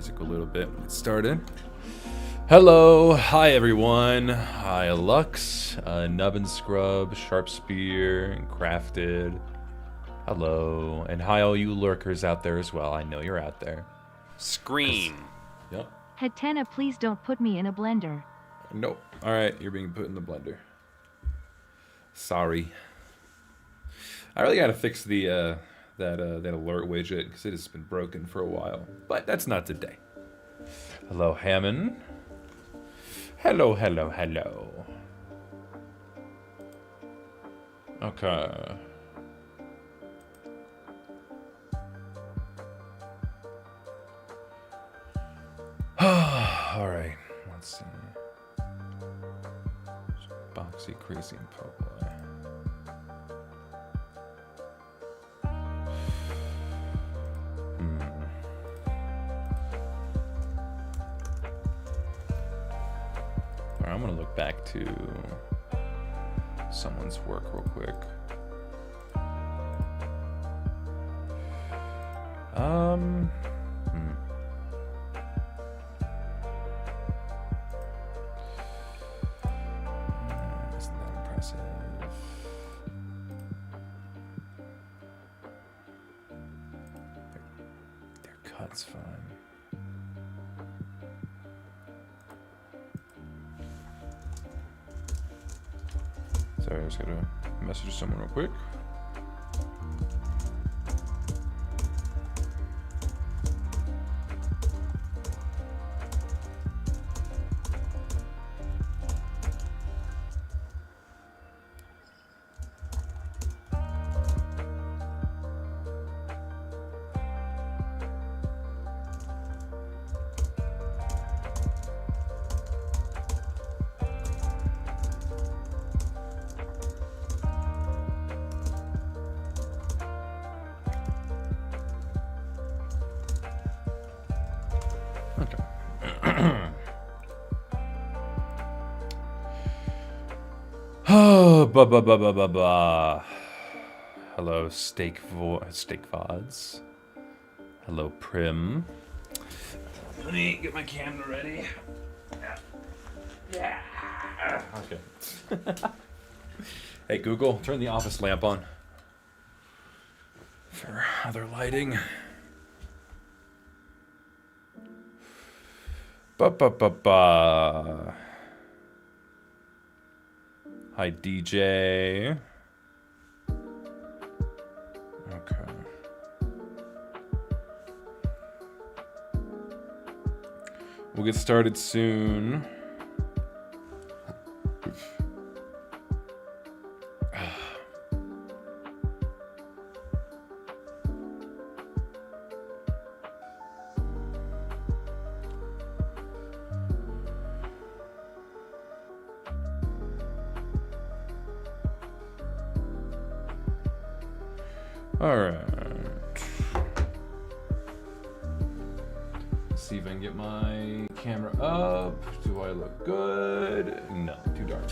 music a little bit. Get started. Hello, hi everyone. Hi Lux, Nub and Scrub, Sharp Spear, and Crafted. Hello, and hi all you lurkers out there as well. I know you're out there. Scream. Yep. Hatena, please don't put me in a blender. Nope. All right, you're being put in the blender. Sorry. I really gotta fix the that alert widget because it has been broken for a while. But that's not today. Hello, Hammond. Hello, hello, hello. Okay. All right. Let's see. Boxy, crazy, and purple. I'm gonna look back to someone's work real quick. Isn't that impressive? Their cut's fine. Sorry, I just gotta message someone real quick. Oh, ba. Hello, steak vods. Hello, Prim. Let me get my camera ready. Yeah. Okay. Hey, Google, turn the office lamp on for other lighting. Ba. Hi, DJ. Okay. We'll get started soon. All right. Let's see if I can get my camera up. Do I look good? No, too dark.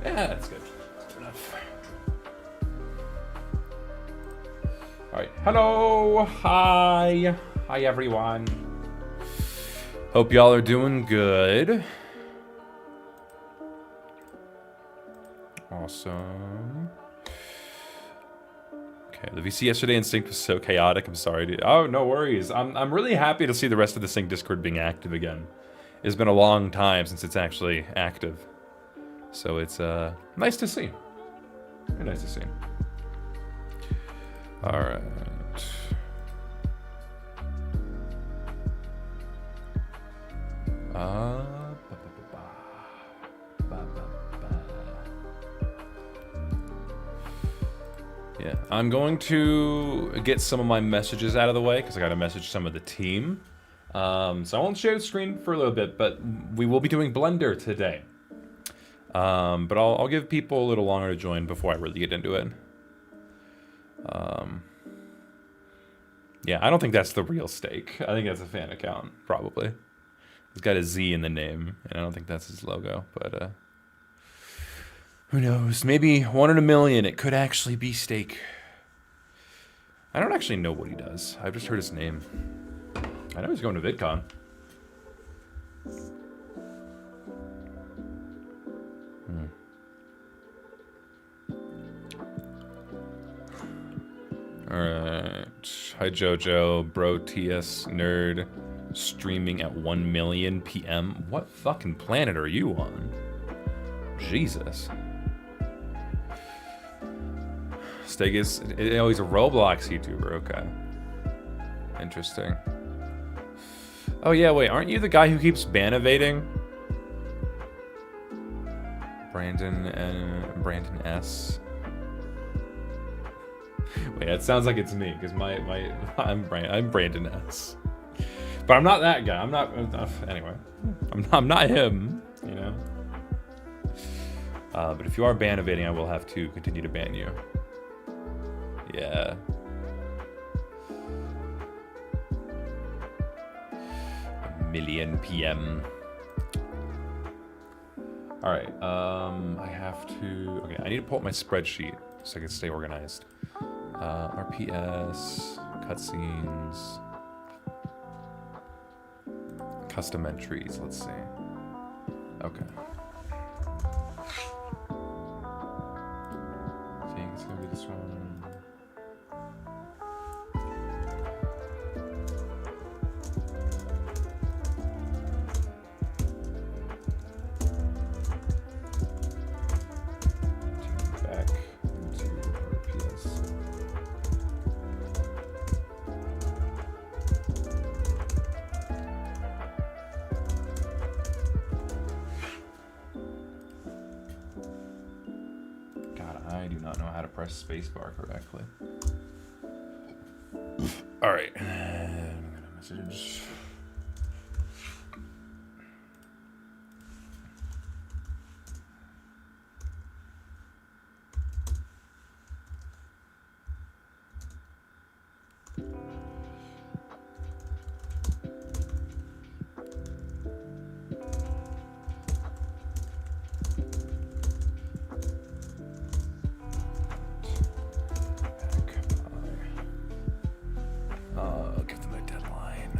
Yeah, that's good. That's enough. All right. Hello. Hi. Hi, everyone. Hope y'all are doing good. Awesome. Okay, the VC yesterday in Sync was so chaotic. I'm sorry, dude. Oh, no worries. I'm really happy to see the rest of the Sync Discord being active again. It's been a long time since it's actually active. So it's nice to see. Very nice to see. All right. Yeah, I'm going to get some of my messages out of the way because I got to message some of the team. So I won't share the screen for a little bit, but we will be doing Blender today. But I'll give people a little longer to join before I really get into it. Yeah, I don't think that's the real Steak. I think that's a fan account, probably. It's got a Z in the name, and I don't think that's his logo, but Who knows? Maybe 1 in a million. It could actually be Steak. I don't actually know what he does. I've just heard his name. I know he's going to VidCon. Alright. Hi Jojo, bro TS nerd, streaming at 1 million PM. What fucking planet are you on? Jesus. Steg is, oh, he's a Roblox YouTuber, okay. Interesting. Oh yeah, wait, aren't you the guy who keeps ban evading? Brandon S. Wait, it sounds like it's me because I'm Brandon S. But I'm not that guy. I'm not. Anyway, I'm not him. You know. But if you are ban evading, I will have to continue to ban you. Yeah. A million PM. All right. I have to. Okay, I need to pull up my spreadsheet so I can stay organized. RPS, cutscenes, custom entries. Let's see. Okay. I think it's gonna be this one. Back into RPS. I do not know how to press spacebar correctly. All right. I'm gonna message. Give them a deadline.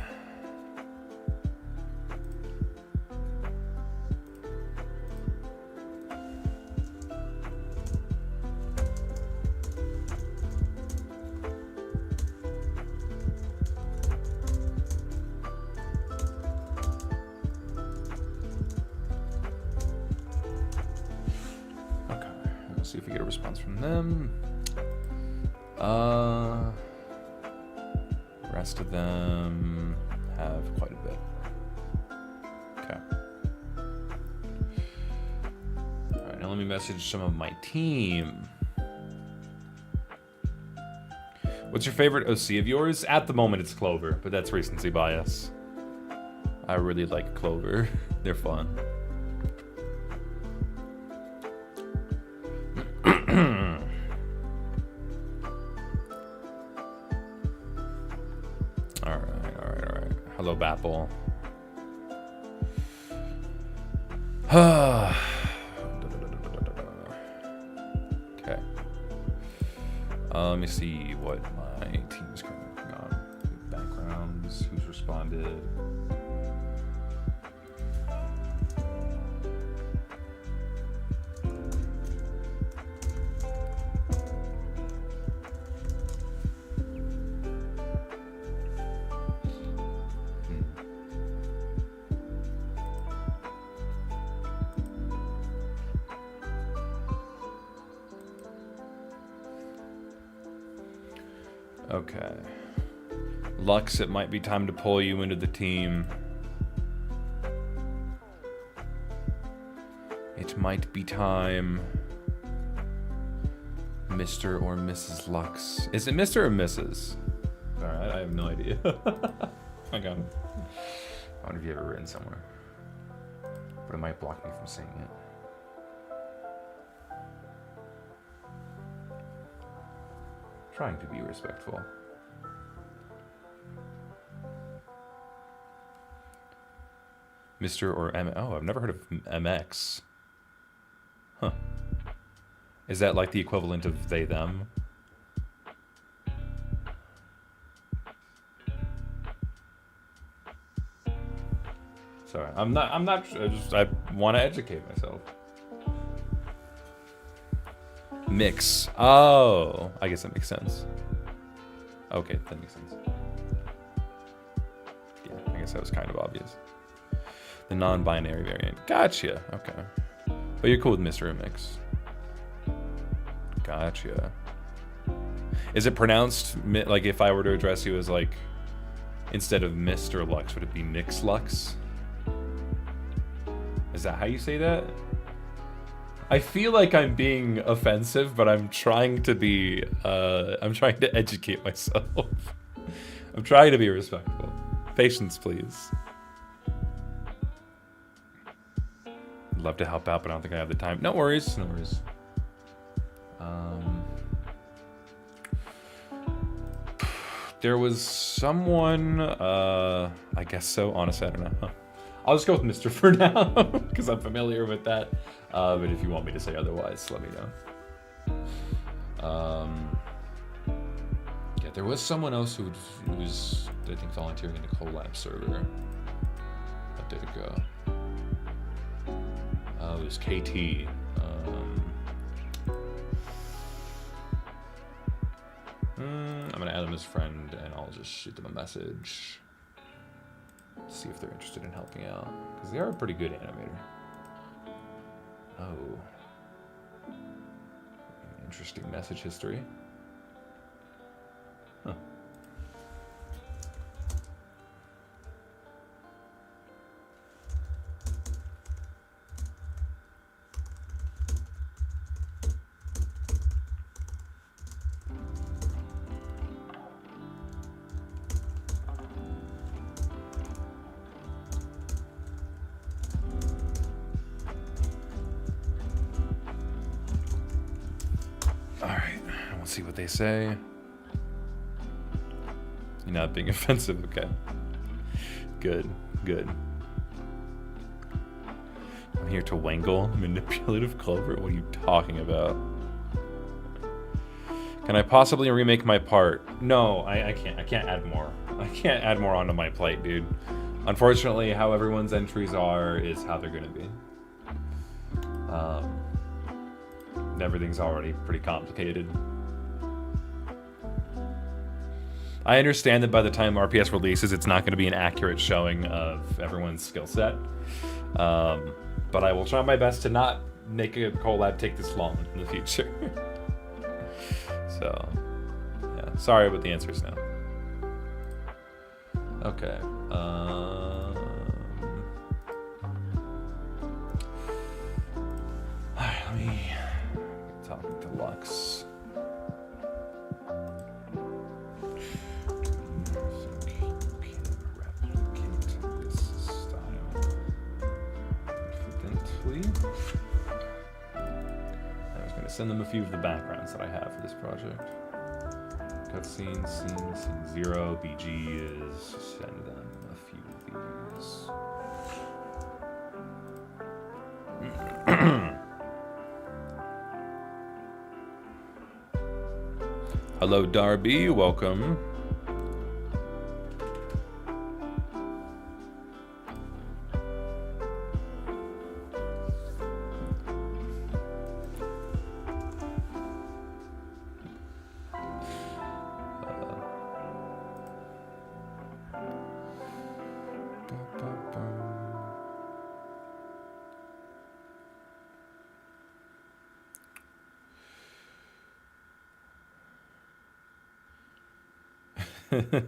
Okay, we'll see if we get a response from them. Rest of them have quite a bit. Okay. All right, now let me message some of my team. What's your favorite OC of yours? At the moment, it's Clover, but that's recency bias. I really like Clover. They're fun. Hello, Bapple. Okay. Let me see what my team is currently working on. Backgrounds, who's responded. Okay. Lux, it might be time to pull you into the team. It might be time. Mr. or Mrs. Lux. Is it Mr. or Mrs.? Alright, I have no idea. I wonder if you have it written somewhere. But it might block me from seeing it. Trying to be respectful. Mr. or M. Oh, I've never heard of MX. Huh. Is that like the equivalent of they, them? Sorry, I'm not, I want to educate myself. Mix. Oh, I guess that makes sense. Okay, that makes sense. Yeah, I guess that was kind of obvious. The non-binary variant. Gotcha. Okay. But you're cool with Mr. and Mix. Gotcha. Is it pronounced, like if I were to address you as like, instead of Mr. Lux, would it be Mix Lux? Is that how you say that? I feel like I'm being offensive, but I'm trying to be, I'm trying to educate myself. I'm trying to be respectful. Patience, please. I'd love to help out, but I don't think I have the time. No worries, no worries. There was someone, I guess so, honestly, I don't know. I'll just go with Mr. for now, because I'm familiar with that. But if you want me to say otherwise, let me know. Yeah, there was someone else who was, I think, volunteering in the collab server. What did it go? It was KT. I'm gonna add them as friend, and I'll just shoot them a message. See if they're interested in helping out, because they are a pretty good animator. Oh. Interesting message history. Huh. See what they say. You're not being offensive, okay. Good, good. I'm here to wangle manipulative Clover. What are you talking about? Can I possibly remake my part? No, I can't. I can't add more. I can't add more onto my plate, dude. Unfortunately, how everyone's entries are is how they're gonna be. Everything's already pretty complicated. I understand that by the time RPS releases, it's not going to be an accurate showing of everyone's skill set. But I will try my best to not make a collab take this long in the future. So, yeah. Sorry, but the answer is no. Okay. Alright, let me talk to Lux. I was going to send them a few of the backgrounds that I have for this project. Cutscene, scene 0, BG is send them a few of these. Hello, Darby. Welcome.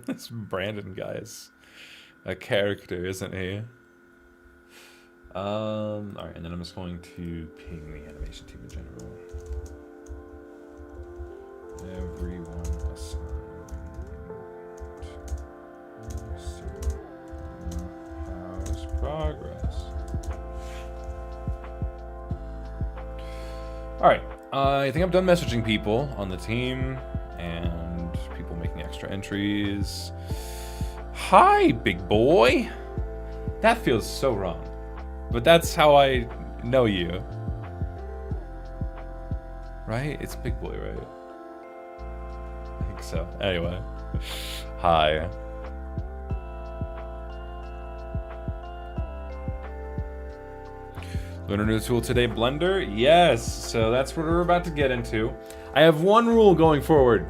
This Brandon guy's a character, isn't he? Alright, and then I'm just going to ping the animation team in general. Everyone assigned. How's progress? Alright, I think I'm done messaging people on the team and people making extra entries. Hi, big boy. That feels so wrong, but that's how I know you. Right? It's Big Boy, right? I think so. Anyway. Hi. Learn a new tool today, Blender? Yes, so that's what we're about to get into. I have one rule going forward.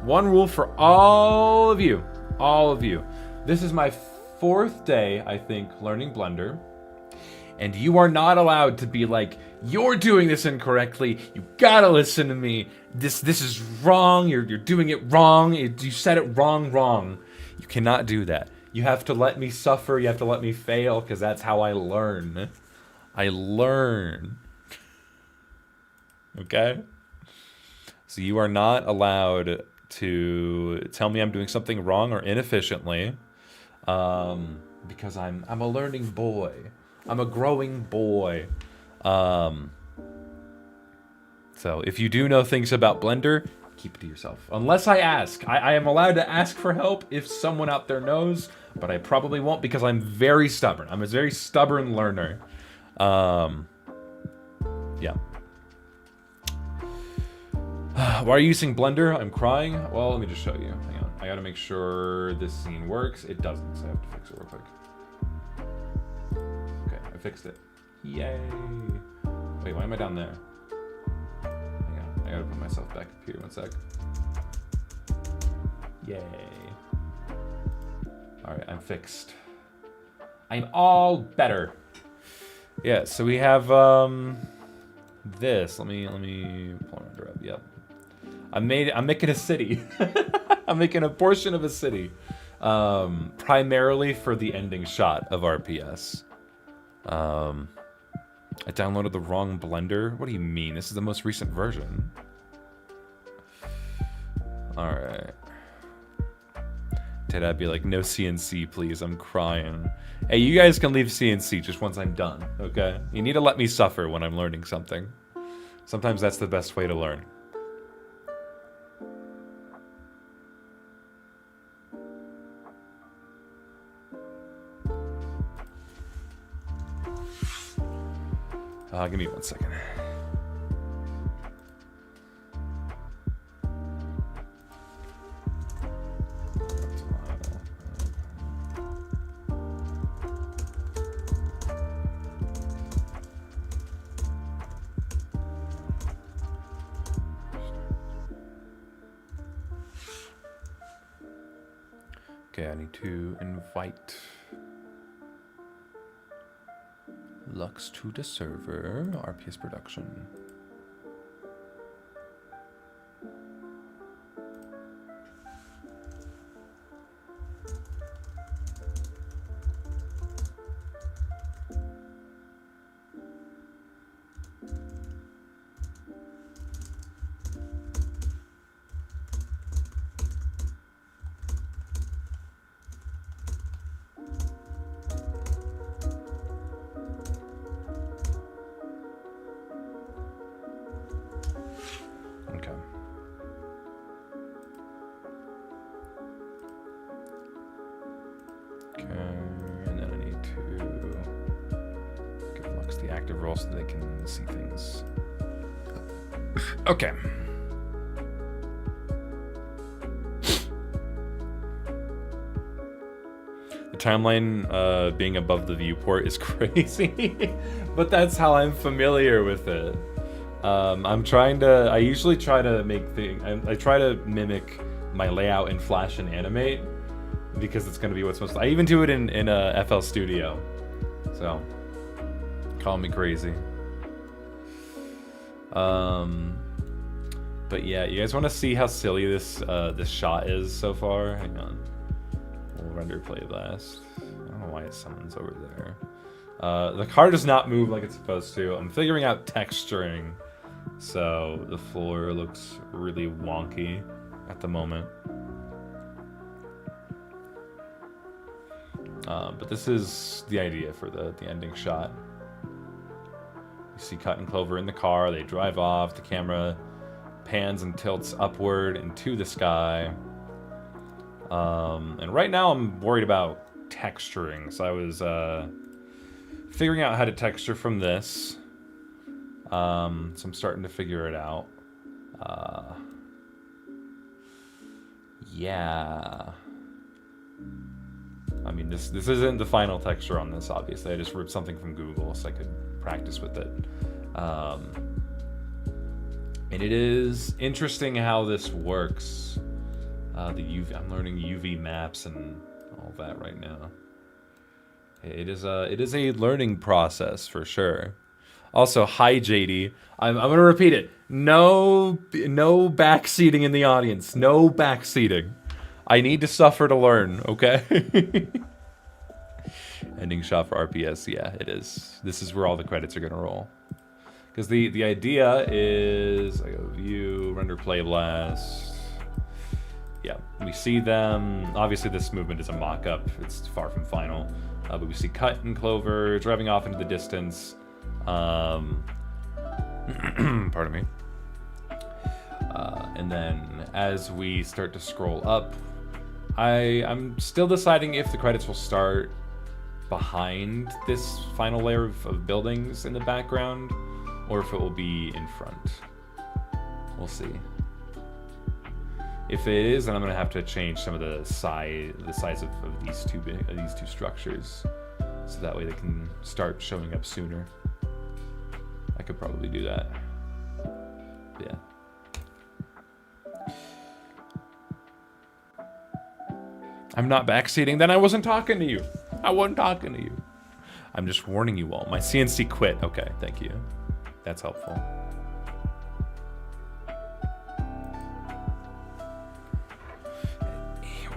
One rule for all of you. All of you. This is my 4th day, I think, learning Blender. And you are not allowed to be like, you're doing this incorrectly. You gotta listen to me. This is wrong. You're doing it wrong. You said it wrong. You cannot do that. You have to let me suffer. You have to let me fail, because that's how I learn. I learn. Okay? So you are not allowed to tell me I'm doing something wrong or inefficiently, because I'm a learning boy. I'm a growing boy. So if you do know things about Blender, keep it to yourself. Unless I ask. I am allowed to ask for help if someone out there knows, but I probably won't because I'm very stubborn. I'm a very stubborn learner. Yeah. Why are you using Blender? I'm crying. Well, let me just show you. Hang on. I gotta make sure this scene works. It doesn't, so I have to fix it real quick. Okay, I fixed it. Yay. Wait, why am I down there? Hang on. I gotta put myself back up here. 1 sec. Yay. Alright, I'm fixed. I'm all better. Yeah, so we have this. Let me pull it up. Yep. I'm making a city. I'm making a portion of a city. Primarily for the ending shot of RPS. I downloaded the wrong Blender. What do you mean? This is the most recent version. Alright. Did I be like, no CNC, please? I'm crying. Hey, you guys can leave CNC just once I'm done, okay? You need to let me suffer when I'm learning something. Sometimes that's the best way to learn. Give me 1 second. Okay, I need to invite Lux to the server, RPS production. And then I need to give Lux the active role so they can see things. Okay. The timeline being above the viewport is crazy, but that's how I'm familiar with it. I usually try to make things, I try to mimic my layout in Flash and Animate, because it's going to be what's most... I even do it in FL Studio. So, call me crazy. But yeah, you guys want to see how silly this shot is so far? Hang on. We'll render play last. I don't know why someone's over there. The car does not move like it's supposed to. I'm figuring out texturing, so the floor looks really wonky at the moment. But this is the idea for the ending shot. You see Cut and Clover in the car, they drive off, the camera pans and tilts upward into the sky. And right now I'm worried about texturing, so I was figuring out how to texture from this. So I'm starting to figure it out. Yeah. I mean, this isn't the final texture on this, obviously. I just ripped something from Google so I could practice with it. And it is interesting how this works. The UV, I'm learning UV maps and all that right now. It is a learning process for sure. Also, hi JD. I'm gonna repeat it. No backseating in the audience. No backseating. I need to suffer to learn. Okay. Ending shot for RPS. Yeah, it is. This is where all the credits are gonna roll. Because the idea is I go view, render play blast. Yeah, we see them. Obviously, this movement is a mock-up. It's far from final. But we see Cut and Clover driving off into the distance. Pardon me. And then as we start to scroll up, I'm still deciding if the credits will start behind this final layer of buildings in the background, or if it will be in front. We'll see. If it is, then I'm gonna have to change some of the size of these two structures, so that way they can start showing up sooner. I could probably do that. Yeah. I'm not backseating. Then I wasn't talking to you. I wasn't talking to you. I'm just warning you all. My CNC quit. Okay, thank you. That's helpful.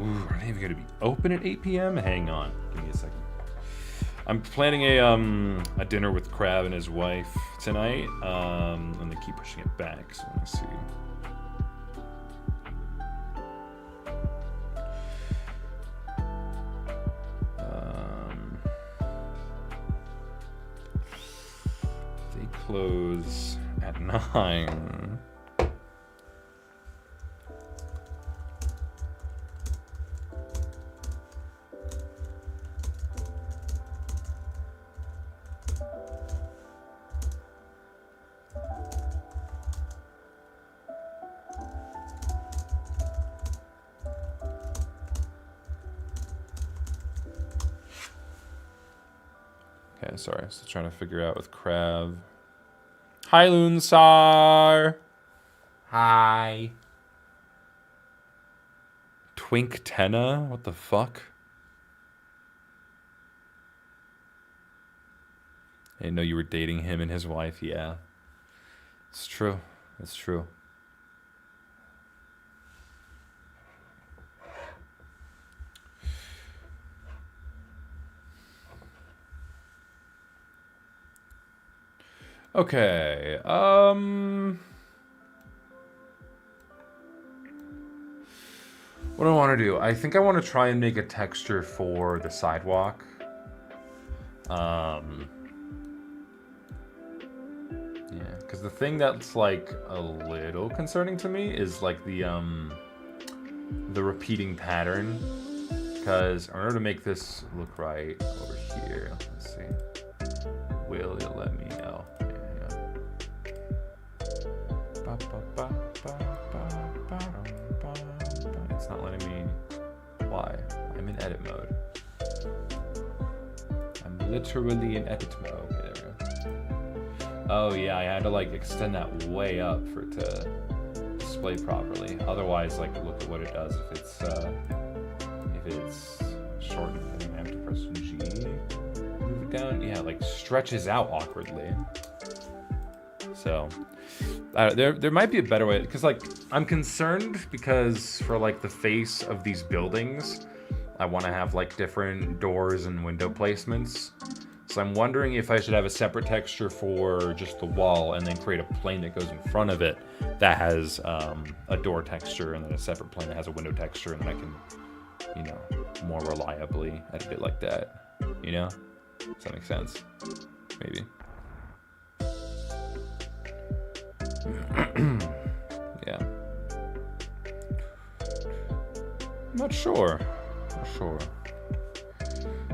Ooh, are they even gonna be open at 8 p.m.? Hang on, give me a second. I'm planning a dinner with Crab and his wife tonight, and they keep pushing it back. So let me see. They close at 9. Okay, sorry. Still trying to figure out with Crab. Hi, Loonsar. Hi. Twink Tenna? What the fuck? I didn't know you were dating him and his wife. Yeah. It's true. It's true. Okay, what do I want to do? I think I want to try and make a texture for the sidewalk. Yeah, because the thing that's like a little concerning to me is like the repeating pattern. Because in order to make this look right over here, let's see. Will it let me? Oh. It's not letting me. Why? I'm in edit mode. I'm literally in edit mode. Okay, there we go. Oh yeah, I had to like extend that way up for it to display properly. Otherwise, like look at what it does if it's shortened. I think I have to press G. Move it down. Yeah, it like stretches out awkwardly. So. There might be a better way, because like I'm concerned because for like the face of these buildings, I want to have like different doors and window placements. So I'm wondering if I should have a separate texture for just the wall and then create a plane that goes in front of it that has a door texture, and then a separate plane that has a window texture, and then I can, you know, more reliably edit it like that. You know? Does that make sense? Maybe. Yeah. I'm not sure.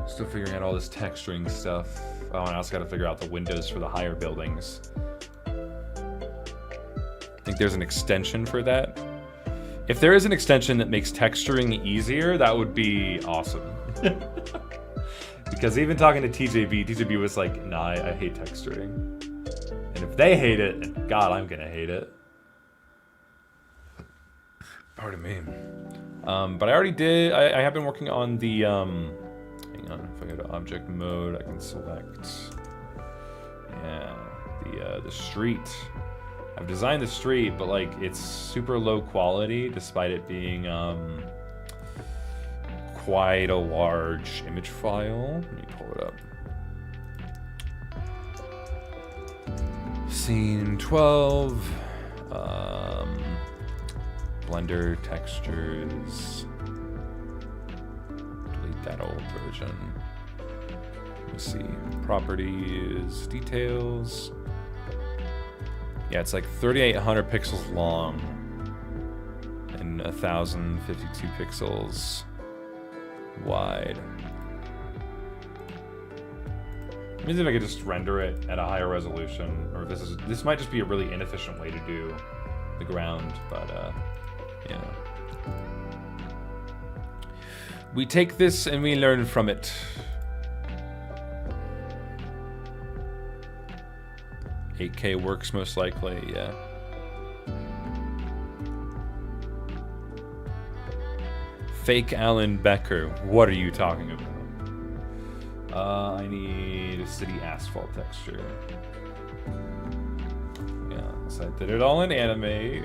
Still figuring out all this texturing stuff. Oh, and I also got to figure out the windows for the higher buildings. think there's an extension for that. If there is an extension that makes texturing easier, that would be awesome. Because even talking to TJB was like, nah, I hate texturing. And if they hate it, then God, I'm gonna hate it. Pardon me. But I already did, I have been working on the, hang on, if I go to object mode, I can select, yeah, the street. I've designed the street, but like it's super low quality despite it being quite a large image file. Let me pull it up. Scene 12. Blender textures. Delete that old version. Let's see. Properties, details. Yeah, it's like 3,800 pixels long and 1,052 pixels wide. Maybe if I could just render it at a higher resolution, or if this might just be a really inefficient way to do the ground, but yeah. We take this and we learn from it. 8K works most likely, yeah. Fake Alan Becker. What are you talking about? I need a city asphalt texture. Yeah, so I did it all in anime.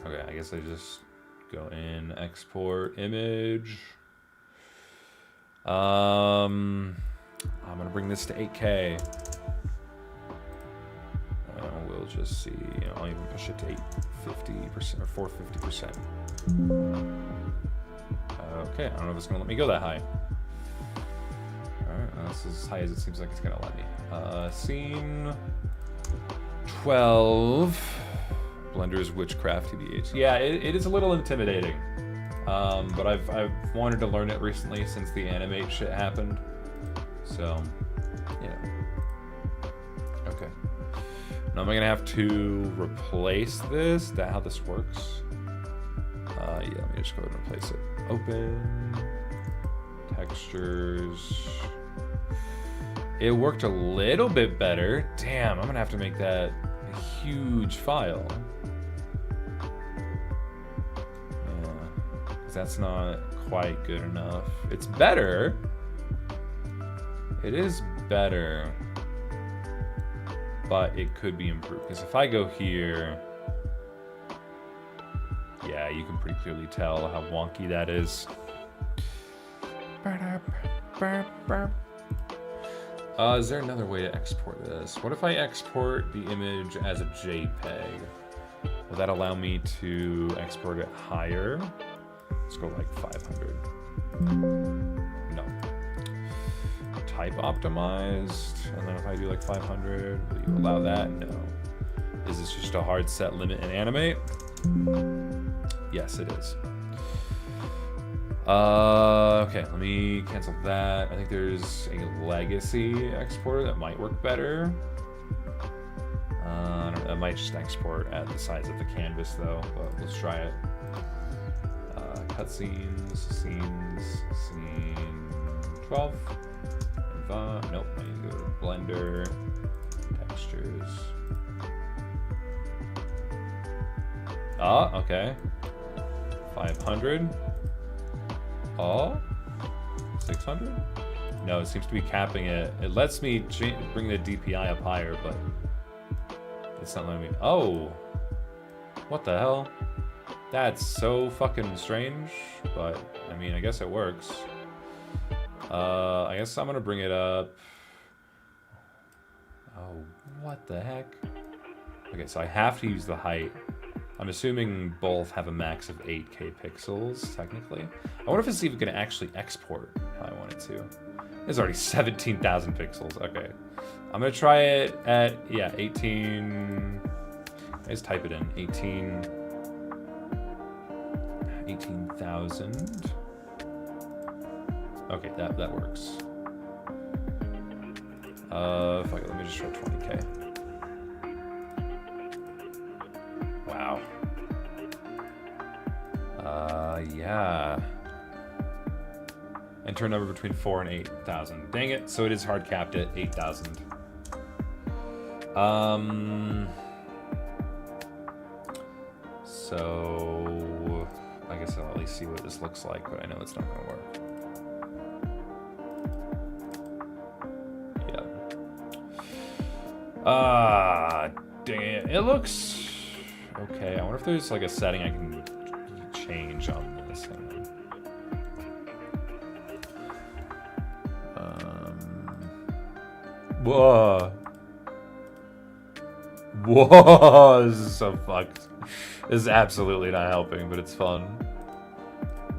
Okay, I guess I just go in, export image. I'm gonna bring this to 8K. We'll just see, I'll even push it to 850% or 450%. Okay, I don't know if it's gonna let me go that high. Alright, that's as high as it seems like it's gonna let me. Scene 12. Blender's Witchcraft TBH. Yeah, it is a little intimidating. But I've wanted to learn it recently since the animate shit happened. So, yeah. Okay. Now am I gonna have to replace this? Is that how this works? Yeah, let me just go ahead and replace it. Open. Textures. It worked a little bit better. Damn, I'm gonna have to make that a huge file. Yeah, 'cause that's not quite good enough. It's better. It is better. But it could be improved. Because if I go here, yeah, you can pretty clearly tell how wonky that is. Is there another way to export this? What if I export the image as a JPEG? Will that allow me to export it higher? Let's go like 500. No. Type optimized, and then if I do like 500, will you allow that? No. Is this just a hard set limit in animate? Yes, it is. Okay, let me cancel that. I think there's a legacy exporter that might work better. I don't know, it might just export at the size of the canvas though, but let's try it. Cutscenes, scenes, scene 12. Nope, I need to go to Blender, textures. Ah, okay. 500. Oh, 600? No, it seems to be capping it. It lets me bring the DPI up higher, but it's not letting me. Oh, what the hell? That's so fucking strange, but I mean, I guess it works. I guess I'm gonna bring it up. Oh, what the heck? Okay, so I have to use the height. I'm assuming both have a max of 8K pixels, technically. I wonder if it's even gonna actually export how I want it to. It's already 17,000 pixels, okay. I'm gonna try it at, yeah, 18, I just type it in, 18,000. Okay, that works. Fuck it, let me just try 20k. Wow. Yeah. Enter a number between 4 and 8,000. Dang it, so it is hard capped at 8,000. So I guess I'll at least see what this looks like, but I know it's not gonna work. Dang it. It looks okay. I wonder if there's like a setting I can change on this thing. Whoa. Whoa, this is so fucked. This is absolutely not helping, but it's fun.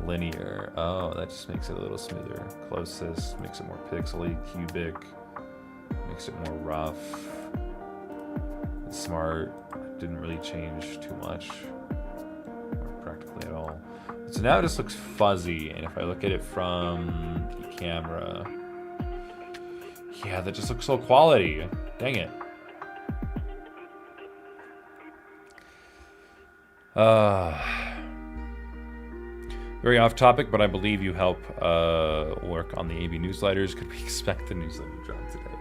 Linear. Oh, that just makes it a little smoother. Closest makes it more pixely. Cubic makes it more rough. Smart didn't really change too much, or practically at all. So now it just looks fuzzy, and if I look at it from the camera, yeah, that just looks low quality. Dang it. Very off topic, but I believe you help work on the AB newsletters. Could we expect the newsletter to drop today?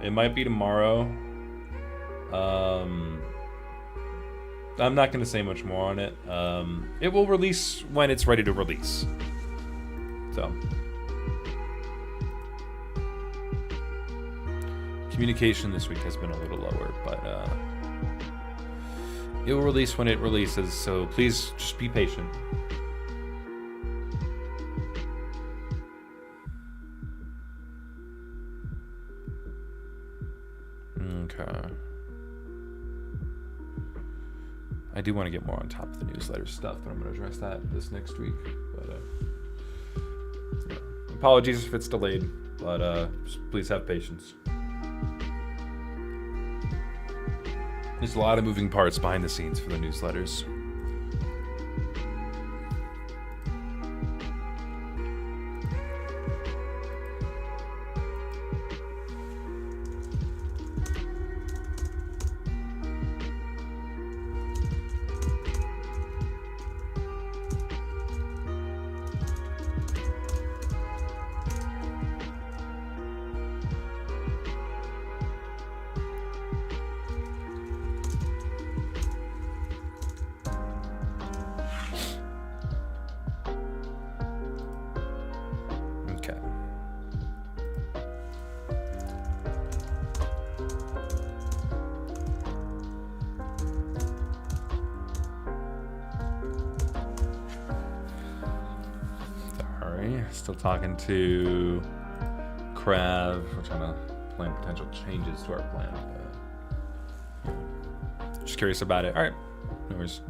It might be tomorrow. I'm not going to say much more on it. It will release when it's ready to release. So, communication this week has been a little lower, but it will release when it releases, so please just be patient. Okay. I do want to get more on top of the newsletter stuff, but I'm going to address that this next week. But yeah. Apologies if it's delayed, but just please have patience. There's a lot of moving parts behind the scenes for the newsletters. Still talking to Krav. We're trying to plan potential changes to our plan. Just curious about it. All right, no worries.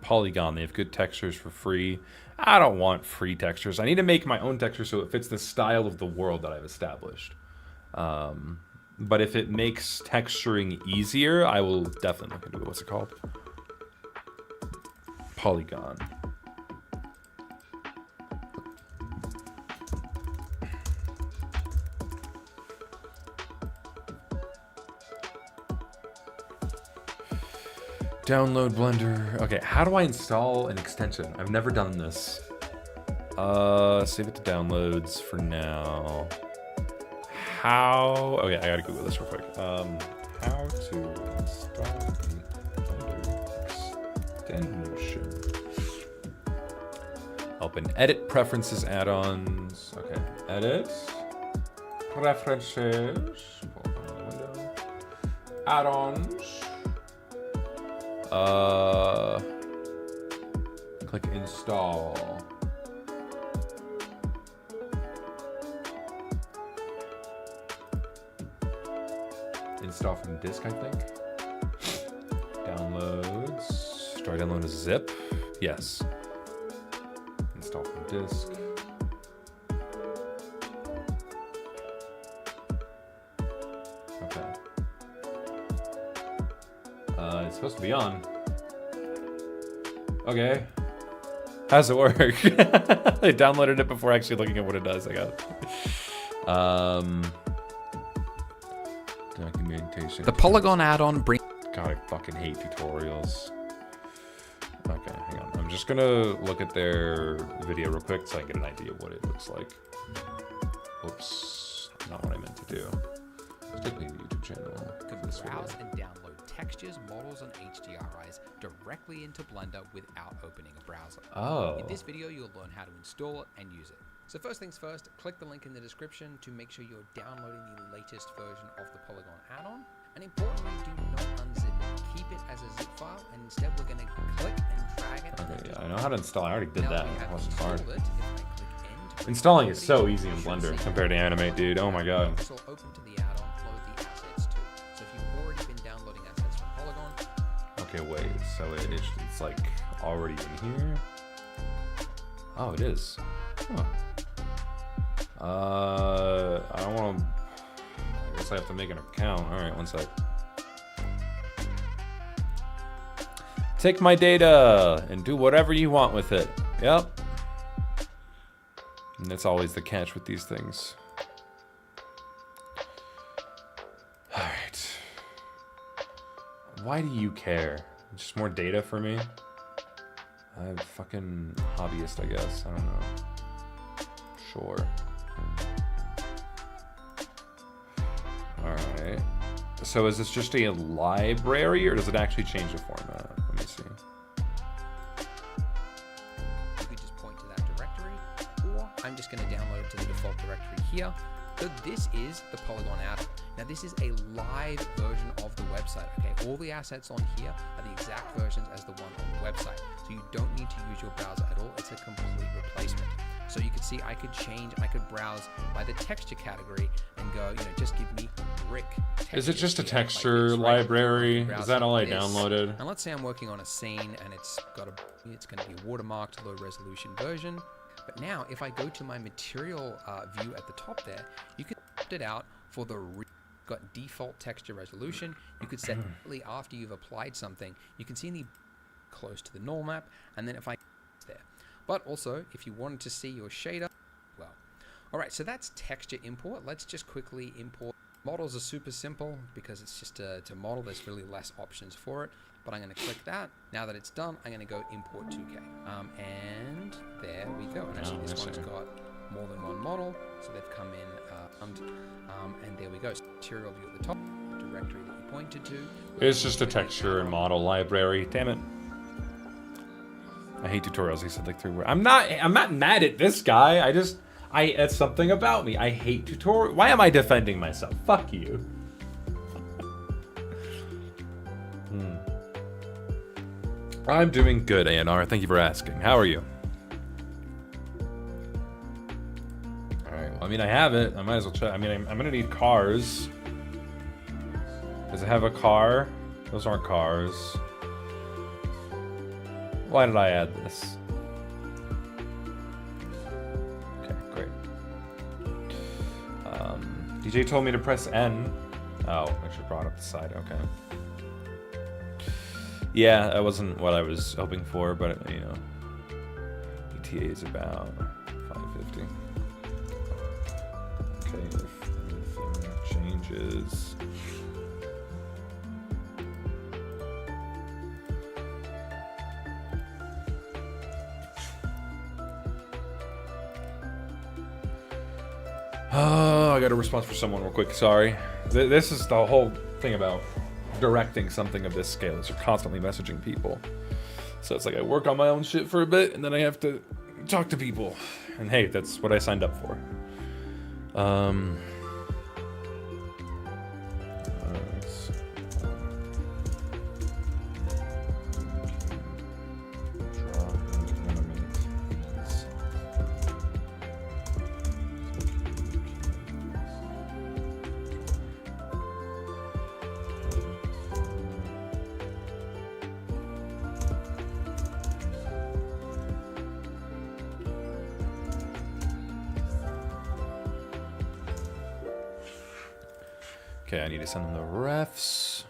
Polygon. They have good textures for free. I don't want free textures. I need to make my own texture so it fits the style of the world that I've established. But if it makes texturing easier, I will definitely look into it. What's it called? Polygon. Download Blender. Okay, how do I install an extension? I've never done this. Save it to downloads for now. How? Okay, I gotta Google this real quick. How to install a Blender extension. Open edit preferences add-ons. Okay, edit preferences. Add-ons. Click install. Install from disk, I think. Downloads. Do I download a zip? Yes. Install from disk. Okay. It's supposed to be on. Okay. How's it work? I downloaded it before actually looking at what it does, I guess. Documentation. The Polygon add-on brings... God, I fucking hate tutorials. Okay, hang on. I'm just gonna look at their video real quick so I can get an idea of what it looks like. Oops, not what I meant to do. Let's take me to the YouTube channel. You can browse and download textures, models, and HDRIs directly into Blender without opening a browser. Oh. In this video, you'll learn how to install it and use it. So first things first, click the link in the description to make sure you're downloading the latest version of the Polygon add-on. And importantly, do not unzip it. Keep it as a zip file, and instead we're going to click and drag it. Okay, yeah, I know how to install. I already did that. It wasn't hard. If I click end, Installing is so easy in Blender compared to Animate, dude. Oh my god. This will open to the add-on, load the assets too. So if you've already been downloading assets from Polygon. Okay, wait. So it's like already in here. Oh, it is. Huh. I don't want to. I guess I have to make an account. All right, one sec. Take my data and do whatever you want with it. Yep. And that's always the catch with these things. All right. Why do you care? Just more data for me? I'm fucking hobbyist, I guess. I don't know. Sure. Alright. So is this just a library, or does it actually change the format? Let me see. You could just point to that directory, or I'm just going to download it to the default directory here. So this is the Polygon add-on. Now this is a live version of the website, okay? All the assets on here are the exact versions as the one on the website. So you don't need to use your browser at all. It's a complete replacement. So you can see I could browse by the texture category and go, just give me brick texture. Is it just a texture library? Is that all I downloaded? And let's say I'm working on a scene and it's going to be a watermarked low resolution version. But now if I go to my material view at the top there, you can opt it out for the got default texture resolution. You could set after you've applied something, you can see in the close to the null map, and then if I there. But also, if you wanted to see your shader, well. All right, so that's texture import. Let's just quickly import. Models are super simple because it's just to model. There's really less options for it. But I'm going to click that. Now that it's done, I'm going to go import 2K. And there we go. And actually, this one's got more than one model. So they've come in, and there we go. Material view at the top, directory that you pointed to. It's just a texture and model library. Damn it. I hate tutorials. He said like 3 words. I'm not mad at this guy. It's something about me. I hate tutorial. Why am I defending myself? Fuck you. I'm doing good, ANR. Thank you for asking. How are you? Alright, well, I mean, I have it. I might as well check. I mean, I'm gonna need cars. Does it have a car? Those aren't cars. Why did I add this? Okay, great. DJ told me to press N. Oh, I should have brought up the side. Okay. Yeah, that wasn't what I was hoping for, but ETA is about 550. Okay, if anything changes. Oh, I got a response for someone real quick. Sorry. This is the whole thing about directing something of this scale is you're constantly messaging people. So it's like I work on my own shit for a bit and then I have to talk to people. And hey, that's what I signed up for. Okay, I need to send them the refs.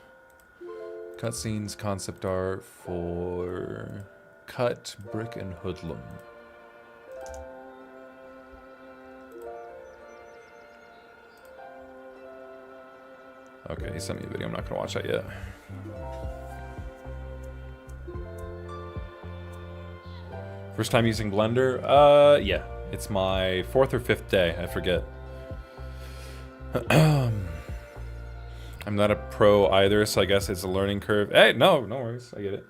Cutscenes, concept art for Cut, Brick, and Hoodlum. Okay, he sent me a video. I'm not gonna watch that yet. First time using Blender? Yeah. It's my 4th or 5th day. I forget. I'm not a pro either, so I guess it's a learning curve. Hey, no worries. I get it.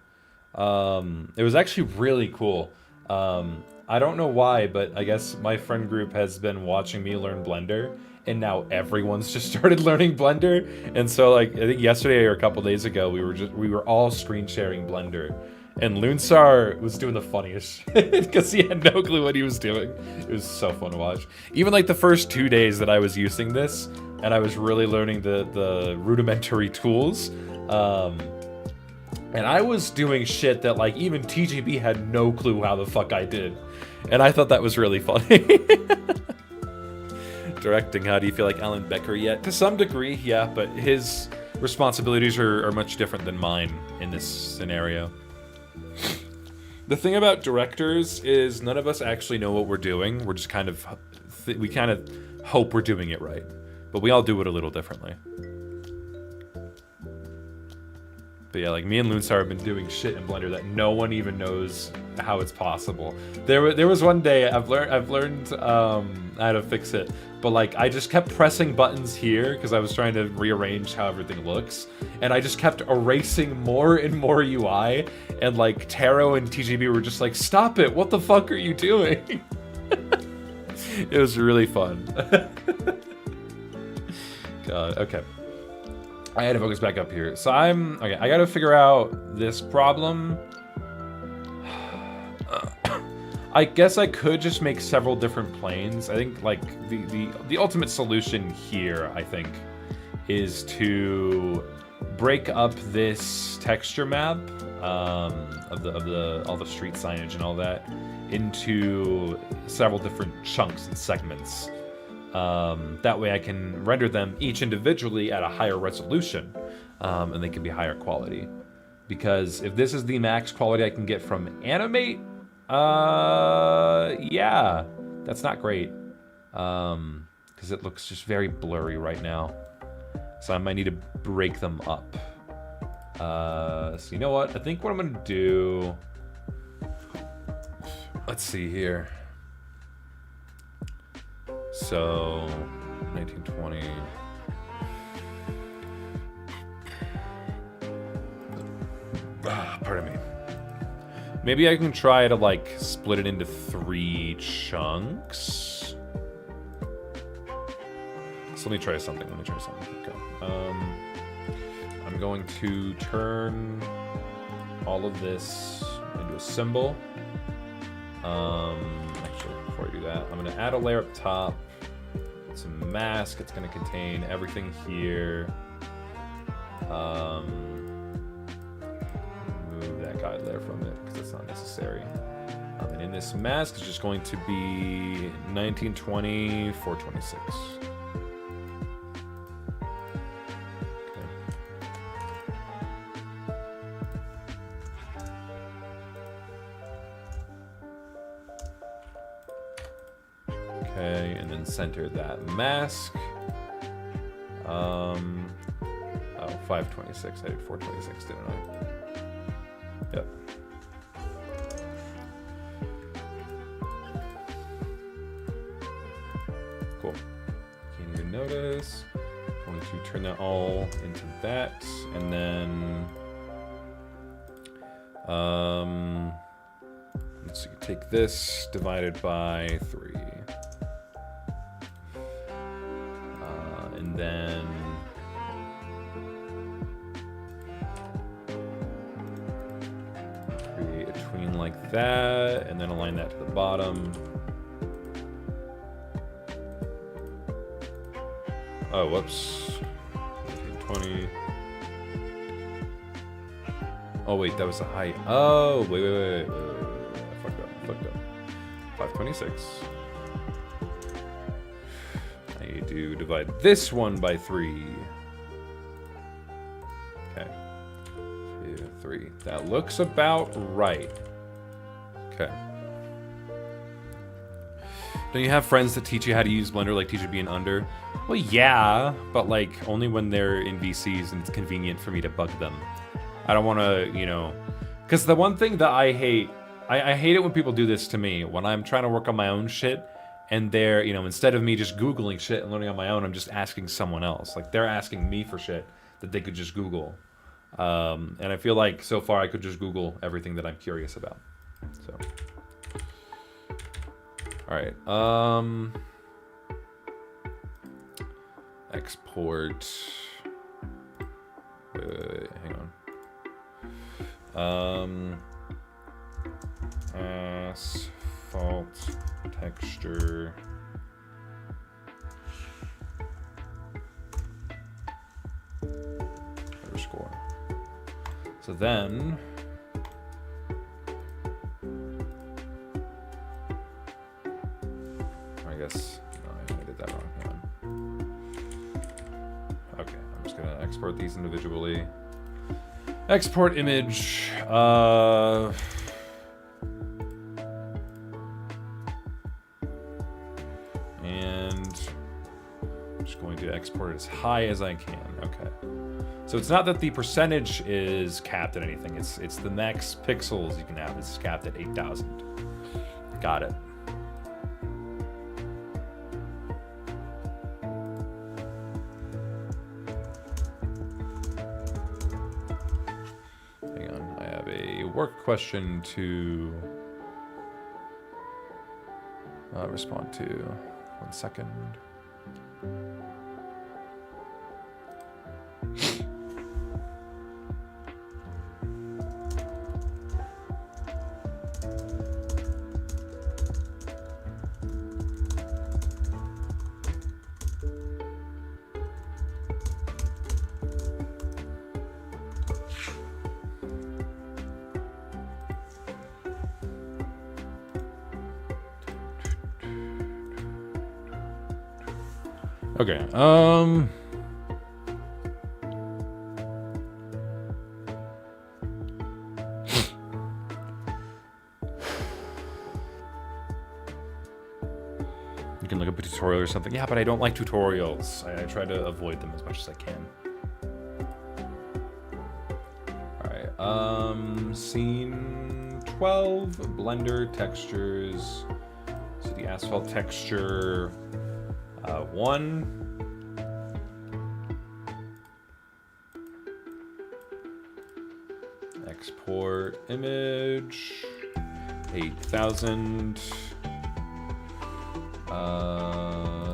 It was actually really cool. I don't know why, but I guess my friend group has been watching me learn Blender, and now everyone's just started learning Blender. And so, like, I think yesterday or a couple days ago, we were all screen sharing Blender, and Loonsar was doing the funniest shit because he had no clue what he was doing. It was so fun to watch. Even like the first 2 days that I was using this, and I was really learning the rudimentary tools. And I was doing shit that, like, even TGB had no clue how the fuck I did. And I thought that was really funny. Directing, how do you feel like Alan Becker yet? To some degree, yeah, but his responsibilities are much different than mine in this scenario. The thing about directors is none of us actually know what we're doing. We're just kind of, we kind of hope we're doing it right. But we all do it a little differently. But yeah, like me and Loonstar have been doing shit in Blender that no one even knows how it's possible. There was one day I've learned how to fix it, but like I just kept pressing buttons here because I was trying to rearrange how everything looks, and I just kept erasing more and more UI, and like Taro and TGB were just like, "Stop it! What the fuck are you doing?" It was really fun. God, okay. I had to focus back up here. So okay, I gotta figure out this problem. I guess I could just make several different planes. I think like the ultimate solution here, I think, is to break up this texture map of all the street signage and all that into several different chunks and segments. That way I can render them each individually at a higher resolution, and they can be higher quality. Because if this is the max quality I can get from Animate, yeah, that's not great. Because it looks just very blurry right now. So I might need to break them up. So you know what? I think what I'm gonna do... Let's see here. So, 1920. Pardon me. Maybe I can try to like split it into 3 chunks. So let me try something. Okay. I'm going to turn all of this into a symbol. Actually, before I do that, I'm going to add a layer up top. It's a mask. It's going to contain everything here. Remove that guide layer from it because it's not necessary. And in this mask, it's just going to be 1920 426. Okay, and then center that mask. Oh, 526. I did 426, didn't I? Yep. Cool. Can't even notice. I'm going to turn that all into that, and then let's see, take this divided by 3. And then create a tween like that, and then align that to the bottom. Oh, whoops. 1920. Oh, wait, that was the height. Oh, wait. I fucked up. 526. I need to divide this one by 3. Okay. 3. That looks about right. Okay. Don't you have friends that teach you how to use Blender, like teach you being under? Well, yeah, but like only when they're in VCs and it's convenient for me to bug them. I don't want to, you know, because the one thing that I hate, I hate it when people do this to me when I'm trying to work on my own shit and they're, you know, instead of me just Googling shit and learning on my own, I'm just asking someone else. Like they're asking me for shit that they could just Google. And I feel like so far I could just Google everything that I'm curious about. So. Alright, export, wait, hang on, asphalt texture, underscore, so then, I guess, no, I did that wrong. Hang on. Okay, I'm just gonna export these individually. Export image. And I'm just going to export it as high as I can. Okay. So it's not that the percentage is capped at anything. It's the max pixels you can have. It's capped at 8,000. Got it. Work question to respond to. 1 second. Okay, you can look up a tutorial or something. Yeah, but I don't like tutorials. I try to avoid them as much as I can. Alright, scene 12, Blender textures. So the asphalt texture 1. Export image 8,000.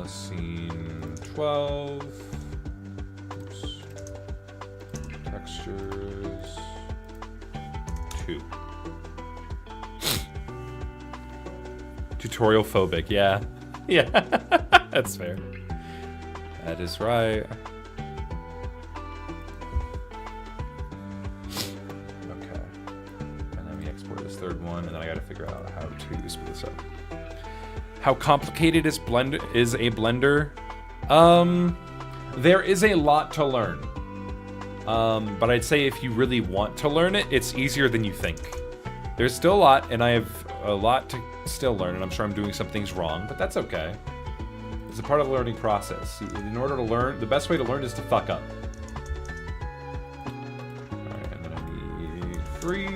Scene 12. Oops. Textures 2. Tutorial phobic, yeah. Yeah. That's fair. That is right. Okay. And then we export this third one, and then I gotta figure out how to split this up. How complicated is a Blender? There is a lot to learn. But I'd say if you really want to learn it, it's easier than you think. There's still a lot, and I have a lot to still learn, and I'm sure I'm doing some things wrong, but that's okay. It's a part of the learning process. In order to learn, the best way to learn is to fuck up. Alright, and then I need 3.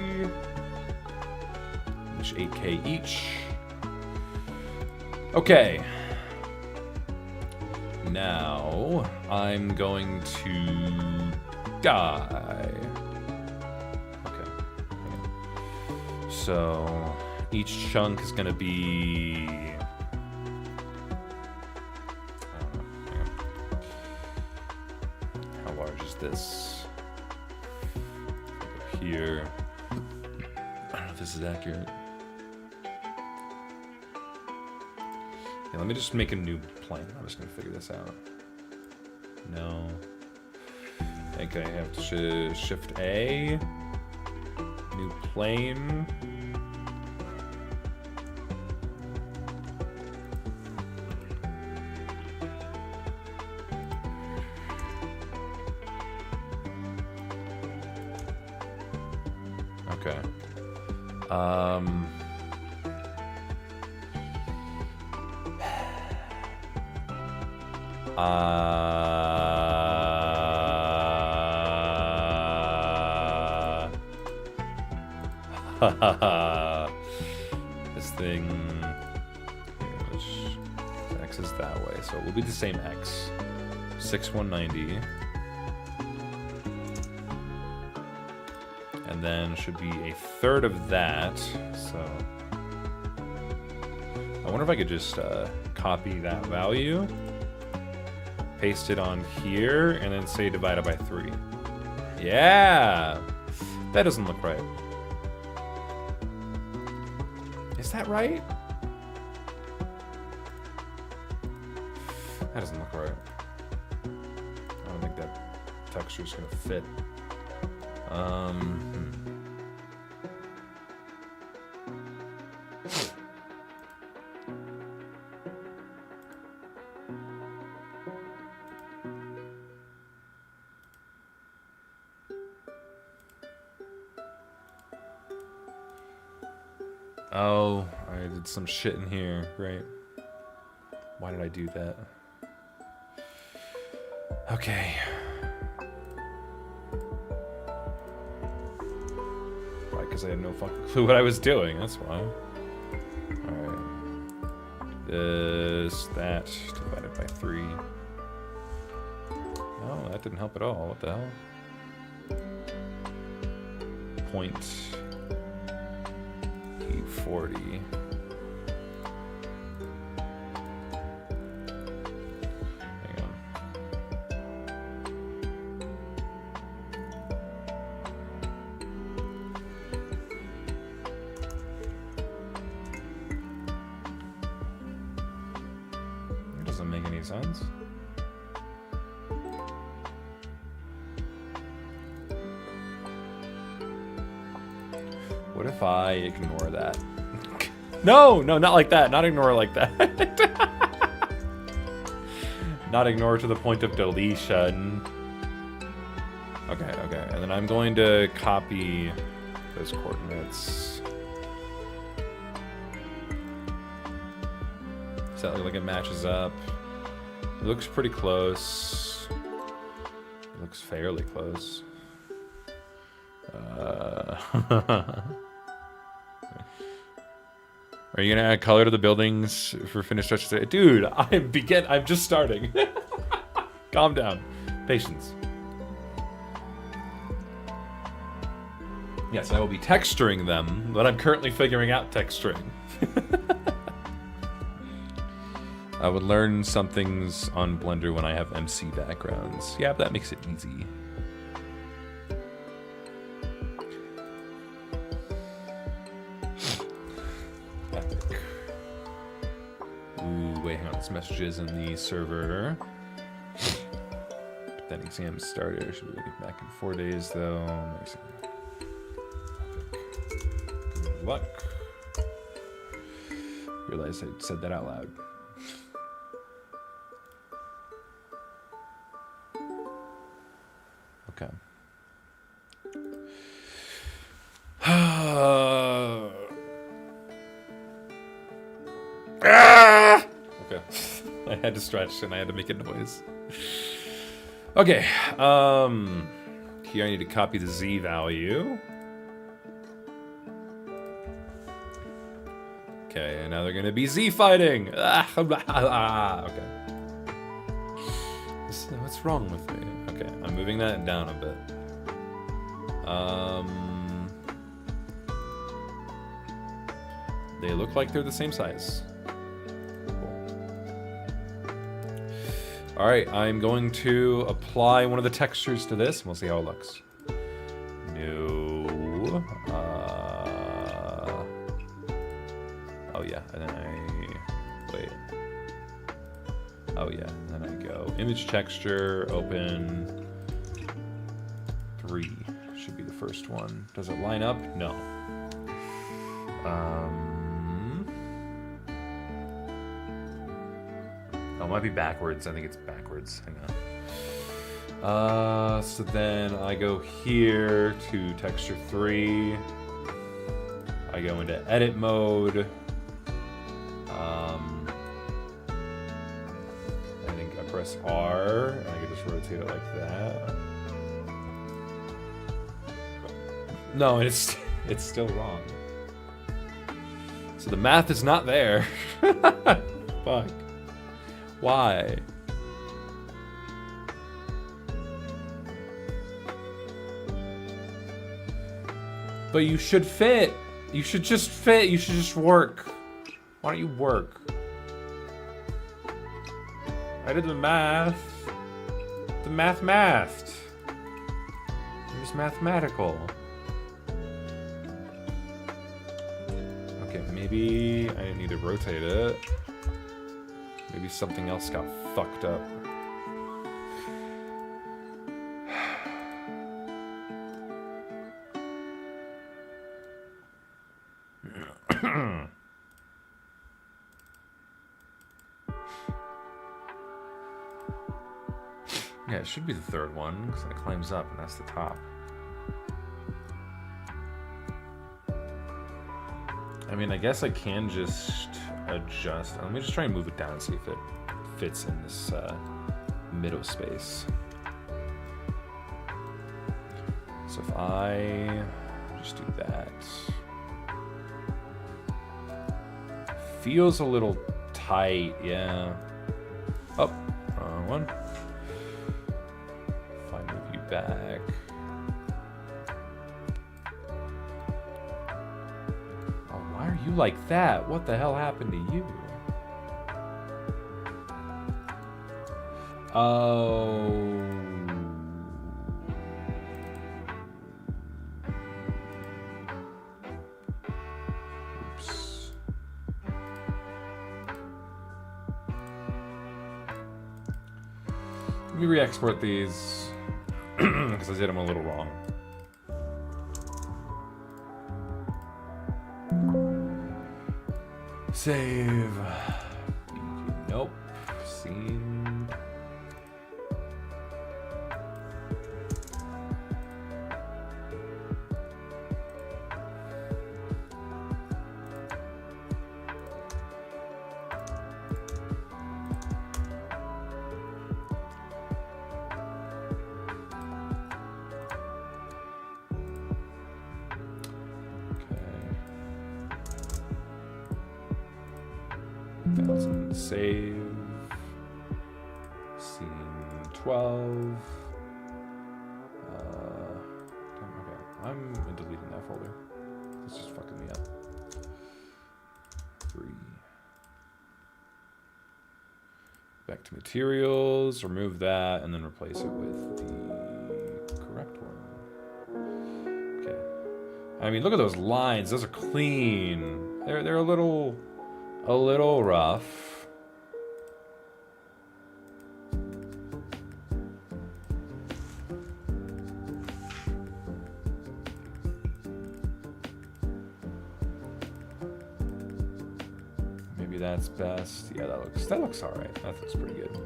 Each 8K each. Okay. Now, I'm going to die. Okay. So, each chunk is going to be... this here. I don't know if this is accurate. Yeah, let me just make a new plane. I'm just gonna figure this out. No. I think I have to shift A. New plane. Okay. This thing. X is that way, so it will be the same X. 6190. And then should be a third of that. So I wonder if I could just copy that value, paste it on here, and then say divide it by 3. Yeah! That doesn't look right. Is that right? That doesn't look right. I don't think that texture's gonna fit. Oh, I did some shit in here. Great. Why did I do that? Okay. Probably because I had no fucking clue what I was doing. That's why. Alright. This, that, divided by 3. Oh, that didn't help at all. What the hell? Point 840. Hang on. It doesn't make any sense. What if I ignore that? No, not like that. Not ignore like that. Not ignore to the point of deletion. Okay. And then I'm going to copy those coordinates. Does that look like it matches up? It looks pretty close. It looks fairly close. Are you gonna add color to the buildings for finished touches? Dude, I'm just starting. Calm down. Patience. Yes, I will be texturing them, but I'm currently figuring out texturing. I would learn some things on Blender when I have MC backgrounds. Yeah, but that makes it easy. Messages in the server. That exam started. Should we get back in 4 days though? Good luck. Realized I said that out loud. Okay. Okay. I had to stretch and I had to make a noise. Okay. Here I need to copy the Z value. Okay, and now they're gonna be Z fighting. Okay. What's wrong with me? Okay, I'm moving that down a bit. They look like they're the same size. All right, I'm going to apply one of the textures to this, and we'll see how it looks. No. Oh yeah, and then wait. Oh yeah, and then I go image texture, open 3 should be the first one. Does it line up? No. Oh, it might be backwards. I think it's backwards. Hang on. So then I go here to texture 3. I go into edit mode, I think I press R, and I can just rotate it like that. No, it's still wrong. So the math is not there. Fuck. Why? But you should fit. You should just fit. You should just work. Why don't you work? I did the math. The mathed. It's mathematical. Okay, maybe I didn't need to rotate it. Maybe something else got fucked up. Yeah, it should be the third one, because it climbs up, and that's the top. I mean, I guess I can just adjust. Let me just try and move it down and see if it fits in this middle space. So if I just do that. Feels a little tight, yeah. Oh, wrong one. If I move you back. Oh, why are you like that? What the hell happened to you? Oh. Oops. Let me re-export these because I did them a little wrong. Save. Nope. Scene. Save. Scene 12. Okay. I'm deleting that folder. It's just fucking me up. 3. Back to materials, remove that, and then replace it with the correct one. Okay. I mean, look at those lines. Those are clean. They're a little rough. Maybe that's best. Yeah, that looks all right. That looks pretty good.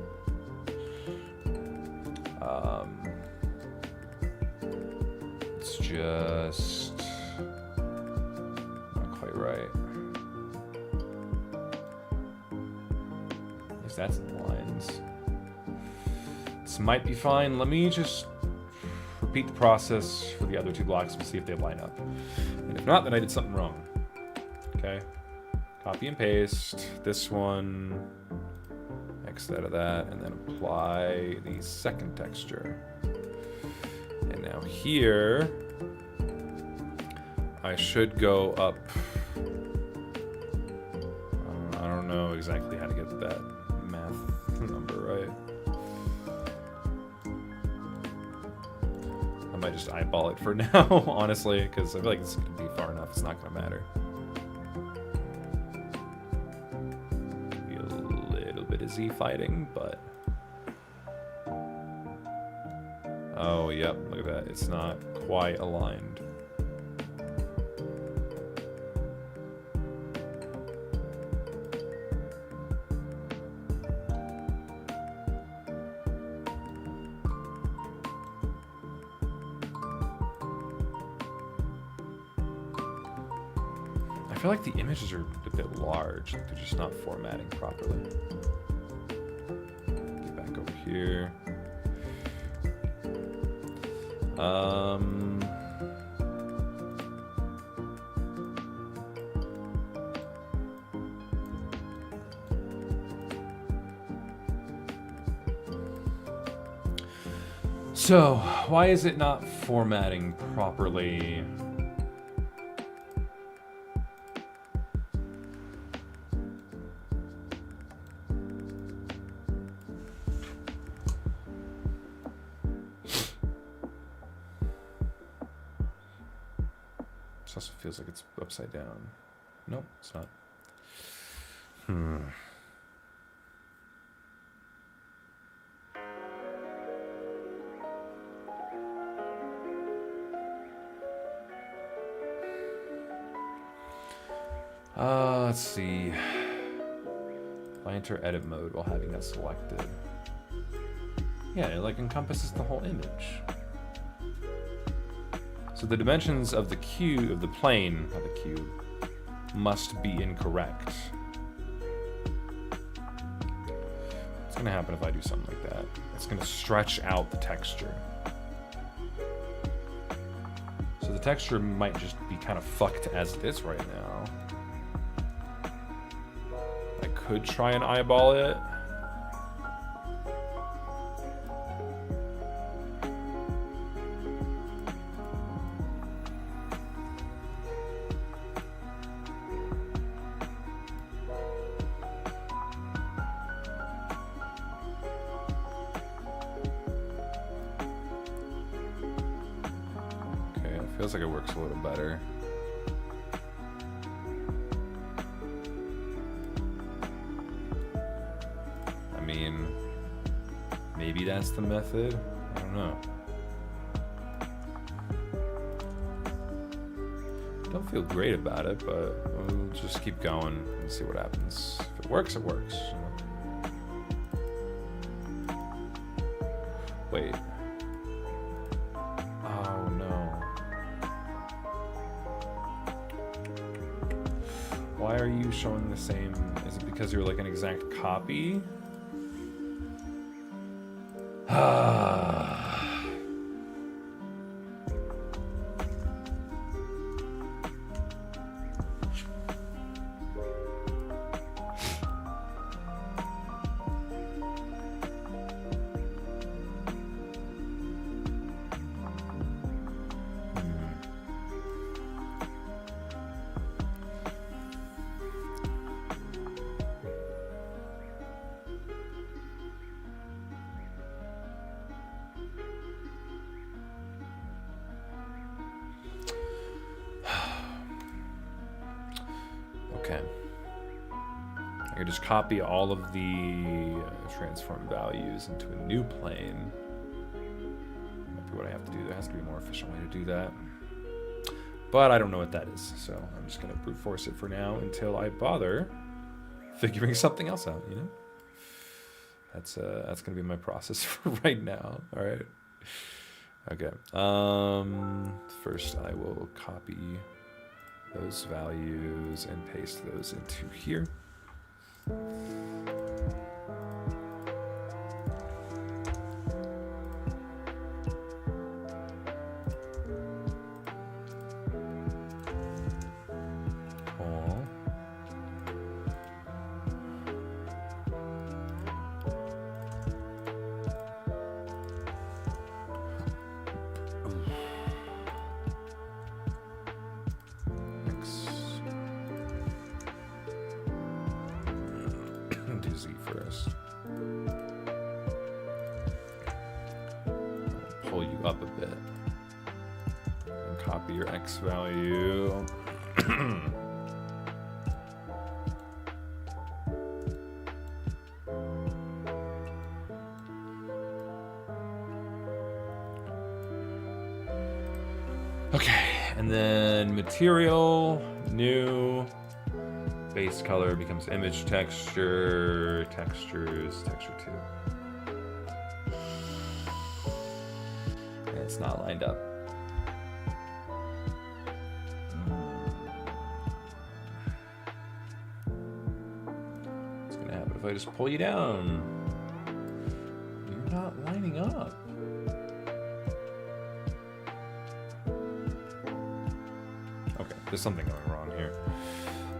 It's just not quite right. At least that's in the lines. This might be fine. Let me just repeat the process for the other two blocks and see if they line up. And if not, then I did something wrong. Okay. Copy and paste this one, X out of that, and then apply the second texture. And now here, I should go up. I don't know exactly how to get that math number right. I might just eyeball it for now, honestly, because I feel like it's going to be far enough. It's not going to matter. Z fighting, but oh yep, look at that, it's not quite aligned. feel like the images are a bit large, like they're just not formatting properly. Get back over here. So, why is it not formatting properly? This also feels like it's upside down. Nope, it's not. Let's see. If I enter edit mode while having that selected. Yeah, it like encompasses the whole image. So the dimensions of the cube, of the plane, not the cube, must be incorrect. What's gonna happen if I do something like that? It's gonna stretch out the texture. So the texture might just be kind of fucked as it is right now. I could try and eyeball it. Feels like it works a little better. I mean, maybe that's the method. I don't know. Don't feel great about it, but we'll just keep going and see what happens. If it works, it works. Wait. Oh no. Why are you showing the same? Is it because you're like an exact copy? Okay. I could just copy all of the transform values into a new plane. Might be what I have to do. There has to be a more efficient way to do that. But I don't know what that is, so I'm just gonna brute force it for now until I bother figuring something else out, you know? That's gonna be my process for right now. All right. Okay. First I will copy those values and paste those into here. Cool. Do Z first. Pull you up a bit. And copy your X value. Okay, and then material, new. Base color becomes image texture, textures, texture 2. And it's not lined up. if I just pull you down? You're not lining up. Okay, there's something going wrong here.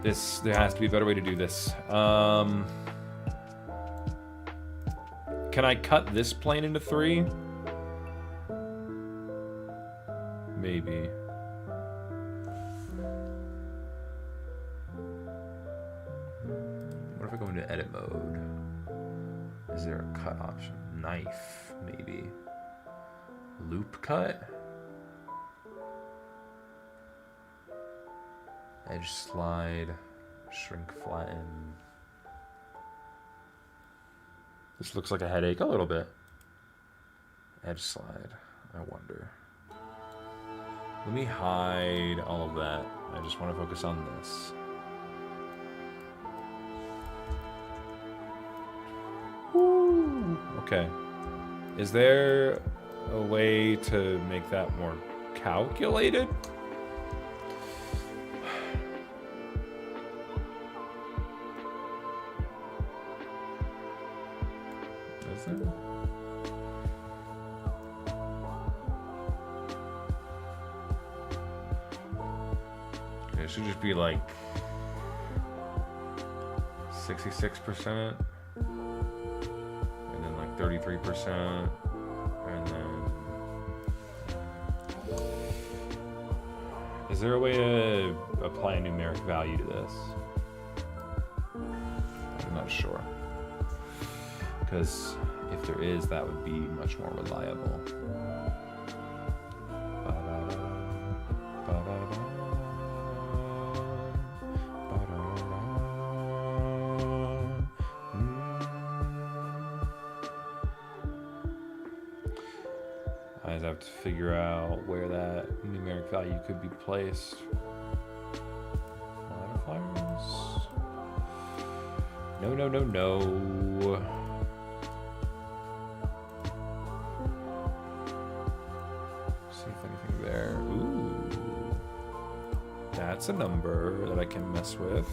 There has to be a better way to do this. Can I cut this plane into 3? Maybe. What if I go into edit mode? Is there a cut option? Knife, maybe. Loop cut? Edge slide, shrink flatten. This looks like a headache a little bit. Edge slide, I wonder. Let me hide all of that. I just want to focus on this. Woo. Okay. Is there a way to make that more calculated? Is there? It should just be like 66%, and then like 33%, and then is there a way to apply a numeric value to this? I'm not sure, because if there is, that would be much more reliable. I just have to figure out where that numeric value could be placed. Modifiers. No, no, no, no. See if anything there. Ooh. That's a number that I can mess with.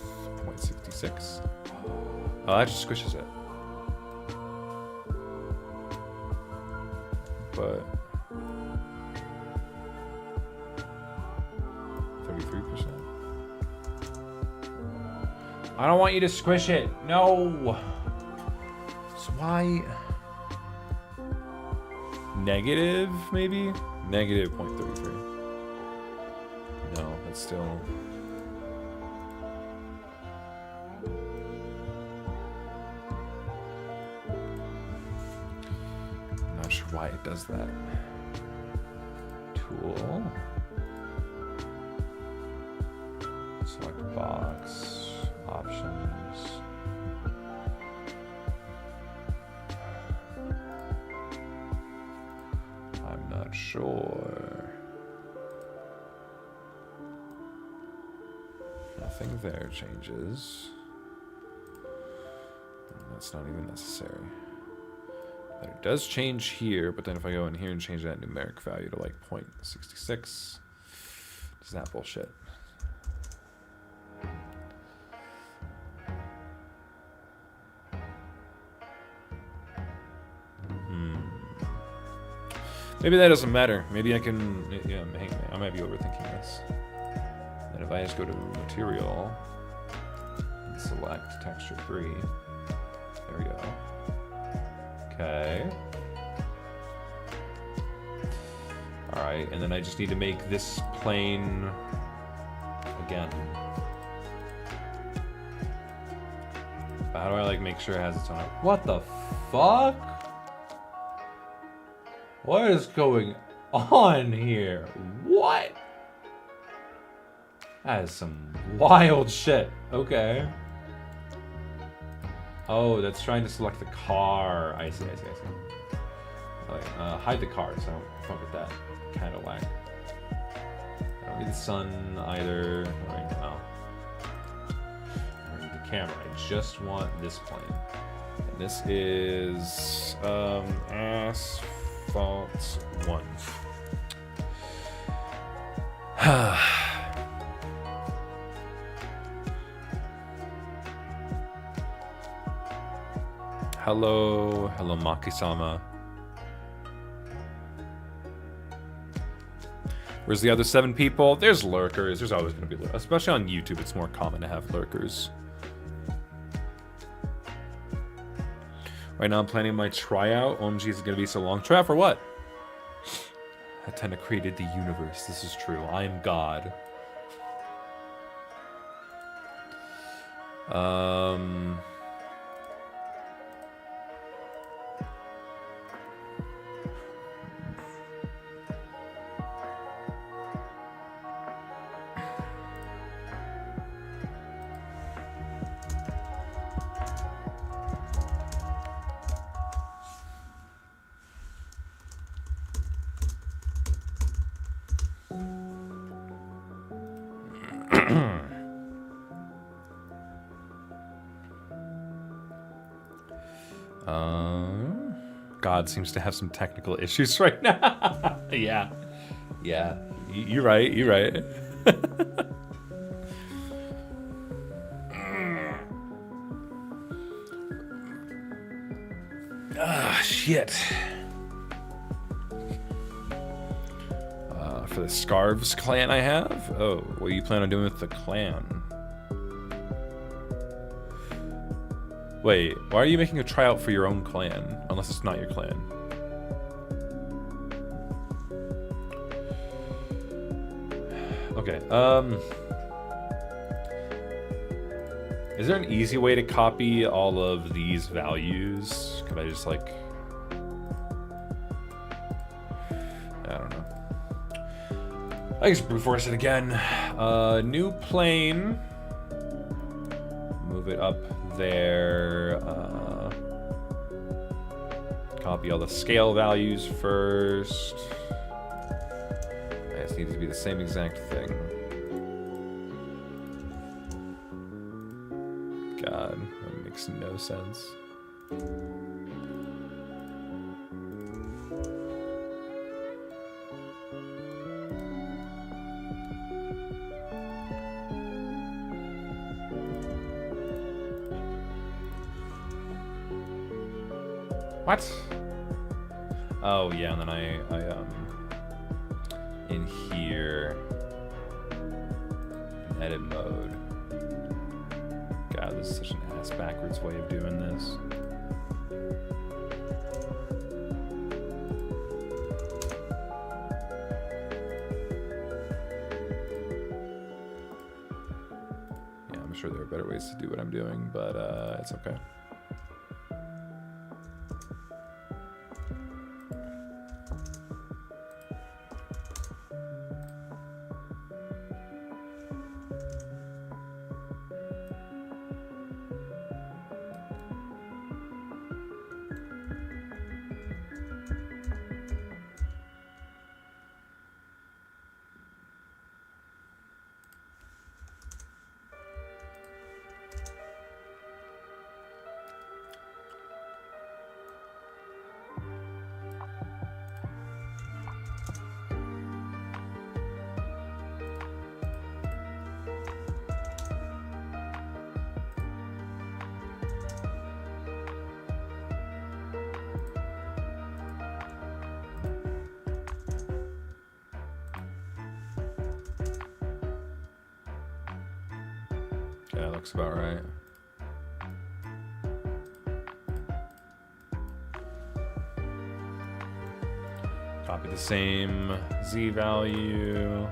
0.66. Oh, that just squishes it. But 33%. I don't want you to squish it. No. So why? Negative, maybe? Negative 0.33. No, that's still. I'm not sure why it does that. Tool. Select box. Options. I'm not sure. Nothing there changes. That's not even necessary. But it does change here, but then if I go in here and change that numeric value to like 0.66, it's that bullshit. Maybe that doesn't matter. Maybe I can, yeah, I might be overthinking this. And if I just go to material and select texture 3, there we go. Okay. All right, and then I just need to make this plane again. But how do I like make sure it has its own? What the fuck? What is going on here? What? That is some wild shit. Okay. Oh, that's trying to select the car. I see. Okay, hide the cars. I don't fuck with that kind of whack. I don't need the sun either right now. I don't need the camera. I just want this plane. And this is Asphalt 1. Hello, Maki-sama. Where's the other 7 people? There's lurkers. There's always going to be lurkers. Especially on YouTube, it's more common to have lurkers. Right now I'm planning my tryout. OMG, is it going to be so long? Tryout for what? I tend to created the universe. This is true. I am God. God seems to have some technical issues right now. Yeah. You're right. You're right. Shit. For the Scarves clan I have? Oh, what do you plan on doing with the clan? Wait, why are you making a tryout for your own clan? Unless it's not your clan. Okay, is there an easy way to copy all of these values? Could I just, like... I don't know. I just brute force it again. New plane. Move it up there. Copy all the scale values first. It needs to be the same exact thing. God, that makes no sense. What? Oh yeah, and then I in here, in edit mode. God, this is such an ass backwards way of doing this. Yeah, I'm sure there are better ways to do what I'm doing, but it's okay. Yeah, that looks about right. Copy the same Z value.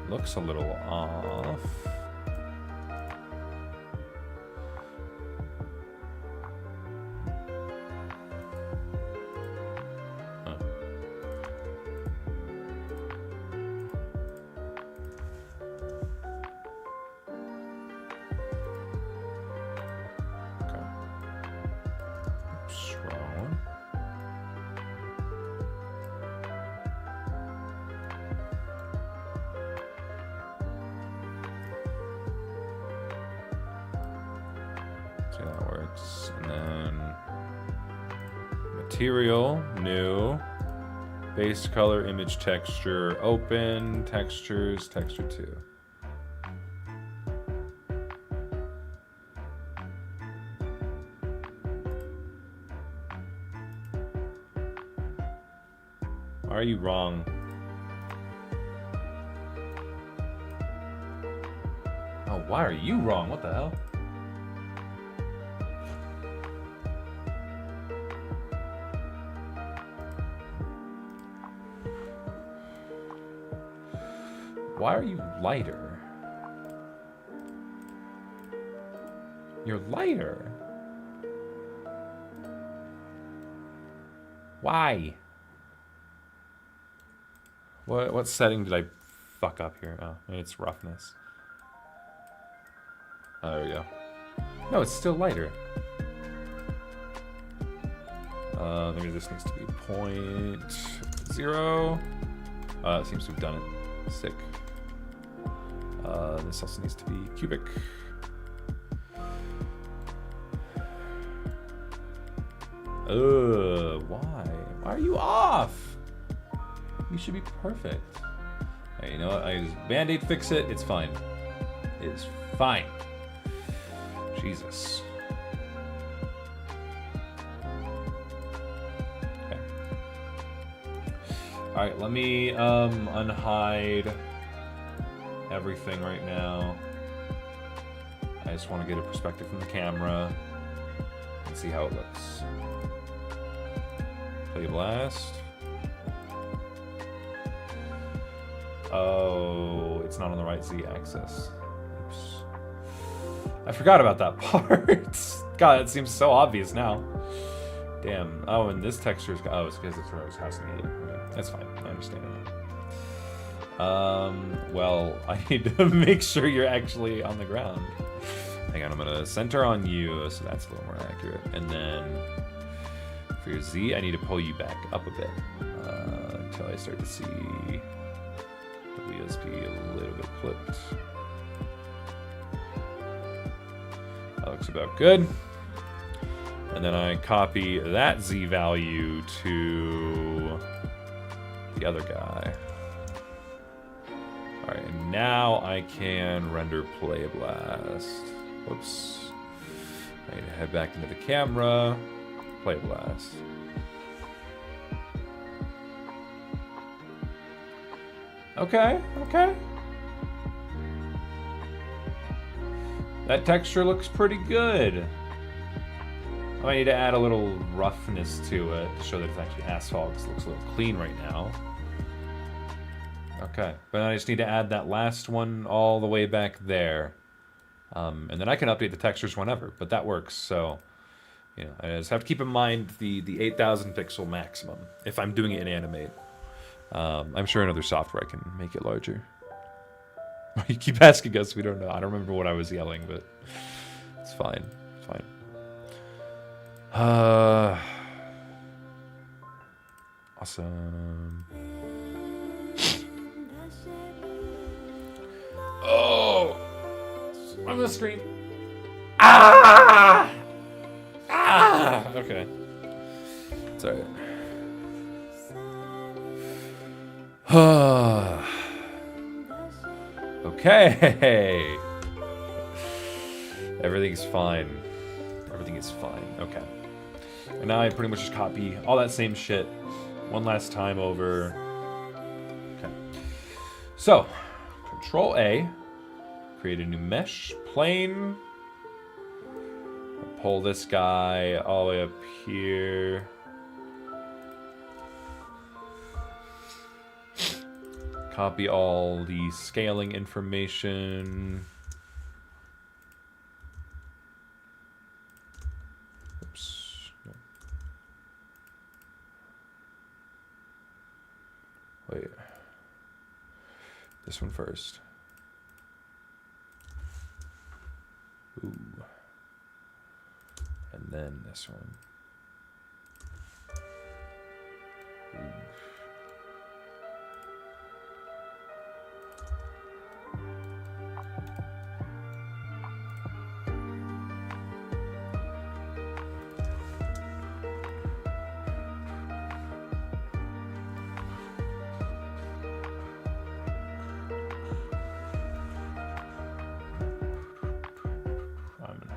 Looks a little off. See how that works. And then material, new. Base color, image texture, open. Textures, texture 2. are you wrong? Oh, why are you wrong? What the hell? Why are you lighter? You're lighter. Why? What setting did I fuck up here? Oh, maybe it's roughness. Oh, there we go. No, it's still lighter. Maybe this needs to be 0.0. It seems to have done it. Sick. This also needs to be cubic. Why? Why are you off? You should be perfect. Hey, you know what? I use Band-Aid, fix it. It's fine. It is fine. Jesus. Okay. Alright, let me unhide everything right now. I just want to get a perspective from the camera and see how it looks. Play blast. Oh, it's not on the right Z-axis. Oops. I forgot about that part. God, it seems so obvious now. Damn. Oh, and this texture's... Oh, it's because it's where I was housing it. Okay, that's fine. I understand it. Well, I need to make sure you're actually on the ground. Hang on, I'm gonna center on you, so that's a little more accurate. And then for your Z, I need to pull you back up a bit until I start to see the wheels be a little bit clipped. That looks about good. And then I copy that Z value to the other guy. Alright, and now I can render play blast. Whoops. I need to head back into the camera. Play blast. Okay, okay. That texture looks pretty good. I might need to add a little roughness to it to show that it's actually asphalt, because it looks a little clean right now. Okay, but I just need to add that last one all the way back there. And then I can update the textures whenever, but that works, so... You know, I just have to keep in mind the 8,000 pixel maximum if I'm doing it in Animate. I'm sure in other software I can make it larger. You keep asking us, we don't know. I don't remember what I was yelling, but it's fine. It's fine. Awesome. Oh! On the screen. Ah! Ah! Okay. It's alright. Okay. Everything's fine. Everything is fine. Okay. And now I pretty much just copy all that same shit one last time over. Okay. So, Control A. Create a new mesh plane. Pull this guy all the way up here. Copy all the scaling information. Oops. No. Wait. This one first. Ooh. And then this one. Ooh.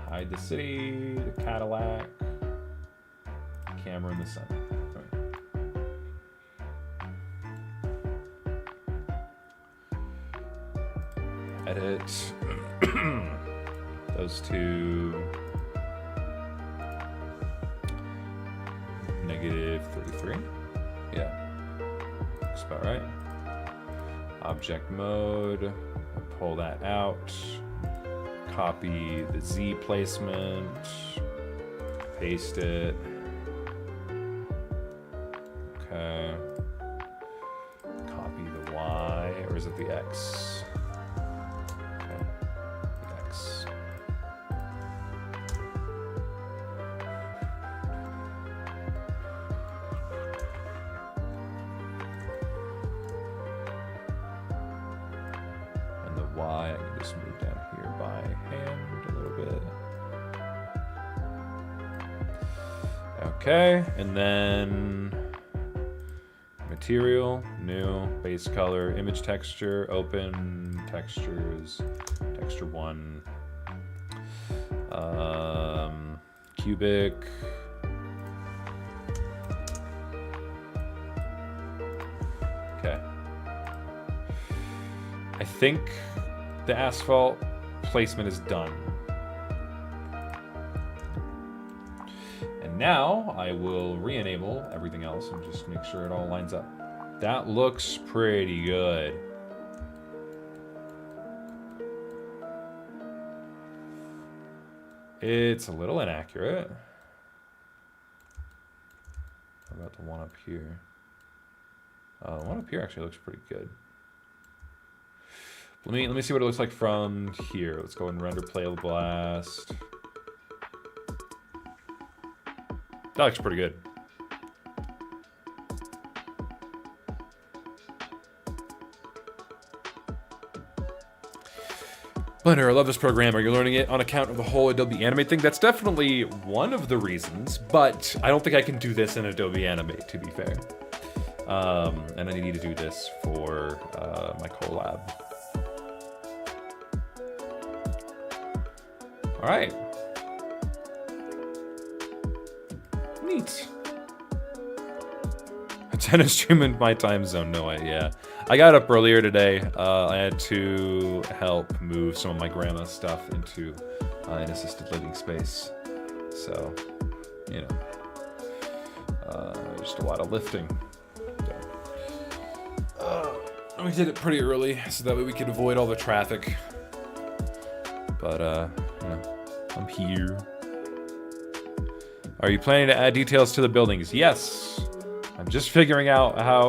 Hide the city, the Cadillac, camera in the sun. Right. Edit those two. -33. Yeah, looks about right. Object mode. Pull that out. Copy the Z placement. Paste it. Okay. Copy the Y, or is it the X? Okay. The X. And the Y, I can just move down here by hand a little bit. Okay, and then material, new, base color, image texture, open, textures, texture 1, cubic, okay. I think the asphalt placement is done. And now I will re-enable everything else and just make sure it all lines up. That looks pretty good. It's a little inaccurate. How about the one up here? The one up here actually looks pretty good. Let me see what it looks like from here. Let's go and render playable blast. That looks pretty good. Blender, I love this program. Are you learning it on account of the whole Adobe Animate thing? That's definitely one of the reasons, but I don't think I can do this in Adobe Animate, to be fair. And I need to do this for my collab. All right. Neat. A tennis stream in my time zone. No, yeah. I got up earlier today. I had to help move some of my grandma's stuff into an assisted living space. So, you know, just a lot of lifting. So, we did it pretty early so that way we could avoid all the traffic. But, you know, I'm here. Are you planning to add details to the buildings? Yes. I'm just figuring out how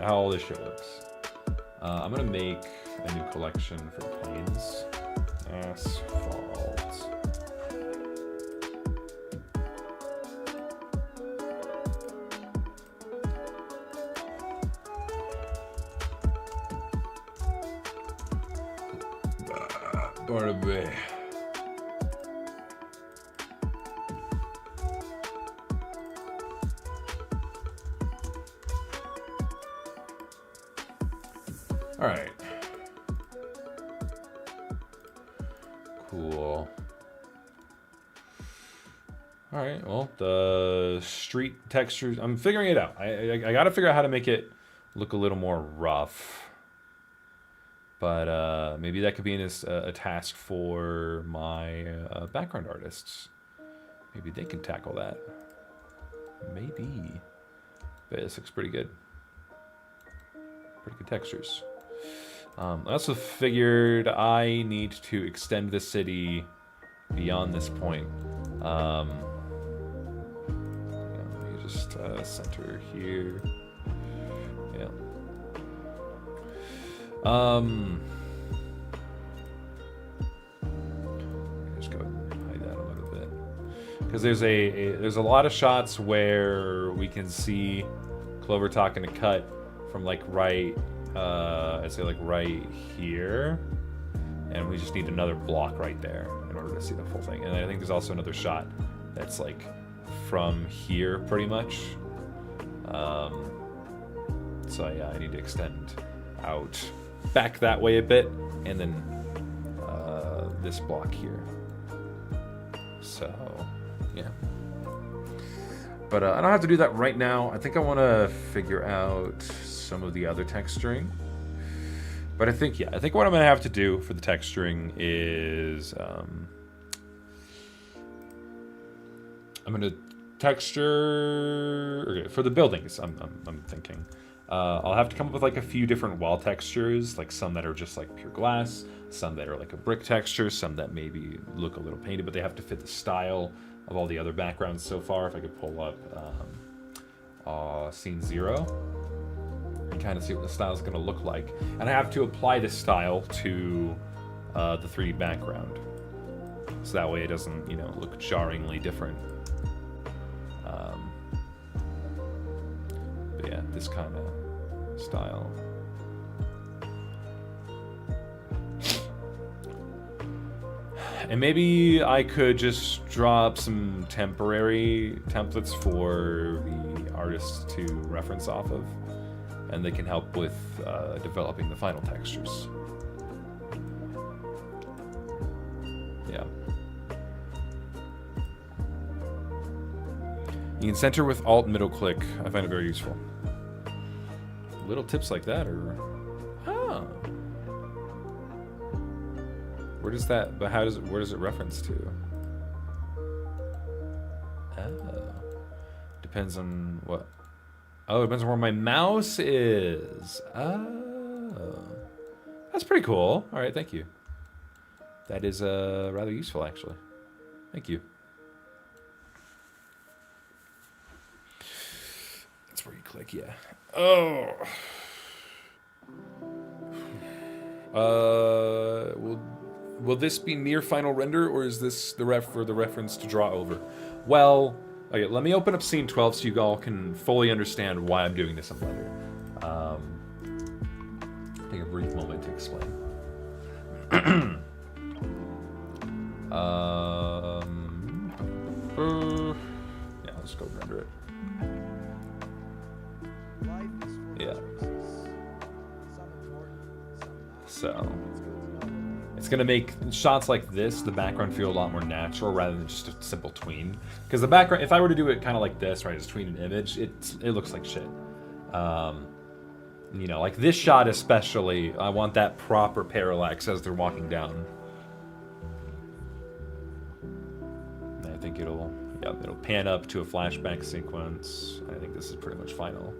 all this shit works. I'm gonna make a new collection for the planes. Asphalt. Barnaby. All right. Cool. All right. Well, the street textures. I'm figuring it out. I got to figure out how to make it look a little more rough. But maybe that could be a task for my background artists. Maybe they can tackle that. Maybe. But this looks pretty good. Pretty good textures. I also figured I need to extend the city beyond this point. Yeah, let me just center here. Yeah. Just go ahead and hide that a little bit, because there's a lot of shots where we can see Clover talking to cut from like right. I'd say like right here, and we just need another block right there in order to see the full thing. And I think there's also another shot that's like from here pretty much. So yeah, I need to extend out back that way a bit, and then this block here. So yeah, but I don't have to do that right now. I think I want to figure out some of the other texturing. But I think, yeah, I think what I'm going to have to do for the texturing is... I'm going to texture... Okay, for the buildings, I'm thinking. I'll have to come up with like a few different wall textures, like some that are just like pure glass, some that are like a brick texture, some that maybe look a little painted, but they have to fit the style of all the other backgrounds so far. If I could pull up scene 0 and kind of see what the style is going to look like. And I have to apply this style to the 3D background. So that way it doesn't, you know, look jarringly different. But yeah, this kind of style. And maybe I could just draw up some temporary templates for the artists to reference off of, and they can help with developing the final textures. Yeah. You can center with Alt middle click. I find it very useful. Little tips like that are... Ah. Where does that... But how does it... Where does it reference to? Oh. Depends on what... Oh, it depends on where my mouse is. Oh. That's pretty cool. Alright, thank you. That is rather useful, actually. Thank you. That's where you click, yeah. Oh. Will this be near final render, or is this the reference to draw over? Well, okay, let me open up scene 12 so you all can fully understand why I'm doing this in Blender. Take a brief moment to explain. Yeah, let's go render it. Yeah. So it's gonna make shots like this, the background, feel a lot more natural rather than just a simple tween. Because the background, if I were to do it kind of like this, right, just tween an image, it looks like shit. You know, like this shot especially, I want that proper parallax as they're walking down. And I think it'll pan up to a flashback sequence. I think this is pretty much final.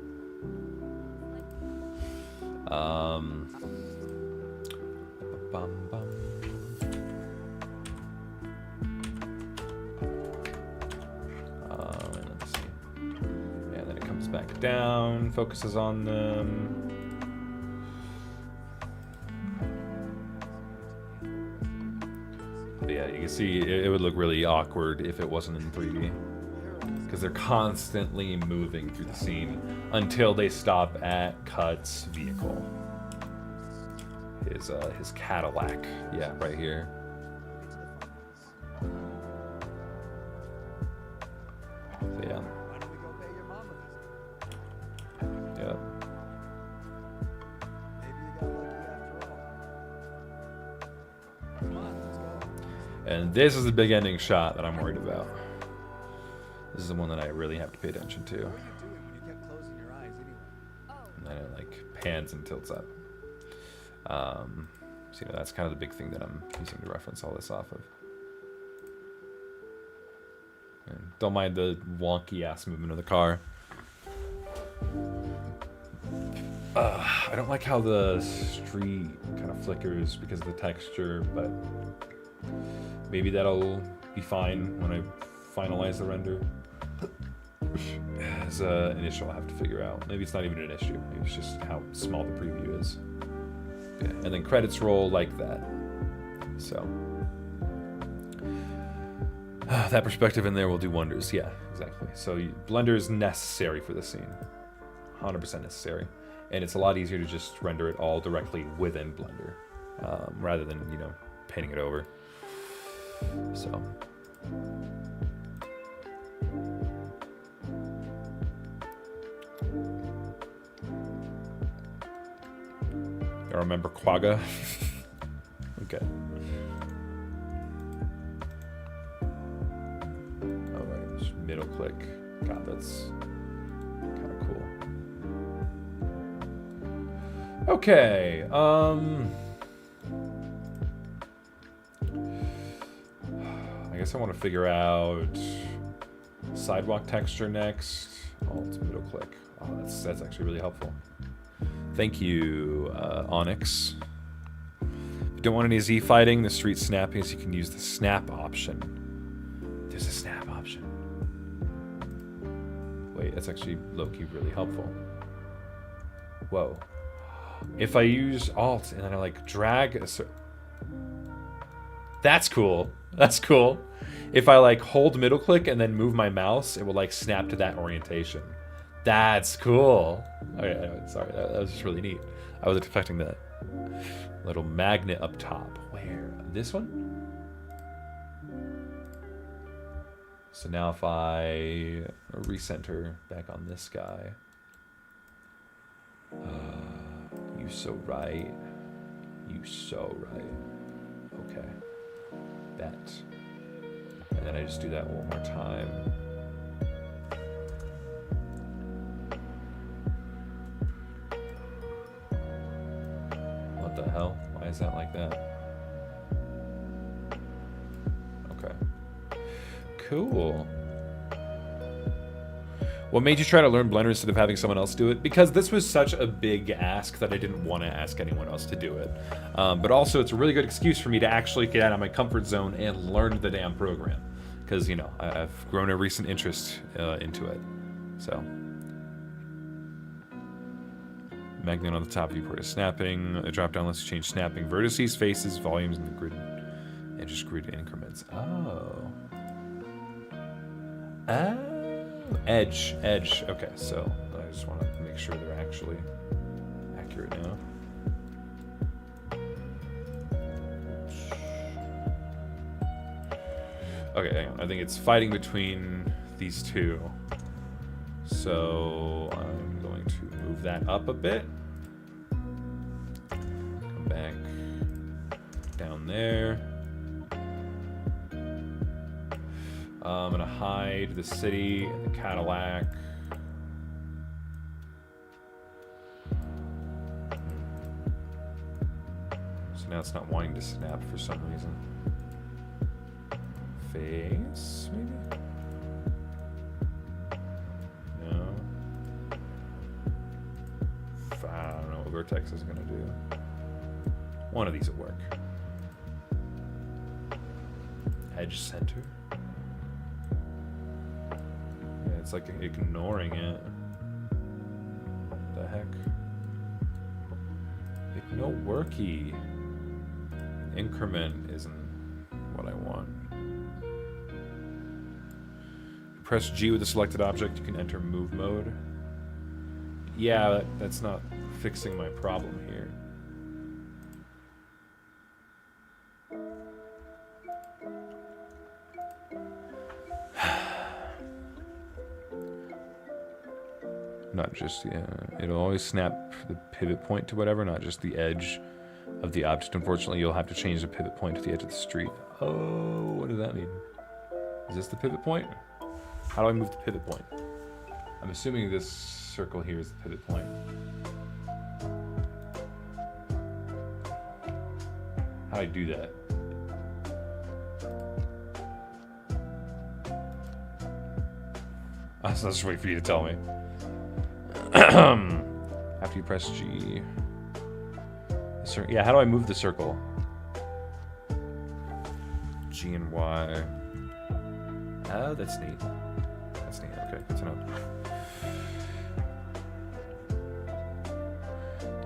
Let's see. And then it comes back down, focuses on them. But yeah, you can see it would look really awkward if it wasn't in 3D. Because they're constantly moving through the scene until they stop at Cut's vehicle. His Cadillac. Yeah, right here. So yeah. Yep. And this is the big ending shot that I'm worried about. This is the one that I really have to pay attention to. And then it like pans and tilts up. So you know, that's kind of the big thing that I'm using to reference all this off of. And don't mind the wonky ass movement of the car. I don't like how the street kind of flickers because of the texture, but maybe that'll be fine when I finalize the render. As an issue I'll have to figure out. Maybe it's not even an issue. Maybe it's just how small the preview is. Yeah, and then credits roll like that. So that perspective in there will do wonders. Yeah, exactly. So Blender is necessary for this scene. 100% necessary. And it's a lot easier to just render it all directly within Blender, rather than, you know, painting it over. So. I remember Quagga. Okay. Alright, just middle click. God, that's kind of cool. Okay. I guess I want to figure out sidewalk texture next. Alt middle click. Oh, that's actually really helpful. Thank you, Onyx. If you don't want any Z fighting, the street snapping, so you can use the snap option. There's a snap option. Wait, that's actually low-key really helpful. Whoa. If I use Alt and then I like drag a that's cool. That's cool. If I like hold middle click and then move my mouse, it will like snap to that orientation. That's cool. Okay, anyway, sorry, that was just really neat. I wasn't expecting that. Little magnet up top. Where? This one? So now if I recenter back on this guy. You so right. You so right. Okay. Bet. And then I just do that one more time. What the hell? Why is that like that? Okay. Cool. What made you try to learn Blender instead of having someone else do it? Because this was such a big ask that I didn't want to ask anyone else to do it. But also, it's a really good excuse for me to actually get out of my comfort zone and learn the damn program. Because, you know, I've grown a recent interest into it. So. Magnet on the top viewport is snapping. A drop down lets you change snapping vertices, faces, volumes, and the grid. And just grid increments. Oh. Edge. Okay, so I just want to make sure they're actually accurate now. Okay, hang on. I think it's fighting between these two. So I'm going to move that up a bit. Come back down there. I'm gonna hide the city and the Cadillac. So now it's not wanting to snap for some reason. Face, maybe? No. I don't know what Vertex is gonna do. One of these will work. Edge center. It's like ignoring it. What the heck? No worky. Increment isn't what I want. Press G with the selected object, you can enter move mode. Yeah, that's not fixing my problem here. Not just, yeah, it'll always snap the pivot point to whatever, not just the edge of the object. Unfortunately, you'll have to change the pivot point to the edge of the street. Oh, what does that mean? Is this the pivot point? How do I move the pivot point? I'm assuming this circle here is the pivot point. How do I do that? I'll just wait for you to tell me. After you press G. Yeah, how do I move the circle? G and Y. Oh, that's neat. That's neat. Okay, good to know.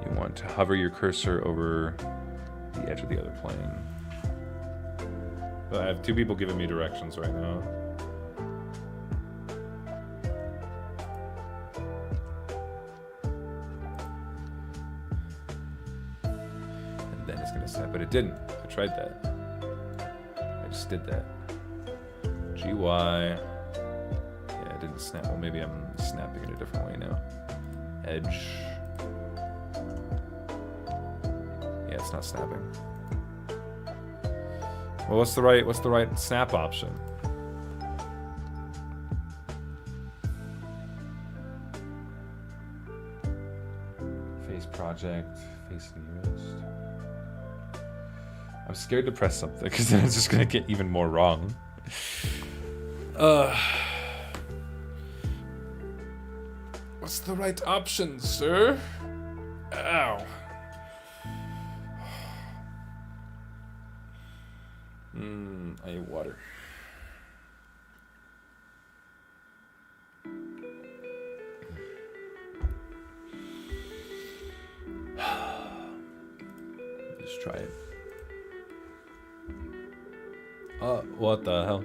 You want to hover your cursor over the edge of the other plane. But I have two people giving me directions right now. But it didn't. I tried that. I just did that. GY. Yeah, it didn't snap. Well, maybe I'm snapping it a different way now. Edge. Yeah, it's not snapping. Well, what's the right snap option? Face object, face nearest. I'm scared to press something because then it's just gonna get even more wrong. What's the right option, sir? Ow. I need water. Just try it. What the hell?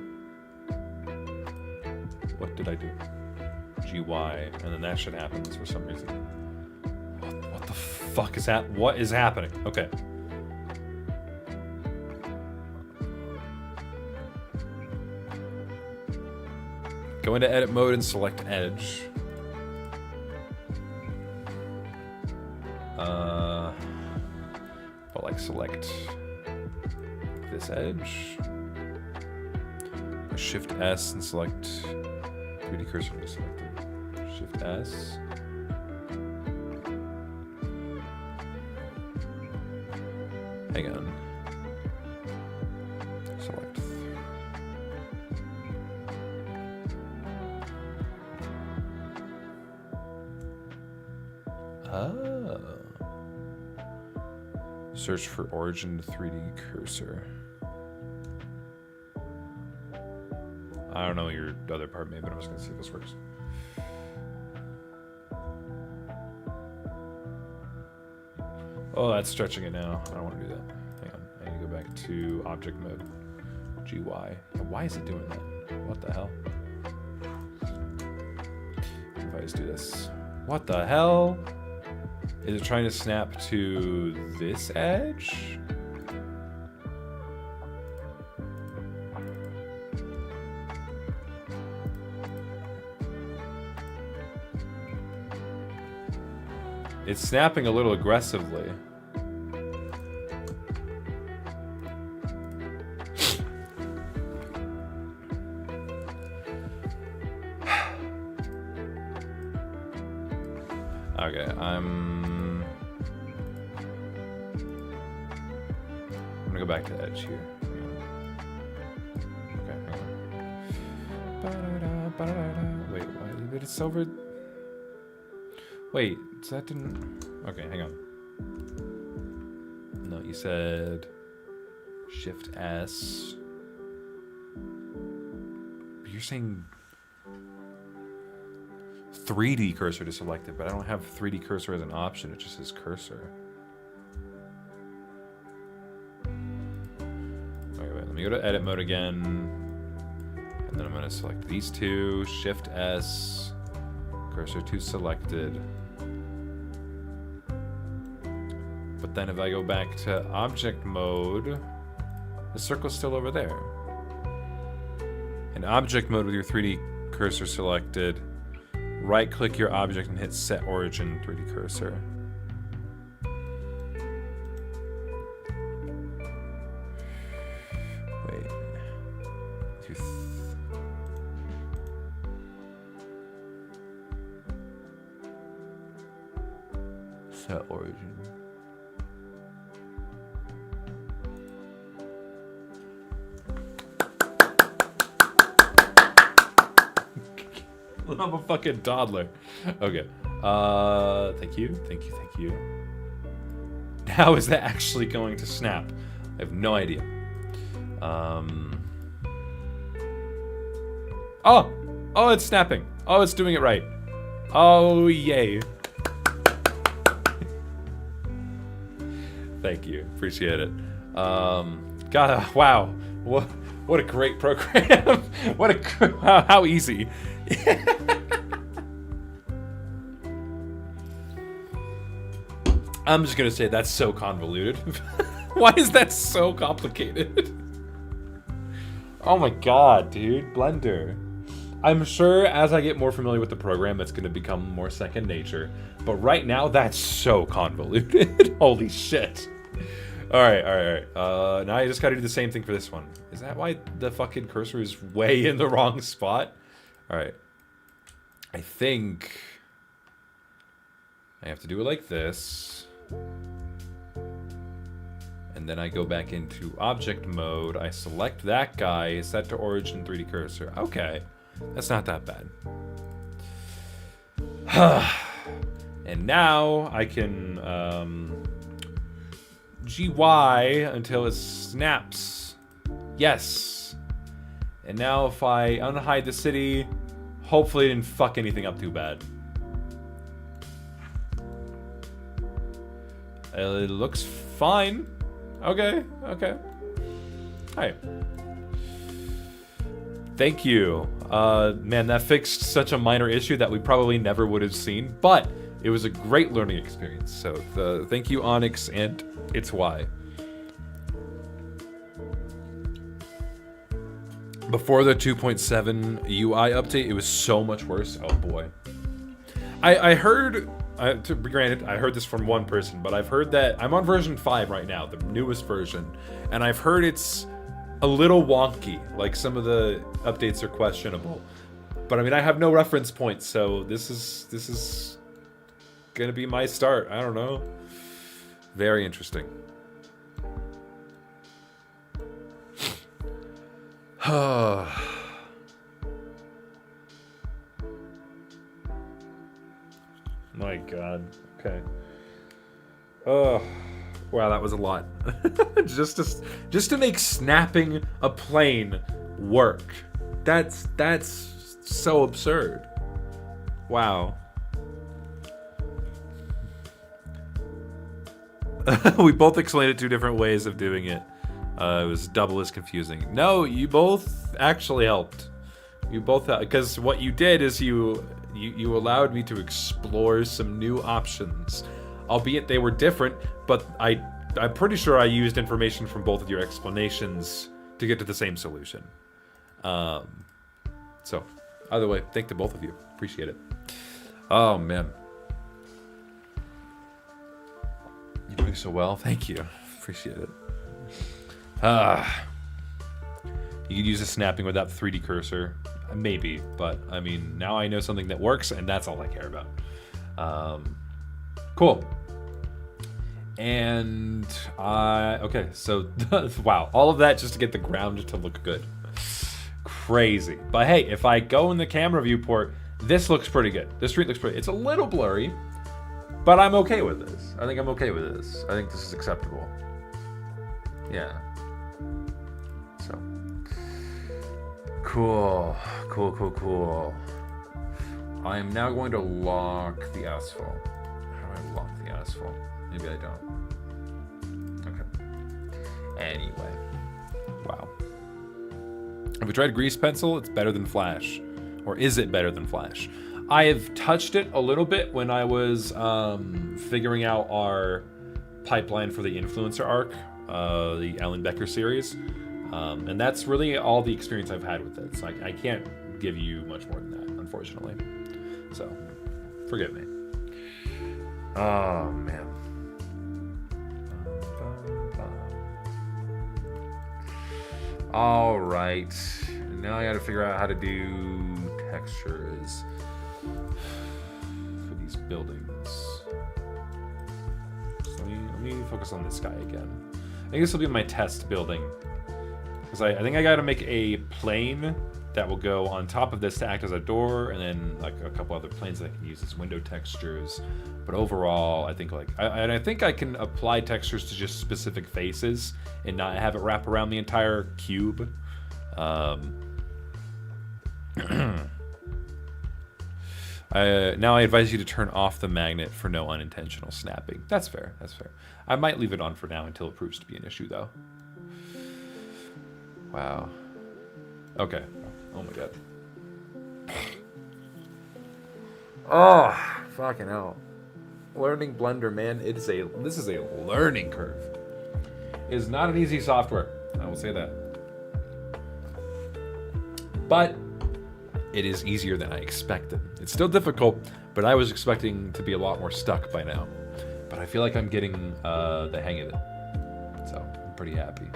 What did I do? GY, and then that shit happens for some reason. What the fuck is that? What is happening? Okay. Go into edit mode and select edge. But like select this edge. Shift S and select 3D cursor to select it. Shift S. Hang on. Select. Oh. Search for origin 3D cursor. I don't know your other part, maybe, but I'm just gonna see if this works. Oh, that's stretching it now. I don't want to do that. Hang on. I need to go back to object mode. GY. Why is it doing that? What the hell? If I just do this. What the hell? Is it trying to snap to this edge? It's snapping a little aggressively. Okay, I'm gonna go back to edge here. Okay, hang on. Wait, why did it silver? Wait, so that didn't... Okay, hang on. No, you said... Shift S. You're saying... 3D cursor to select it, but I don't have 3D cursor as an option, it just says cursor. Okay, wait, let me go to edit mode again. And then I'm gonna select these two, Shift S, cursor to selected. But then if I go back to object mode, the circle's still over there. In object mode with your 3D cursor selected, right click your object and hit set origin 3D cursor. Wait. Set origin. I'm a fucking toddler. Okay. Thank you. How is that actually going to snap? I have no idea. Oh! Oh, it's snapping. Oh, it's doing it right. Oh, yay. Thank you. Appreciate it. God, wow. What a great program. How easy. I'm just gonna say that's so convoluted. Why is that so complicated? Oh my god, dude. Blender. I'm sure as I get more familiar with the program, it's gonna become more second nature. But right now, that's so convoluted. Holy shit. Alright. Now I just gotta do the same thing for this one. Is that why the fucking cursor is way in the wrong spot? Alright. I think I have to do it like this. And then I go back into object mode. I select that guy, set to origin 3D cursor. Okay, that's not that bad. And now I can GY until it snaps. Yes. And now if I unhide the city, hopefully it didn't fuck anything up too bad. It looks fine. Okay, okay. Hi. Thank you. Man, that fixed such a minor issue that we probably never would have seen, but it was a great learning experience. So thank you, Onyx, and it's why. Before the 2.7 UI update, it was so much worse. Oh boy. I heard, to be granted, I heard this from one person, but I've heard that I'm on version 5 right now, the newest version, and I've heard it's a little wonky. Like some of the updates are questionable. But I mean, I have no reference point, so this is gonna be my start. I don't know. Very interesting. My God. Okay. Oh, wow, that was a lot. just to make snapping a plane work. That's so absurd. Wow. We both explained it 2 different ways of doing it. It was double as confusing. No, you both actually helped. You both, because what you did is you allowed me to explore some new options, albeit they were different. But I'm pretty sure I used information from both of your explanations to get to the same solution. So, either way, thank to both of you. Appreciate it. Oh man, you're doing so well. Thank you. Appreciate it. You could use the snapping without the 3D cursor. Maybe, but I mean, now I know something that works, and that's all I care about. Cool. And okay, so wow, all of that just to get the ground to look good. Crazy. But hey, if I go in the camera viewport, this looks pretty good. The street looks pretty. It's a little blurry, but I'm okay with this. I think I'm okay with this. I think this is acceptable. Yeah. So. Cool. I am now going to lock the asphalt. How do I lock the asphalt? Maybe I don't. Okay. Anyway. Wow. Have we tried grease pencil? It's better than Flash. Or is it better than Flash? I have touched it a little bit when I was figuring out our pipeline for the influencer arc, the Alan Becker series. And that's really all the experience I've had with it. So I can't give you much more than that, unfortunately. So, forgive me. Oh, man. All right. Now I gotta figure out how to do textures for these buildings. So let me focus on this guy again. I think this will be my test building. Because I think I gotta make a plane that will go on top of this to act as a door, and then like a couple other planes that I can use as window textures. But overall, I think I think I can apply textures to just specific faces and not have it wrap around the entire cube. Now I advise you to turn off the magnet for no unintentional snapping. That's fair. That's fair. I might leave it on for now until it proves to be an issue, though. Wow. Okay. Oh my god. Oh, fucking hell. Learning Blender, man, this is a learning curve. It is not an easy software. I will say that. But it is easier than I expected. It's still difficult, but I was expecting to be a lot more stuck by now. But I feel like I'm getting the hang of it. So I'm pretty happy.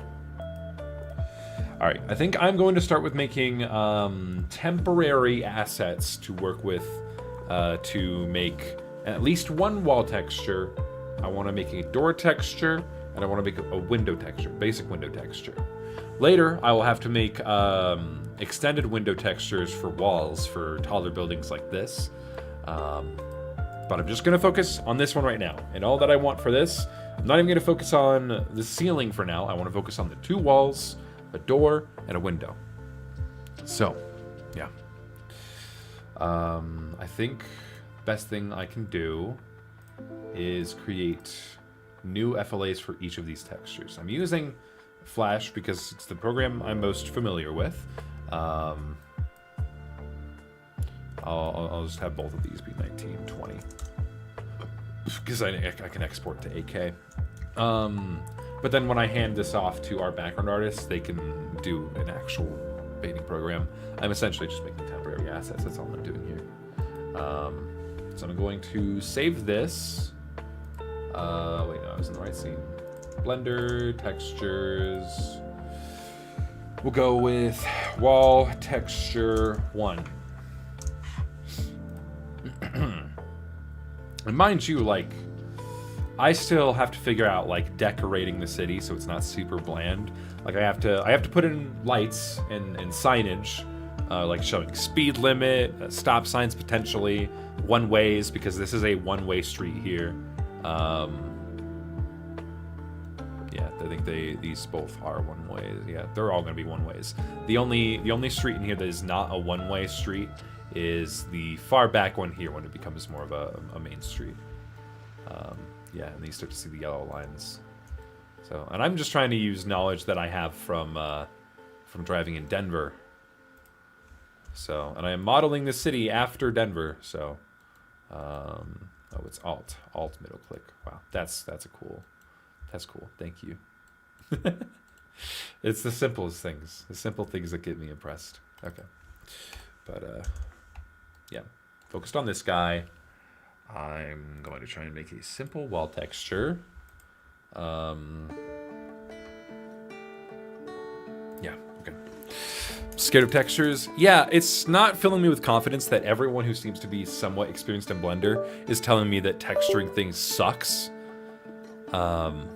All right, I think I'm going to start with making temporary assets to work with to make at least one wall texture I want to make a door texture, and I want to make a window texture, basic window texture. Later, I will have to make extended window textures for walls for taller buildings like this. But I'm just going to focus on this one right now. And all that I want for this, I'm not even going to focus on the ceiling for now. I want to focus on the 2 walls, a door, and a window. So, yeah. I think best thing I can do is create new FLAs for each of these textures. I'm using Flash because it's the program I'm most familiar with. I'll just have both of these be 1920 because I can export to 8K. But then when I hand this off to our background artists, they can do an actual painting program. I'm essentially just making temporary assets. That's all I'm doing here. So I'm going to save this. Wait, no, I was in the right scene. Blender, textures. We'll go with wall texture 1. And mind you, like, I still have to figure out like decorating the city so it's not super bland. Like I have to put in lights and signage, like showing speed limit, stop signs potentially, one ways because this is a one-way street here. Yeah, I think these both are one ways. Yeah, they're all gonna be one ways. The only street in here that is not a one-way street is the far back one here when it becomes more of a main street. Yeah, and you start to see the yellow lines. So, and I'm just trying to use knowledge that I have from driving in Denver. So, and I am modeling the city after Denver. So, oh, it's Alt middle click. Wow, that's cool. That's cool. Thank you. It's the simplest things, the simple things that get me impressed. Okay, but yeah, focused on this guy. I'm going to try and make a simple wall texture. Yeah, okay. Scared of textures? Yeah, it's not filling me with confidence that everyone who seems to be somewhat experienced in Blender is telling me that texturing things sucks. I'm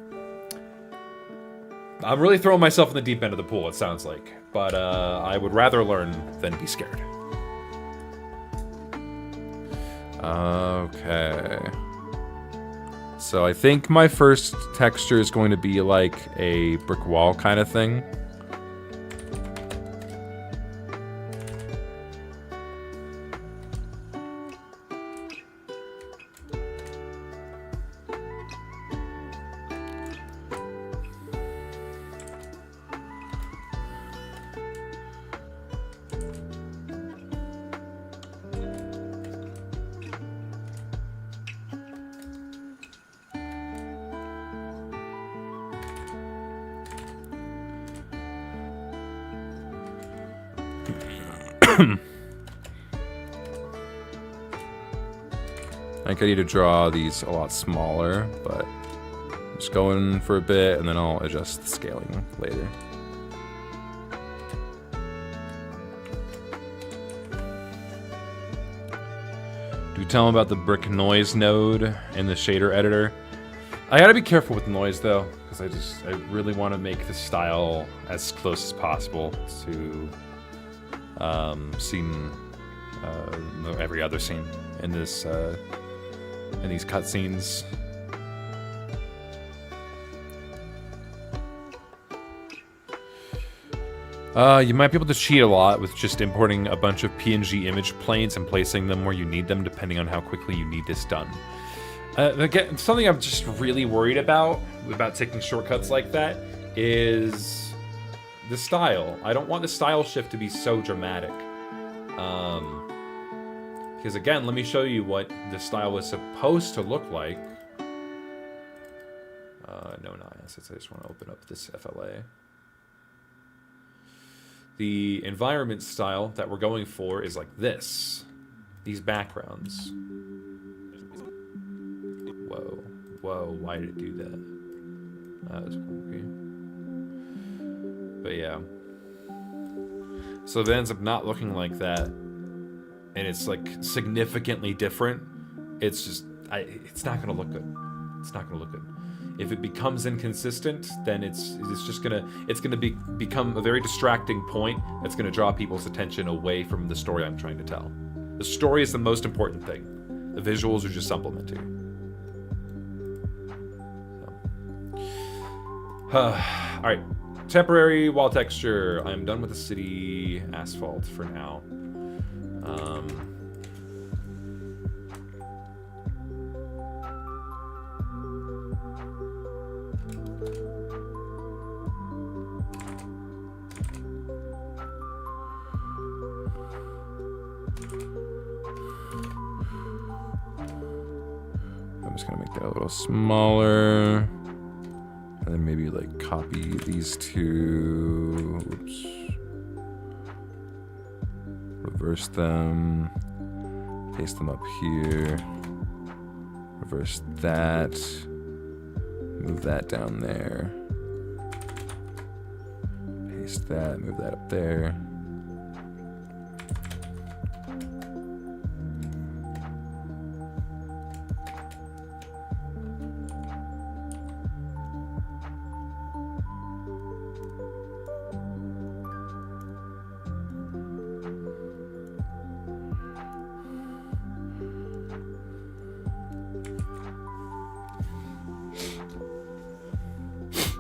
really throwing myself in the deep end of the pool, it sounds like. But I would rather learn than be scared. Okay. So I think my first texture is going to be like a brick wall kind of thing. I think I need to draw these a lot smaller, but I'm just going for a bit and then I'll adjust the scaling later. Do we tell them about the brick noise node in the shader editor? I gotta be careful with noise though, because I really want to make the style as close as possible to scene, every other scene in this, in these cutscenes. You might be able to cheat a lot with just importing a bunch of PNG image planes and placing them where you need them, depending on how quickly you need this done. Again, something I'm just really worried about taking shortcuts like that is the style. I don't want the style shift to be so dramatic. Because again, let me show you what the style was supposed to look like. No assets, I just want to open up this FLA. The environment style that we're going for is like this. These backgrounds. Whoa, why did it do that? That was quirky. But yeah. So if it ends up not looking like that, and it's like significantly different, it's just, it's not gonna look good. it's not gonna look good. If it becomes inconsistent, then it's just gonna become a very distracting point that's gonna draw people's attention away from the story I'm trying to tell. The story is the most important thing. The visuals are just supplementary. So. All right, temporary wall texture. I'm done with the city asphalt for now. I'm just gonna make that a little smaller, and then maybe like copy these two. Oops. Reverse them. Paste them up here. Reverse that. Move that down there. Paste that. Move that up there.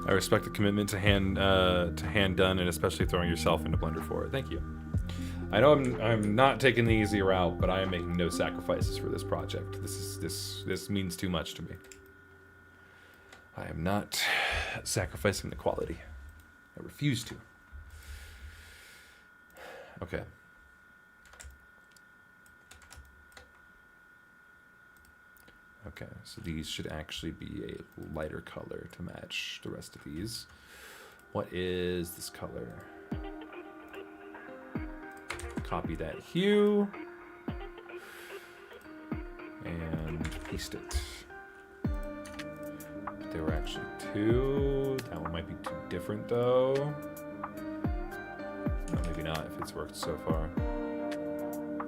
I respect the commitment to hand done, and especially throwing yourself into Blender for it. Thank you. I know I'm not taking the easy route, but I am making no sacrifices for this project. This means too much to me. I am not sacrificing the quality. I refuse to. Okay. Okay, so these should actually be a lighter color to match the rest of these. What is this color? Copy that hue and paste it. There were actually two. That one might be too different though. No, maybe not if it's worked so far.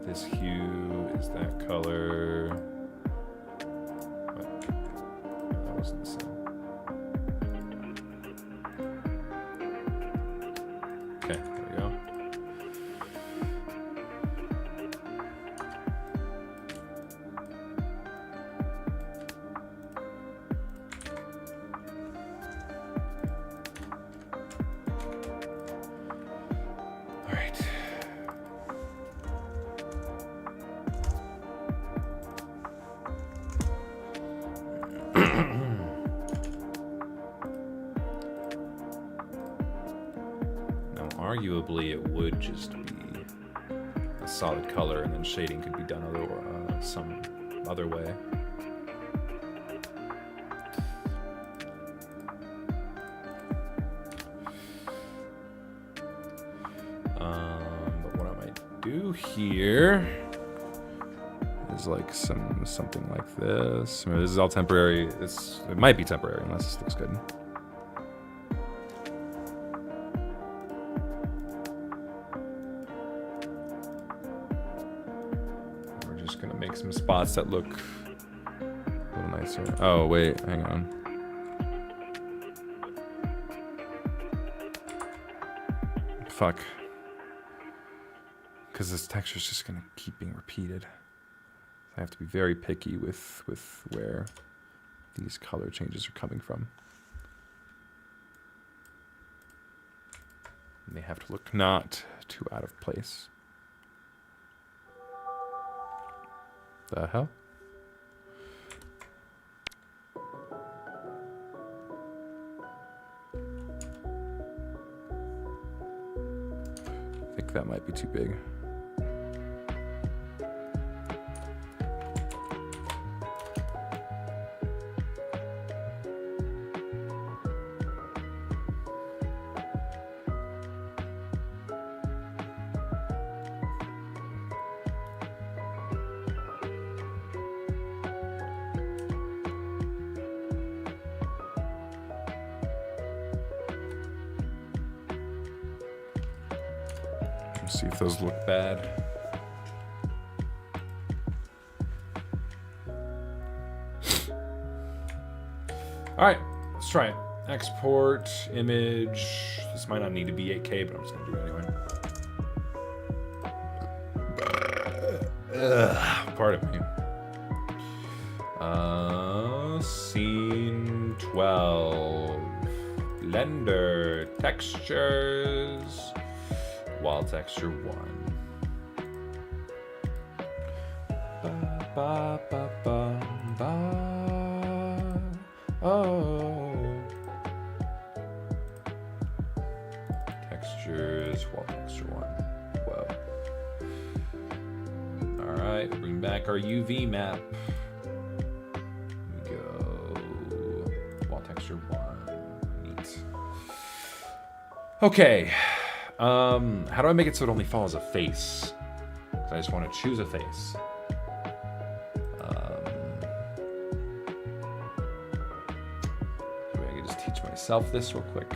This hue is that color. The same. Okay, there we go. All right. Arguably, it would just be a solid color, and then shading could be done some other way. But what I might do here is like something like this. I mean, this is all temporary. It might be temporary unless this looks good. Some spots that look a little nicer. Oh, wait, hang on. Fuck. Because this texture is just going to keep being repeated. I have to be very picky with where these color changes are coming from. And they have to look not too out of place. The hell? I think that might be too big. See if those look bad. All right, let's try it. Export image. This might not need to be 8K, but I'm just gonna do it anyway. Pardon me. Scene 12. Blender. Textures. Wall texture 1. Ba, ba, ba, ba, ba. Oh. Textures. Wall texture 1. Whoa. Alright, bring back our UV map. Here we go. Wall texture 1. Neat. Okay. How do I make it so it only follows a face? Because I just want to choose a face. Maybe I can just teach myself this real quick.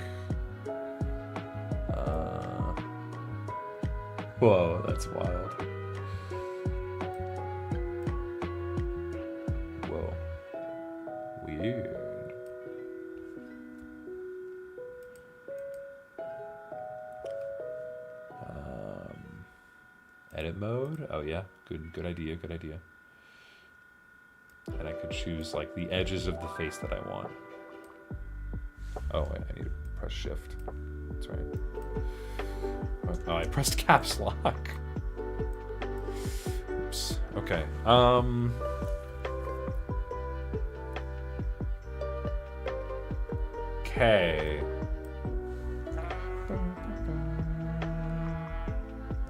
Whoa, that's wild. Whoa. Weird. Edit mode? Oh yeah, good idea, good idea. And I could choose like the edges of the face that I want. Oh wait, I need to press shift. That's right. Oh, I pressed caps lock. Oops. Okay. Okay.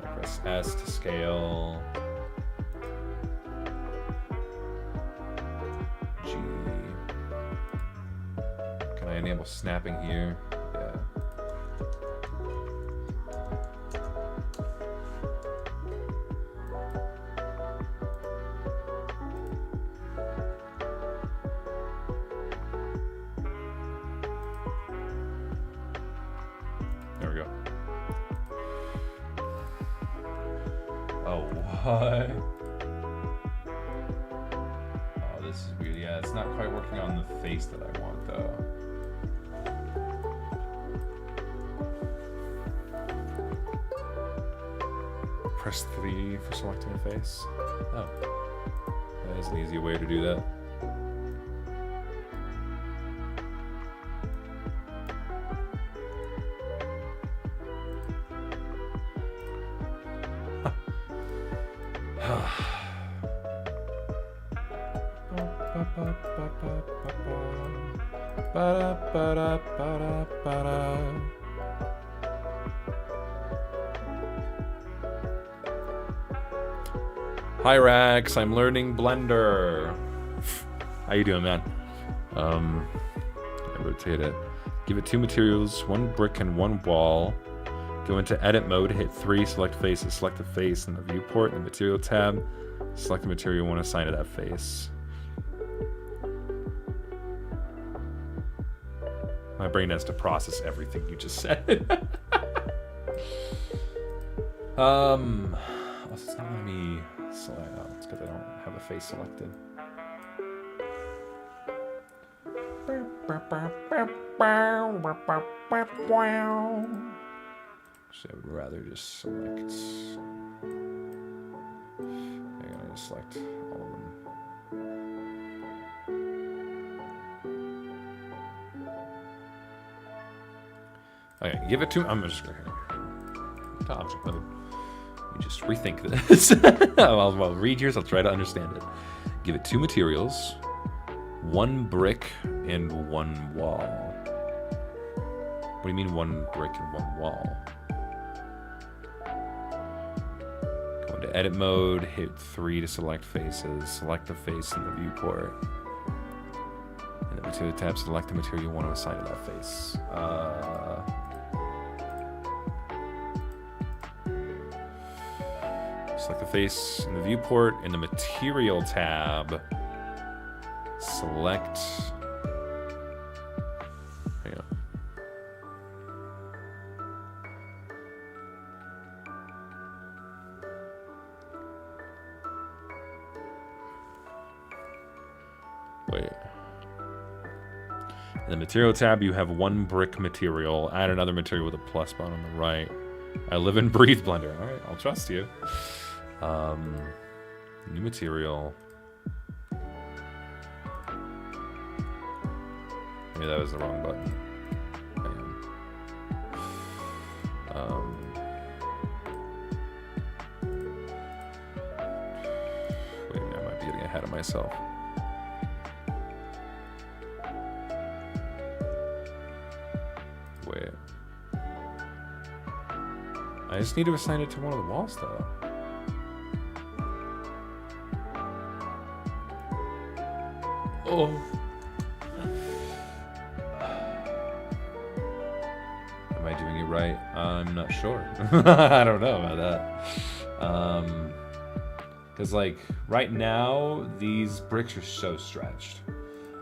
I press S to scale. G. Can I enable snapping here? Yeah. There we go. Oh, what? Oh, this is weird. Yeah, it's not quite working on the face that I want, though. Press 3 for selecting a face. Oh. That is an easy way to do that. Hi Rax, I'm learning Blender. How you doing, man? I rotate it. Give it 2 materials, 1 brick and 1 wall. Go into edit mode, hit 3, select faces, select the face in the viewport, in the material tab. Select the material you want to assign to that face. My brain has to process everything you just said. It's not letting me select. Oh, it's because I don't have a face selected. Actually, I would rather just select. I'm gonna just select all of them. Okay, give it to. I'm just gonna to object mode. You just rethink this. I'll read yours. I'll try to understand it. Give it 2 materials, 1 brick and 1 wall. What do you mean 1 brick and 1 wall? Go into edit mode. Hit 3 to select faces. Select the face in the viewport. In the material tab, select the material you want to assign to that face. Select the face in the viewport. In the material tab, select. Hang on. Wait. In the material tab, you have 1 brick material. Add another material with a plus button on the right. I live and breathe Blender. All right, I'll trust you. New material. Maybe that was the wrong button. Wait a minute, I might be getting ahead of myself. Wait. I just need to assign it to one of the walls, though. Oh. Am I doing it right? I'm not sure. I don't know about that. Because, like, right now, these bricks are so stretched.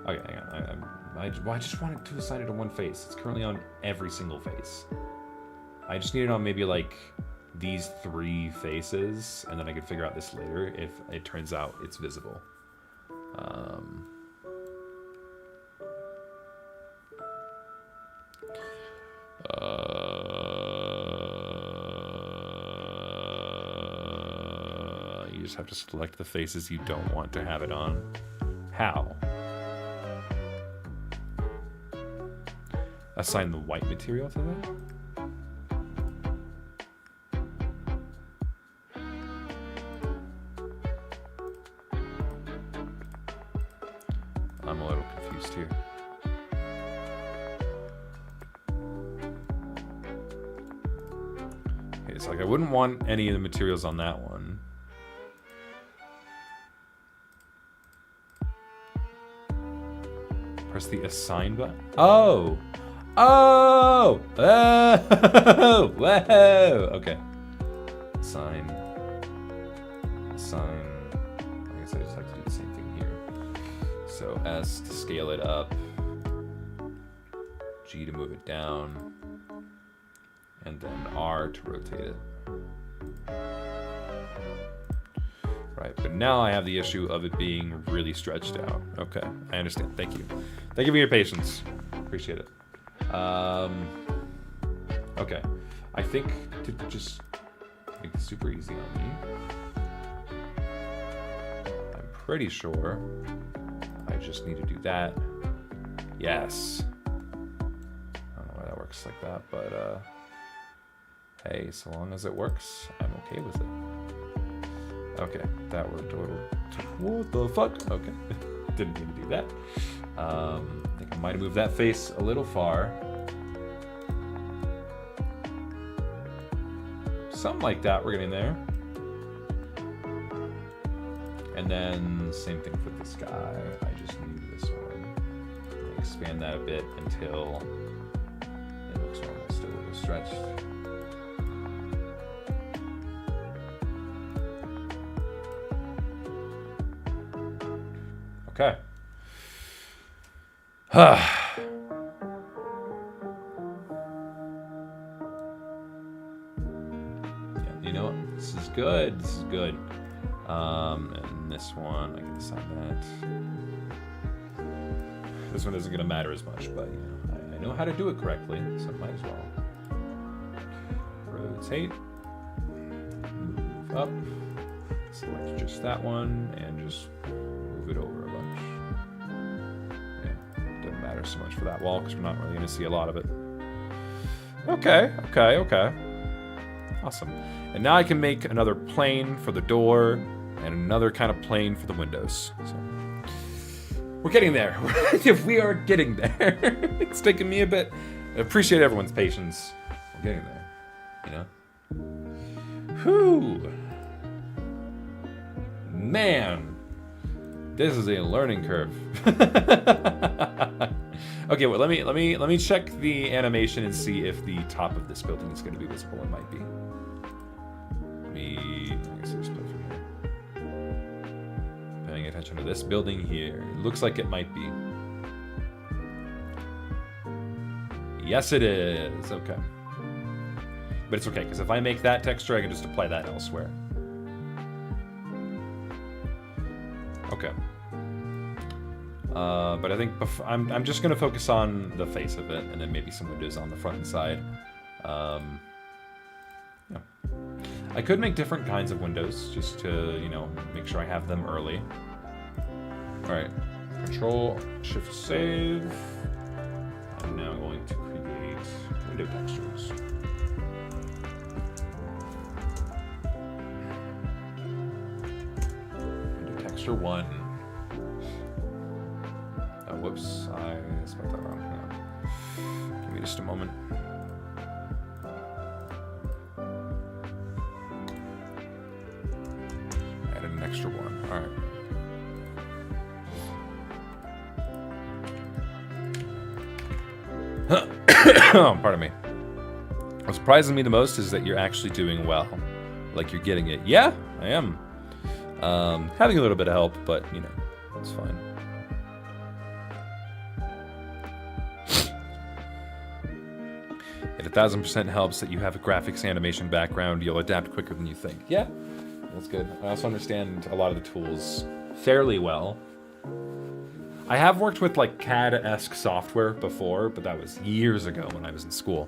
Okay, hang on. I just wanted to assign it to one face. It's currently on every single face. I just need it on maybe, like, these 3 faces, and then I can figure out this later if it turns out it's visible. You just have to select the faces you don't want to have it on. How? Assign the white material to that? I'm a little confused here. Okay, it's like I wouldn't want any of the materials on that one. Press the assign button. Oh! Oh! Oh! Whoa! Okay. Assign. Assign. I guess I just have to do the same thing here. So S to scale it up. G to move it down. And then R to rotate it. Right, but now I have the issue of it being really stretched out. Okay, I understand. Thank you. Thank you for your patience. Appreciate it. Okay, I think to just make this super easy on me, I'm pretty sure I just need to do that. Yes. I don't know why that works like that, but hey, so long as it works, I'm okay with it. Okay, that worked a little. What the fuck? Okay, didn't mean to do that. I think I might have moved that face a little far. Something like that, we're getting there. And then same thing for this guy. I just need this one. Expand that a bit until it looks normal, still a little stretched. Okay. Yeah, you know what? This is good. This is good. And this one, I can assign that. This one isn't going to matter as much, but you know, I know how to do it correctly, so might as well. Rotate. Move up. Select just that one, and just move it over a bunch. Yeah, doesn't matter so much for that wall because we're not really going to see a lot of it. Okay. Awesome. And now I can make another plane for the door and another kind of plane for the windows. So we're getting there. We are getting there. It's taking me a bit. I appreciate everyone's patience. We're getting there. You know? Whew. Man. This is a learning curve. Okay, well, let me check the animation and see if the top of this building is going to be visible. It might be. I guess there's stuff from here. Paying attention to this building here. It looks like it might be. Yes, it is. Okay. But it's okay, because if I make that texture, I can just apply that elsewhere. But I think I'm just gonna focus on the face of it, and then maybe some windows on the front and side. Yeah. I could make different kinds of windows just to, you know, make sure I have them early. All right, Control Shift Save. I'm now going to create window textures. Window texture 1. Oh, whoops, I spelled that wrong. Hang on. Give me just a moment. Added an extra 1. All right. Oh, pardon me. What surprises me the most is that you're actually doing well. Like you're getting it. Yeah, I am. Having a little bit of help, but you know, it's fine. It 1000% helps that you have a graphics animation background. You'll adapt quicker than you think. Yeah, that's good. I also understand a lot of the tools fairly well. I have worked with like CAD-esque software before, but that was years ago when I was in school.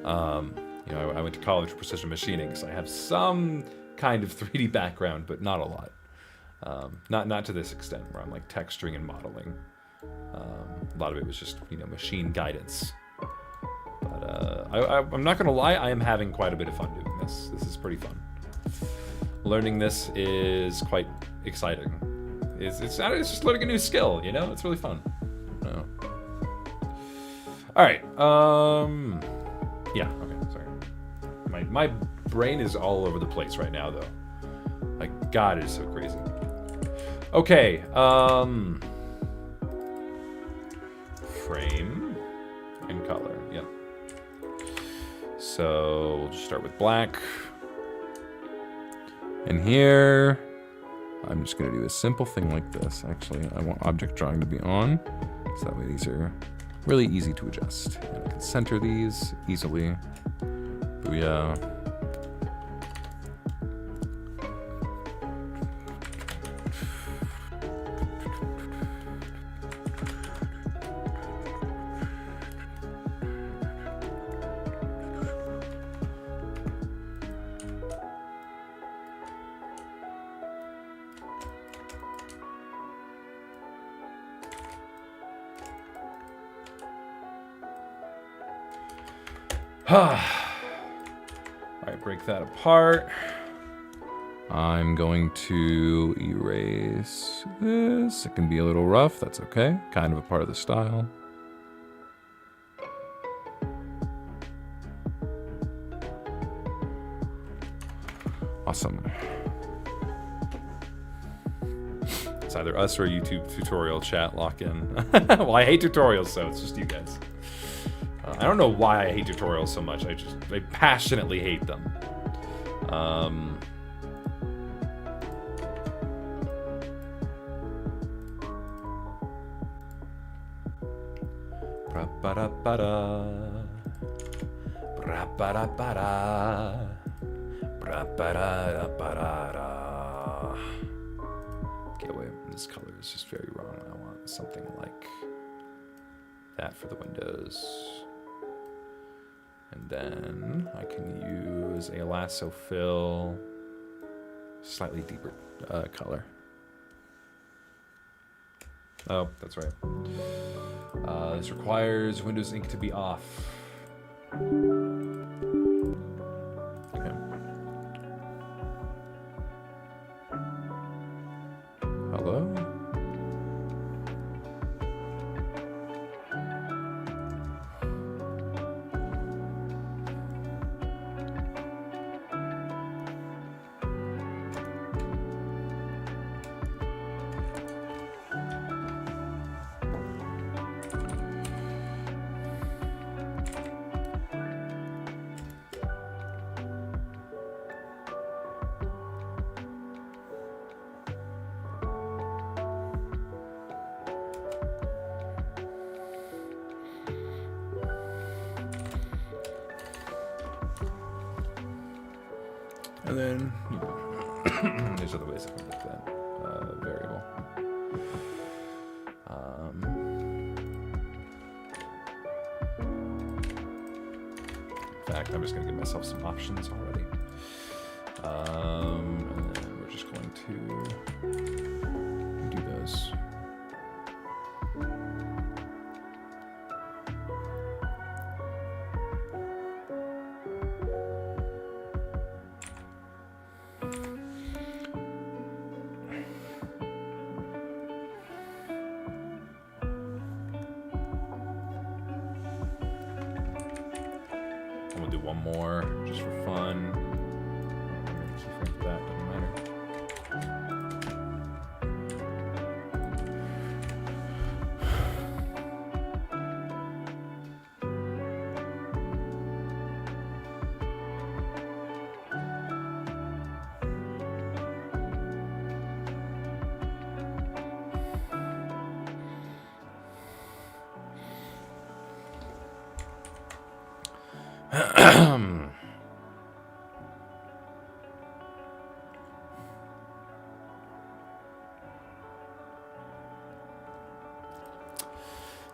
You know, I went to college for precision machining, so I have some kind of 3D background, but not a lot. Not to this extent, where I'm like texturing and modeling. A lot of it was just, you know, machine guidance. But I'm not gonna lie, I am having quite a bit of fun doing this. This is pretty fun. Learning this is quite exciting. It's just learning a new skill, you know? It's really fun. No. All right. Yeah. Okay. Sorry. My brain is all over the place right now, though. Like, God, it is so crazy. Okay. Frame and color. Yep. So we'll just start with black. And here, I'm just gonna do a simple thing like this. Actually, I want object drawing to be on, so that way these are really easy to adjust. And I can center these easily. Booyah. Alright, break that apart. I'm going to erase this. It can be a little rough, that's okay. Kind of a part of the style. Awesome. It's either us or YouTube tutorial chat lock in. Well, I hate tutorials, so it's just you guys. I don't know why I hate tutorials so much. I passionately hate them. Okay, wait, this color is just very wrong. I want something like that for the windows. And then I can use a lasso fill, slightly deeper color. Oh, that's right. This requires Windows ink to be off. Okay. Hello? And then, you know, there's other ways I can make that variable. fact, I'm just going to give myself some options already. And we're just going to do this. I'm gonna do one more just for fun. I'm gonna keyframe for that, doesn't matter.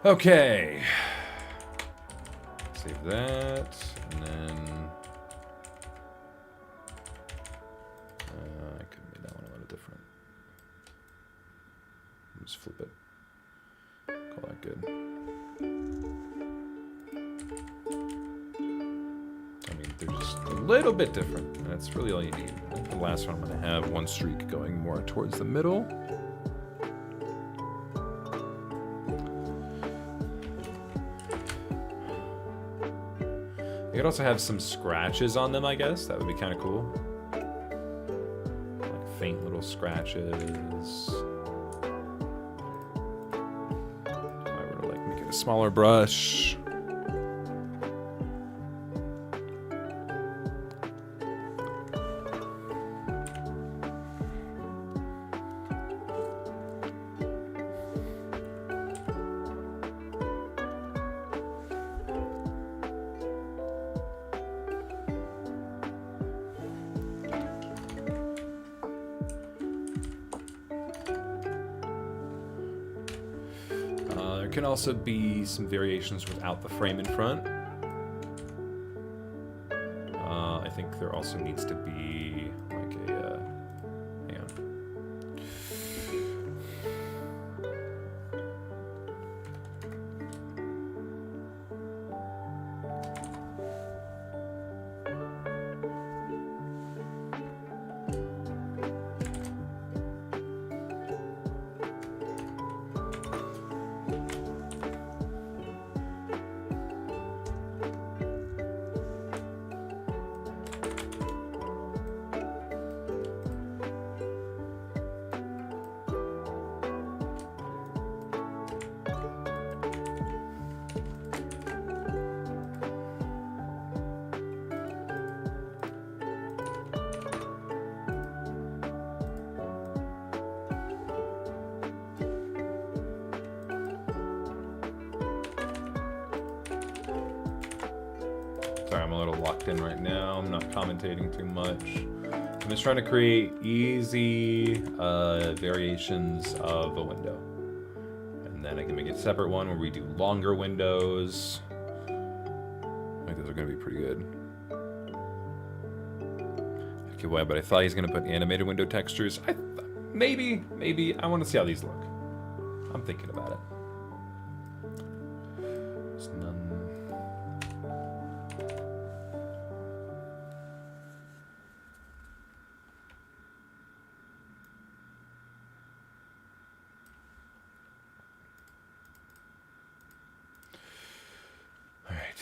Okay. Save that, and then I could have made that one a little different. Just flip it. Call that good. I mean, they're just a little bit different, and that's really all you need. I think the last one I'm going to have one streak going more towards the middle. You could also have some scratches on them, I guess. That would be kind of cool. Like faint little scratches. If I were to like make it a smaller brush. There can also be some variations without the frame in front. I think there also needs to be like a, hang on. Sorry, I'm a little locked in right now. I'm not commentating too much. I'm just trying to create easy variations of a window. And then I can make a separate one where we do longer windows. I think those are going to be pretty good. Okay, well, but I thought he's going to put animated window textures. Maybe. I want to see how these look. I'm thinking about it. There's none. All right.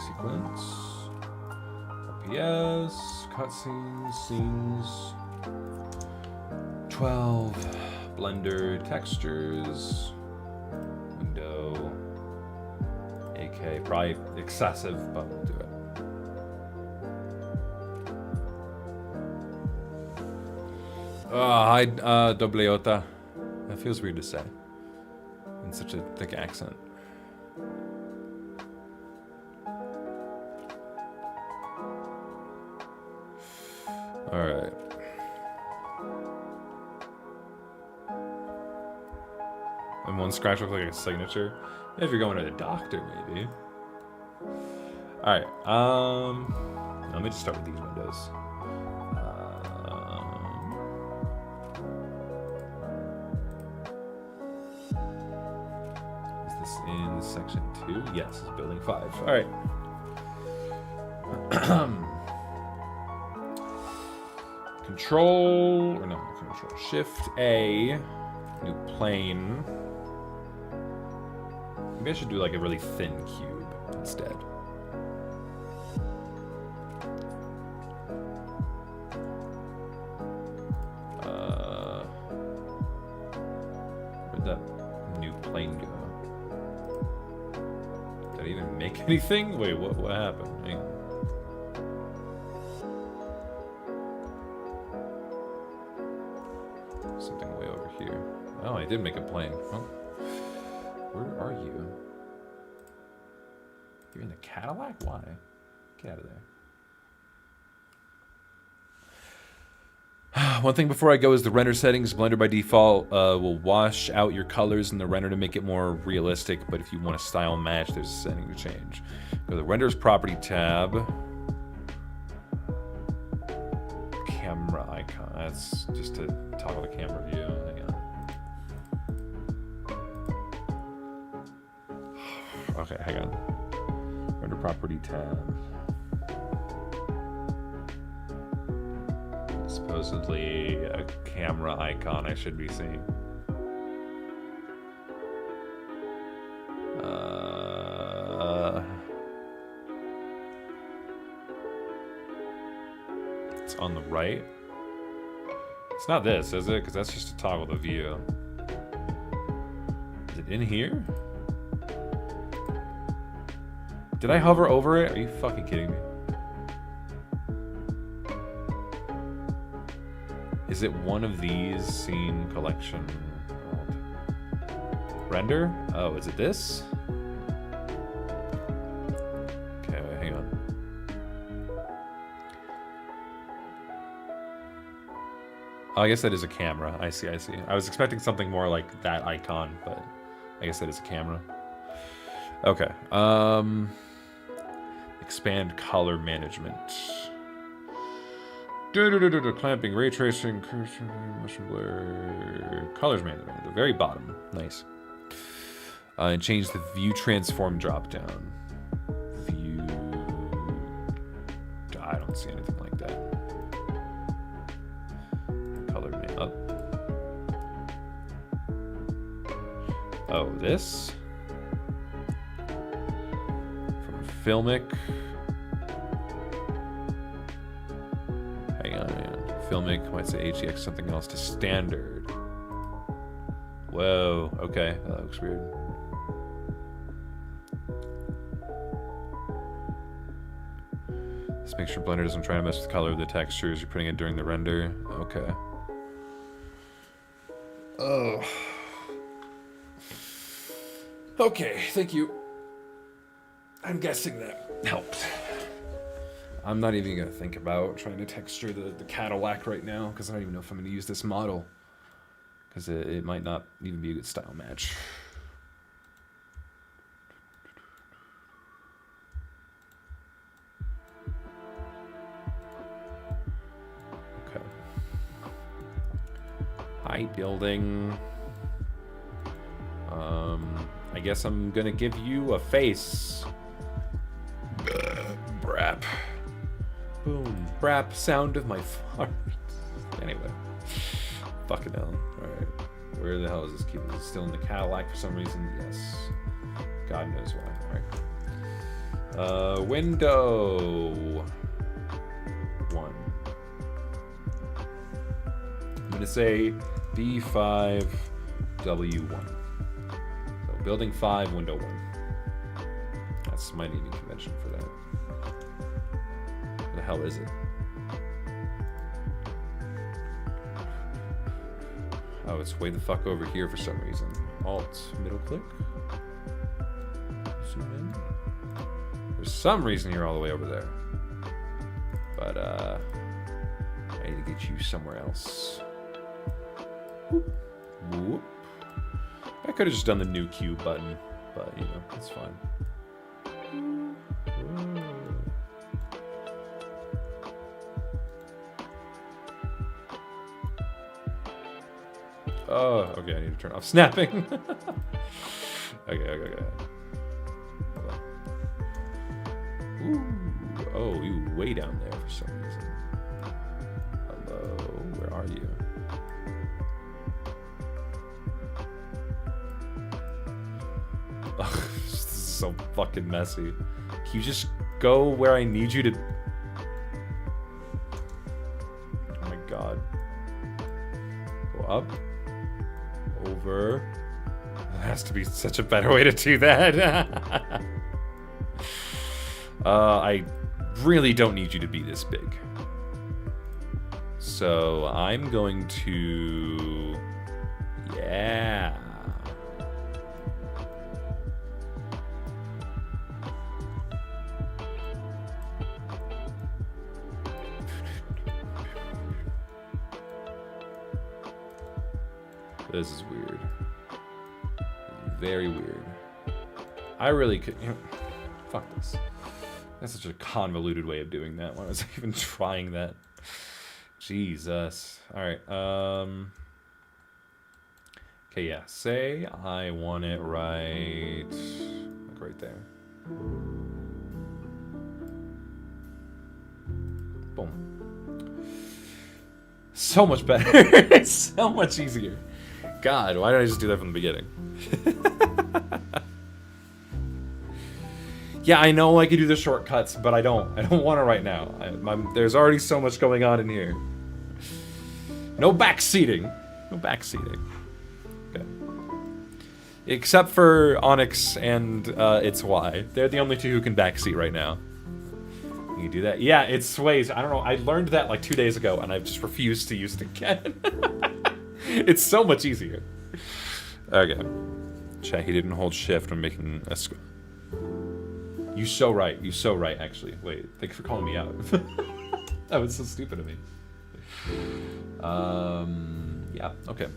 Sequence, RPS, cutscenes, scenes, 12, Blender, textures, window, AK, probably excessive, but we'll do it. Hi, Dobleota. That feels weird to say in such a thick accent. Alright. And one scratch looks like a signature. If you're going to the doctor, maybe. Alright, let me just start with these windows. Is this in section 2? Yes, it's building 5. Alright. Control, or no, Control, Shift A, new plane. Maybe I should do like a really thin cube instead. Where'd that new plane go? Did I even make anything? Wait, what happened? Hang on. Something way over here. Oh, I did make a plane. Huh? Where are you? You're in the Cadillac? Why? Get out of there. One thing before I go is the render settings. Blender by default will wash out your colors in the render to make it more realistic, but if you want a style match, there's a setting to change. Go to the Renders Property tab. Camera icon. That's just to toggle the camera view. Hang on. Okay, hang on. Render Property tab. Supposedly a camera icon I should be seeing. It's on the right. It's not this, is it? Because that's just to toggle the view. Is it in here? Did I hover over it? Are you fucking kidding me? Is it one of these? Scene, collection, render? Oh, is it this? Okay, wait, hang on. Oh, I guess that is a camera. I see, I see. I was expecting something more like that icon, but I guess that is a camera. Okay. Expand color management. Clamping, ray tracing, motion blur, colors management at the very bottom. Nice. And change the view transform drop down. View. I don't see anything like that. Color man up. Oh, this. From Filmic. Hang on. Filmic might say HEX something else to standard. Whoa, okay, that looks weird. Just make sure Blender doesn't try to mess with the color of the textures you're putting in during the render. Okay. Oh. Okay, thank you. I'm guessing that helped. I'm not even gonna think about trying to texture the Cadillac right now, because I don't even know if I'm gonna use this model. Because it might not even be a good style match. Okay. Hi, building. I guess I'm gonna give you a face. Brap. Boom. Brap. Sound of my fart. Anyway. Fucking hell. Alright. Where the hell is this key? Is it still in the Cadillac for some reason? Yes. God knows why. Alright. Window 1. I'm gonna say B5W1. So building 5, window 1. That's my naming convention for that. What the hell is it? Oh, it's way the fuck over here for some reason. Alt, middle click. Zoom in. There's some reason you're all the way over there. But, I need to get you somewhere else. Whoop. Whoop. I could have just done the new Q button, but, you know, it's fine. Oh, okay, I need to turn off snapping. Okay. Ooh, oh, you way down there for some reason. Hello, where are you? Ugh, this is so fucking messy. Can you just go where I need you to? Oh my god. Go up. Over. There has to be such a better way to do that. I really don't need you to be this big. So I'm going to... Yeah. This is weird. Very weird. I really could... You know, fuck this. That's such a convoluted way of doing that. Why was I even trying that? Jesus. Alright, okay, yeah. Say I want it right... Like right there. Boom. So much better. It's so much easier. God, why did I just do that from the beginning? Yeah, I know I could do the shortcuts, but I don't. I don't want to right now. There's already so much going on in here. No backseating. No backseating. Okay. Except for Onyx and its Y. They're the only two who can backseat right now. You can do that. Yeah, it sways. I don't know. I learned that like 2 days ago, and I've just refused to use it again. It's so much easier. Okay. Chat, he didn't hold shift when making a... You so right. You so right, actually. Wait, thanks for calling me out. That was so stupid of me. Yeah, okay.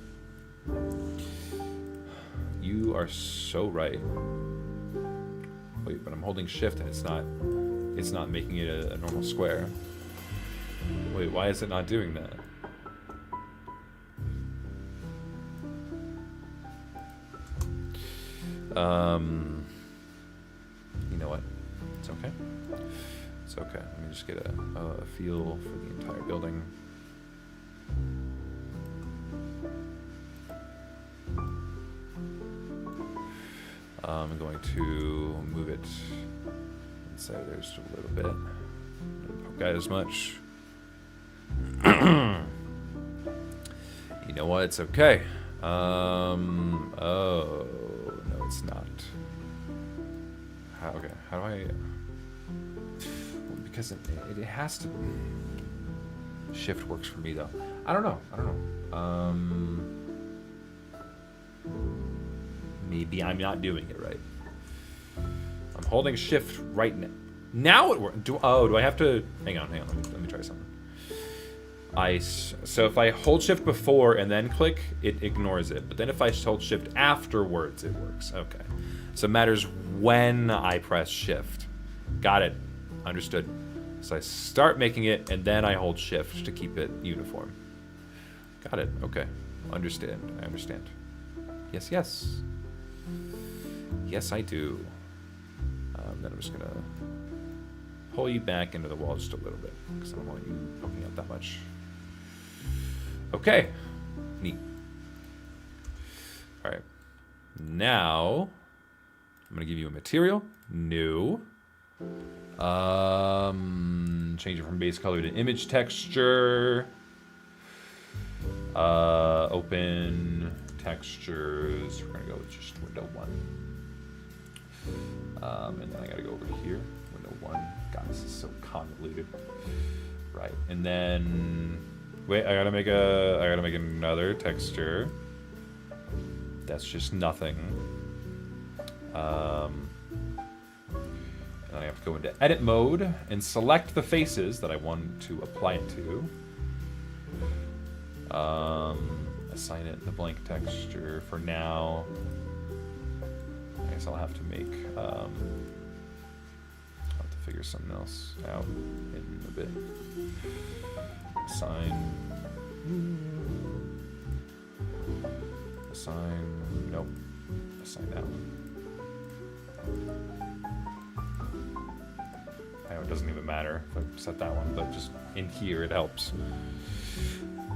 You are so right. Wait, but I'm holding shift and it's not making it a normal square. Wait, why is it not doing that? You know what? It's okay. It's okay. Let me just get a feel for the entire building. I'm going to move it inside there just a little bit. Don't poke out as much. You know what? It's okay. Oh, no, it's not. Okay, how do I... Well, because it has to... Shift works for me, though. I don't know. Maybe I'm not doing it right. I'm holding shift right now. Now it works. Do I have to... Hang on. Let me try something. So if I hold shift before and then click, it ignores it. But then if I hold shift afterwards, it works. Okay. So it matters when I press shift. Got it. Understood. So I start making it, and then I hold shift to keep it uniform. Got it. Okay. Understand. I understand. Yes, yes. Yes, I do. Then I'm just going to pull you back into the wall just a little bit, because I don't want you poking out that much. Okay. Neat. All right. Now, I'm going to give you a material. New. Change it from base color to image texture. Open textures. We're going to go with just window 1. And then I got to go over here. Window 1. God, this is so convoluted. Right. And then... Wait, I gotta make another texture. That's just nothing. And then I have to go into edit mode and select the faces that I want to apply it to. Assign it the blank texture for now. I guess I'll have to make I'll have to figure something else out in a bit. Assign. Nope. Assign that one. I know it doesn't even matter if I set that one, but just in here it helps.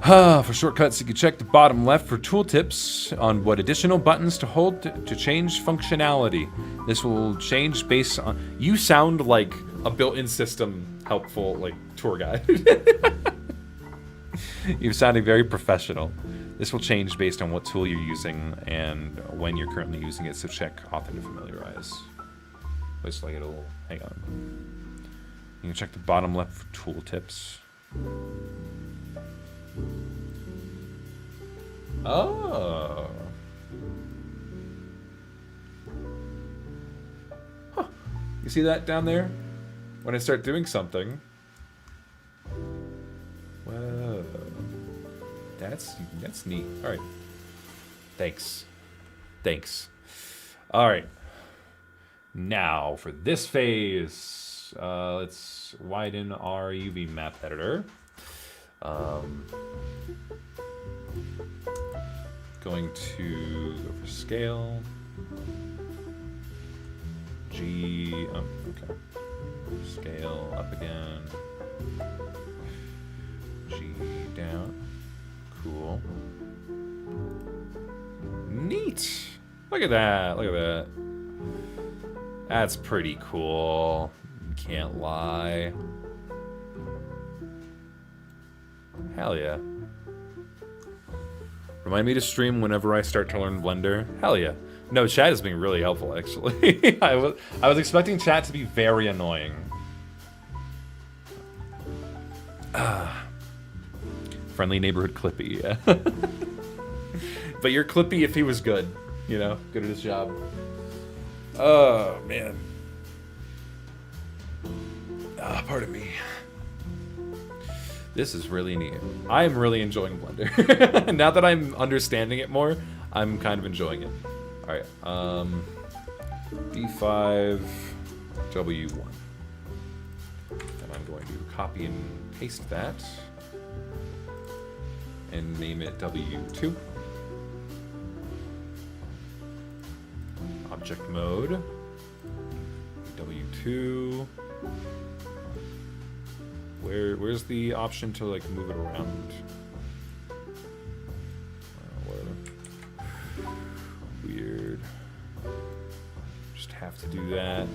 For shortcuts, you can check the bottom left for tooltips on what additional buttons to hold to change functionality. This will change based on... You sound like a built-in system helpful, like, tour guide. You're sounding very professional. This will change based on what tool you're using and when you're currently using it, so check often to familiarize. Looks like it'll... Hang on. You can check the bottom left for tooltips. Oh. Huh. You see that down there? When I start doing something. Whoa. That's neat. All right. Thanks. All right. Now for this phase, let's widen our UV map editor. Going to go for scale. G. Oh, okay. Scale up again. G down. Cool. Neat. Look at that. That's pretty cool. Can't lie. Hell yeah. Remind me to stream whenever I start to learn Blender. Hell yeah. No, chat is being really helpful, actually. I was expecting chat to be very annoying. Friendly neighborhood Clippy, yeah. But you're Clippy if he was good, you know, good at his job. Oh, man. Pardon me. This is really neat. I am really enjoying Blender. Now that I'm understanding it more, I'm kind of enjoying it. Alright, B5, W1. Then I'm going to copy and paste that. And name it W2. Object mode. W2. Where's the option to like move it around? Weird. Just have to do that.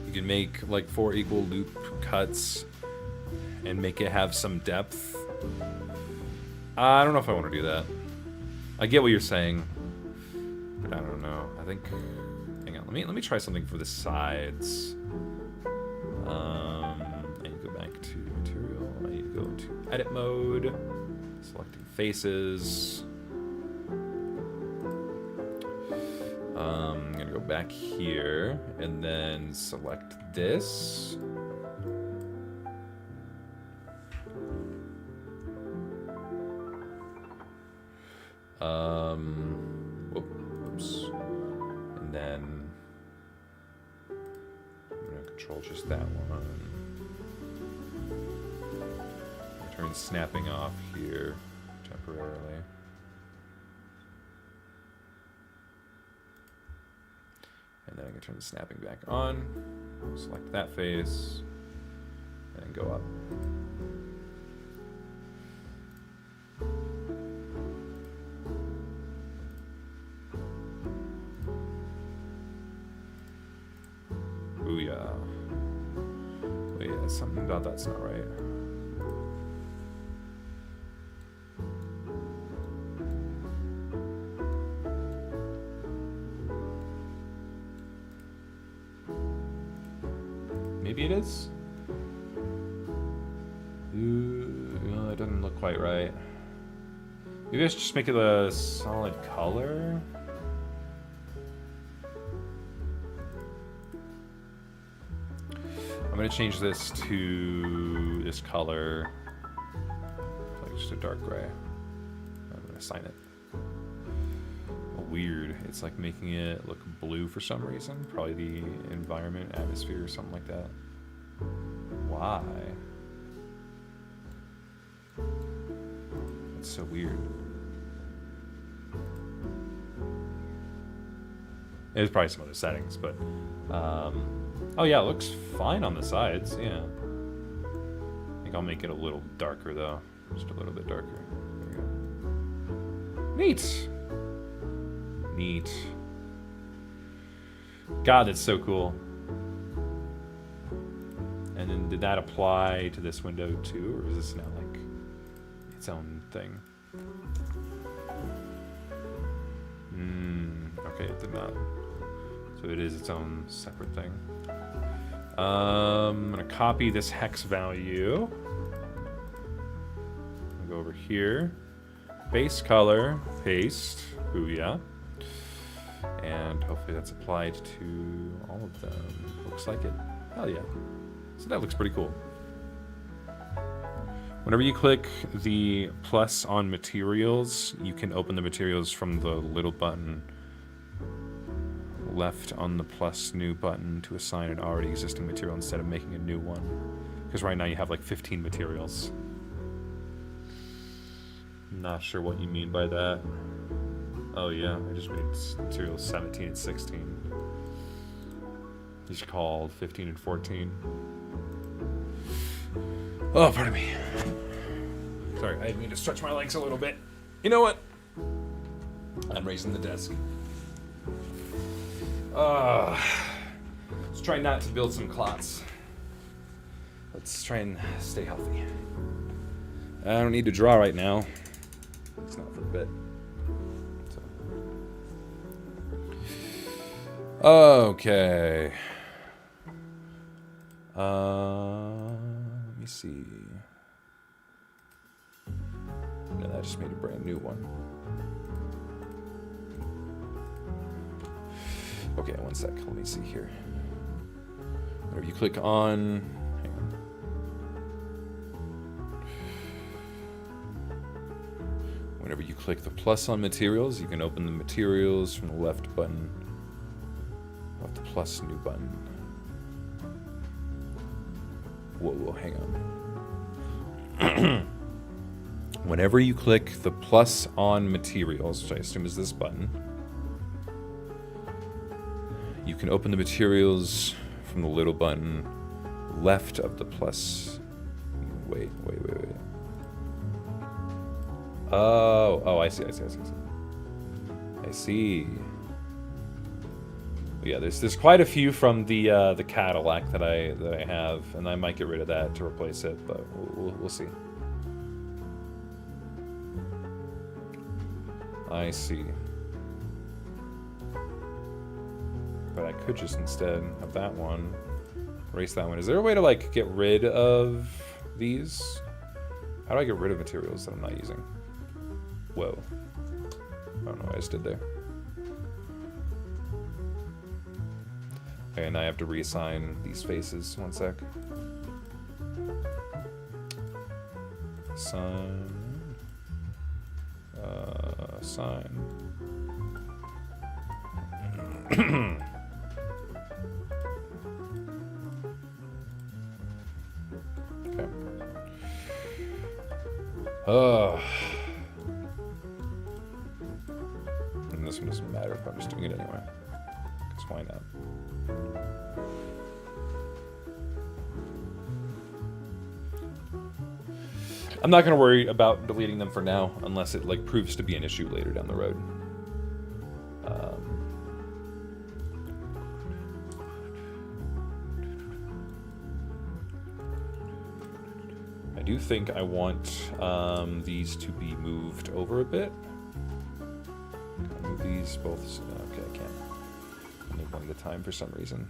You can make like 4 equal loop cuts and make it have some depth. I don't know if I want to do that. I get what you're saying, but I don't know. I think. Hang on. Let me try something for the sides. I need to go back to material. I need to go to edit mode. Selecting faces. I'm gonna go back here and then select this. Whoops. And then I'm gonna control just that one. Turn snapping off here temporarily. And then I can turn the snapping back on. Select that face, and then go up. Booyah. Wait, something about that's not right. Maybe it is? No, it doesn't look quite right. Maybe I should just make it a solid color? I'm gonna change this to this color, like just a dark gray. I'm gonna assign it. Weird, it's like making it look blue for some reason. Probably the environment, atmosphere, or something like that. Why? That's so weird. There's probably some other settings, but oh yeah, it looks fine on the sides. Yeah, I think I'll make it a little darker though, just a little bit darker. There we go. Neat. Neat. God, that's so cool. And then did that apply to this window too, or is this now like its own thing? Okay, it did not. So it is its own separate thing. I'm gonna copy this hex value. I'll go over here. Base color, paste, booyah. And hopefully that's applied to all of them. Looks like it. Hell yeah. So that looks pretty cool. Whenever you click the plus on materials, you can open the materials from the little button left on the plus new button to assign an already existing material instead of making a new one. Because right now you have like 15 materials. Not sure what you mean by that. Oh yeah, I just made materials 17 and 16. These are called 15 and 14. Oh, pardon me. Sorry, I didn't mean to stretch my legs a little bit. You know what? I'm raising the desk. Let's try not to build some clots. Let's try and stay healthy. I don't need to draw right now. It's not for a bit. So. Okay. Let me see. No, that just made a brand new one. Okay, one sec. Let me see here. Whenever you click on... Hang on. Whenever you click the plus on materials, you can open the materials from the left button of the plus new button. Whoa, hang on. Whenever you click the plus on materials, which I assume is this button, you can open the materials from the little button left of the plus. Wait. Oh, I see. I see. Yeah, there's quite a few from the Cadillac that I have, and I might get rid of that to replace it, but we'll see. I see. But I could just instead have that one, erase that one. Is there a way to like get rid of these? How do I get rid of materials that I'm not using? Whoa. I don't know what I just did there. Okay, and I have to reassign these faces. One sec. Sign. Sign. Okay. And this one doesn't matter if I'm just doing it anyway. Because why not? I'm not going to worry about deleting them for now, unless it like proves to be an issue later down the road. I do think I want these to be moved over a bit. Can I move these both? Okay, I can't. I need one at a time for some reason.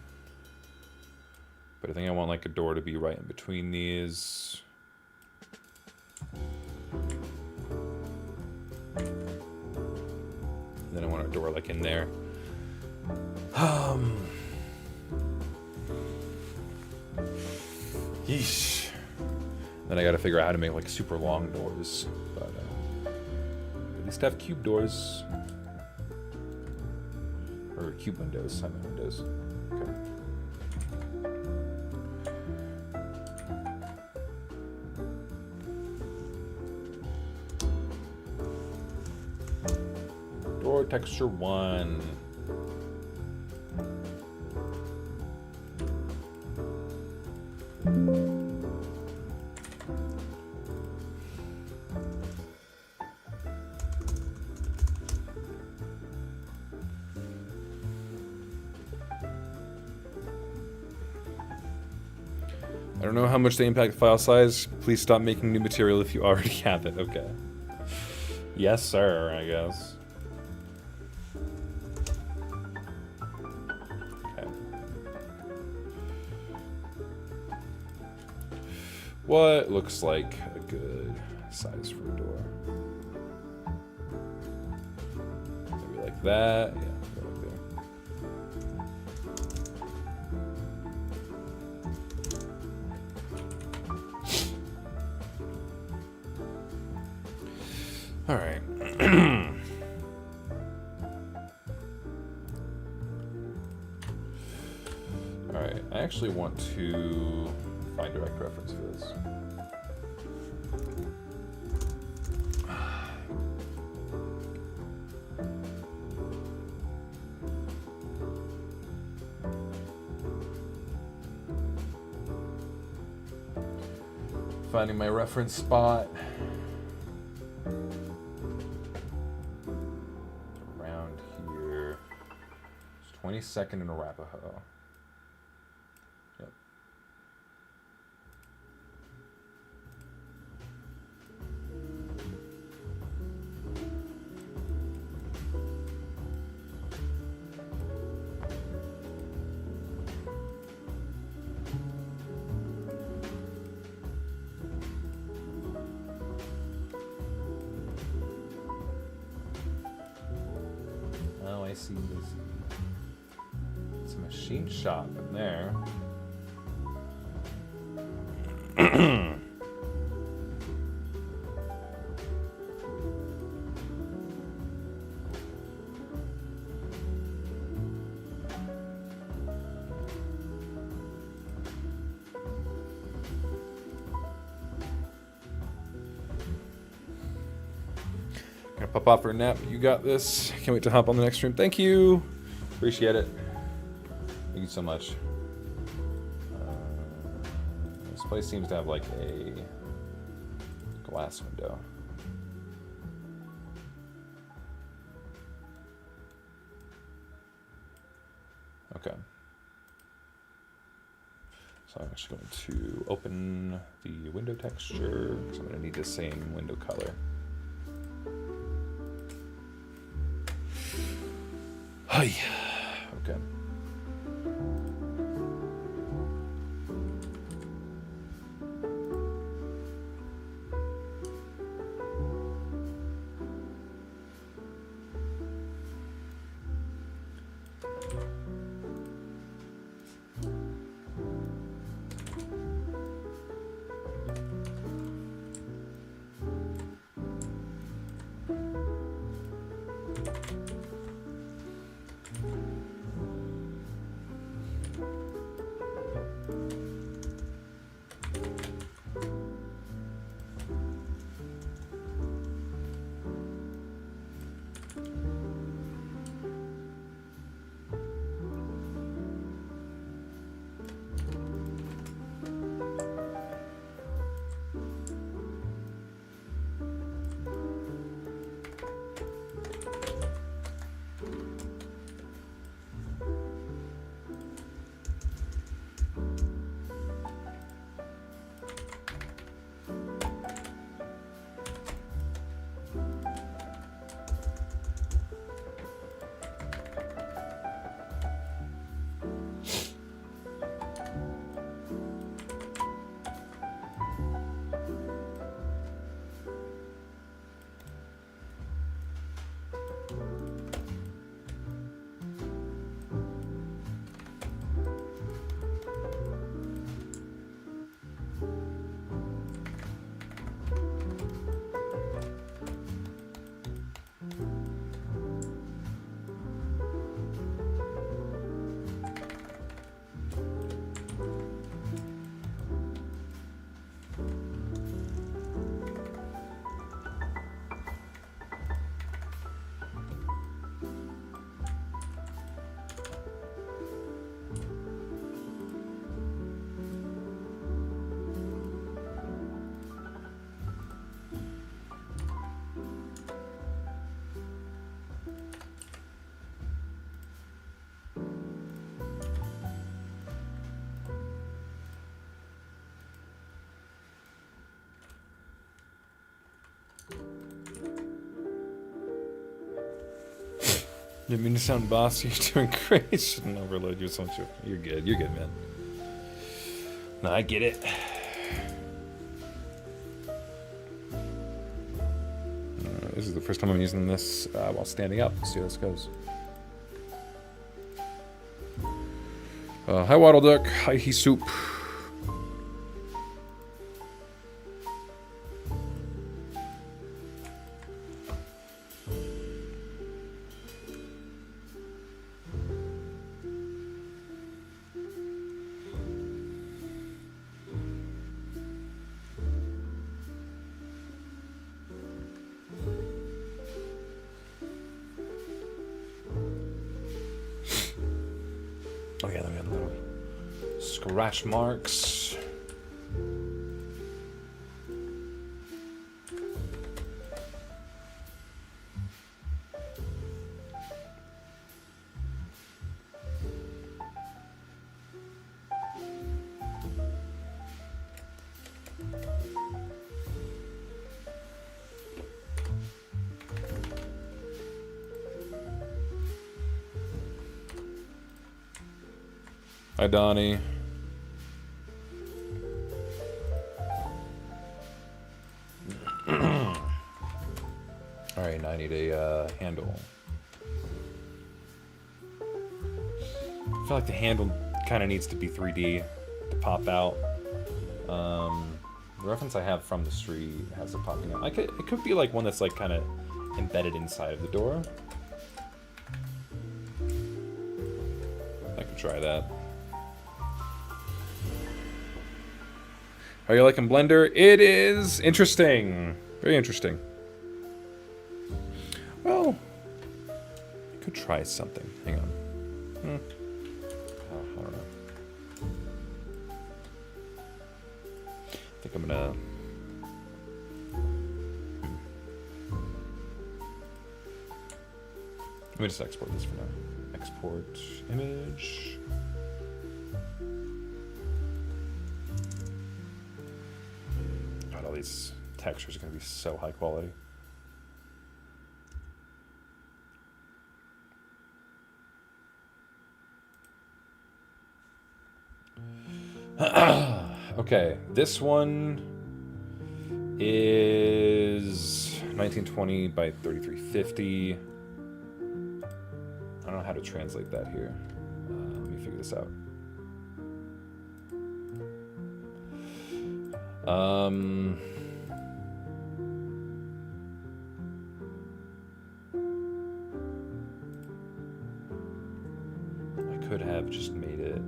But I think I want like a door to be right in between these. And then I want a door like in there. Yeesh. Then I gotta figure out how to make like super long doors. But at least have cube doors. Or cube windows, semi-windows. Okay. Door texture 1. I don't know how much they impact the file size. Please stop making new material if you already have it. Okay. Yes, sir, I guess. Okay. What looks like a good size for a door? Maybe like that. Yeah. All right. All right. I actually want to find direct reference for this. Finding my reference spot. 22nd in Arapahoe. Yep. Oh, I see. It's a machine shop in there. Gonna pop off for a nap. You got this. Can't wait to hop on the next stream. Thank you. Appreciate it. Thank you so much. This place seems to have like a glass window. Okay. So I'm actually going to open the window texture because I'm going to need the same window color. Hi. Okay. Didn't mean to sound bossy. You're doing great. Shouldn't overload you so much. You're good. You're good, man. No, I get it. This is the first time I'm using this while standing up. Let's see how this goes. Hi, Waddle Duck. Hi, He Soup. Oh yeah, then we have little scratch marks. Hi, Donnie. Alright, now I need a handle. I feel like the handle kind of needs to be 3D to pop out. The reference I have from the street has it popping out. It could be like one that's like kind of embedded inside of the door. I could try that. Are you liking Blender? It is interesting. Very interesting. Well, I could try something. Hang on. Oh, I don't know. I think I'm gonna... Let me just export this for now. Export image. God, all these textures are gonna be so high quality. Okay, this one is 1920 by 3350. I don't know how to translate that here. Let me figure this out. I could have just made it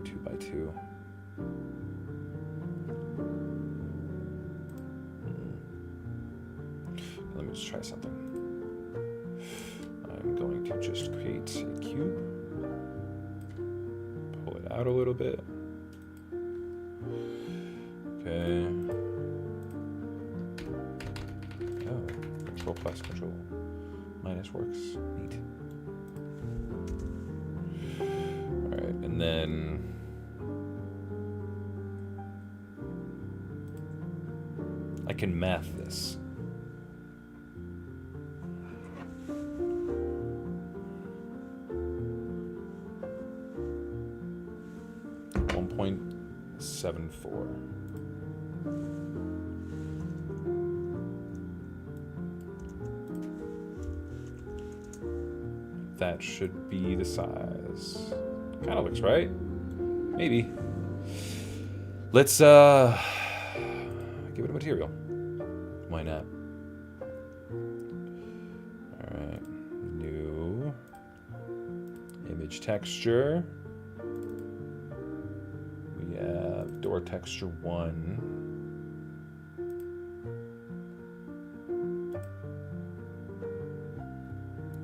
2x2. Let me just try something. I'm going to just create a cube. Pull it out a little bit. Okay. Oh, control plus control minus works. Neat. Alright, and then I can math this. .74. That should be the size. Kind of looks right. Maybe. Let's give it a material. Why not? Alright. New image texture. We have door texture 1.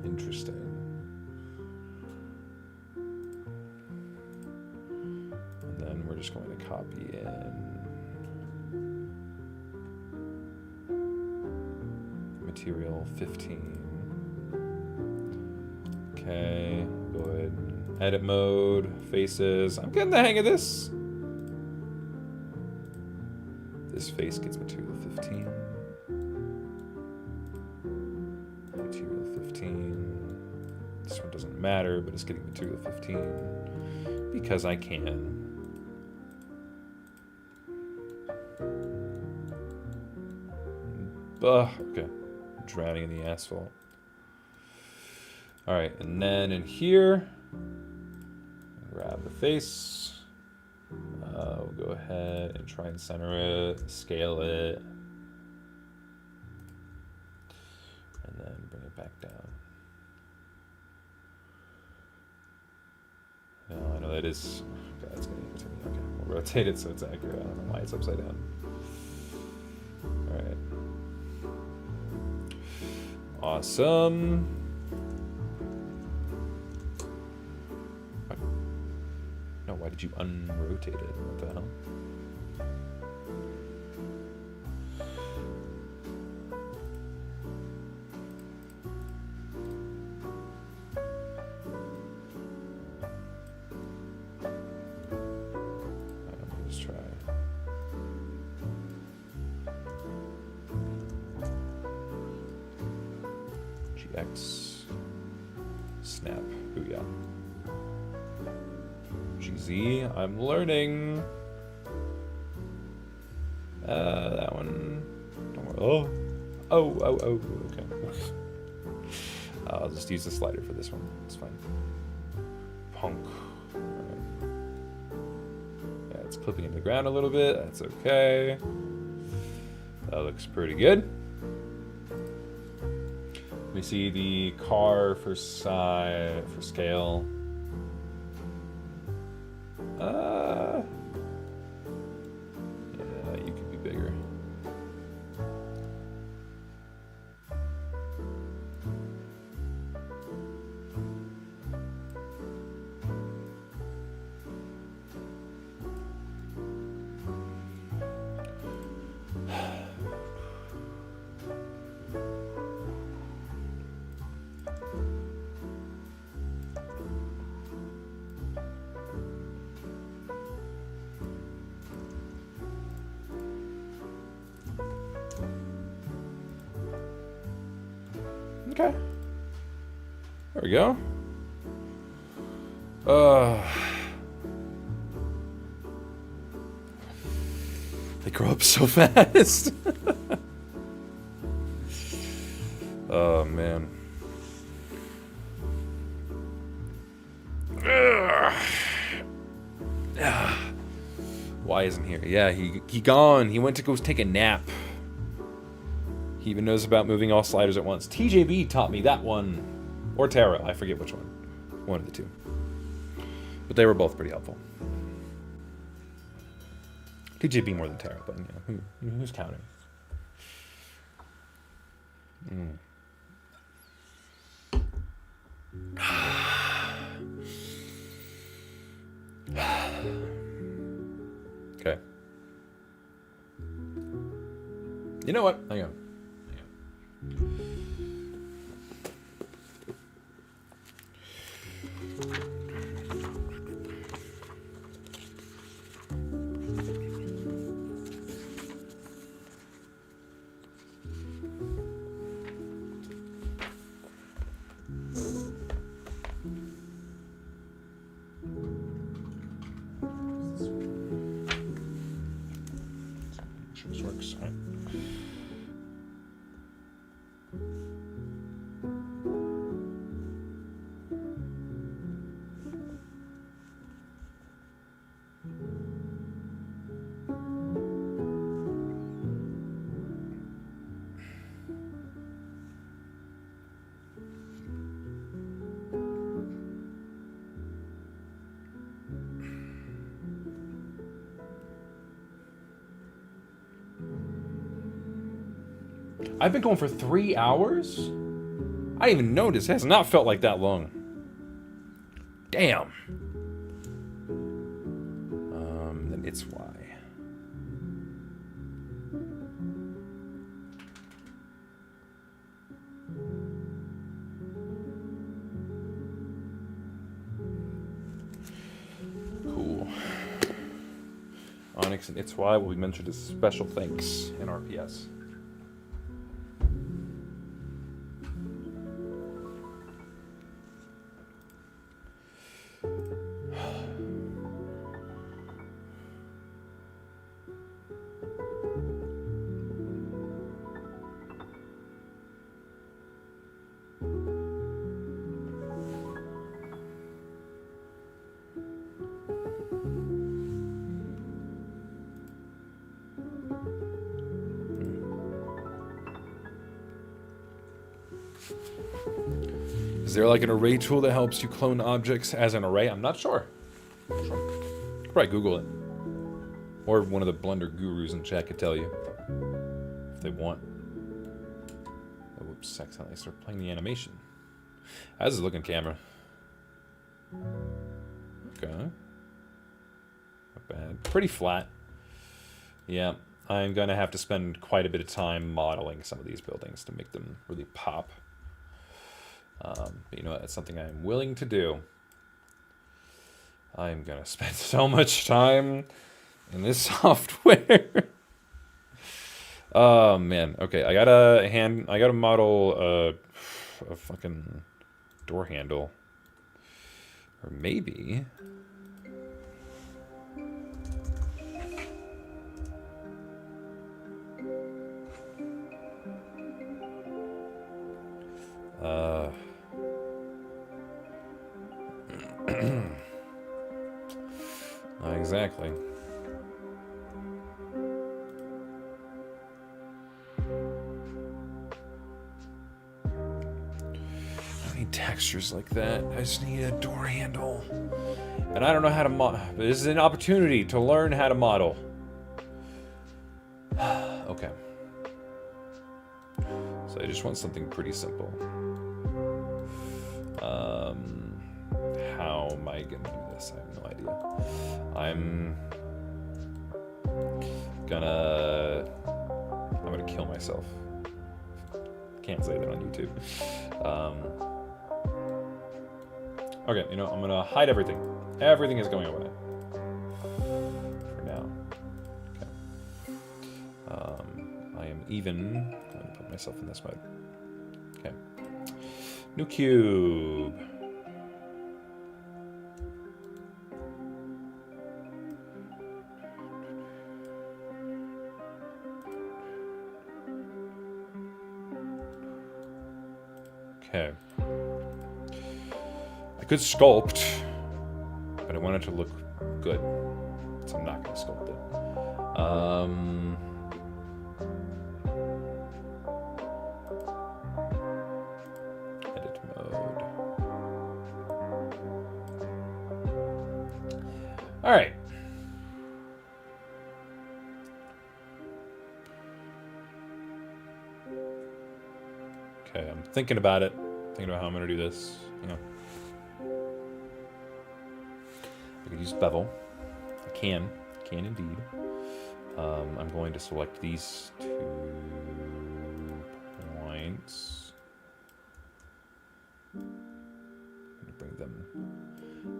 Interesting. And then we're just going to copy in material 15. Okay, go ahead and edit mode, faces. I'm getting the hang of this. This face gets material 15. Material 15. This one doesn't matter, but it's getting material 15 because I can. Okay. Drowning in the asphalt. Alright, and then in here, grab the face. We'll go ahead and try and center it, scale it, and then bring it back down. Now, I know that is... God, it's getting to me. Okay, we'll rotate it so it's accurate. I don't know why it's upside down. Alright. Awesome. What? No, why did you unrotate it? What the hell? Let me just try. GX snap. Booyah. GZ. I'm learning. That one. Don't worry. Oh. Okay. I'll just use the slider for this one. It's fine. Punk. Alright. Yeah, it's clipping into the ground a little bit. That's okay. That looks pretty good. Let me see the car for size, for scale. Yeah, you could be bigger. Okay. There we go. They grow up so fast. Oh, man. Why isn't here? Yeah, he gone. He went to go take a nap. He even knows about moving all sliders at once. TJB taught me that one. Or Tara, I forget which one. One of the two. But they were both pretty helpful. TJB more than Tara, but you know, who's counting? Okay. You know what? Hang on. This works, right? I've been going for 3 hours? I didn't even notice. It has not felt like that long. Damn. Then it's why. Cool. Onyx and It's Why will be mentioned as special thanks in RPS. Is there like an array tool that helps you clone objects as an array? I'm not sure. Probably Google it. Or one of the Blender gurus in chat could tell you. If they want. Oh, whoops, accidentally start playing the animation. How's this looking, camera? Okay. Not bad. Pretty flat. Yeah, I'm gonna have to spend quite a bit of time modeling some of these buildings to make them really pop. But you know what? That's something I'm willing to do. I'm gonna spend so much time in this software. Oh man. Okay, I gotta model a fucking door handle. Or maybe Exactly. I don't need textures like that. I just need a door handle. And I don't know how to model. This is an opportunity to learn how to model. Okay. So I just want something pretty simple. How am I gonna do this? I have no idea. I'm gonna kill myself. Can't say that on YouTube. Okay, you know, I'm gonna hide everything. Everything is going away. For now. Okay. I am even going to put myself in this mode. Okay. New cube. Okay. I could sculpt, but I want it to look good, so I'm not going to sculpt it. Edit mode. All right. Okay, I'm thinking about it. Thinking about how I'm going to do this. You know. I could use bevel. I can indeed. I'm going to select these 2 points. I'm going to bring them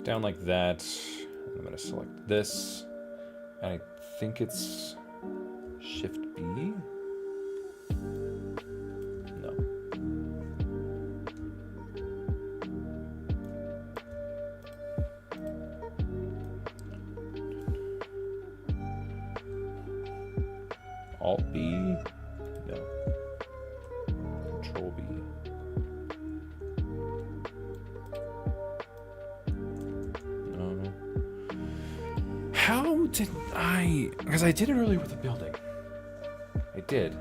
down like that. I'm going to select this. And I think it's Shift B. No. Alt B? No. Control B. No. How did I... Because I did it earlier with the building. I did.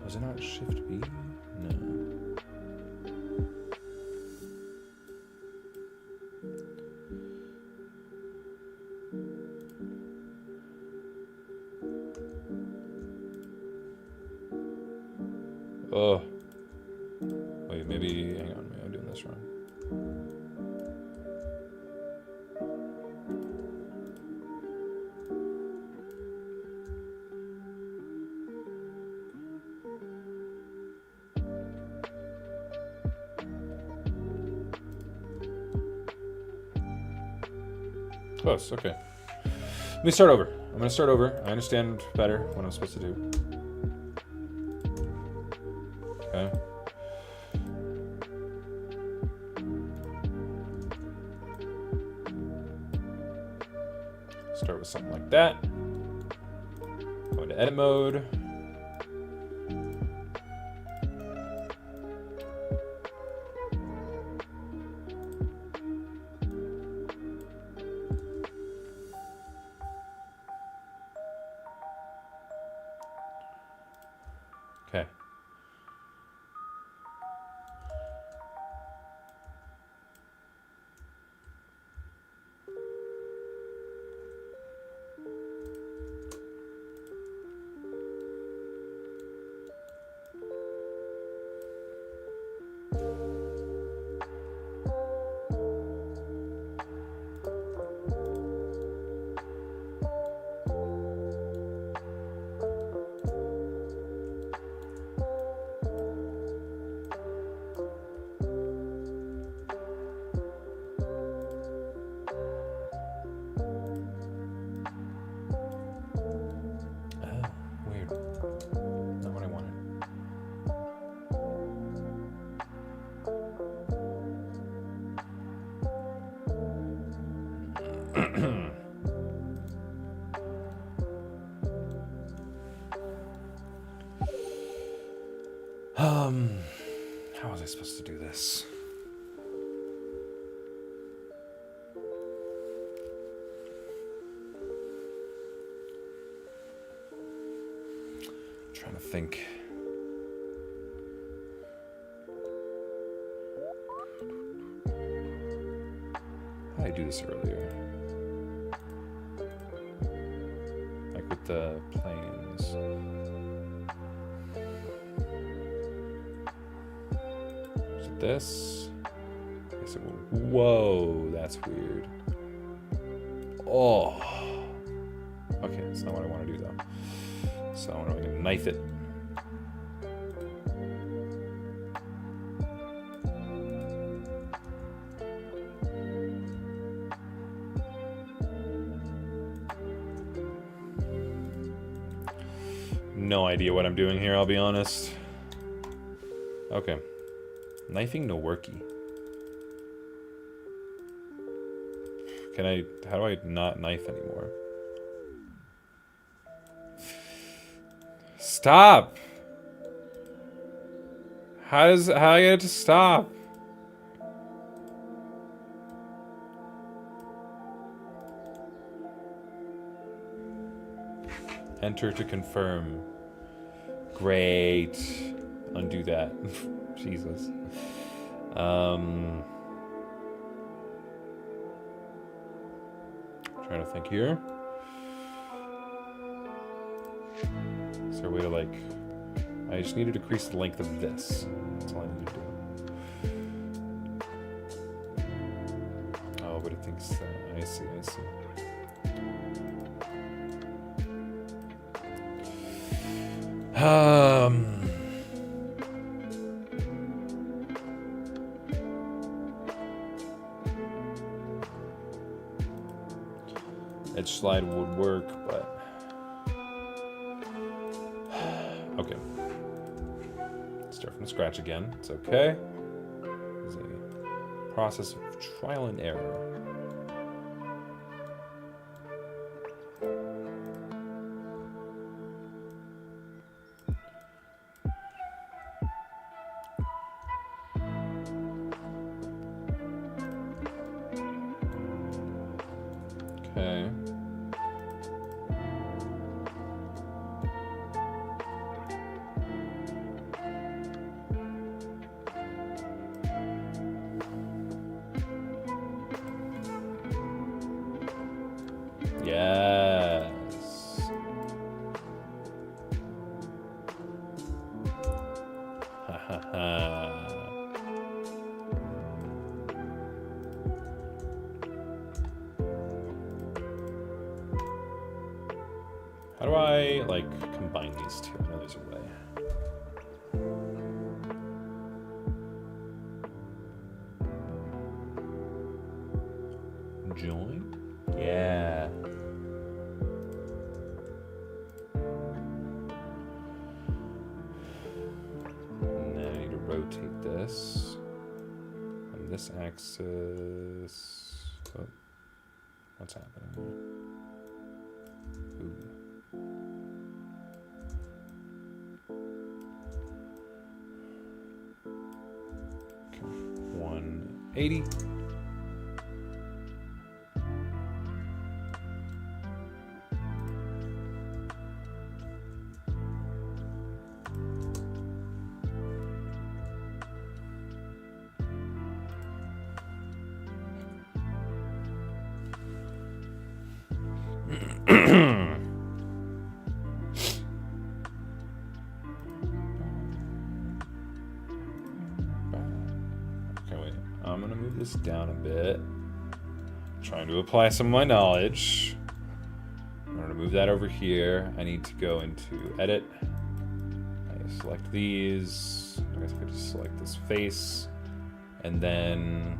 Was it not Shift B? No. Oh. Wait, maybe... Hang on, maybe I'm doing this wrong. Close, okay. Let me start over. I'm gonna start over. I understand better what I'm supposed to do. Okay. Start with something like that. Go into edit mode. Okay. How was I supposed to do this? Trying to think. How did I do this earlier? Like with the planes. Is it this? I guess it will. Whoa, that's weird. Oh. Okay, that's not what I want to do though. So I'm going to knife it. No idea what I'm doing here, I'll be honest. Okay. Knifing no worky. How do I not knife anymore? Stop! How do I get it to stop? Enter to confirm. Great. Undo that. Jesus. Trying to think here. Is there a way to like... I just need to decrease the length of this. That's all I need to do. Oh, but it thinks... I see. Edge slide would work, but... Okay. Start from scratch again. It's okay. It's a process of trial and error. Okay. Yes. Ha ha ha. How do I, like, combine these two? I know there's a way. Join? Yeah. Now I need to rotate this. On this axis. Oh. What's happening here? Ooh. 180. Okay, wait. I'm gonna move this down a bit. Trying to apply some of my knowledge. I'm gonna move that over here. I need to go into edit. I select these. I guess I could just select this face. And then...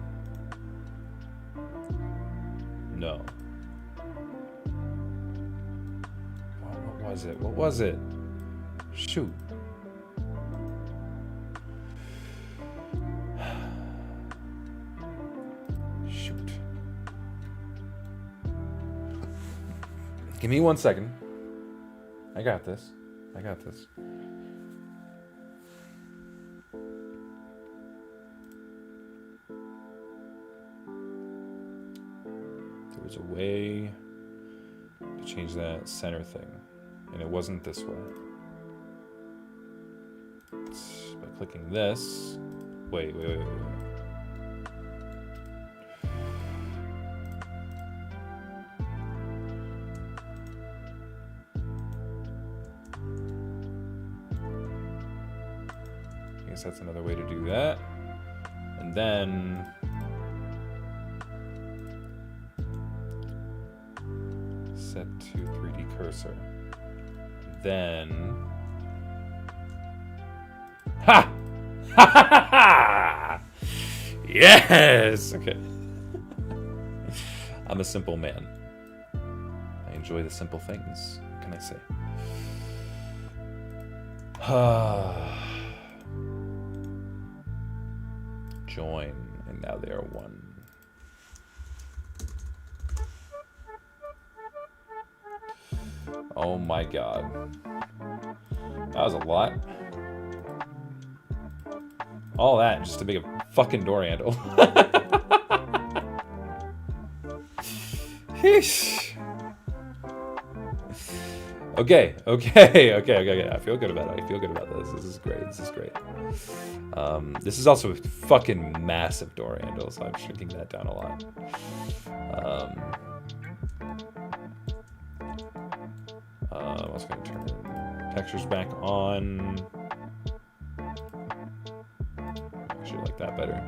No. What was it? What was it? Shoot. Shoot. Give me 1 second. I got this. There's a way to change that center thing. And it wasn't this way. It's by clicking this. Wait. I guess that's another way to do that. And then set to 3D cursor. Then ha! Ha ha ha! Yes! Okay. I'm a simple man. I enjoy the simple things. What can I say? Join, and now they are one. Oh my god. That was a lot. All that just to make a fucking door handle. Okay. I feel good about it. This. This is great. This is also a fucking massive door handle, so I'm shrinking that down a lot. I'm also going to turn textures back on. I actually like that better.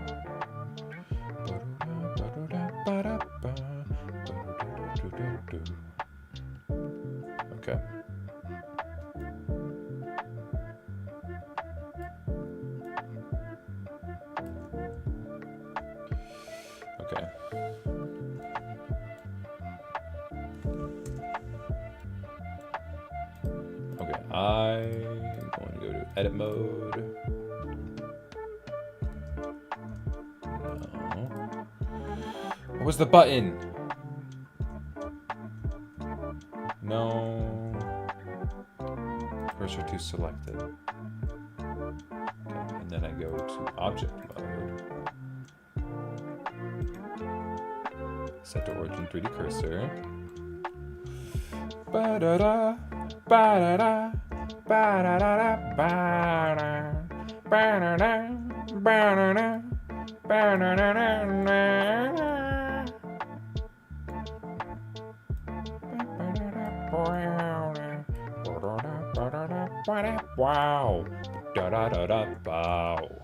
Okay. Okay. Okay, I'm going to go to edit mode. No. What was the button? No. Cursor to selected. Okay, and then I go to object mode. Set to origin 3D cursor. Ba-da-da, ba-da-da, ba-da-da-da, ba-da, ba-da-da, ba-da-da, ba-da-da-da-da. Wow. Da da da da bow.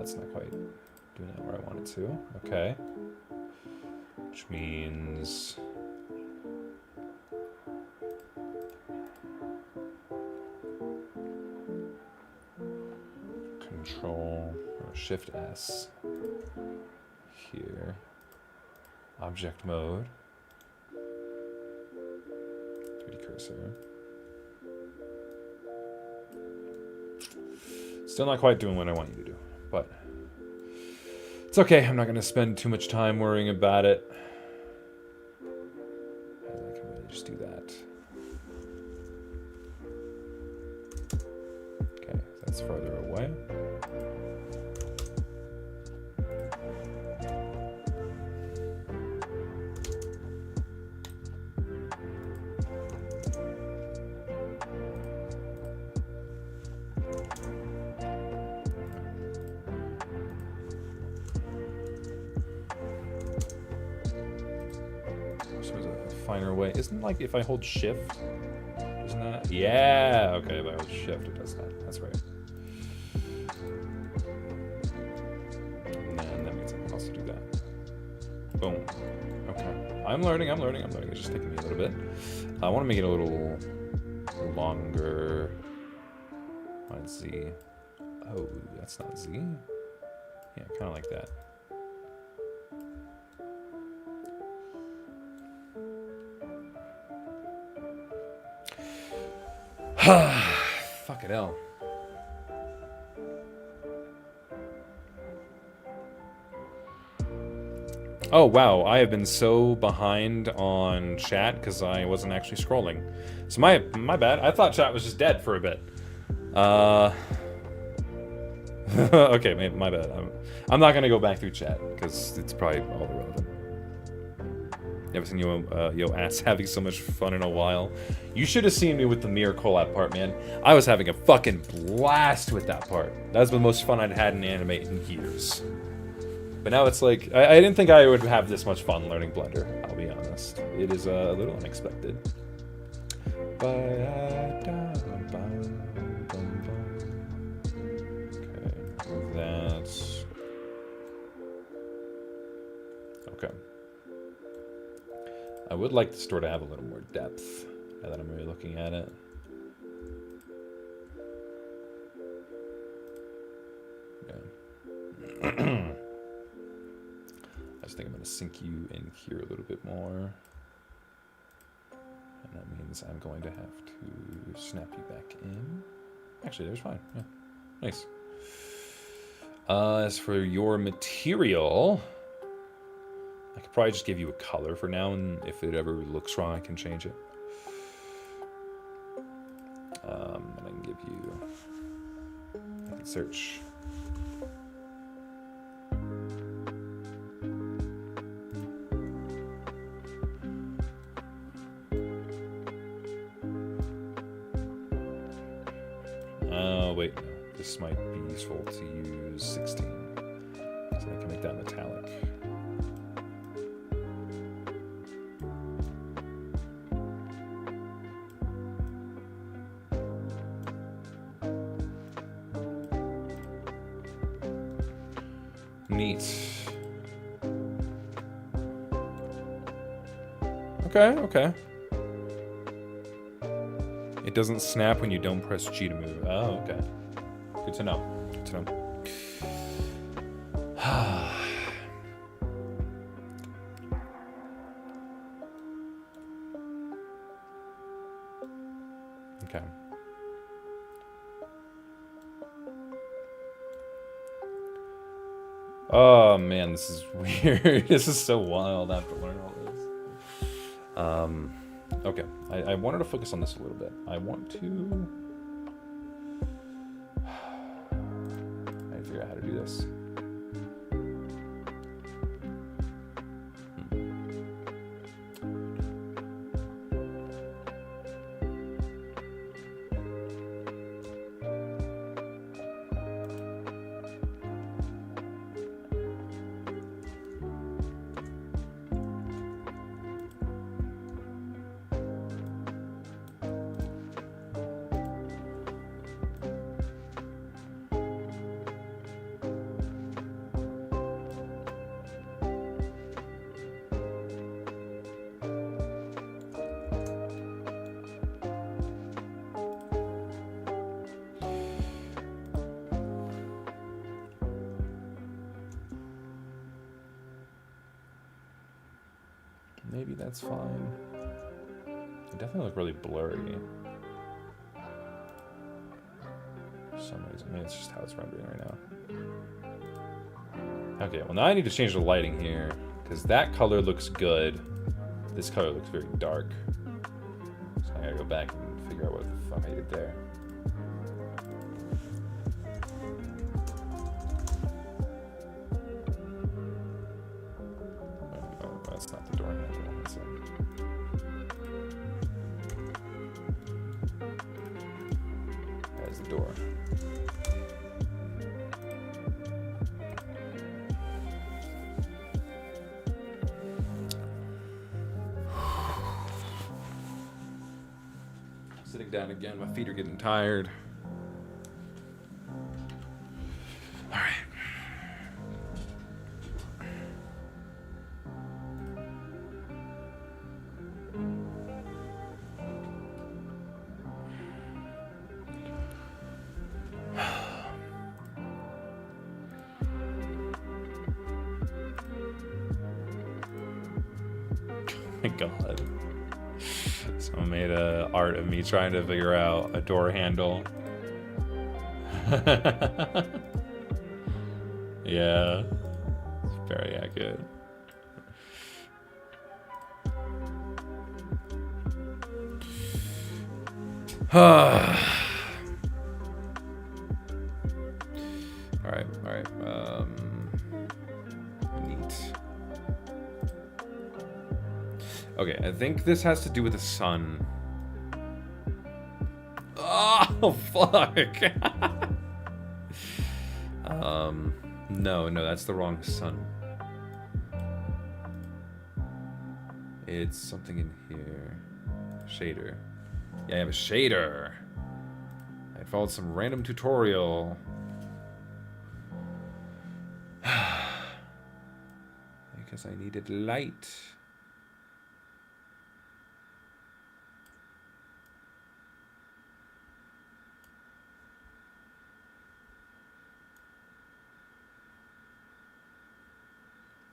It's not quite doing that where I want it to. Okay. Which means Control or Shift S here. Object mode. 3D cursor. Still not quite doing what I want you to do, but it's okay. I'm not going to spend too much time worrying about it. I can really just do that. Okay, that's farther away. Finer way. Isn't like if I hold shift, isn't that? Yeah, okay, if I hold shift, it does that. That's right. And then that means I can also do that. Boom. Okay. I'm learning. It's just taking me a little bit. I want to make it a little longer. On Z. Oh, that's not Z. Yeah, kind of like that. Fucking hell. Oh wow, I have been so behind on chat because I wasn't actually scrolling. So my bad. I thought chat was just dead for a bit. Okay, my bad. I'm not gonna go back through chat because it's probably all irrelevant. Never seen yo ass having so much fun in a while. You should have seen me with the mirror collab part, man. I was having a fucking blast with that part. That was the most fun I'd had in anime in years. But now it's like, I didn't think I would have this much fun learning Blender, I'll be honest. It is a little unexpected. Okay, that's... Okay. I would like the store to have a little more depth, now that I'm really looking at it. Yeah. I just think I'm going to sink you in here a little bit more. And that means I'm going to have to snap you back in. Actually, there's fine. Yeah. Nice. As for your material, I could probably just give you a color for now, and if it ever looks wrong, I can change it. And I can give you... I can search... Wait, no. This might be useful to use 16. So I can make that metallic. Neat. Okay. It doesn't snap when you don't press G to move. Oh, okay. Good to know. Good to know. Okay. Oh man, this is weird. This is so wild. I have to learn all this. Okay, I wanted to focus on this a little bit. I want to... I figure out how to do this. Maybe that's fine. It definitely look really blurry. For some reason, maybe it's just how it's rendering right now. Okay, well now I need to change the lighting here, because that color looks good. This color looks very dark. So I gotta go back and figure out what the fuck I did there. Oh, that's not the door handle. That's it. There's the door. Sitting down again, my feet are getting tired. All right. Oh my God. Someone made a art of me trying to figure out a door handle. Yeah, it's very accurate. All right. I think this has to do with the sun. Oh, fuck! No, that's the wrong sun. It's something in here. Shader. Yeah, I have a shader. I followed some random tutorial. Because I needed light.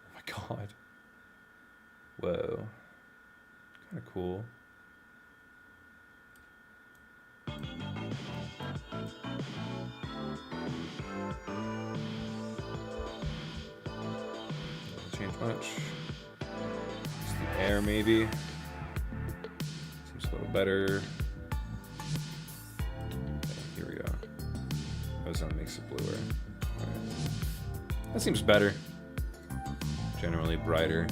Oh my god. Whoa. Kind of cool. Doesn't change much. Just the air, maybe. Seems a little better. Okay, here we go. Ozone makes it bluer. Alright. That seems better. Generally brighter.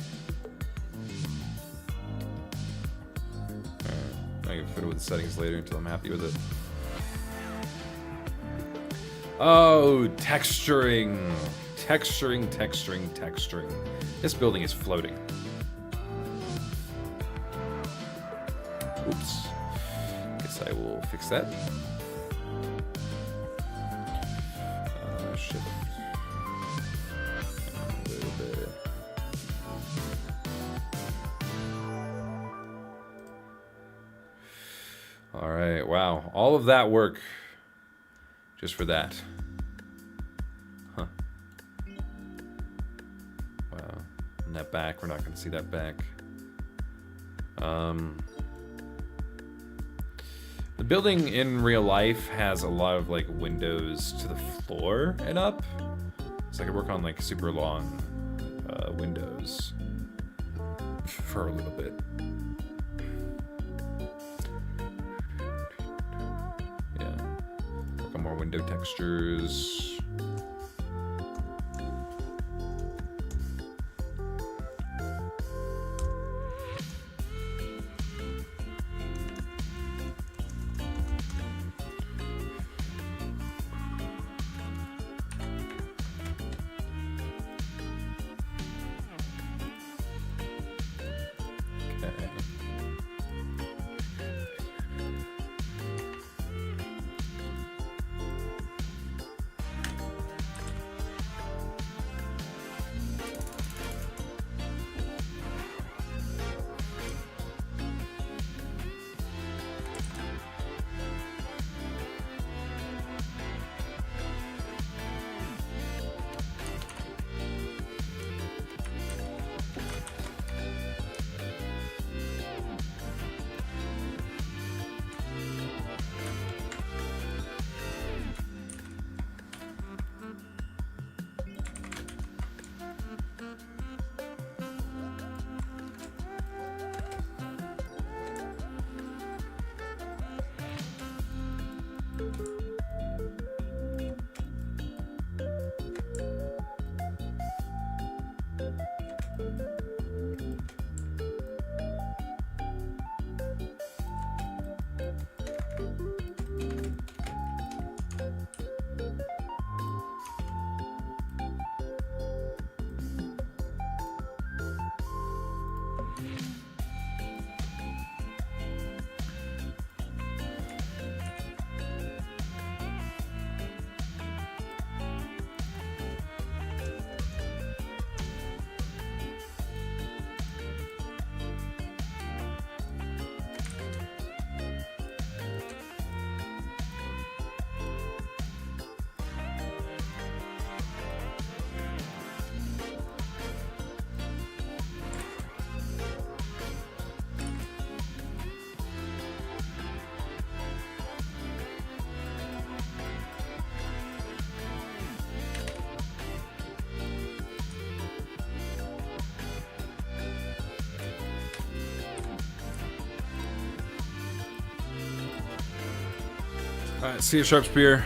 I can fiddle with the settings later until I'm happy with it. Oh, texturing. Texturing. This building is floating. Oops. Guess I will fix that. Shit. A little bit. Alright, wow. All of that work just for that. Huh. Wow. And that back, we're not going to see that back. The building in real life has a lot of like windows to the floor and up. So I could work on like super long windows for a little bit. More window textures. Okay. Alright, see you, Sharp Spear.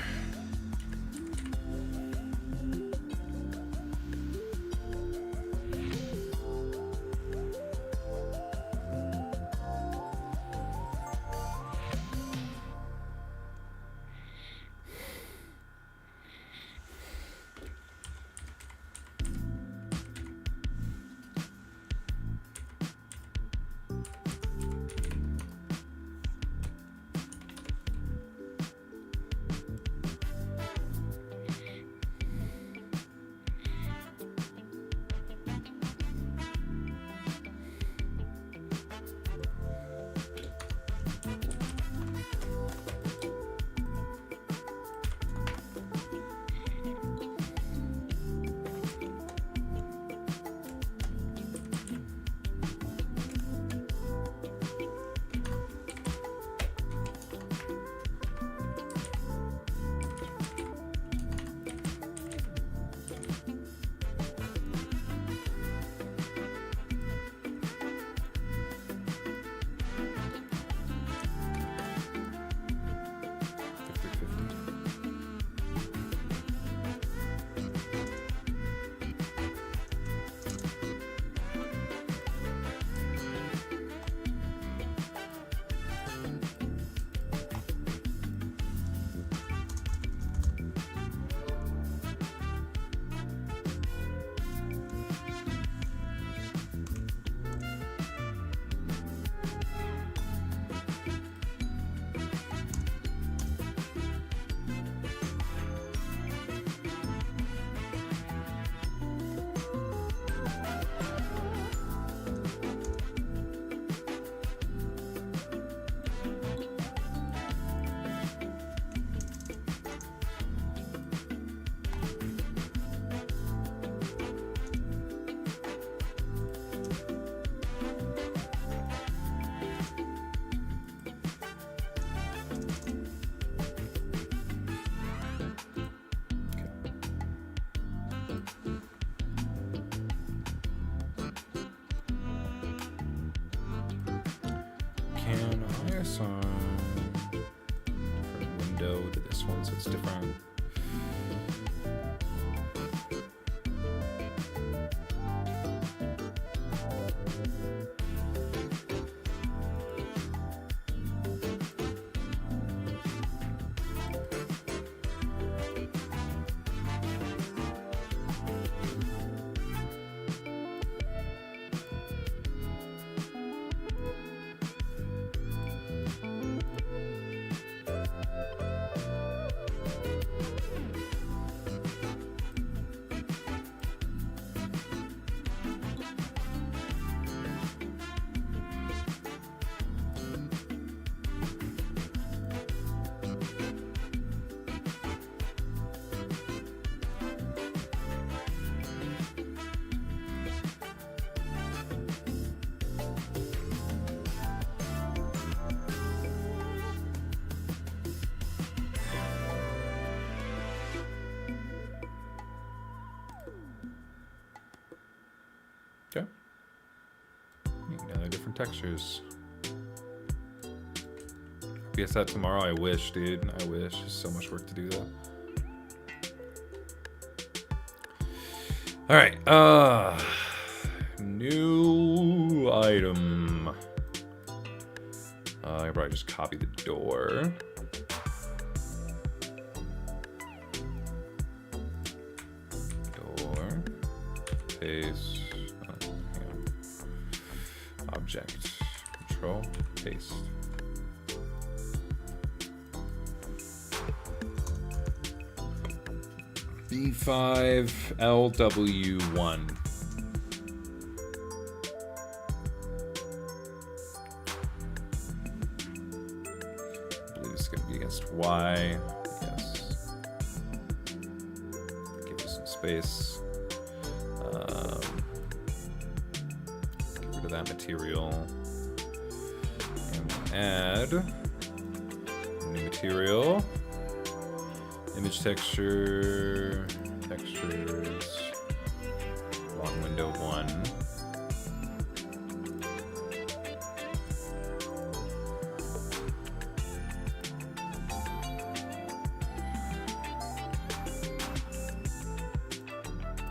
this one. Different window to this one, so it's different. Okay. Now they're different textures. RPS that tomorrow. I wish, dude. I wish. There's so much work to do that. All right. New item. I probably just copy the door. Door. Paste. Object, control, paste. B5 LW1. I believe it's going to be against Y. Yes. Give it some space. That material and we'll add new material, image texture, textures, long window 1.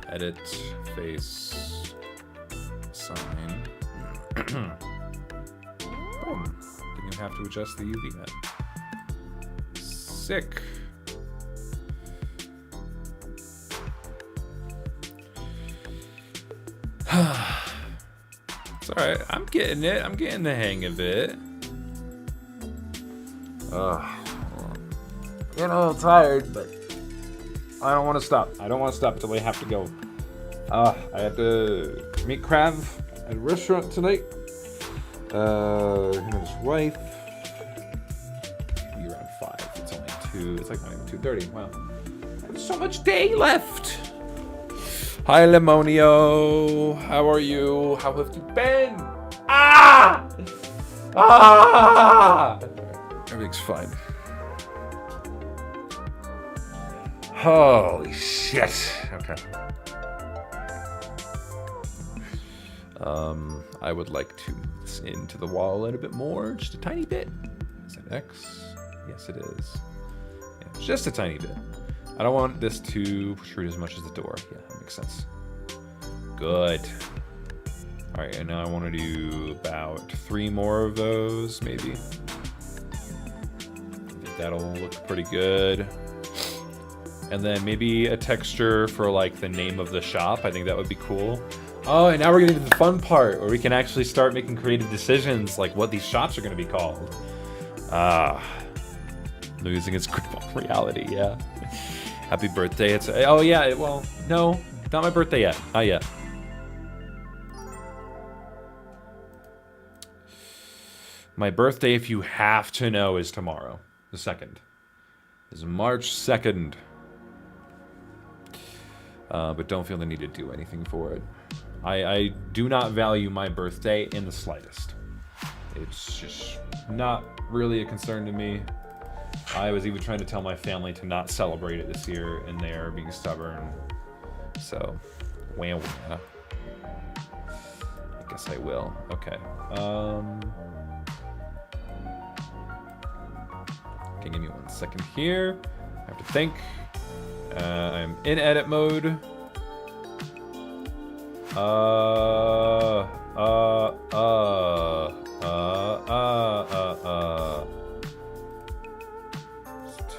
Edit, face, sign. Boom. Didn't even have to adjust the UV net. Sick. It's alright. I'm getting it. I'm getting the hang of it. Getting a little tired, but I don't want to stop. I don't want to stop until I have to go. I had to meet Krav at a restaurant tonight. Him and his wife. Maybe around 5. It's only 2. It's like not even 2:30. Wow. There's so much day left. Hi, Lemonio. How are you? How have you been? Ah! Ah! Everything's fine. Holy shit. Okay. I would like to move this into the wall a little bit more, just a tiny bit. Is that X? Yes, it is. Yeah, just a tiny bit. I don't want this to protrude as much as the door. Yeah, that makes sense. Good. All right, and now I want to do about 3 more of those, maybe. I think that'll look pretty good. And then maybe a texture for like the name of the shop. I think that would be cool. Oh, and now we're getting to the fun part where we can actually start making creative decisions like what these shops are going to be called. Losing its grip on reality, yeah. Happy birthday. It's oh yeah, well, no, not my birthday yet. Not yet. My birthday, if you have to know, is tomorrow. The 2nd. Is March 2nd. But don't feel the need to do anything for it. I do not value my birthday in the slightest. It's just not really a concern to me. I was even trying to tell my family to not celebrate it this year, and they are being stubborn. So, wah. I guess I will. Okay. Okay, give me 1 second here. I have to think. I'm in edit mode. It's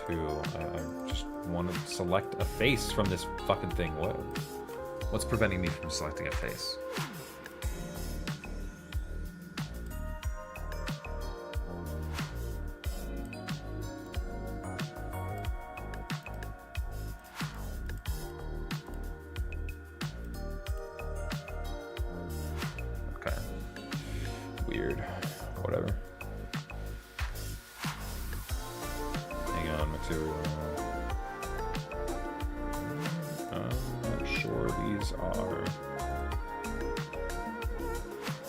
2. I just want to select a face from this fucking thing. What's preventing me from selecting a face? Okay. Weird. Whatever. Hang on, material. I'm not sure these are.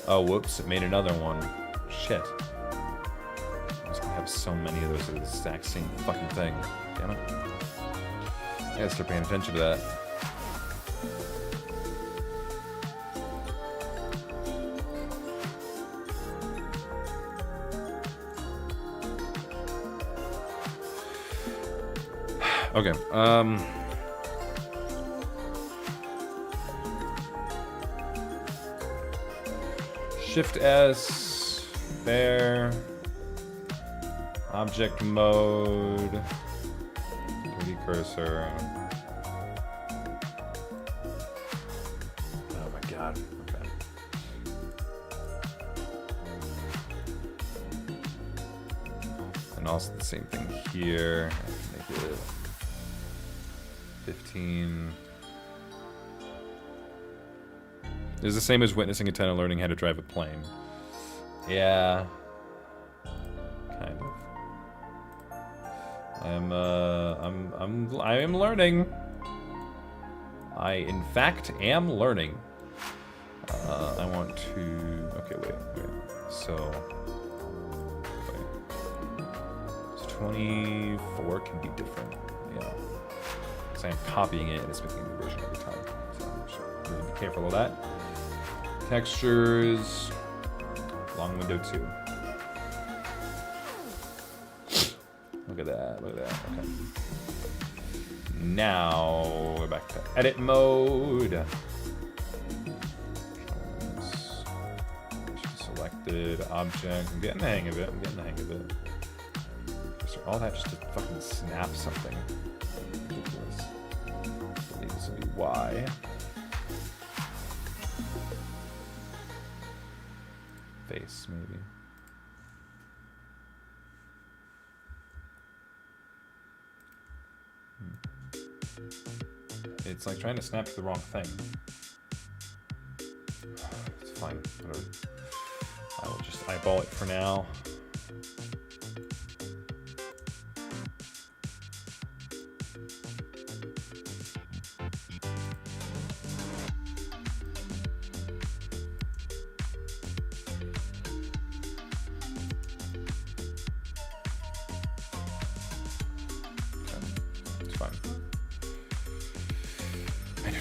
Oh, whoops, it made another one. Shit. I'm just gonna have so many of those of the exact same fucking thing. Damn it. I gotta start paying attention to that. Okay, Shift S, there, object mode, 3D cursor. Oh my god, okay. And also the same thing here, I can make it 15. It's the same as witnessing a tenant learning how to drive a plane. Yeah. Kind of. I am learning. I in fact am learning. I want to okay, wait. So 24 can be different. Yeah. So I'm copying it and it's making a new version every time. So I should really be careful of that. Textures, long window 2. Look at that, okay. Now we're back to edit mode. Selected object, I'm getting the hang of it, All that just to fucking snap something. Ridiculous. It needs to be Y. Face, maybe. It's like trying to snap to the wrong thing. It's fine, whatever. I will just eyeball it for now.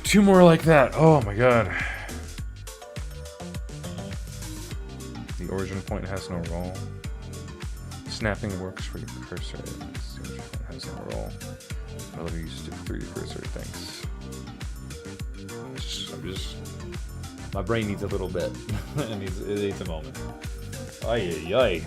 Two more like that. Oh my god. The origin point has no role. Snapping works for your cursor. The origin point has no role. I love you used to 3D cursor. Thanks. I'm just. My brain needs a little bit. it needs a moment. Ay ay ay.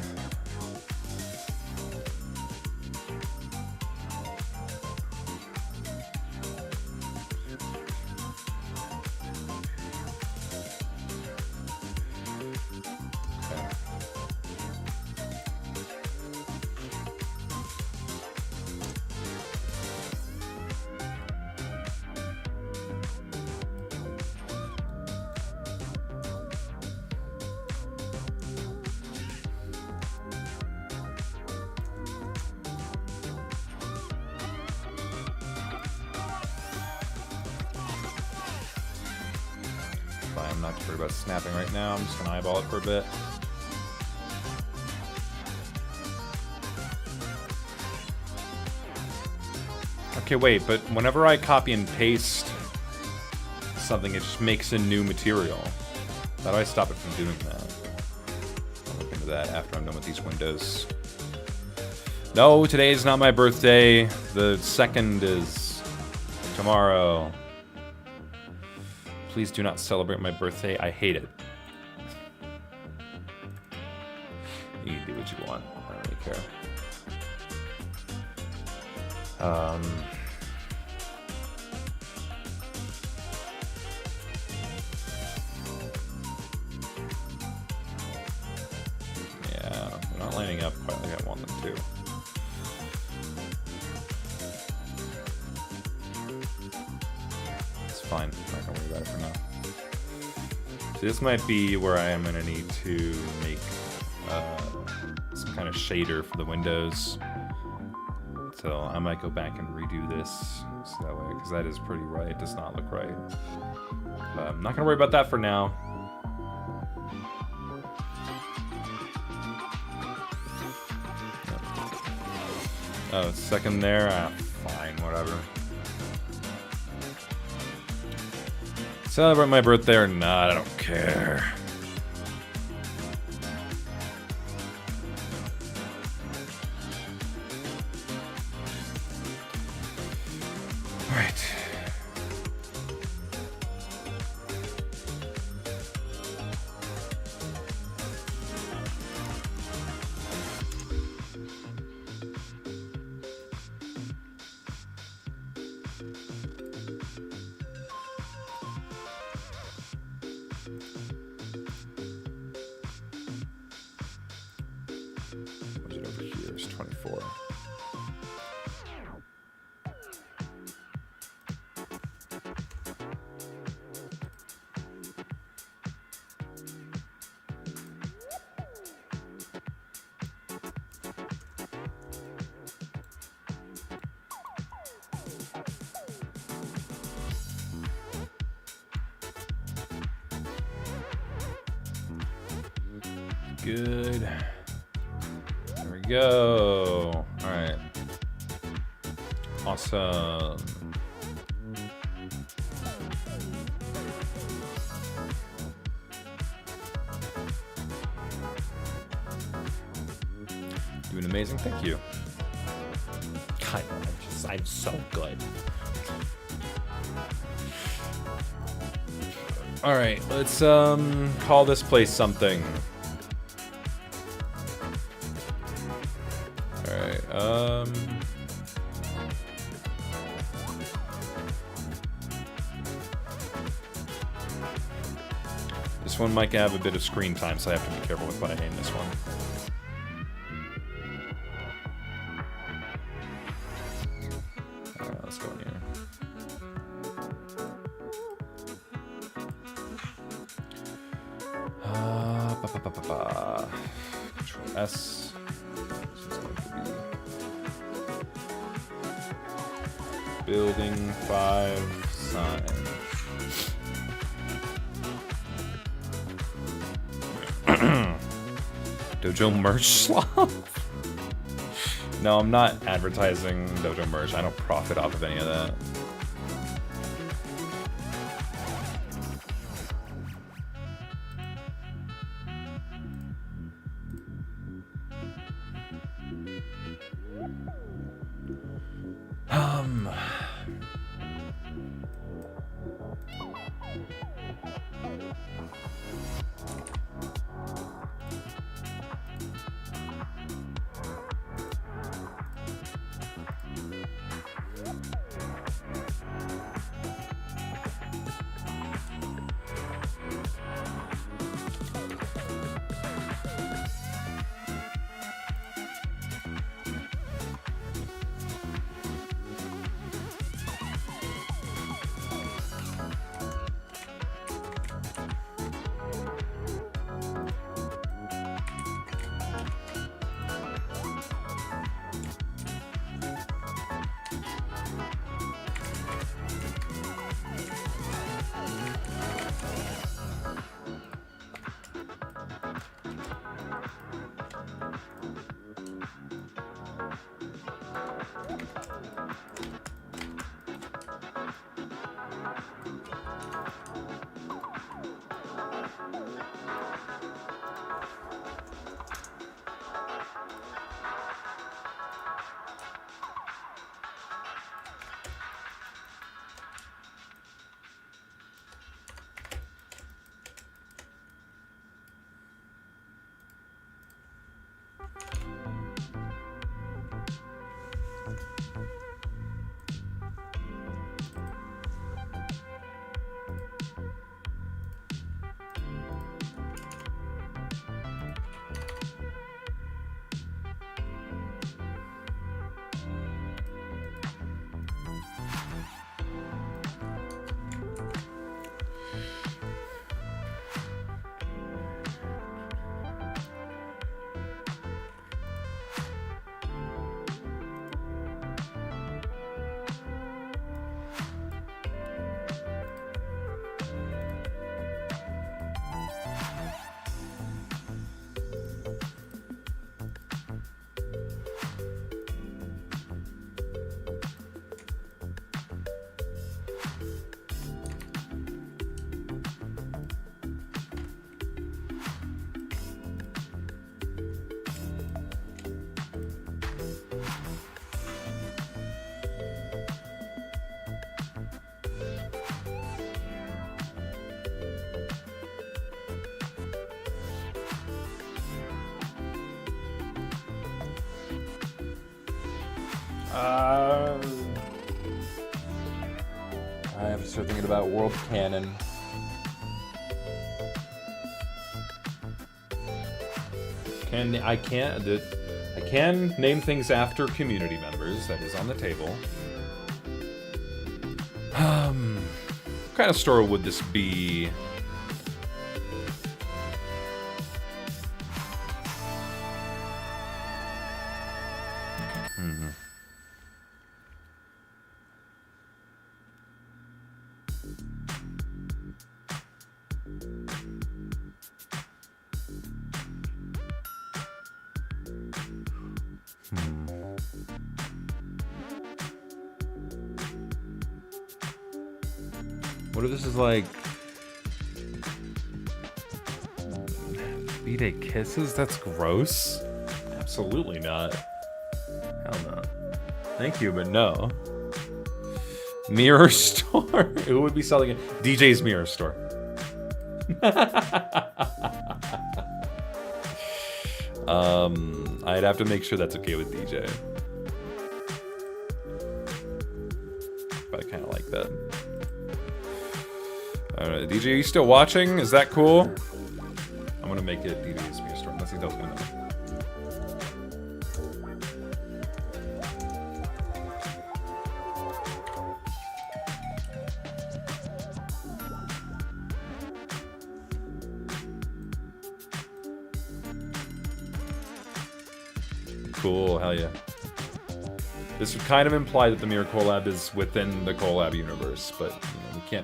I'm not too worried about snapping right now. I'm just gonna eyeball it for a bit. Okay, wait, but whenever I copy and paste something, it just makes a new material. How do I stop it from doing that? I'll look into that after I'm done with these windows. No, today is not my birthday. The 2nd is tomorrow. Please do not celebrate my birthday. I hate it. You can do what you want. I don't really care. Yeah, they're not lining up quite like I want them to. It's fine. I'm not gonna worry about it for now. So this might be where I am gonna need to make some kind of shader for the windows. So I might go back and redo this so that way, because that is pretty right. It does not look right. But I'm not gonna worry about that for now. Oh, 2nd there? Ah, fine, whatever. Celebrate my birthday or not, I don't care. Alright. Was it over here? It's 24. Good. There we go. All right. Awesome. Doing amazing. Thank you. God, I'm so good. All right, let's call this place something. All right, this one might have a bit of screen time, so I have to be careful with what I name this one. Let's go in here. Control S. This is going to be building 5 sign. Dojo merch slop? No, I'm not advertising Dojo merch. I don't profit off of any of that. I have to start thinking about world canon. I can name things after community members. That is on the table. What kind of story would this be? What if this is like B-Day kisses? That's gross. Absolutely not. Hell no. Thank you, but no. Mirror store. Who would be selling it? DJ's Mirror Store. I'd have to make sure that's okay with DJ. But I kind of like that. DJ, are you still watching? Is that cool? I'm gonna make it DJ's Mirror Store unless he tells me no. Cool, hell yeah. This would kind of imply that the Mirror collab is within the collab universe, but you know,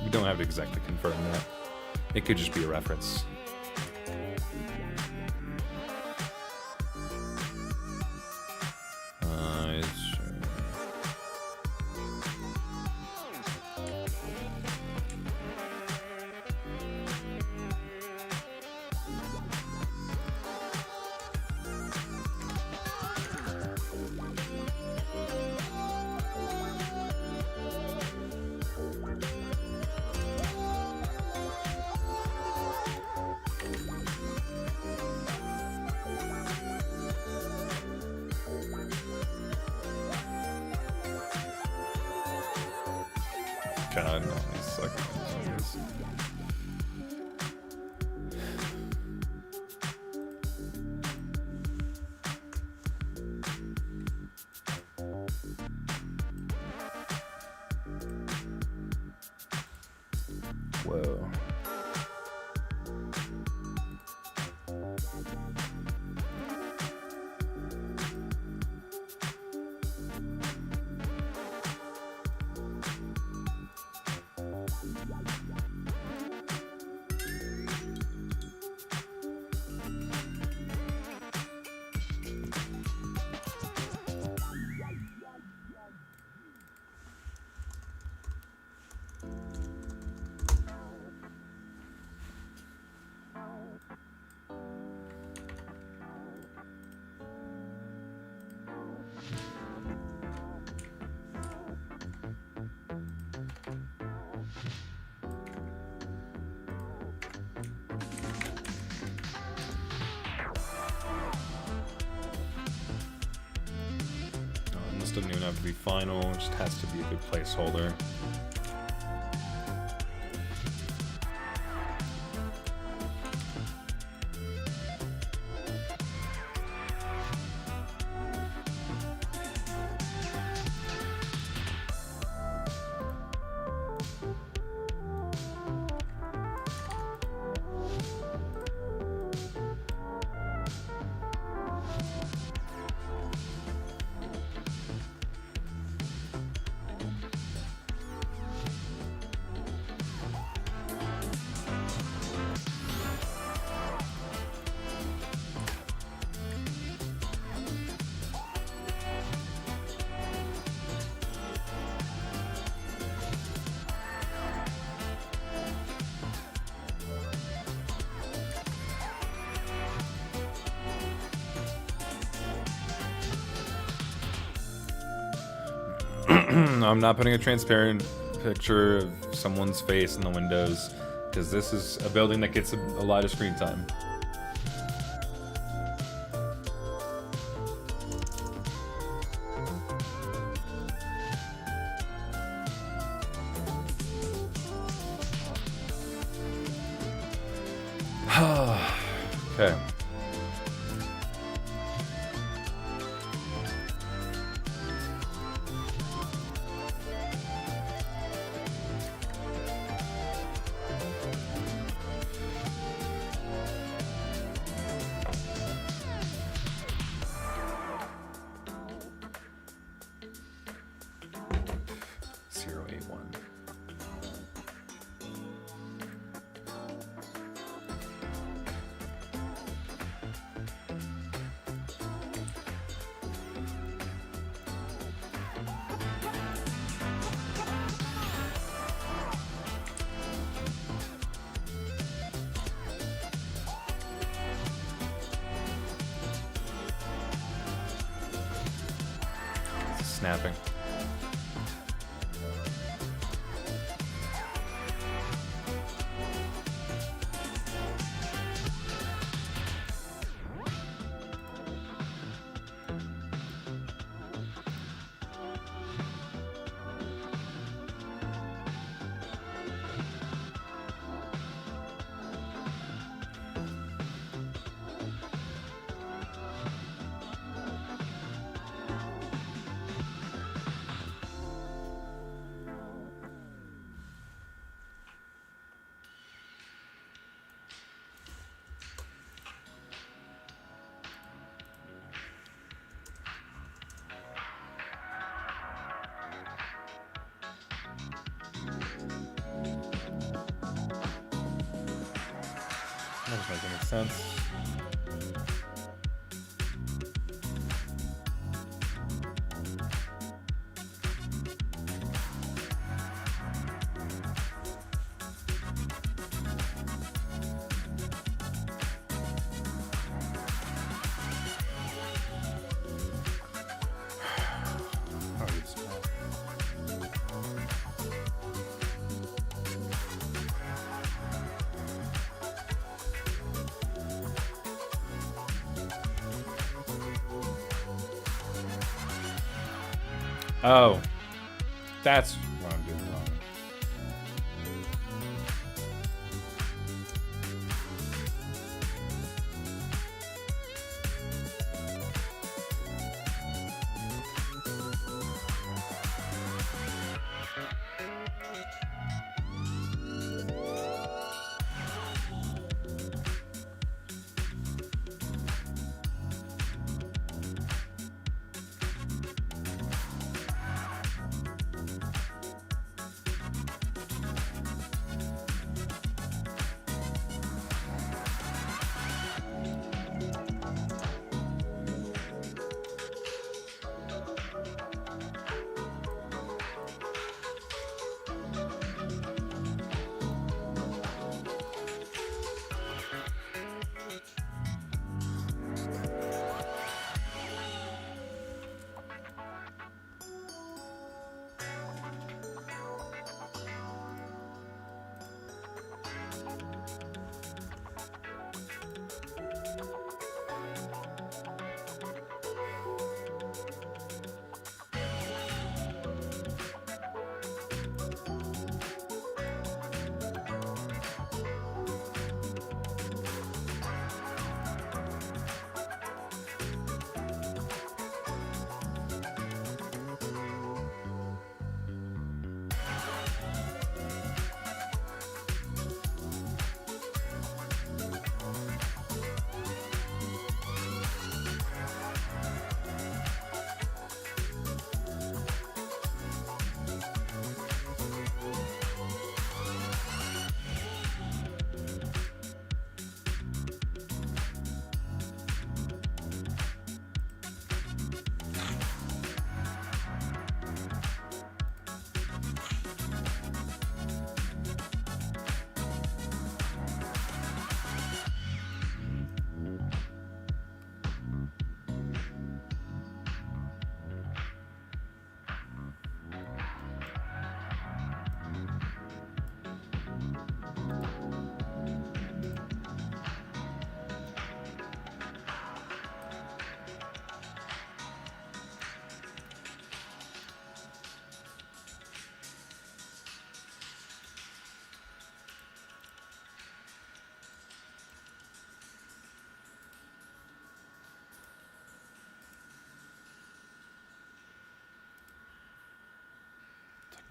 we don't have to exactly confirm that. It could just be a reference. God, no, these suck. Whoa. This doesn't even have to be final, it just has to be a good placeholder. I'm not putting a transparent picture of someone's face in the windows because this is a building that gets a lot of screen time. Okay. Zero eight one. Snapping. That doesn't make any sense. Oh, it's small. Oh, that's what I'm doing wrong.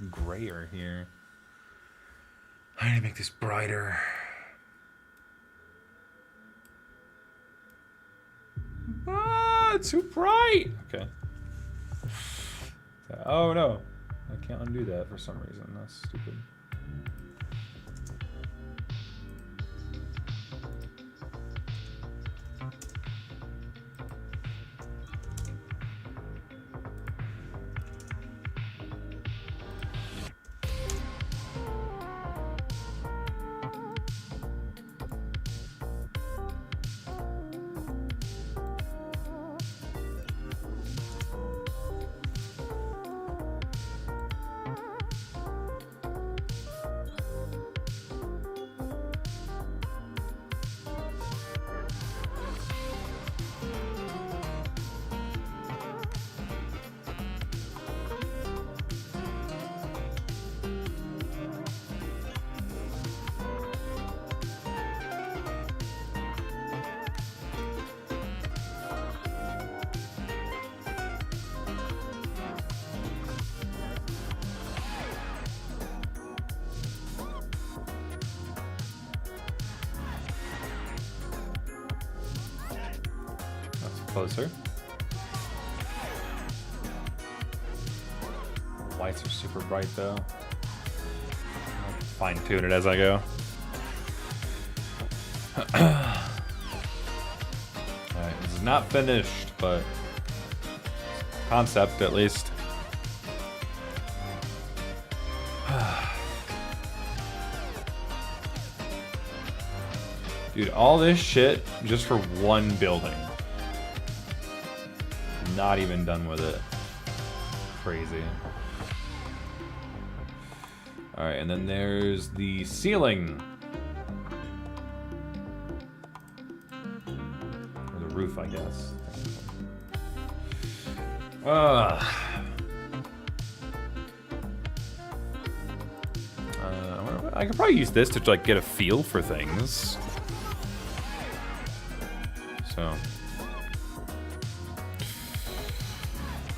grayer here. I need to make this brighter. Ah, it's too bright. Okay. Oh no, I can't undo that for some reason. That's stupid. Closer. Lights are super bright though. I'll fine tune it as I go. Alright, this is not finished, but concept at least. Dude, all this shit just for one building. Not even done with it. Crazy. Alright, and then there's the ceiling. Or the roof, I guess. I could probably use this to like get a feel for things. So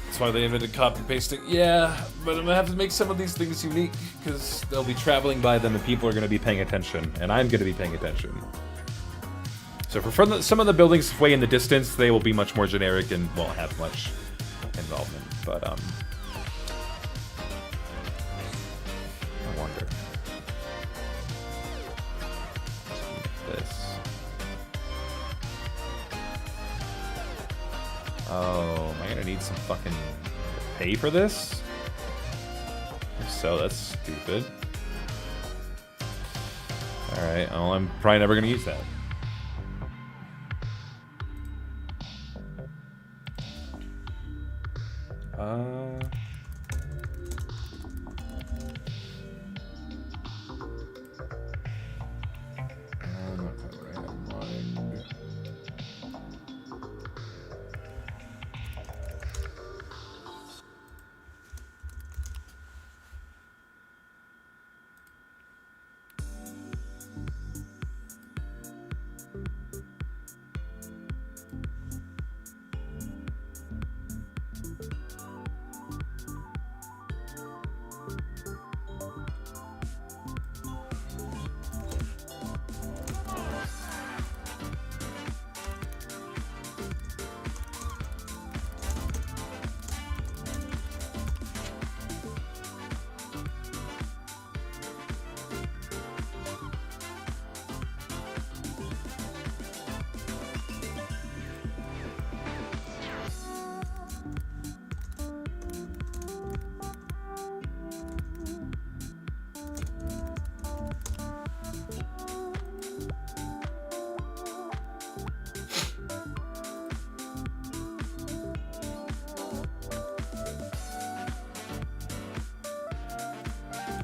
that's why they invented copy pasting. Yeah, but I'm gonna have to make some of these things unique because they'll be traveling by them and people are gonna be paying attention, and I'm gonna be paying attention. So for some of the buildings way in the distance, they will be much more generic and won't have much involvement. But I wonder. This. Oh, am I gonna need some fucking pay for this? If so, that's stupid. Alright, well, I'm probably never gonna use that.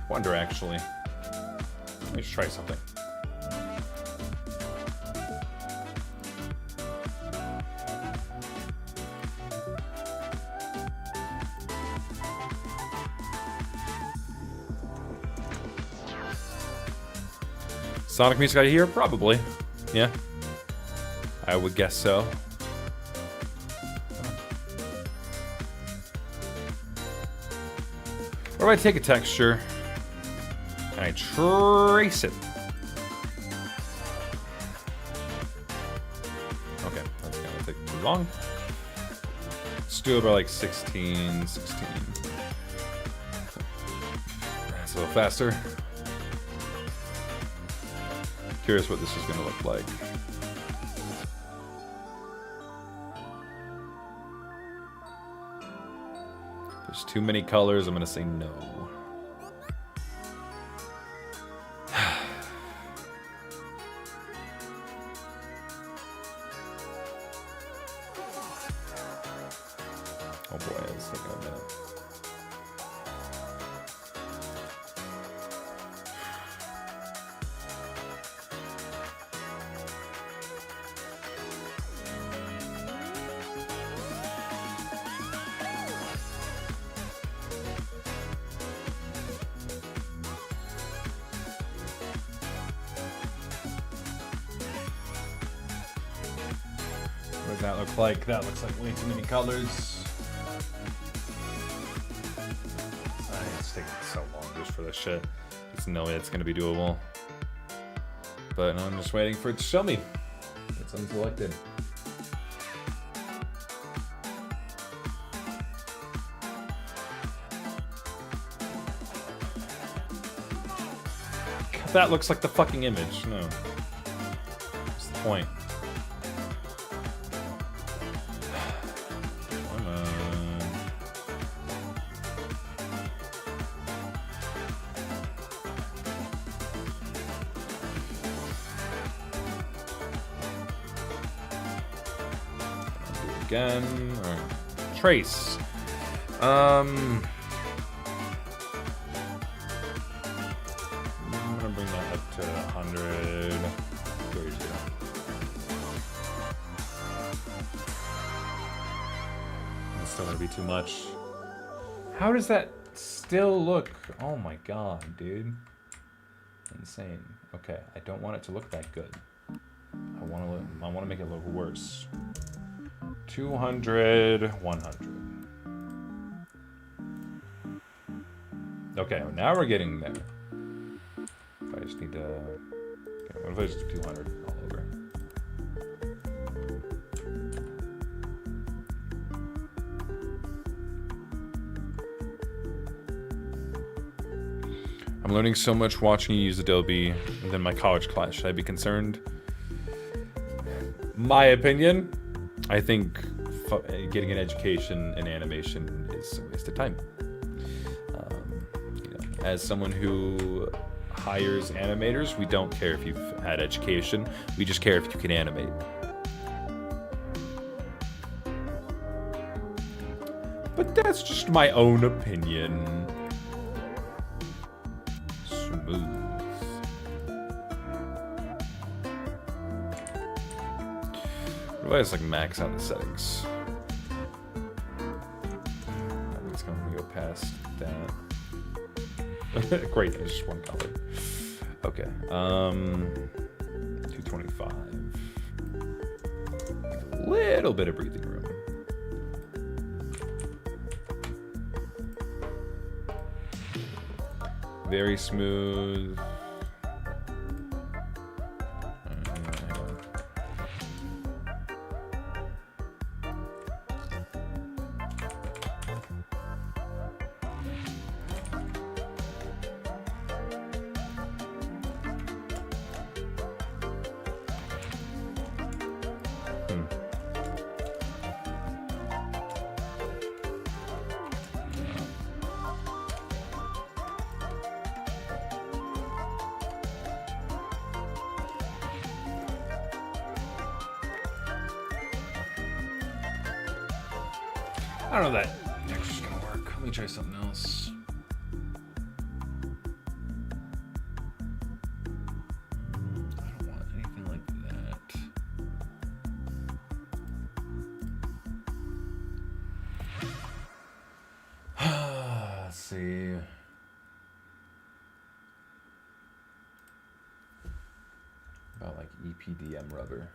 Wonder actually. Let me just try something. Sonic music out here? Probably. Yeah. I would guess so. Or if I take a texture and I trace it. Okay, that's gonna take too long. Let's do it by like 16. That's a little faster. Curious what this is gonna look like. There's too many colors, I'm gonna say no. Oh boy, it's taking a minute. What does that look like? That looks like way too many colors. It's taking so long just for this shit. There's no way it's gonna be doable. But I'm just waiting for it to show me. It's unselected. That looks like the fucking image. No. What's the point? Come on. Do it again. All right. Trace. I'm gonna bring that up to 100. 32. That's still gonna be too much. How does that still look? Oh my god, dude. Insane. Okay, I don't want it to look that good. I want to make it look worse. 200, 100. Okay, well, now we're getting there. I just need to. Okay, what if I just do 200 all over? I'm learning so much watching you use Adobe than my college class. Should I be concerned? My opinion, I think getting an education in animation is a waste of time. As someone who hires animators, we don't care if you've had education. We just care if you can animate. But that's just my own opinion. Smooth. What if I just like max out the settings? I think it's gonna go past that. Great, there's just one color. Okay, 225. A little bit of breathing room. Very smooth. I don't know if that texture's gonna work. Let me try something else. I don't want anything like that. Let's see. About like EPDM rubber.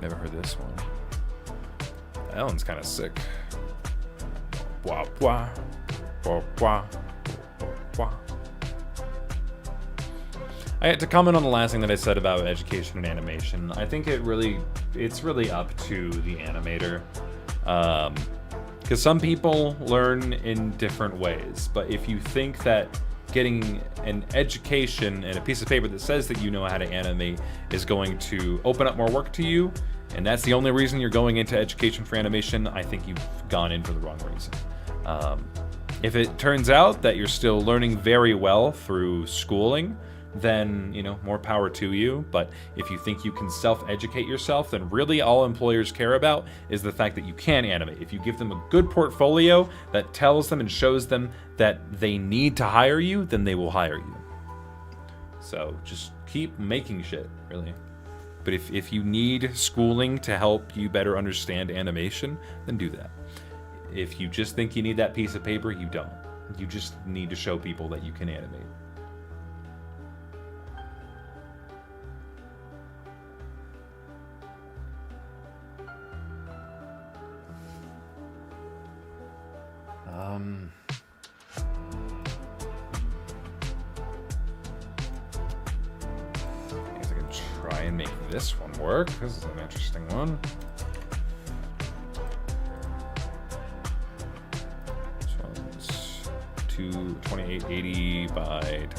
Never heard this one. That one's kind of sick. Wah, wah. Wah, wah. Wah. I had to comment on the last thing that I said about education and animation. I think it's really up to the animator. Because some people learn in different ways. But if you think that getting an education and a piece of paper that says that you know how to animate is going to open up more work to you, and that's the only reason you're going into education for animation, I think you've gone in for the wrong reason. If it turns out that you're still learning very well through schooling, then, you know, more power to you. But if you think you can self-educate yourself, then really all employers care about is the fact that you can animate. If you give them a good portfolio that tells them and shows them that they need to hire you, then they will hire you. So just keep making shit, really. But if you need schooling to help you better understand animation, then do that. If you just think you need that piece of paper, you don't. You just need to show people that you can animate. I guess I can try and make this one work. This is an interesting one. This one's 2880 by 1025.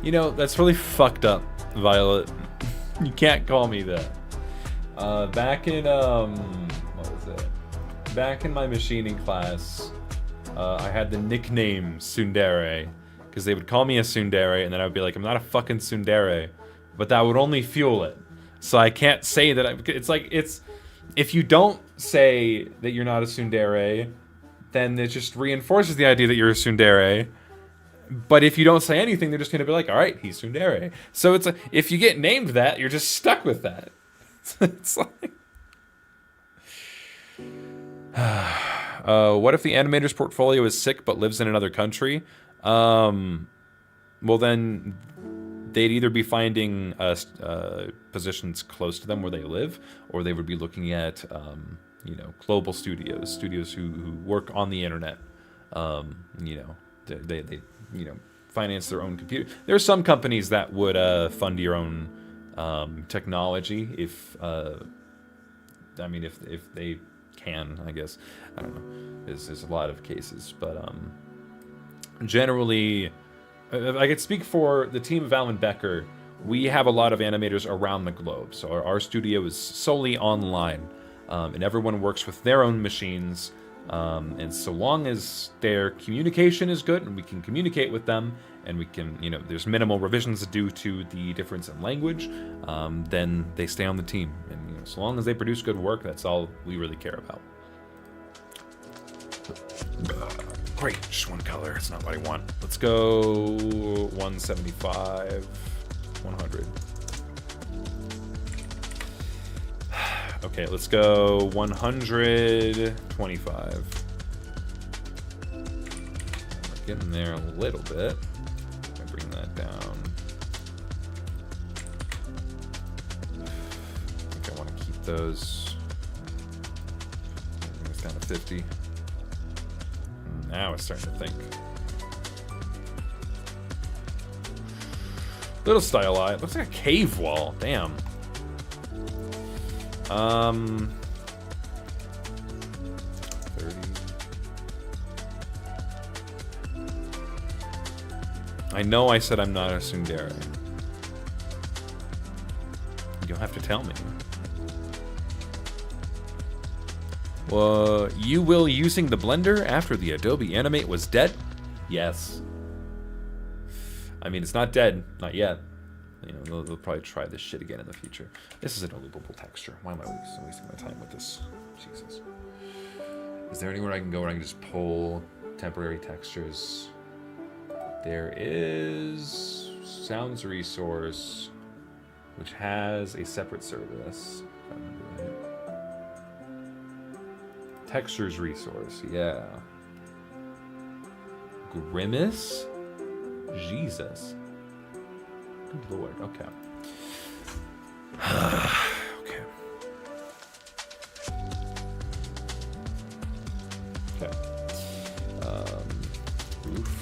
You know, that's really fucked up, Violet. You can't call me that. Back in, what was it? Back in my machining class, I had the nickname Tsundere, because they would call me a tsundere, and then I would be like, I'm not a fucking tsundere, but that would only fuel it. So I can't say that it's if you don't say that you're not a tsundere, then it just reinforces the idea that you're a tsundere. But if you don't say anything, they're just going to be like, all right, he's tsundere. So it's if you get named that, you're just stuck with that. It's like... what if the animator's portfolio is sick but lives in another country? Well, then they'd either be finding positions close to them where they live, or they would be looking at, you know, global studios who work on the internet. You know, they you know, finance their own computer. There are some companies that would fund your own technology if if they can, I guess. I don't know. There's a lot of cases, but generally, I could speak for the team of Alan Becker. We have a lot of animators around the globe, so our studio is solely online, and everyone works with their own machines. And so long as their communication is good and we can communicate with them and we can, you know, there's minimal revisions due to the difference in language, then they stay on the team. And, you know, so long as they produce good work, that's all we really care about. Great, just one color. It's not what I want. Let's go 175, 100. Okay, let's go 125. We're getting there a little bit. I bring that down. I think I want to keep those. Bring this down to 50. Now it's starting to think. Little stylized. Looks like a cave wall. Damn. 30. I know I said I'm not a tsundere. You'll have to tell me. Well, you will using the blender after the Adobe Animate was dead? Yes. I mean, it's not dead. Not yet. You know, they'll probably try this shit again in the future. This is an loopable texture. Why am I wasting my time with this? Jesus. Is there anywhere I can go where I can just pull temporary textures? There is Sounds Resource, which has a separate service. If I remember right. Textures resource, yeah. Grimace? Jesus. Good lord, okay. Okay. Okay. Roof.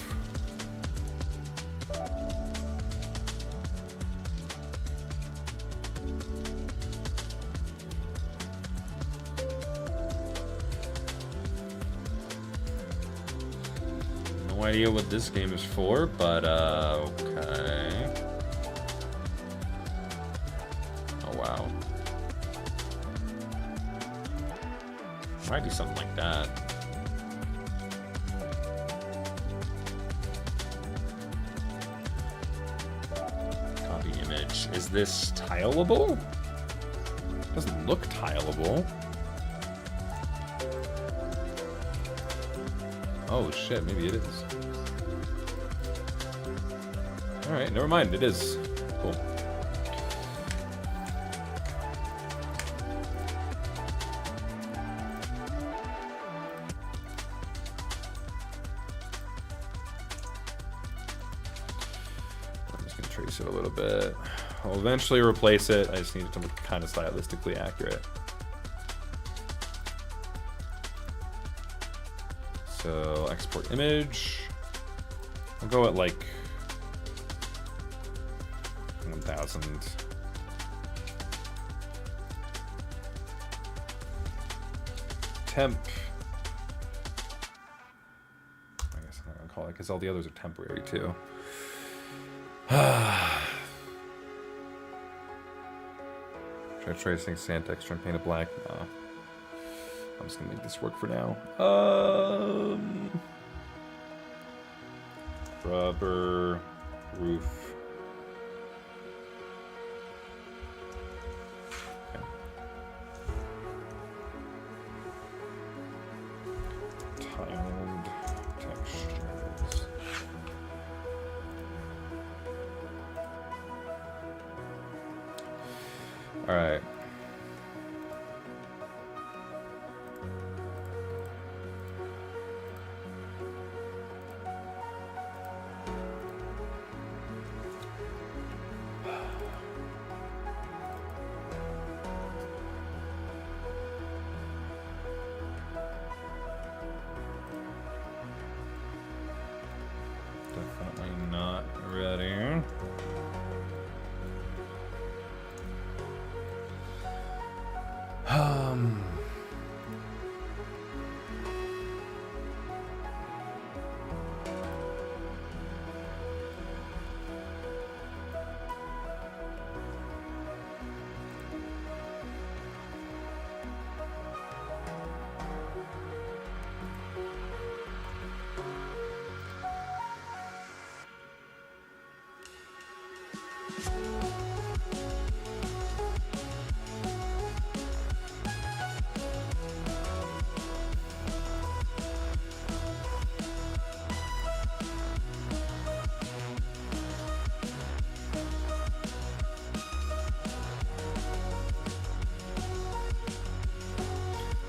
No idea what this game is for, but okay. Oh wow. Might be something like that. Copy image. Is this tileable? Doesn't look tileable. Oh shit, maybe it is. Alright, never mind, it is. Cool. I'm just gonna trace it a little bit. I'll eventually replace it. I just need it to look kind of stylistically accurate. So export image. I'll go at like 1000. Temp. I guess I'm not gonna call it because all the others are temporary too. Try tracing sand texture and paint it black. No. I'm just gonna make this work for now. Rubber roof. Okay. Tiled textures. All right. Definitely not ready.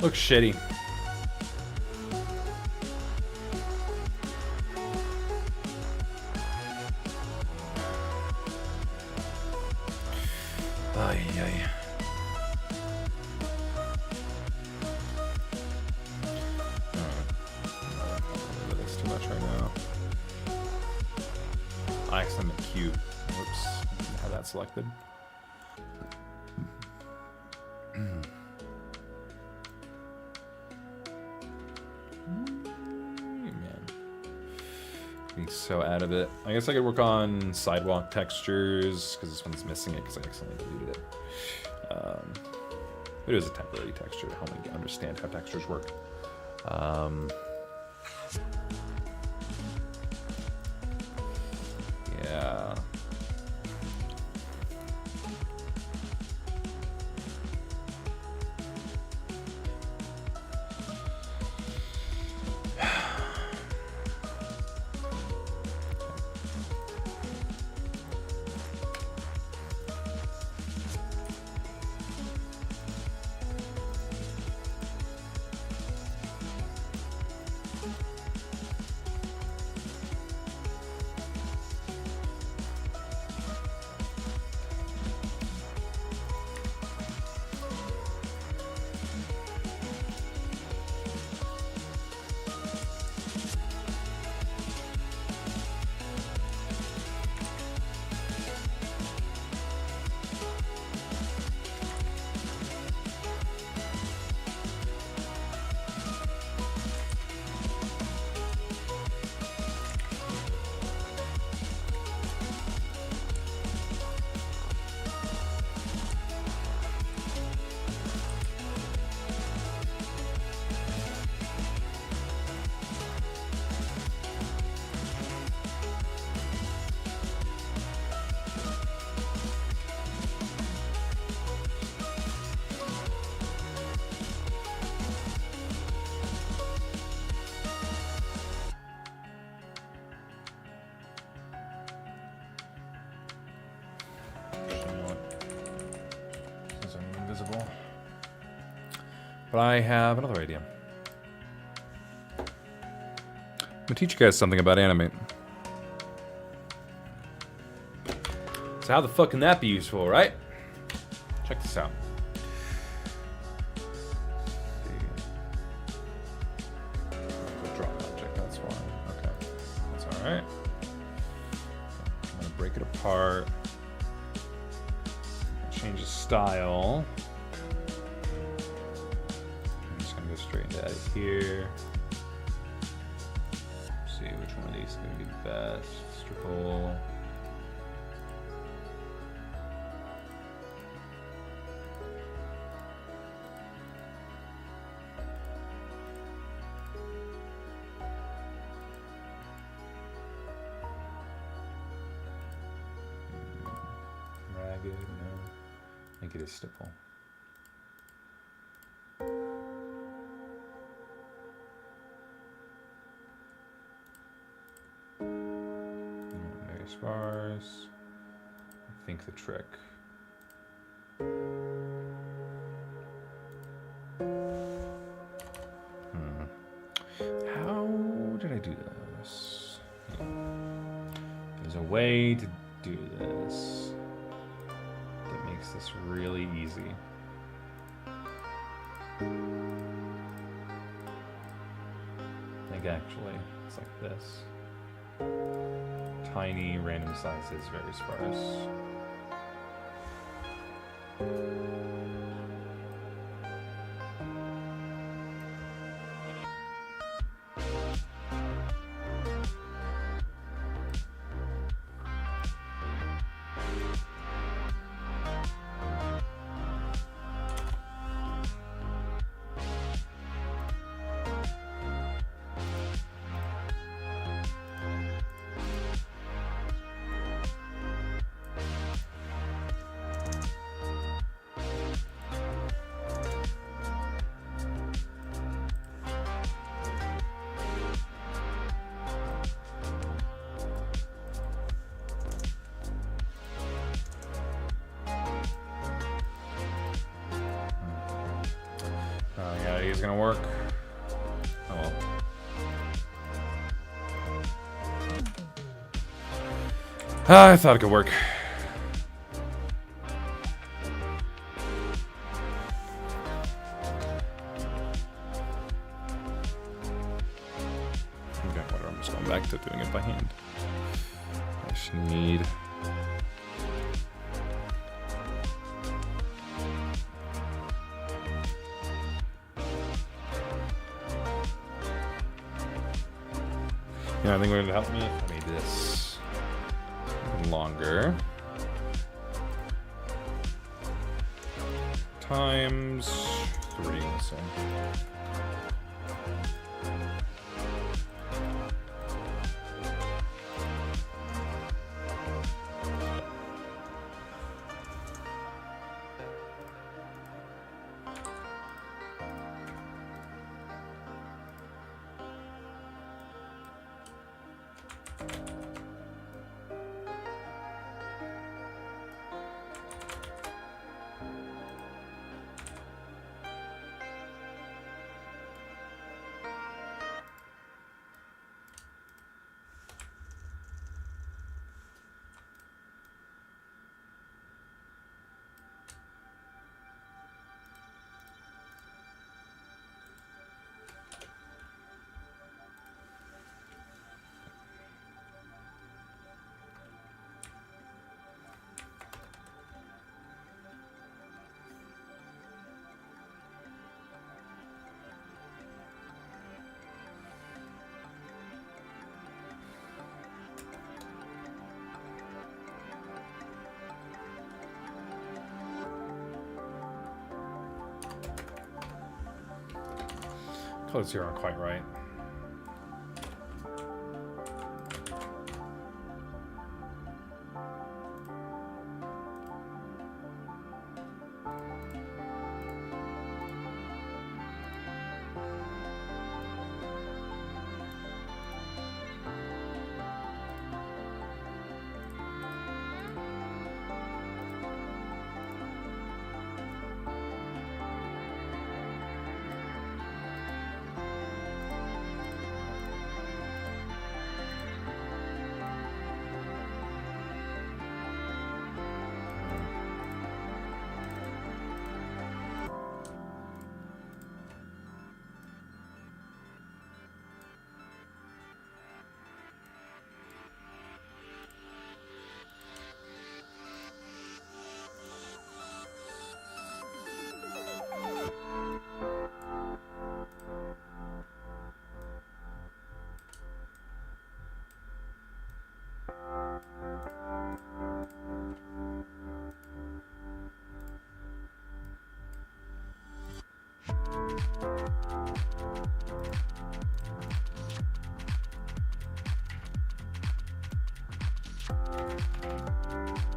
Looks shitty. Ay, ay. That's too much right now. I accidentally cute. Whoops. Didn't have that selected. So out of it. I guess I could work on sidewalk textures because this one's missing it because I accidentally deleted it. It is a temporary texture to help me understand how textures work. Yeah. But I have another idea. I'm gonna teach you guys something about animate. So how the fuck can that be useful, right? Check this out. Drop object, that's why. Okay. That's alright. I'm gonna break it apart. Change the style. I'm just gonna go straight into edit here. See which one of these is gonna be the best. Triple. Ragged, no. Make it a stipple. Very sparse. I think the trick. How did I do this? There's a way to do this that makes this really easy. I think actually it's like this. Tiny, random sizes, very sparse. Yeah, he's gonna work. Oh well. I thought it could work. Okay, whatever. I'm just going back to doing it by hand. I just need. Yeah, I think what would help me if I made this longer. Times 3, so. Colors here aren't quite right.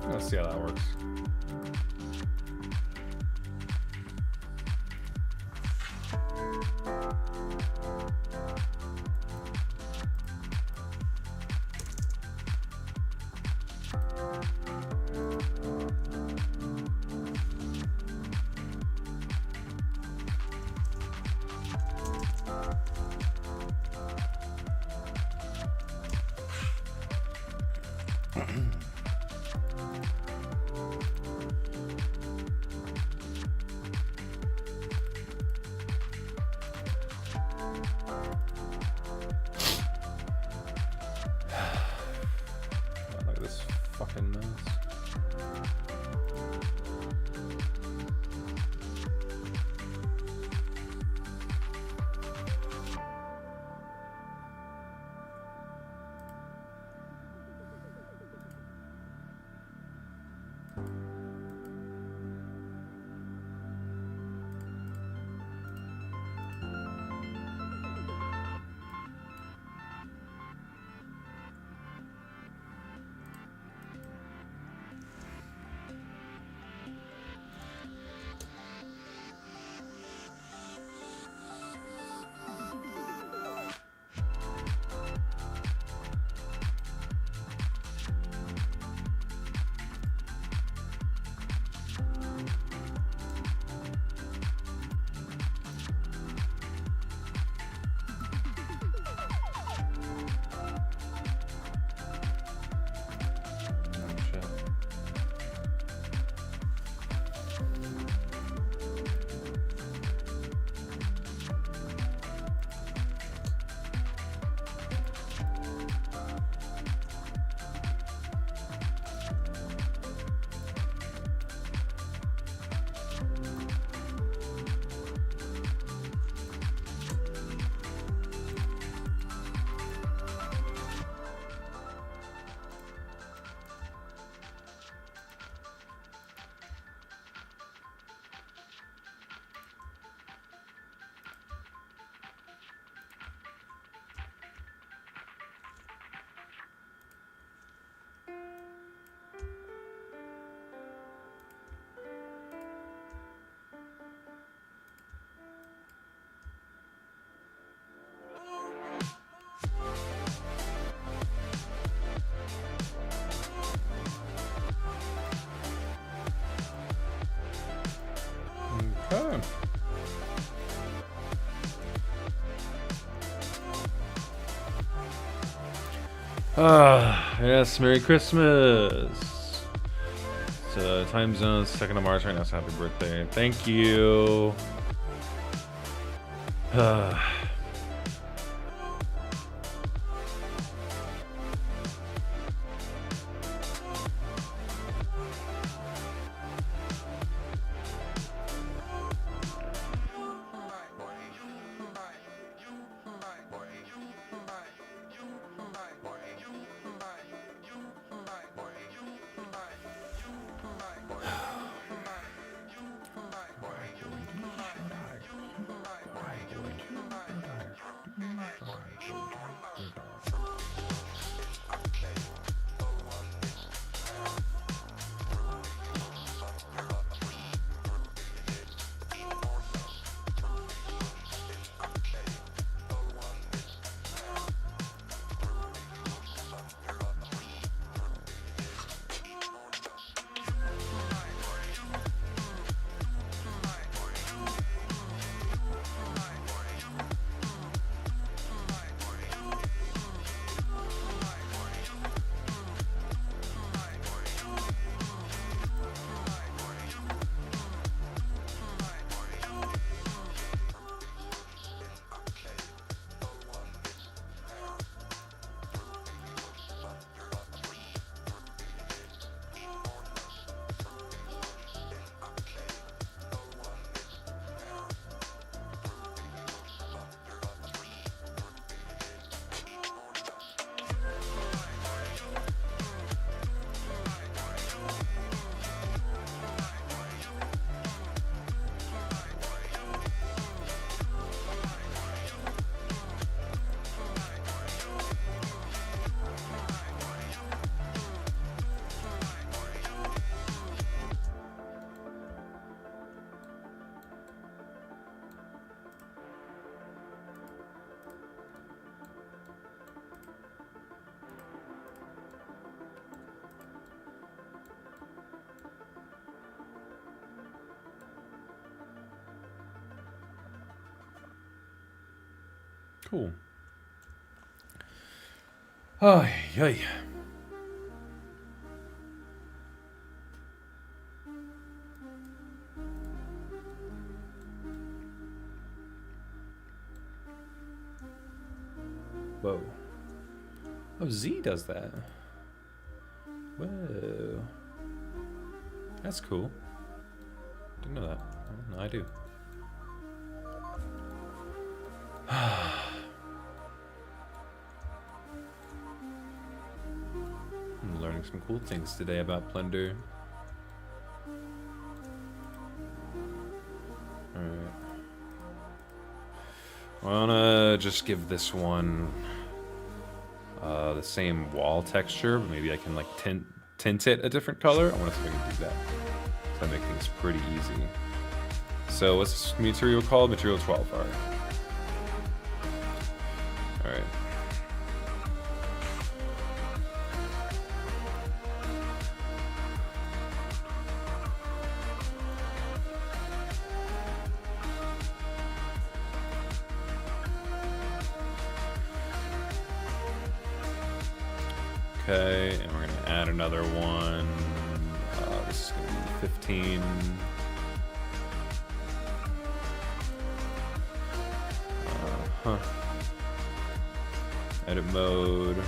Let's see how that works. Look at this fucking mess. Okay. Yes, Merry Christmas. It's time zone, 2nd of March right now, so happy birthday. Thank you. Cool. Oh, yay. Whoa. Oh, Z does that. Whoa. That's cool. Didn't know that. Well, now I do. I'm learning some cool things today about Blender. Alright. I wanna just give this one the same wall texture, but maybe I can like tint it a different color. I wanna see if I can do that. So that make things pretty easy. So what's this material called? Material 12, alright. Alright. Okay, and we're gonna add another one. This is gonna be 15. Huh. Edit mode.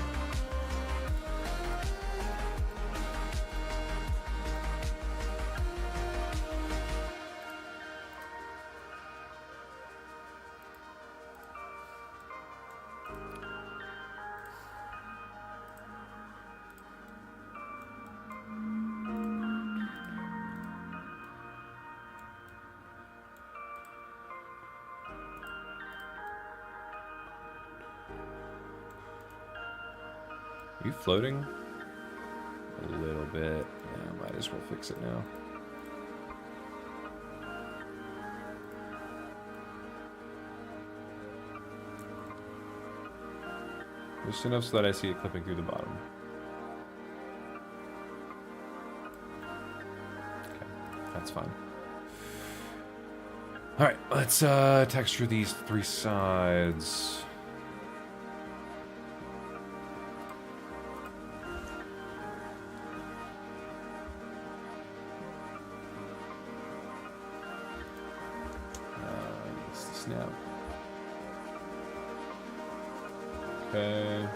Are you floating? A little bit. Yeah, might as well fix it now. Just enough so that I see it clipping through the bottom. Okay, that's fine. Alright, let's texture these 3 sides. Snap. Okay.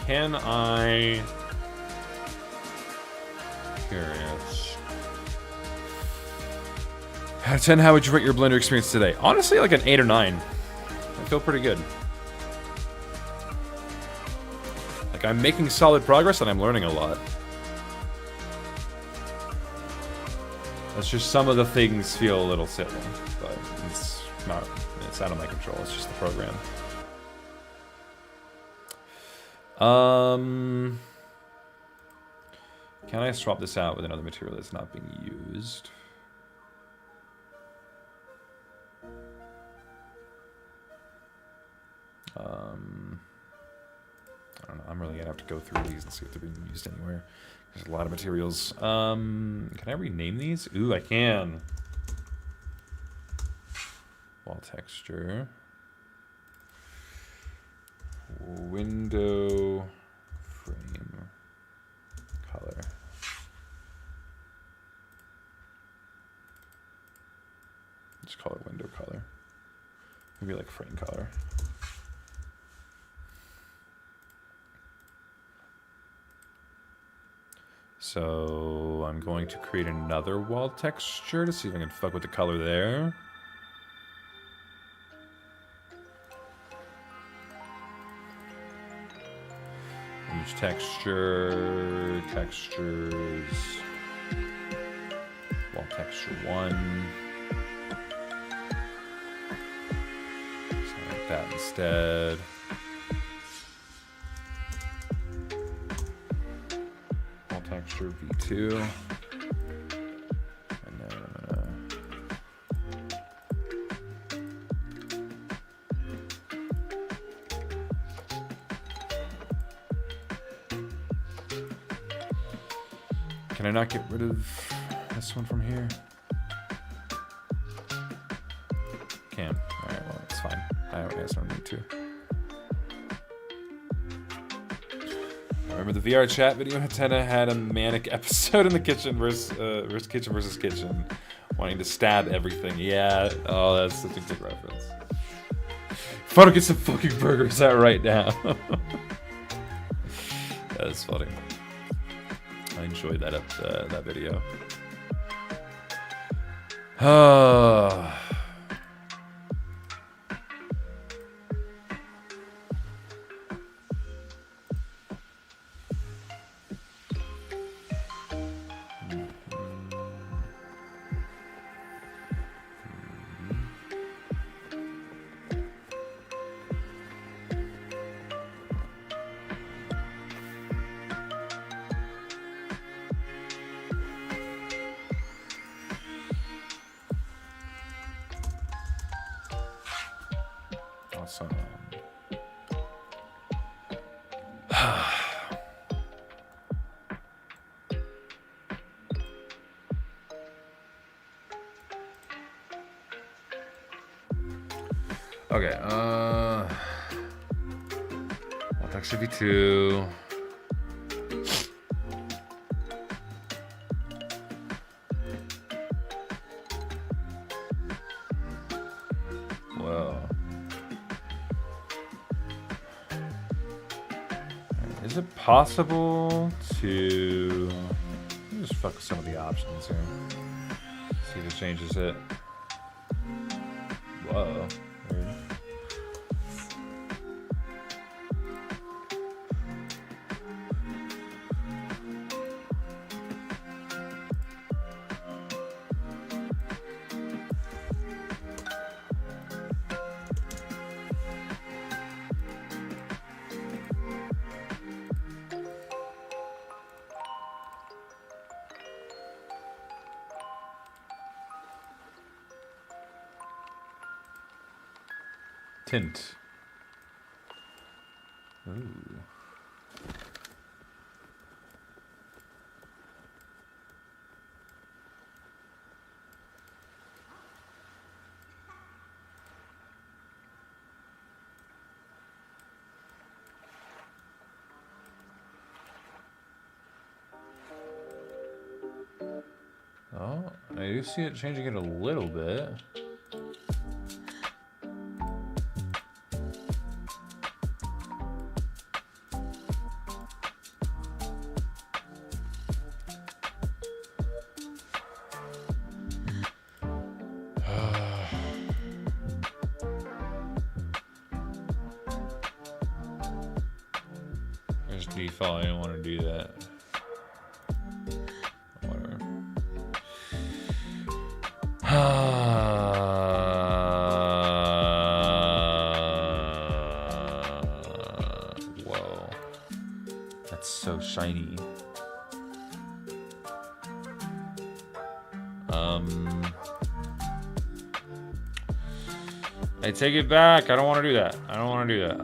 Can I... Curious. Out of 10, how would you rate your Blender experience today? Honestly, like an 8 or 9. I feel pretty good. Like, I'm making solid progress and I'm learning a lot. That's just some of the things feel a little silly, but it's out of my control. It's just the program. Can I swap this out with another material that's not being used? I don't know. I'm really gonna have to go through these and see if they're being used anywhere. There's a lot of materials. Can I rename these? Ooh, I can. Wall texture. Window frame color. Just call it window color. Maybe like frame color. So I'm going to create another wall texture to see if I can fuck with the color there. Image texture, textures, wall texture 1. Something like that instead. texture V2. And then I'm gonna Can I not get rid of this one from here? Can. Alright, well, it's fine. I guess I don't need to. Remember the VR chat video? Hatena had a manic episode in the kitchen versus kitchen, wanting to stab everything. Yeah, oh, that's such a good reference. If I don't get some fucking burgers out right now. That's funny. I enjoyed that video. Awesome. Okay, texture V2. Whoa. Is it possible to just fuck with some of the options here? See if it changes it. Whoa. Weird. Tint. Ooh. Oh, I do see it changing it a little bit. There's default, I don't want to do that. Whatever. Whoa. That's so shiny. I take it back. I don't want to do that. I don't want to do that.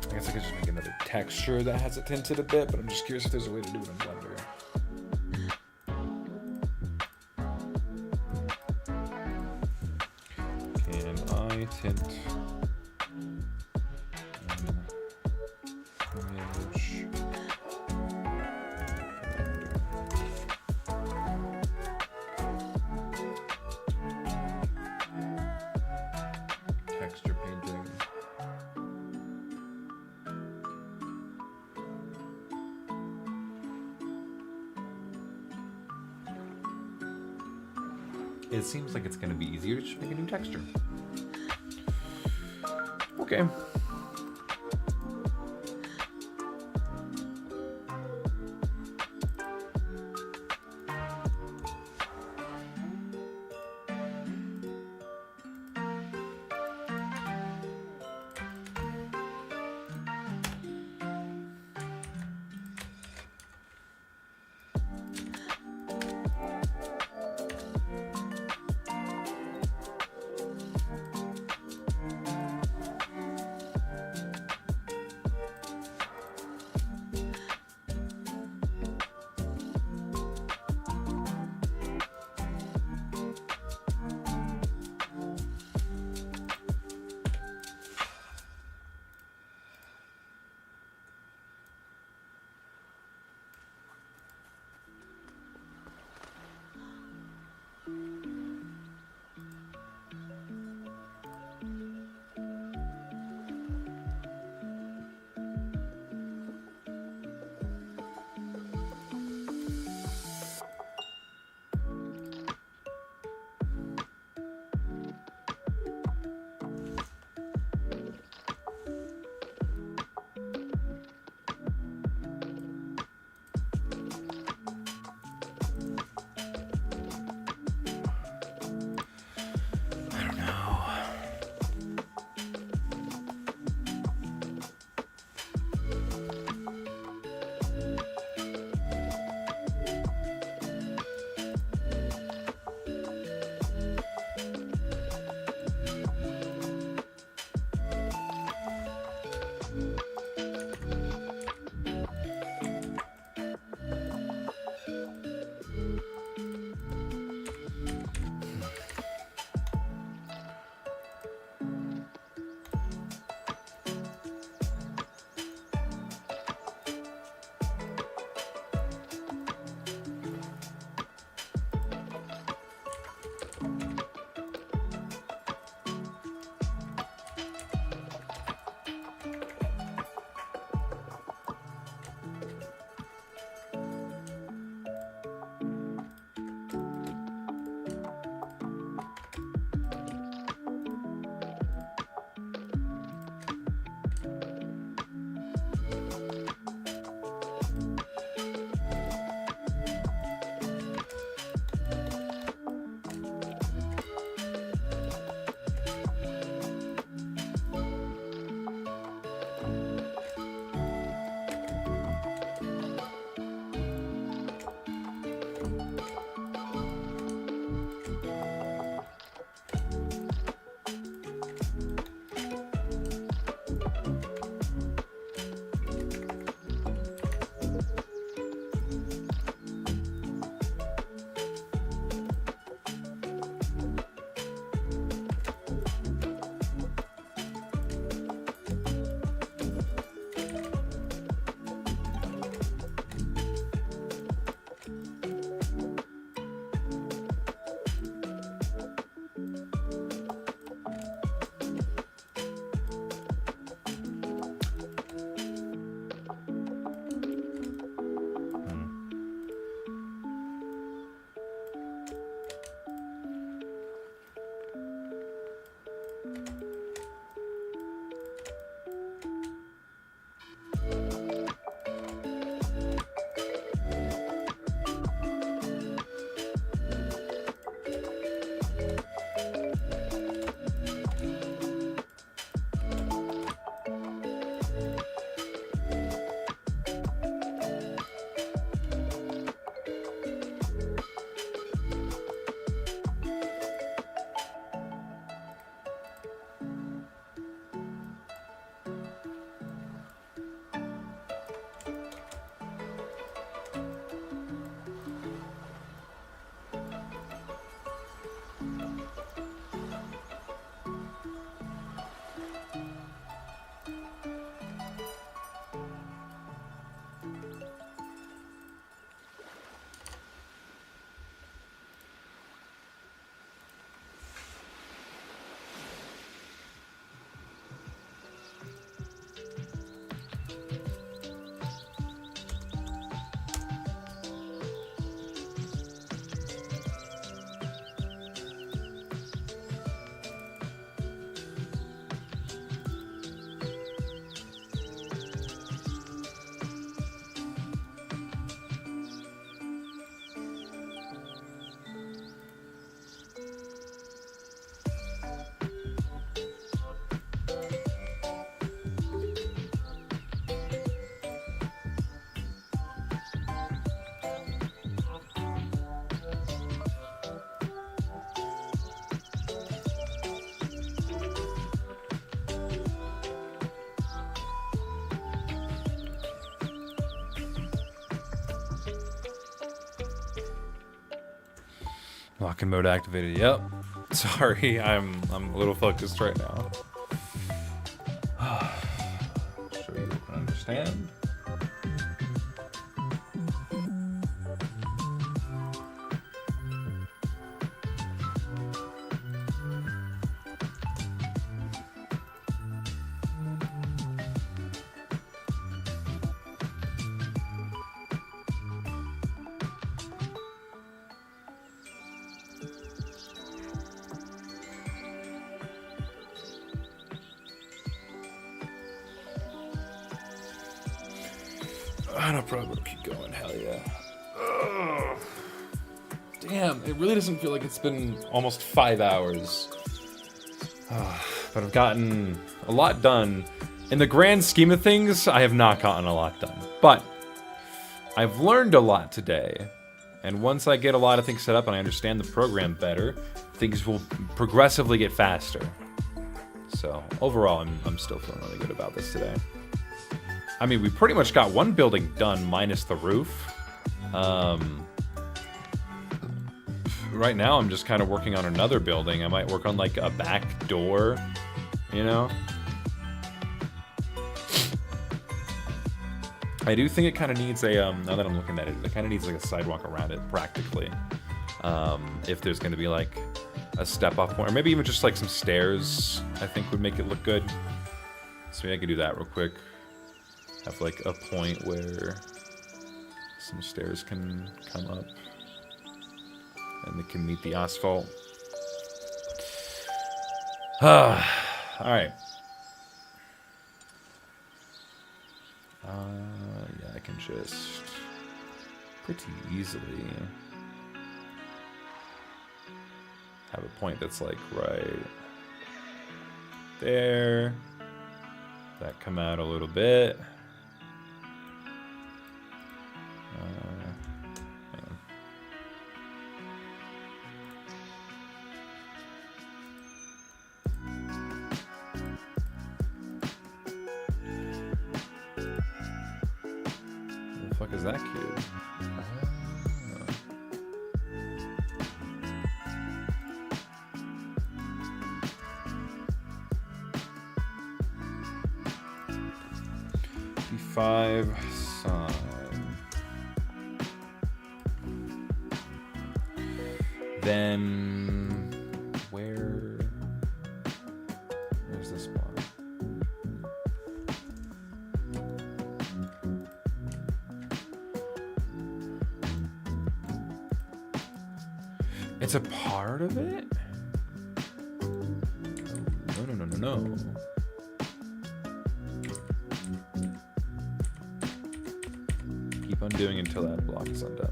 I guess I could just make another texture that has it tinted a bit, but I'm just curious if there's a way to do it in Blender. Can I tint image? Texture painting. it seems like it's going to be easier to just make a new texture. Okay. Lock-in mode activated. Yep. Sorry, I'm a little focused right now. Sure you can understand. No problem. Keep going. Hell yeah. Ugh. Damn, it really doesn't feel like it's been almost 5 hours. But I've gotten a lot done. In the grand scheme of things, I have not gotten a lot done. But I've learned a lot today. And once I get a lot of things set up and I understand the program better, things will progressively get faster. So overall, I'm still feeling really good about this today. I mean, we pretty much got one building done minus the roof. Right now, I'm just kind of working on another building. I might work on like a back door, you know? I do think it kind of needs a, now that I'm looking at it, it kind of needs like a sidewalk around it practically. If there's going to be like a step up point, or maybe even just like some stairs, I think would make it look good. So maybe I could do that real quick. Have like a point where some stairs can come up and they can meet the asphalt. All right. Yeah, I can just pretty easily have a point that's like right there. That come out a little bit. Hang on. What the fuck is that cube? D5 sign. Then where's this one? It's a part of it? No. Keep on doing until that block is undone.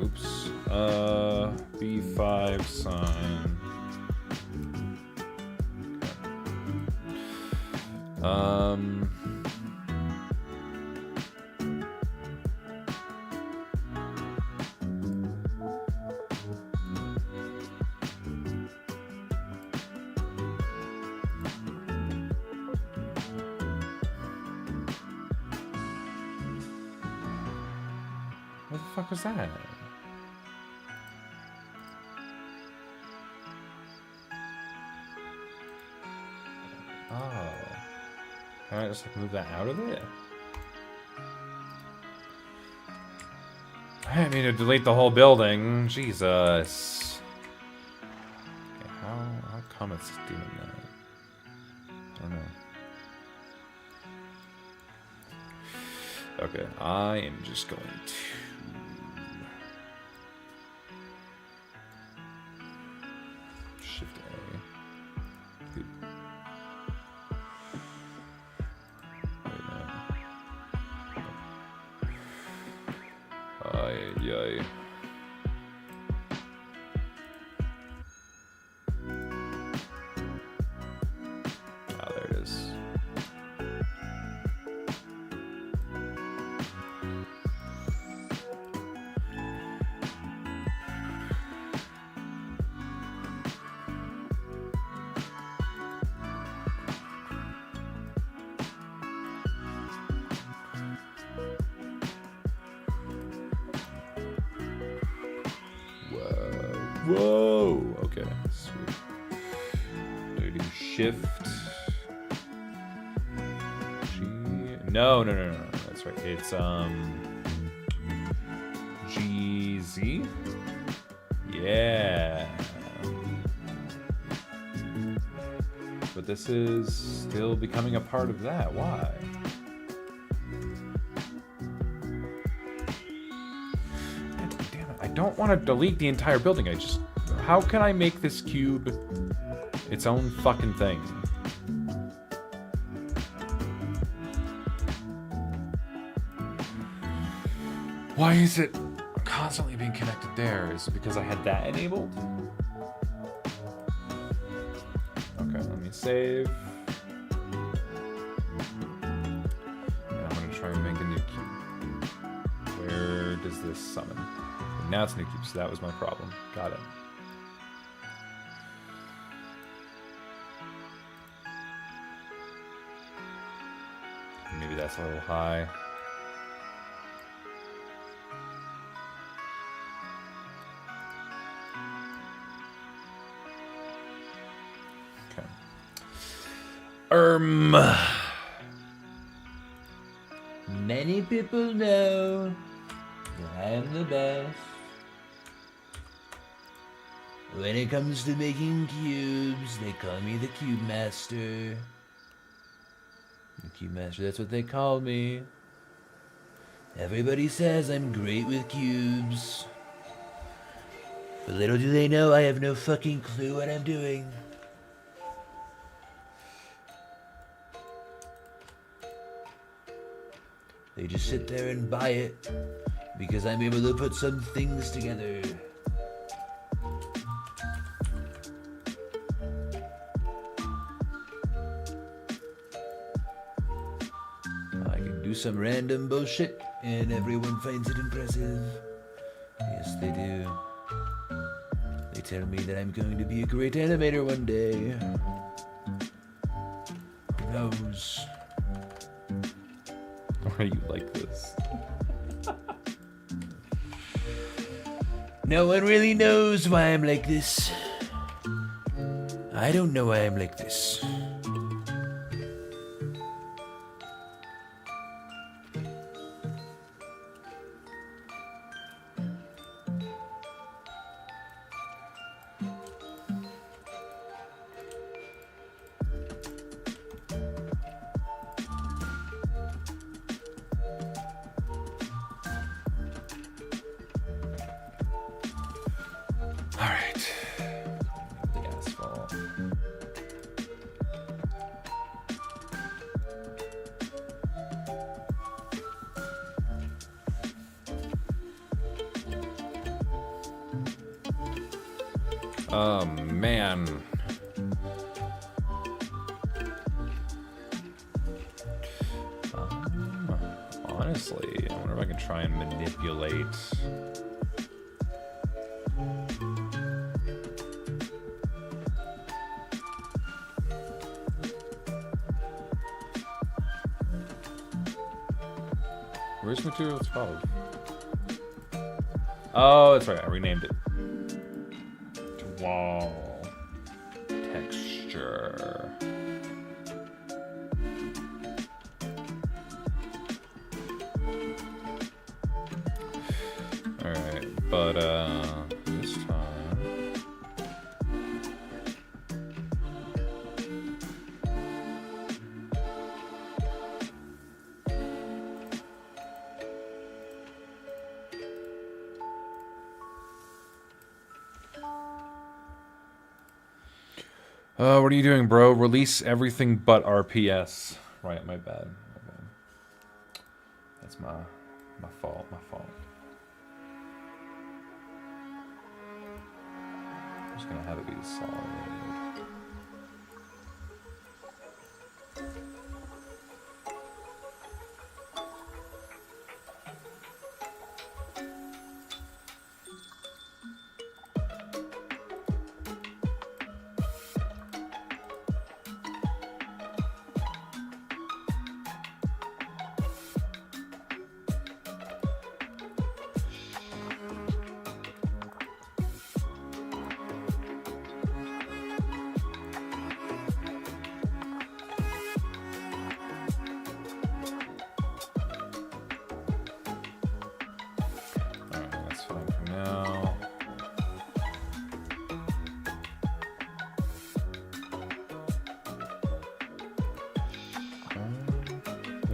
Oops. B5 sign. Okay. What the fuck was that? Oh. Can I just like move that out of it? I didn't mean to delete the whole building. Jesus. Okay, how come it's doing that? I don't know. Okay, I am just going to Shift A. Good. Yay. Ah, there it is. Whoa. Okay. Sweet. Do we do shift? G. No. That's right. It's GZ. Yeah. But this is still becoming a part of that. Why? Damn it. I don't want to delete the entire building. How can I make this cube its own fucking thing? Why is it constantly being connected there? Is it because I had that enabled? Okay, let me save. And I'm gonna try and make a new cube. Where does this summon? And now it's a new cube, so that was my problem. Got it. Maybe that's a little high. Many people know that I am the best when it comes to making cubes. They call me the Cube Master. The Cube Master, that's what they call me. Everybody says I'm great with cubes, but little do they know I have no fucking clue what I'm doing. They just sit there and buy it because I'm able to put some things together. I can do some random bullshit and everyone finds it impressive. Yes, they do. They tell me that I'm going to be a great animator one day. Who knows? Why are you like this? No one really knows why I'm like this. I don't know why I'm like this. Alright. The asphalt. Oh man. Honestly, I wonder if I can try and manipulate. Where's materials called? Oh, that's right. I renamed it. To wall texture. All right, but this time. What are you doing, bro? Release everything but RPS. Right, my bad. That's my fault. I'm just gonna have it be solid.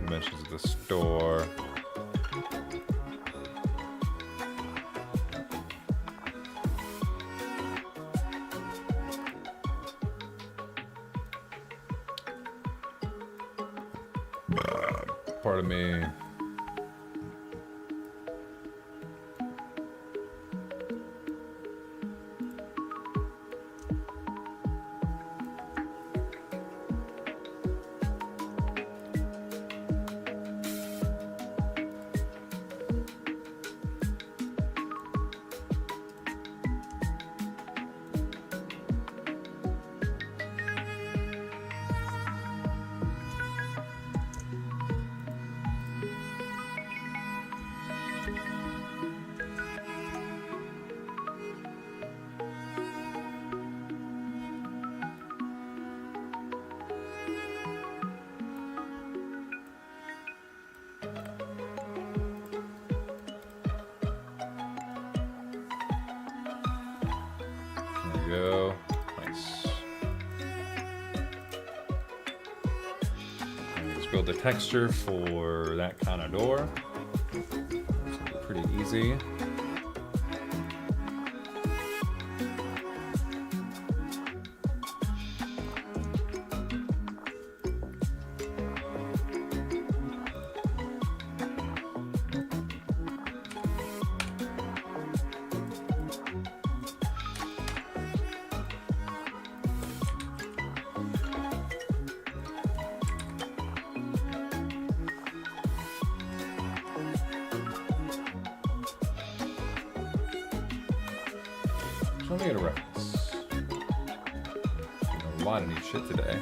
dimensions of the store. Pardon me. There we go. Nice. And let's build the texture for that kind of door. It's gonna be pretty easy. So let me get a reference. Doing a lot of new shit today.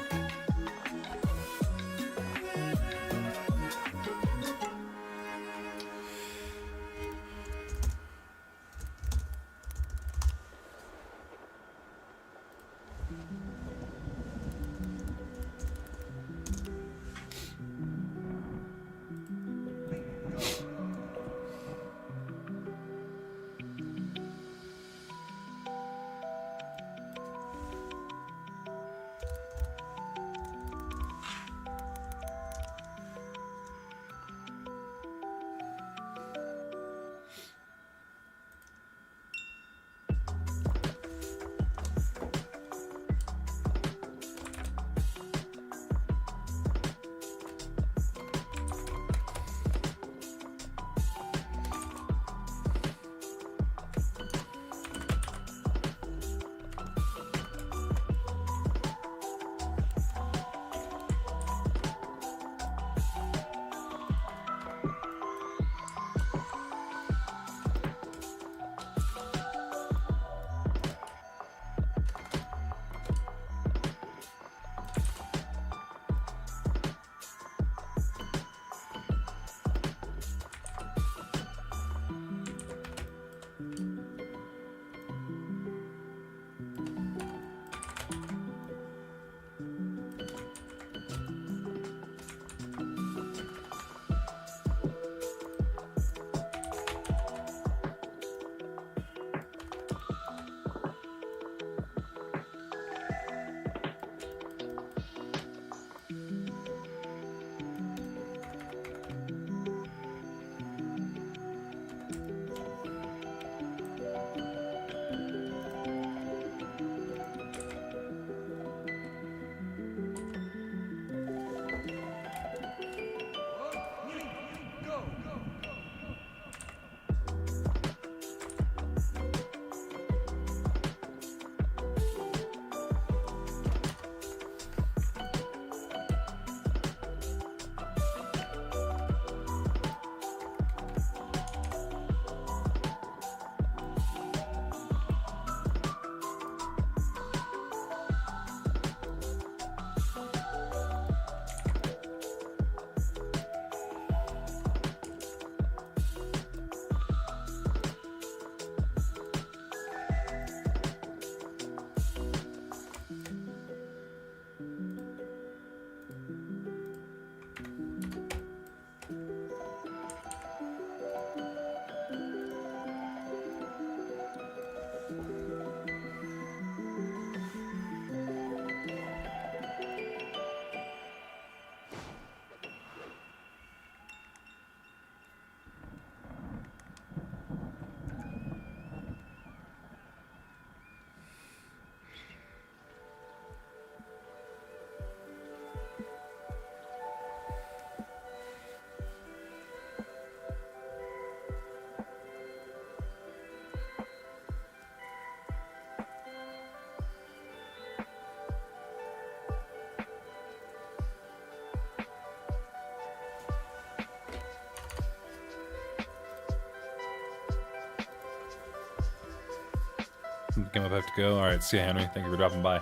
game up, I have to go. All right, see you, Henry. Thank you for dropping by.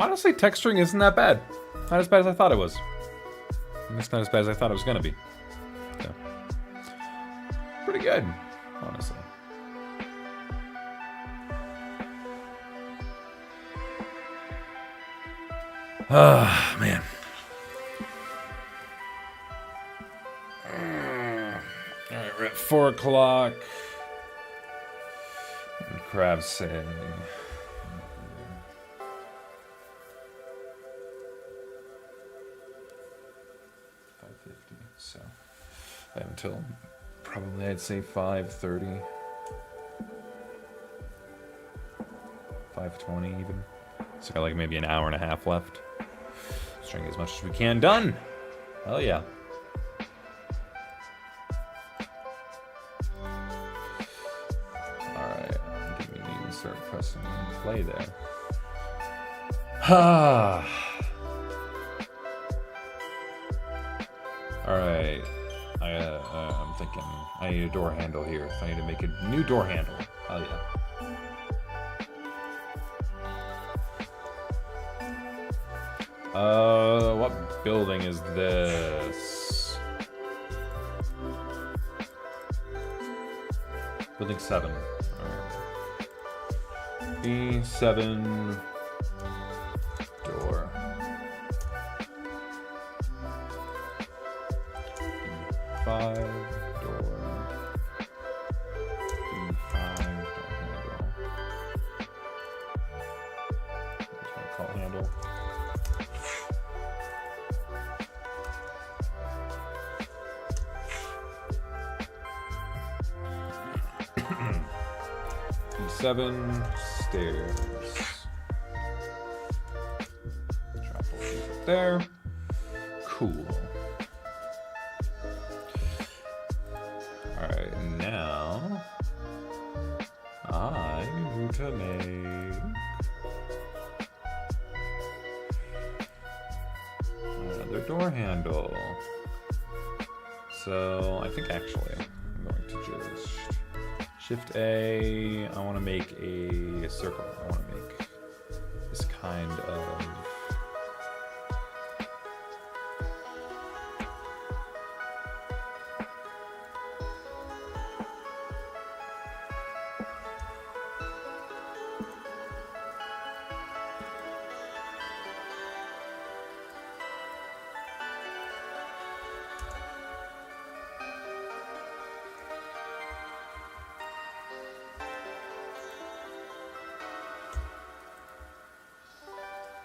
Honestly, texturing isn't that bad. Not as bad as I thought it was. It's not as bad as I thought it was gonna be. So, pretty good, honestly. Ah, man. Alright, we're at 4 o'clock. And Crab's saying... 5:50, so I have until probably I'd say 5:30, 5:20 even. So I got like maybe an hour and a half left. Let's try and get as much as we can done. Hell yeah. Alright, I think we need to start pressing play there. Ah. Alright, I'm thinking I need a door handle here. I need to make a new door handle. Hell yeah. What building is this? Building 7. Alright. B7 door. B5 door. B5 door handle. That's what I call handle. B7 stairs. Drop all these up there. Cool. Alright, now I need to make another door handle. So I think actually I'm going to just Shift A. I want to make a circle. I want to make this kind of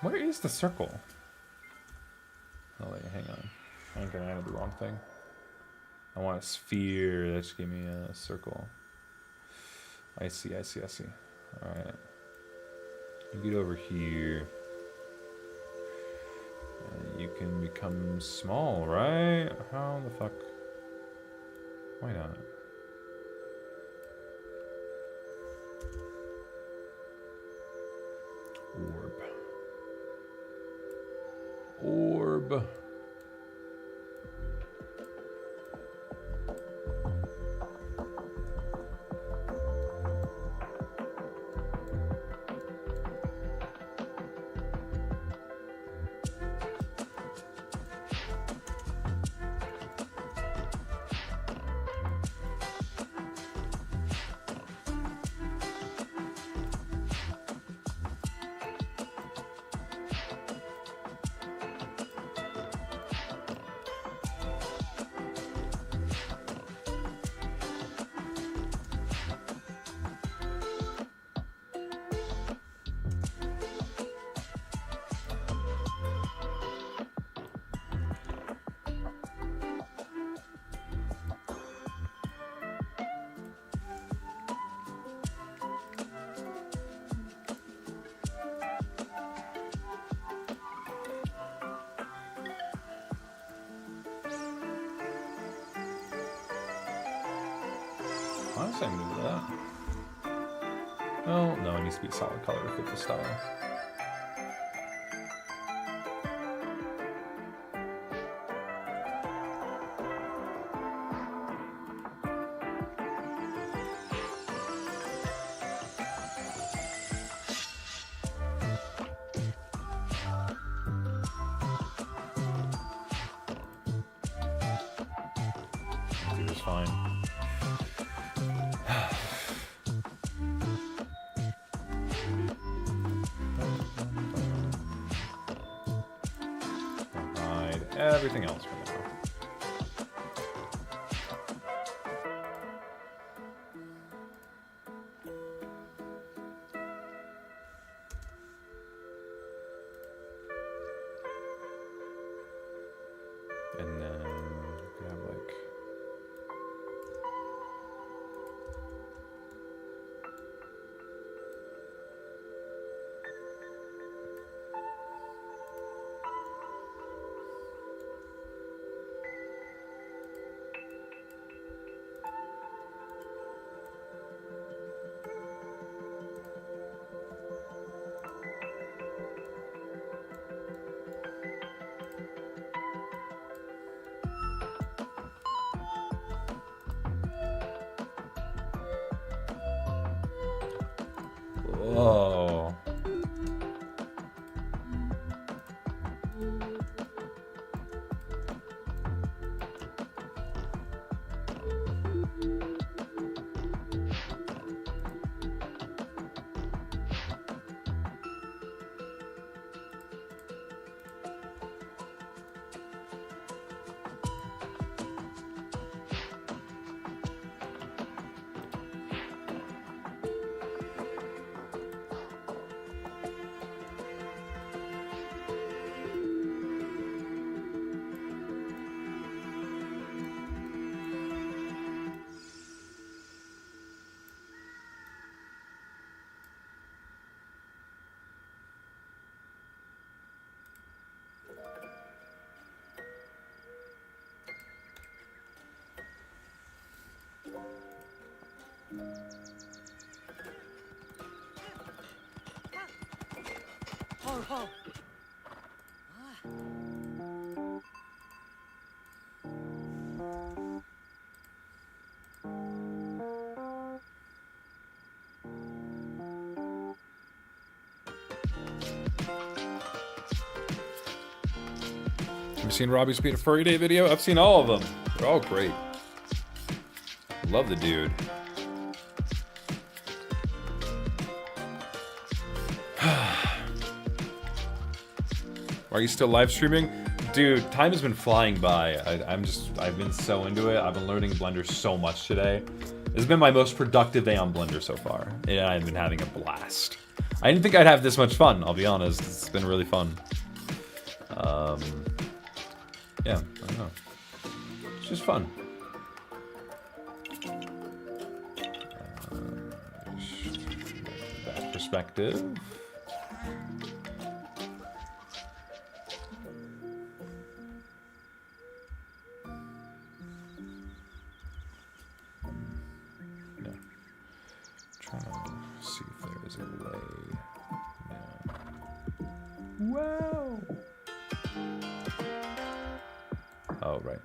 Where is the circle? Oh wait, hang on. I think I added the wrong thing. I want a sphere. That just gave me a circle. I see, I see, I see. Alright. You get over here. You can become small, right? How the fuck? Why not? Orb. Honestly, I'm good with that. Oh, no, it needs to be a solid color to fit the style. Dude, it's fine. Everything else for now. And then we have like whoa. Have you seen Robbie's Beat a Furry Day video? I've seen all of them. They're all great. Love the dude. Are you still live streaming? Dude, time has been flying by. I've been so into it. I've been learning Blender so much today. This has been my most productive day on Blender so far. And I've been having a blast. I didn't think I'd have this much fun, I'll be honest. It's been really fun. Yeah, I don't know. It's just fun. perspective. No. Trying to see if there is a way. No. Wow. Oh, right.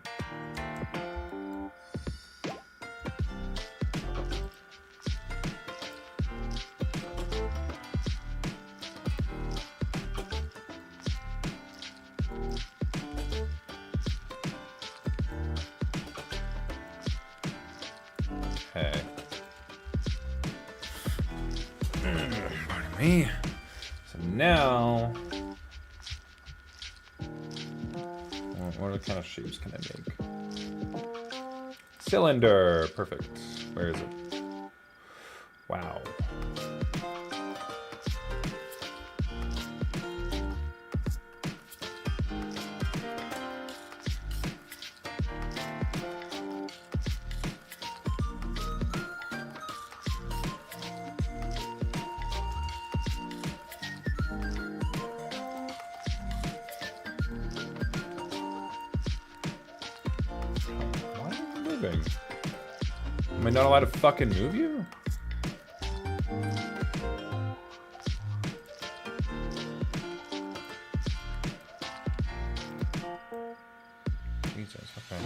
Okay. Pardon me. So now, what other kind of shapes can I make? Cylinder. Perfect. Where is it? Wow. Why am I moving? Am I not allowed to fucking move you? Jesus, okay.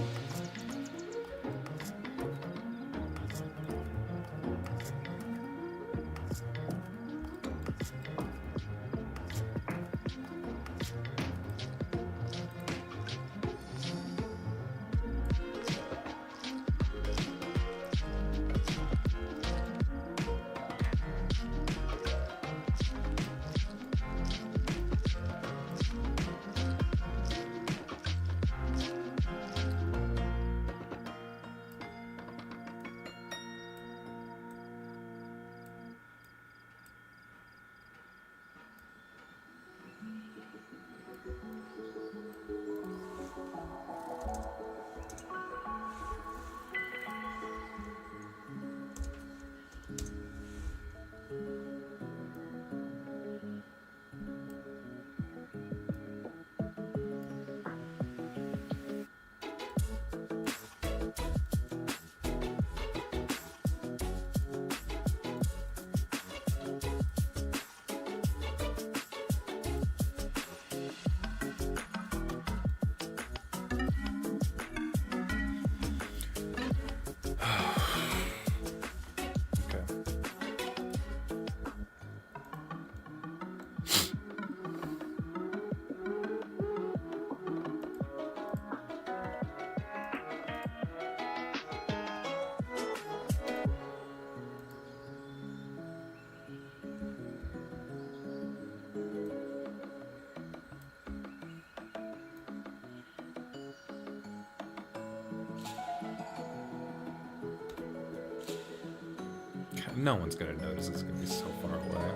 No one's gonna notice. It's gonna be so far away.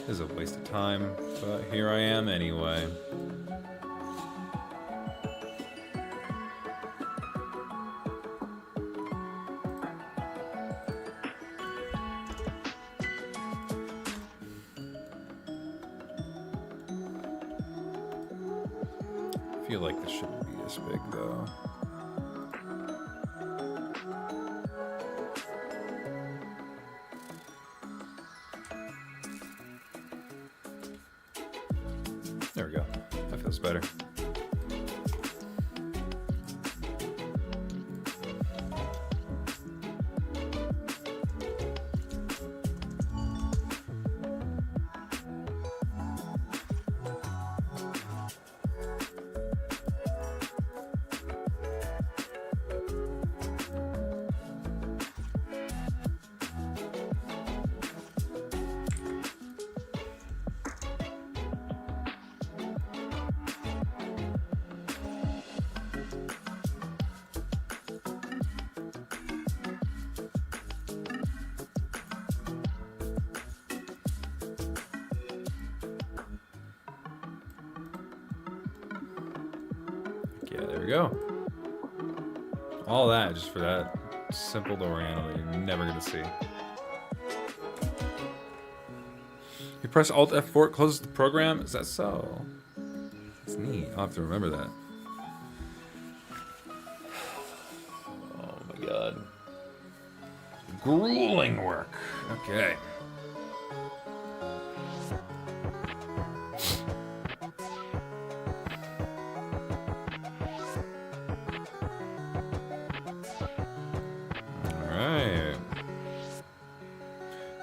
This is a waste of time, but here I am anyway. I feel like this shouldn't be this big though. There we go. That feels better. Yeah, there we go. All that just for that simple door handle that you're never gonna see. press Alt F4, it closes the program. Is that so? That's neat. I'll have to remember that. Oh my god. Grueling work. Okay. Alright.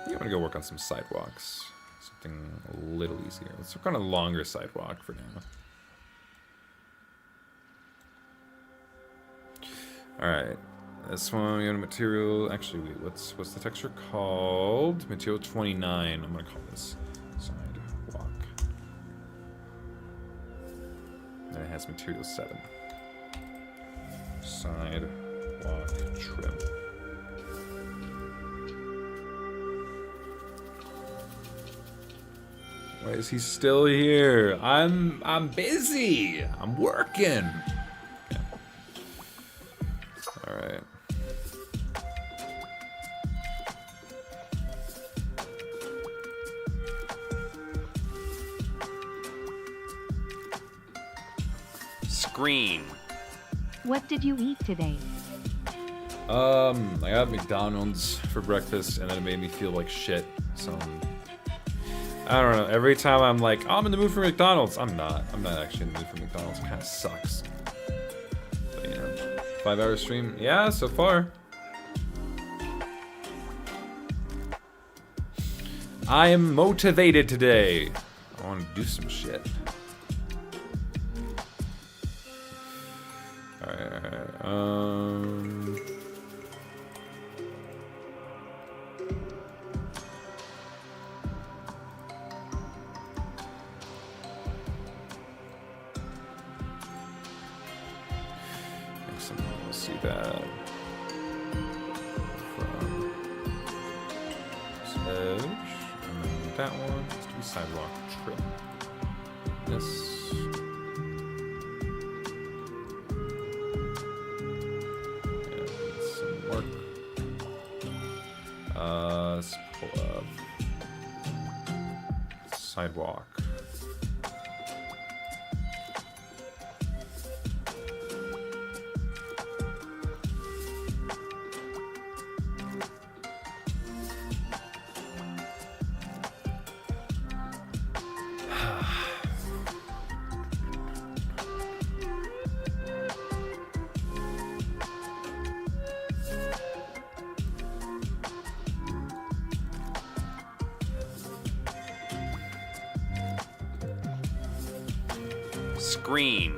I'm gonna go work on some sidewalks. Something a little easier. Let's work on a longer sidewalk for now. Alright. This one, we got a material. Actually, wait, what's the texture called? Material 29. I'm gonna call this sidewalk. And it has material 7. Sidewalk trim. Why is he still here? I'm busy. I'm working. Okay. All right. Screen. What did you eat today? I got McDonald's for breakfast, and then it made me feel like shit. So I don't know. Every time I'm like, oh, I'm in the mood for McDonald's. I'm not. I'm not actually in the mood for McDonald's. It kind of sucks. But you know, 5-hour stream. Yeah, so far. I am motivated today. I want to do some shit. Alright. We'll see that from this edge, and then that one. Let's do sidewalk trim. This. Let's pull up sidewalk. Screen.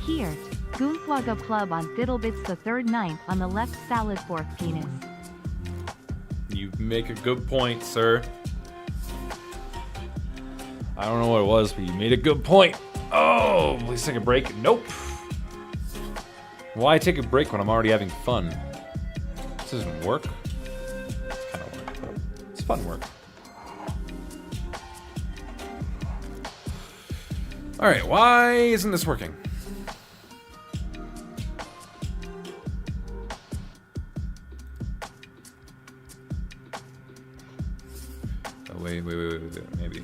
Here. Goonquagga Club on Diddlebits the 3rd 9th on the left salad fork penis. You make a good point, sir. I don't know what it was, but you made a good point. Oh, please take a break. Nope. Why take a break when I'm already having fun? This doesn't work. It's kind of work, but it's fun work. Alright, why isn't this working? Oh, wait, maybe.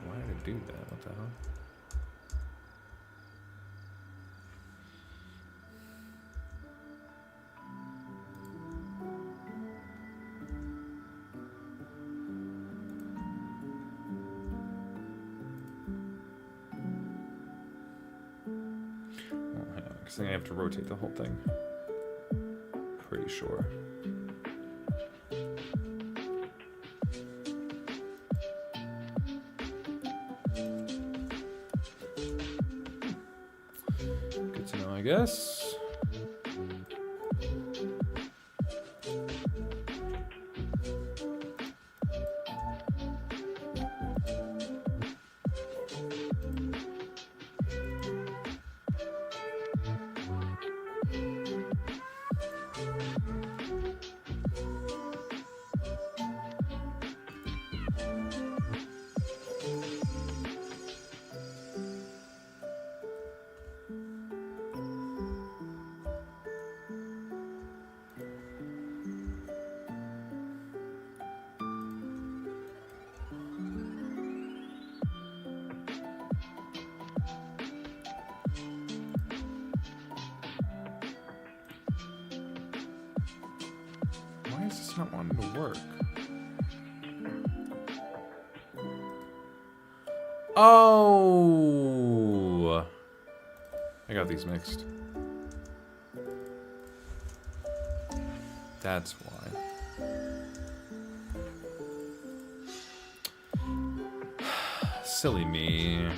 Why did it do that? What the hell? I think I have to rotate the whole thing. Pretty sure. Good to know, I guess. Why is this not wanting to work? Oh! I got these mixed. That's why. Silly me.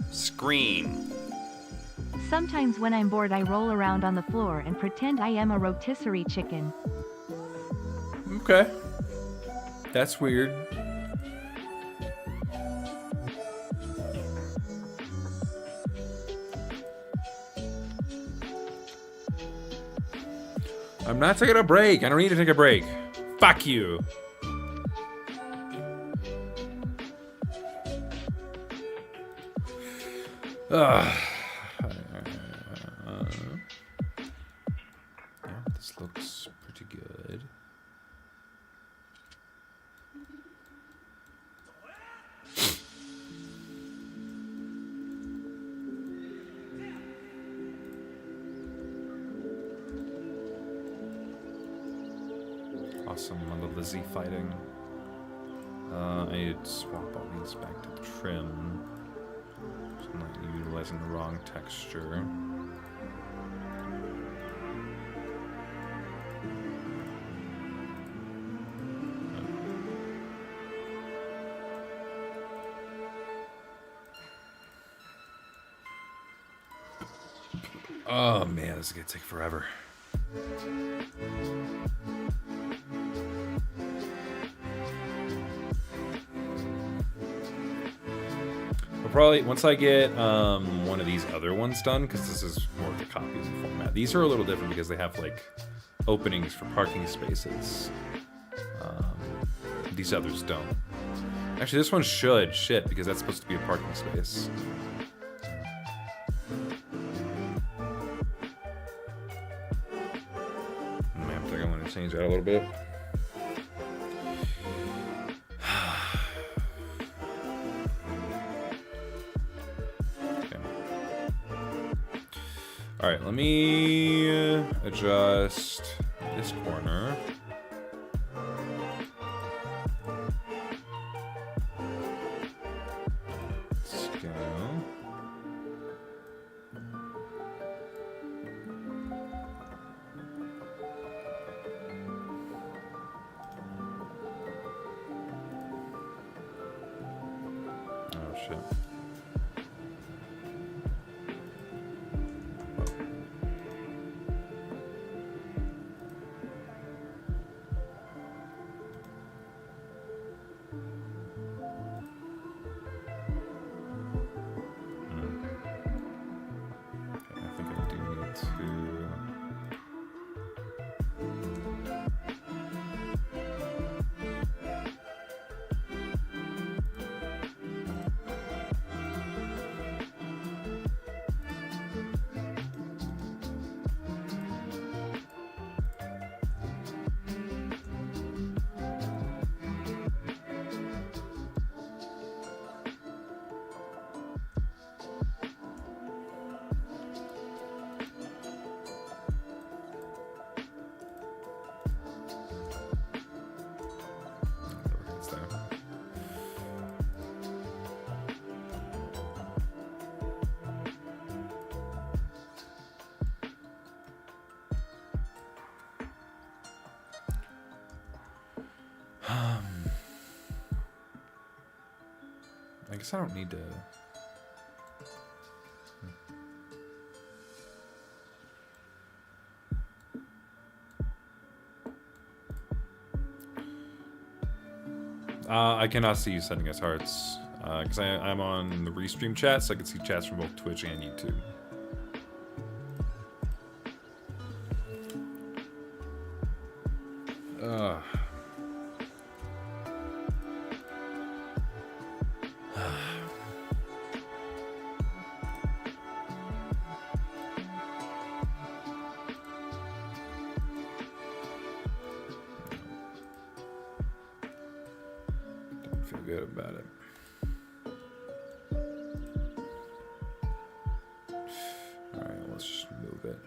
Screen. Sometimes when I'm bored I roll around on the floor and pretend I am a rotisserie chicken. Okay. That's weird. I'm not taking a break. I don't need to take a break. Fuck you. Ugh. Yeah, this looks pretty good. Awesome. I love the Z fighting. I need to swap all these back to trim. So I'm not utilizing the wrong texture. Oh man, this is gonna take forever. But probably once I get one of these other ones done, because this is more of the copy of the format. These are a little different because they have like openings for parking spaces. These others don't. Actually, this one should. Shit, because that's supposed to be a parking space. I think I'm going to change that a little bit. Okay. All right, let me adjust this corner. Let's go. Oh shit. Okay, I think I do need to. It's there. I guess I don't need to. I cannot see you sending us hearts. Because I'm on the restream chat, so I can see chats from both Twitch and YouTube. Don't feel good about it. Alright, let's just move it.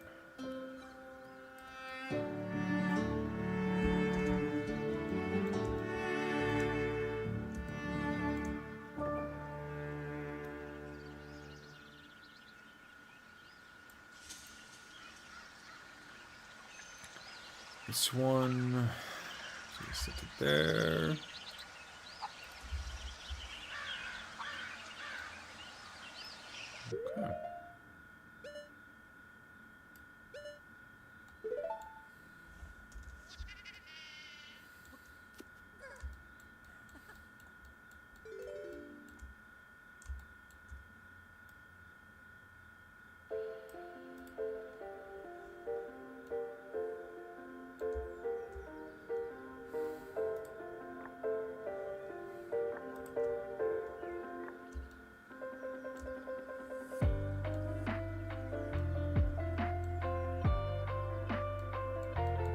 This one, so you set it there. Okay.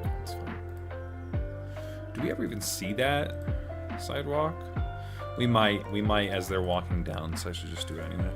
That's fine. Do we ever even see that sidewalk? We might as they're walking down, so I should just do it anyway.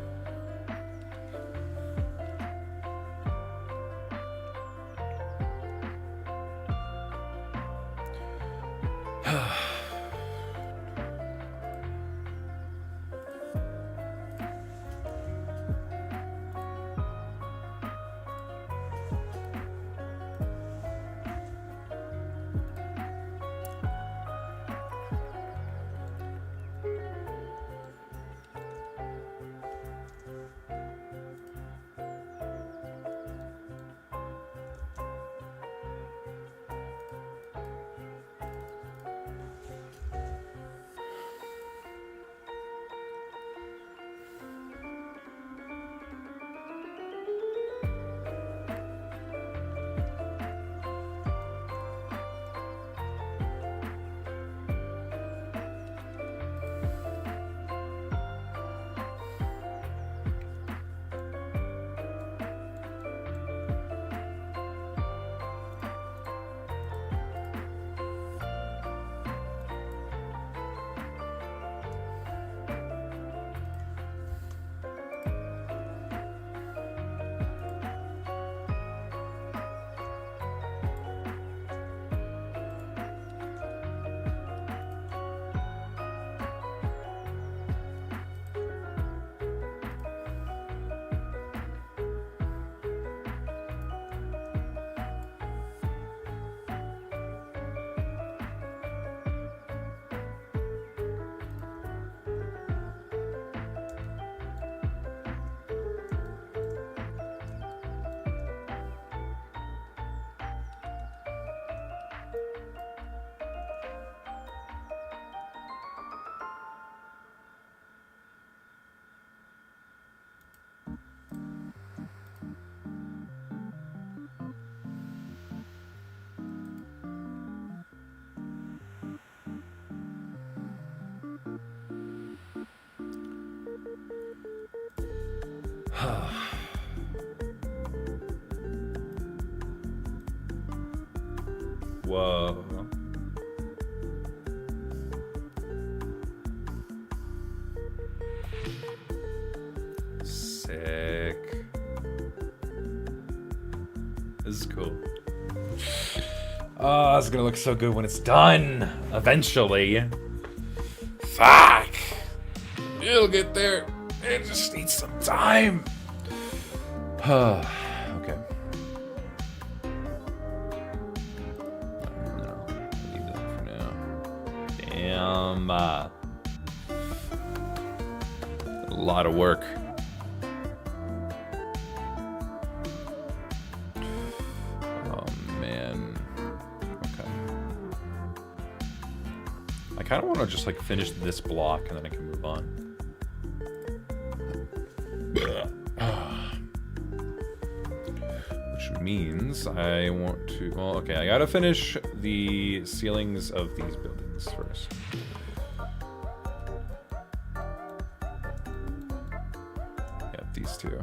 Whoa. Sick. This is cool. Oh, it's gonna look so good when it's done. Eventually. Fuck. It'll get there. It just needs some time. Okay. No, leave that for now. Damn. A lot of work. Oh man. Okay. I kind of want to just like finish this block and then I can move on. Which means I want to, well, okay, I gotta finish the ceilings of these buildings first. Yeah, these two.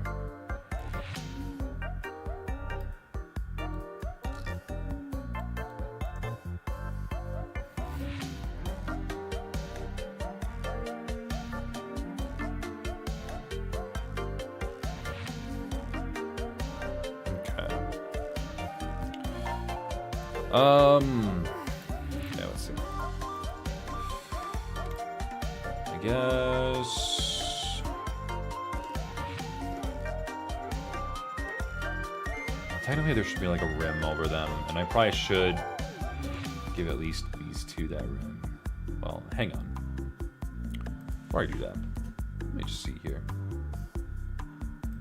Yeah, let's see. I guess. Technically, there should be like a rim over them, and I probably should give at least these two that rim. Well, hang on. Before I do that, let me just see here.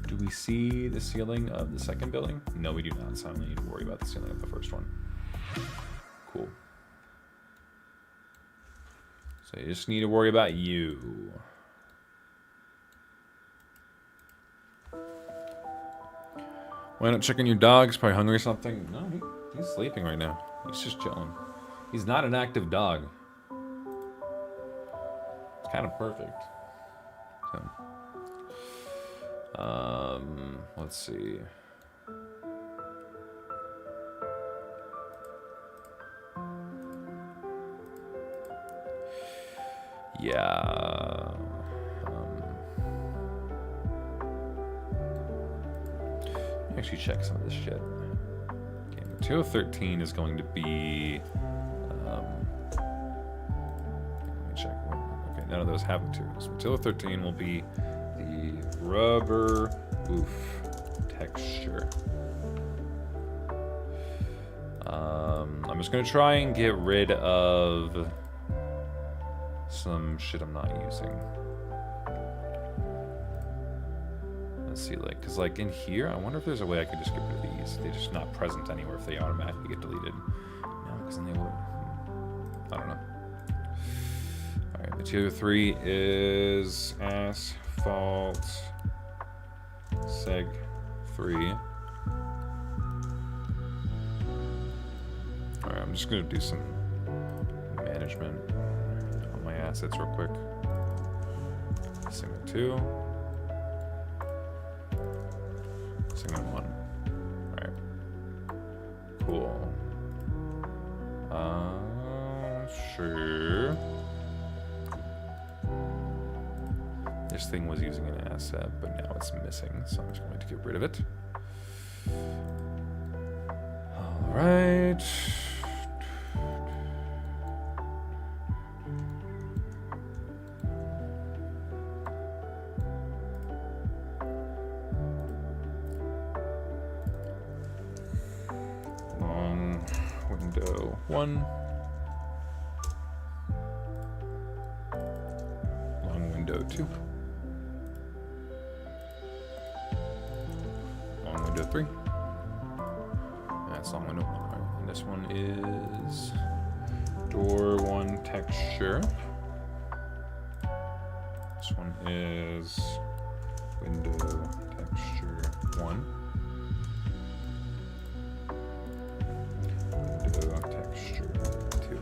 Do we see the ceiling of the second building? No, we do not, so I only need to worry about the ceiling of the first one. Cool. So you just need to worry about you. Why not check on your dog? He's probably hungry or something. No, he's sleeping right now. He's just chilling. He's not an active dog. It's kind of perfect. So, let's see. Yeah. Let me actually check some of this shit. Okay, material 13 is going to be. Let me check. Okay, none of those have materials. Material 13 will be the rubber oof texture. I'm just gonna try and get rid of some shit I'm not using. Let's see, like, cause like in here, I wonder if there's a way I could just get rid of these. They're just not present anywhere if they automatically get deleted. No, cause then they would. I don't know. All right, material 3 is asphalt seg 3. All right, I'm just gonna do some management on my assets real quick. Segment 2. Segment 1. Alright. Cool. Sure. This thing was using an asset, but now it's missing, so I'm just going to get rid of it. Alright. Window 1. Long window 2. Long window 3. That's long window 1. Right. And this one is door 1 texture. This one is window texture 1. Texture 2.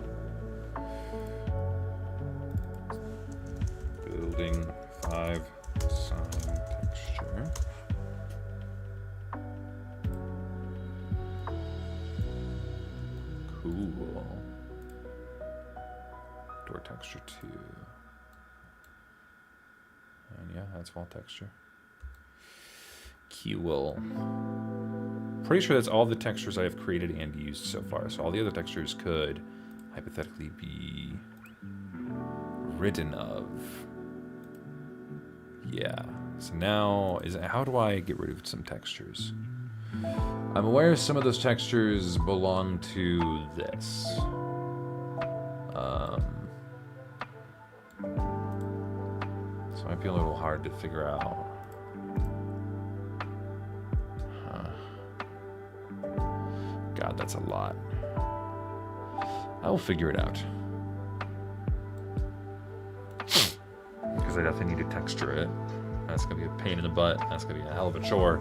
Building 5 sign texture. Cool. Door texture 2. And yeah, that's wall texture. Cool. Pretty sure that's all the textures I have created and used so far. So all the other textures could hypothetically be ridden of. Yeah. So now how do I get rid of some textures? I'm aware some of those textures belong to this. So it might be a little hard to figure out. God, that's a lot. I will figure it out. because I definitely need to texture it. That's gonna be a pain in the butt. That's gonna be a hell of a chore,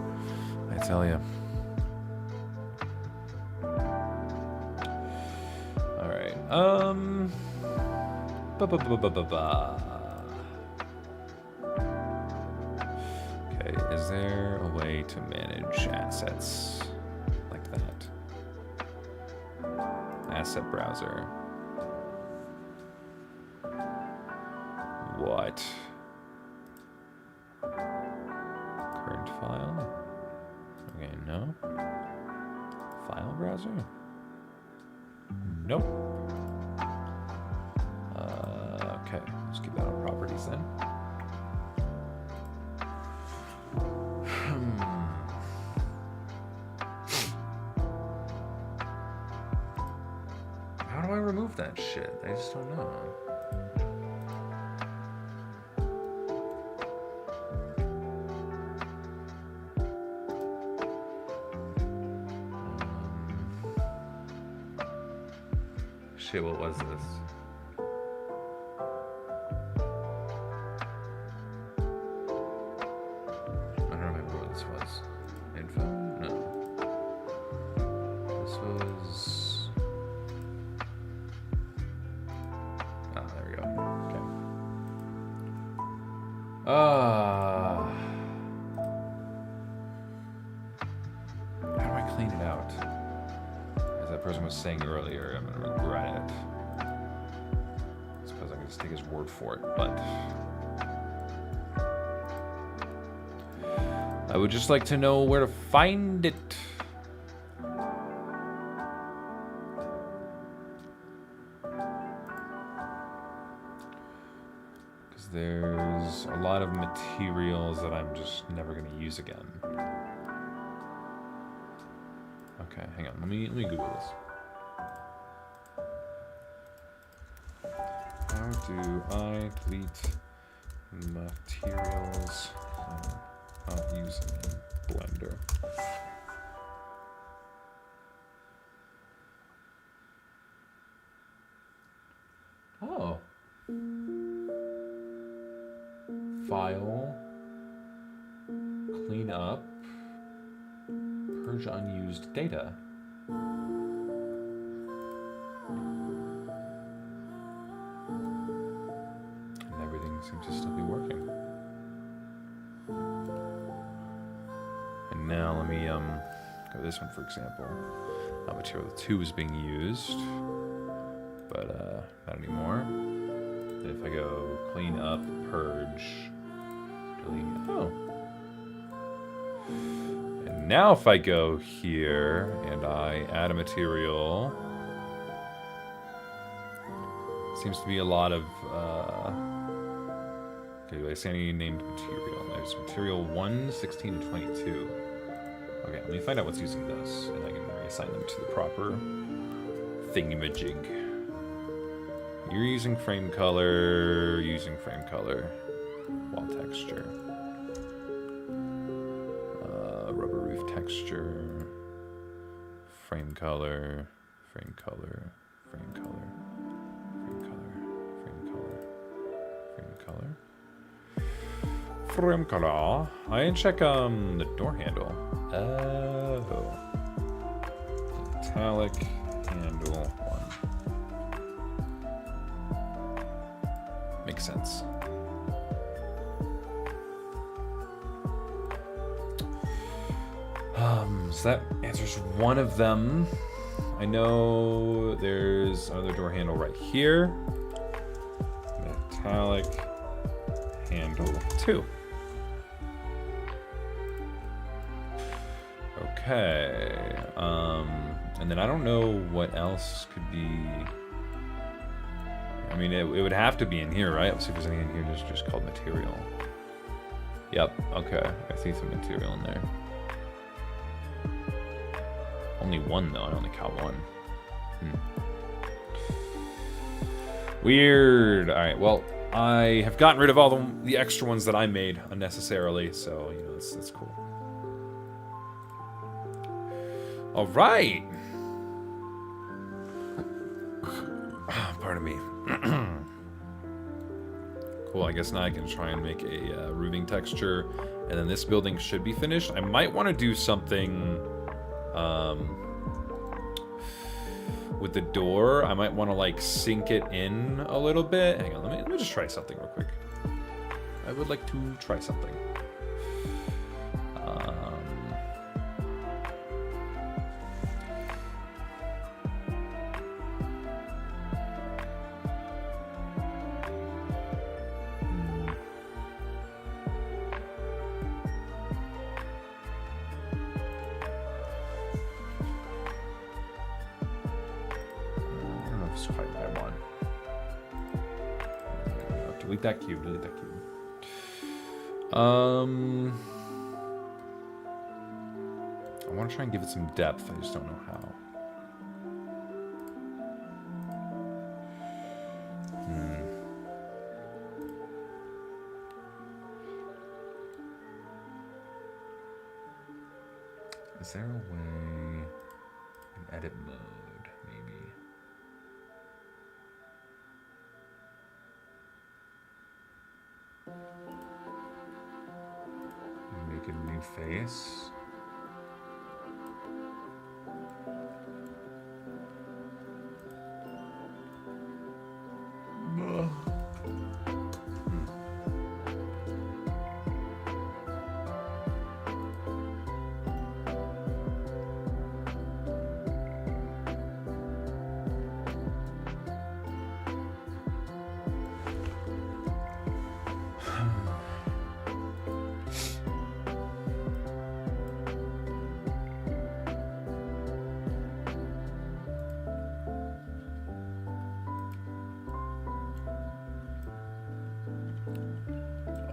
I tell you. All right. Okay. Is there a way to manage assets like that? Asset browser. What? Current file? Okay, no. File browser? Nope. Okay, let's keep that on properties then. How do I remove that shit? I just don't know. Shit, what was this? I don't remember what this was. Info? No. This was... Ah, there we go. Okay. How do I clean it out? As that person was saying earlier, I'm gonna regret it. I suppose I can just take his word for it, but I would just like to know where to find it. Because there's a lot of materials that I'm just never going to use again. Okay, hang on. Let me Google this. How do I delete materials I'm not using Blender? Oh. File. Clean up. Purge unused data. And everything seems to still be working. And now let me go this one for example. Material 2 is being used, but not anymore. And if I go clean up, purge, delete. Oh. And now if I go here and I add a material, seems to be a lot of okay, do I see any named material? There's material 1, 16, and 22. Okay, let me find out what's using this, and I can reassign them to the proper thingamajig. You're using frame color, wall texture, rubber roof texture, frame color, frame color, frame color, frame color, frame color, frame color, frame color. I didn't check the door handle. Oh, metallic handle 1. Makes sense. So that answers one of them. I know there's another door handle right here. Metallic handle 2. Okay. And then I don't know what else could be. I mean, it would have to be in here, right? Let's see if there's anything in here that's just called material. Yep. Okay. I see some material in there. Only one, though. I only caught one. Weird. All right. Well, I have gotten rid of all the extra ones that I made unnecessarily, so, you know, that's cool. All right. Pardon me. Cool, I guess now I can try and make a roofing texture. And then this building should be finished. I might want to do something with the door. I might want to like sink it in a little bit. Hang on, let me just try something real quick. I would like to try something. Delete that cube, delete that cube. I want to try and give it some depth, I just don't know how. Is there a way in edit mode, maybe? Make a new face.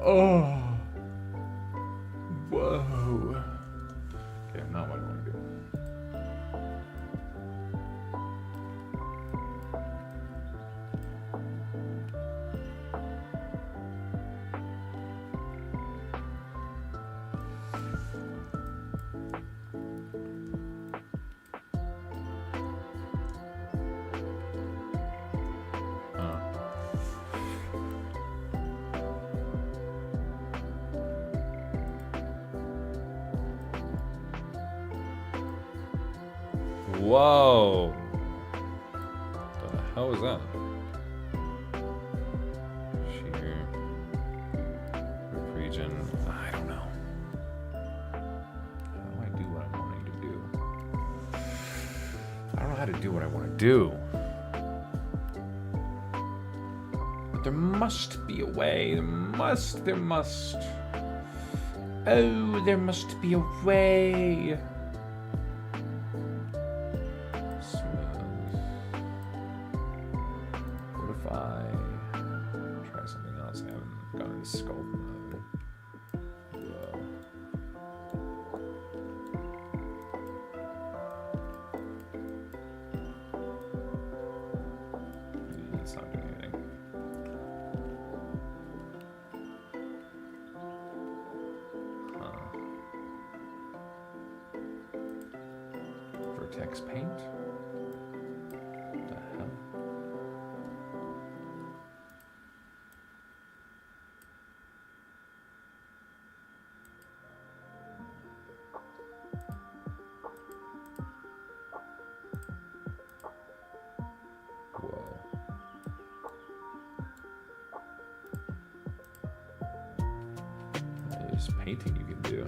Oh. Whoa. Okay, not what I want to do. Whoa. What the hell is that? Sheer. Roof region. I don't know. How do I do what I'm wanting to do? I don't know how to do what I want to do. But there must be a way. There must. Oh, there must be a way. Vertex paint? What the hell? Whoa. There's painting you can do.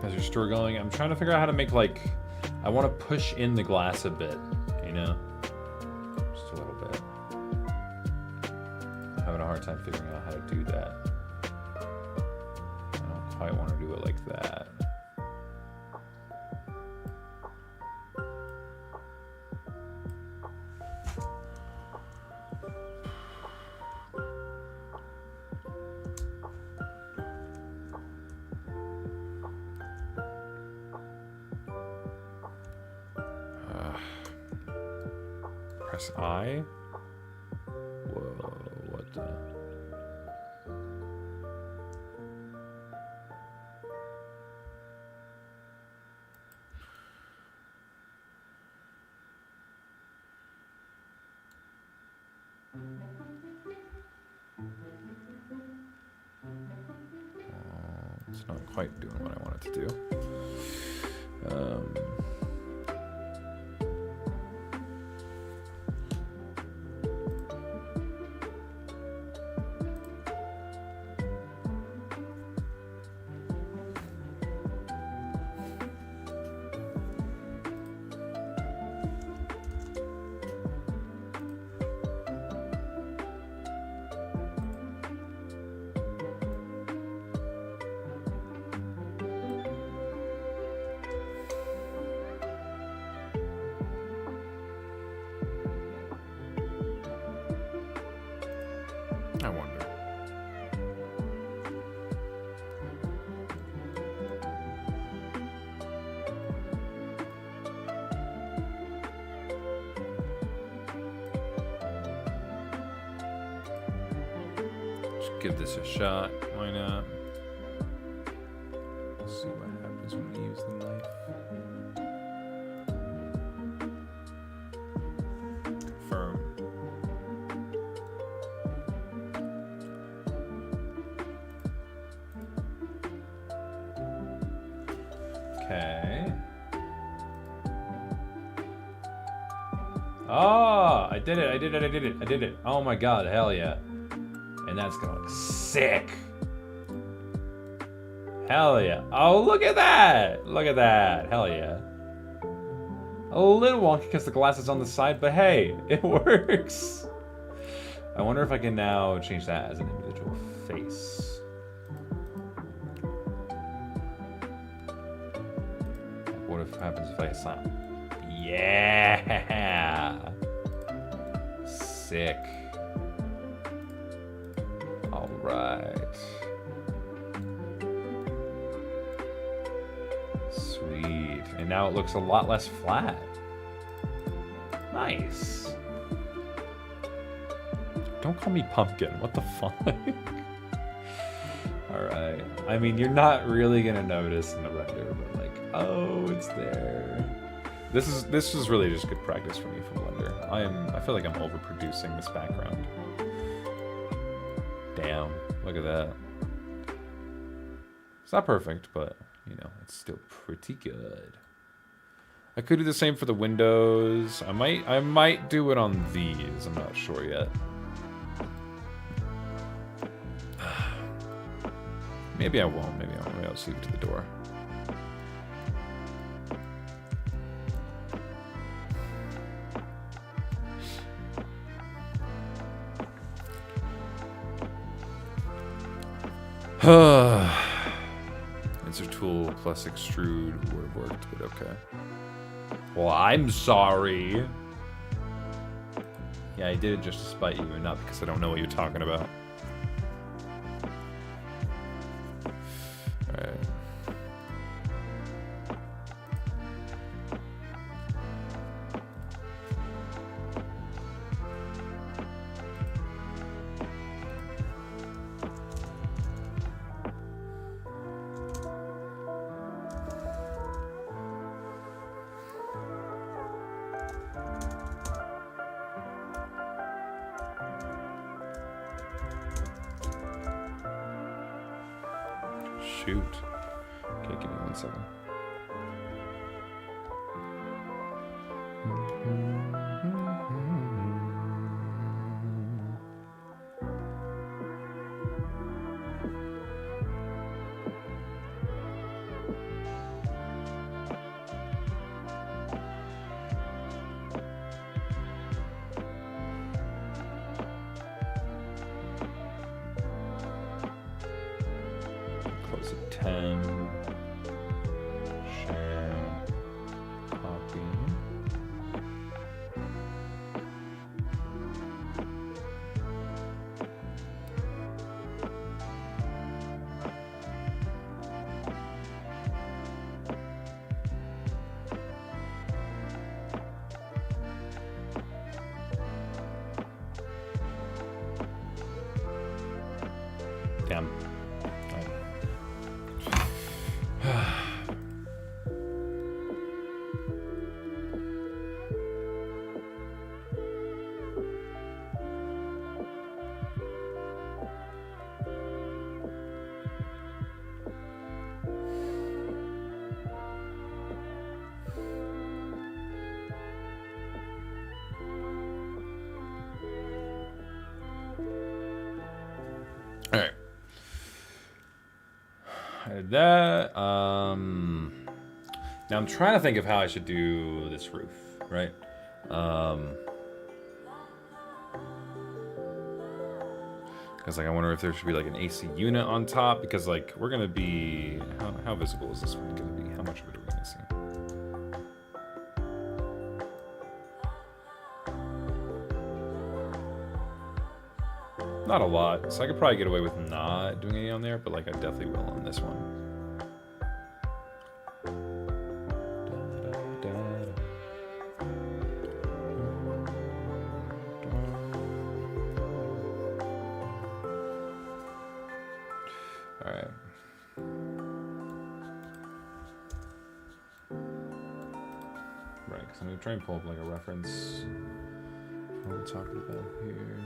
How's your store going? I'm trying to figure out how to make, like... I want to push in the glass a bit, you know? Just a little bit. I'm having a hard time figuring out how to do that. I don't quite want to do it like that. Press I? Whoa, what the... It's not quite doing what I want it to do. I wonder. Just give this a shot. Why not? Let's see what happens when we use the knife. Confirm. Okay. Ah, I did it, I did it, I did it, I did it. Oh my god, hell yeah. And that's gonna look sick. Hell yeah. Oh, look at that. Look at that. Hell yeah. A little wonky because the glass is on the side, but hey, it works. I wonder if I can now change that as an individual face. What if happens if I stop? Yeah. Sick. All right. Sweet. And now it looks a lot less flat. Nice. Don't call me pumpkin. What the fuck? Alright. I mean, you're not really gonna notice in the render, but like, oh, it's there. This is really just good practice for me from Blender. I feel like I'm overproducing this background. Damn, look at that. It's not perfect, but you know, it's still pretty good. I could do the same for the windows. I might do it on these. I'm not sure yet. Maybe I won't. Maybe I won't. Maybe I'll just leave it to the door. Insert tool plus extrude would have worked, but okay. Well, I'm sorry. Yeah, I did it just to spite you and not because I don't know what you're talking about. Alright. Shoot. Okay, give me 1 second. 10. Share. Copy. Damn. All right. I did that. Now I'm trying to think of how I should do this roof, right? Because like I wonder if there should be like an AC unit on top, because like we're gonna be how visible is this one gonna be? How much of it are we gonna see? Not a lot, so I could probably get away with not doing any on there, but like I definitely will on this one. All right. Right, because I'm gonna try and pull up like a reference. What we're talking about here.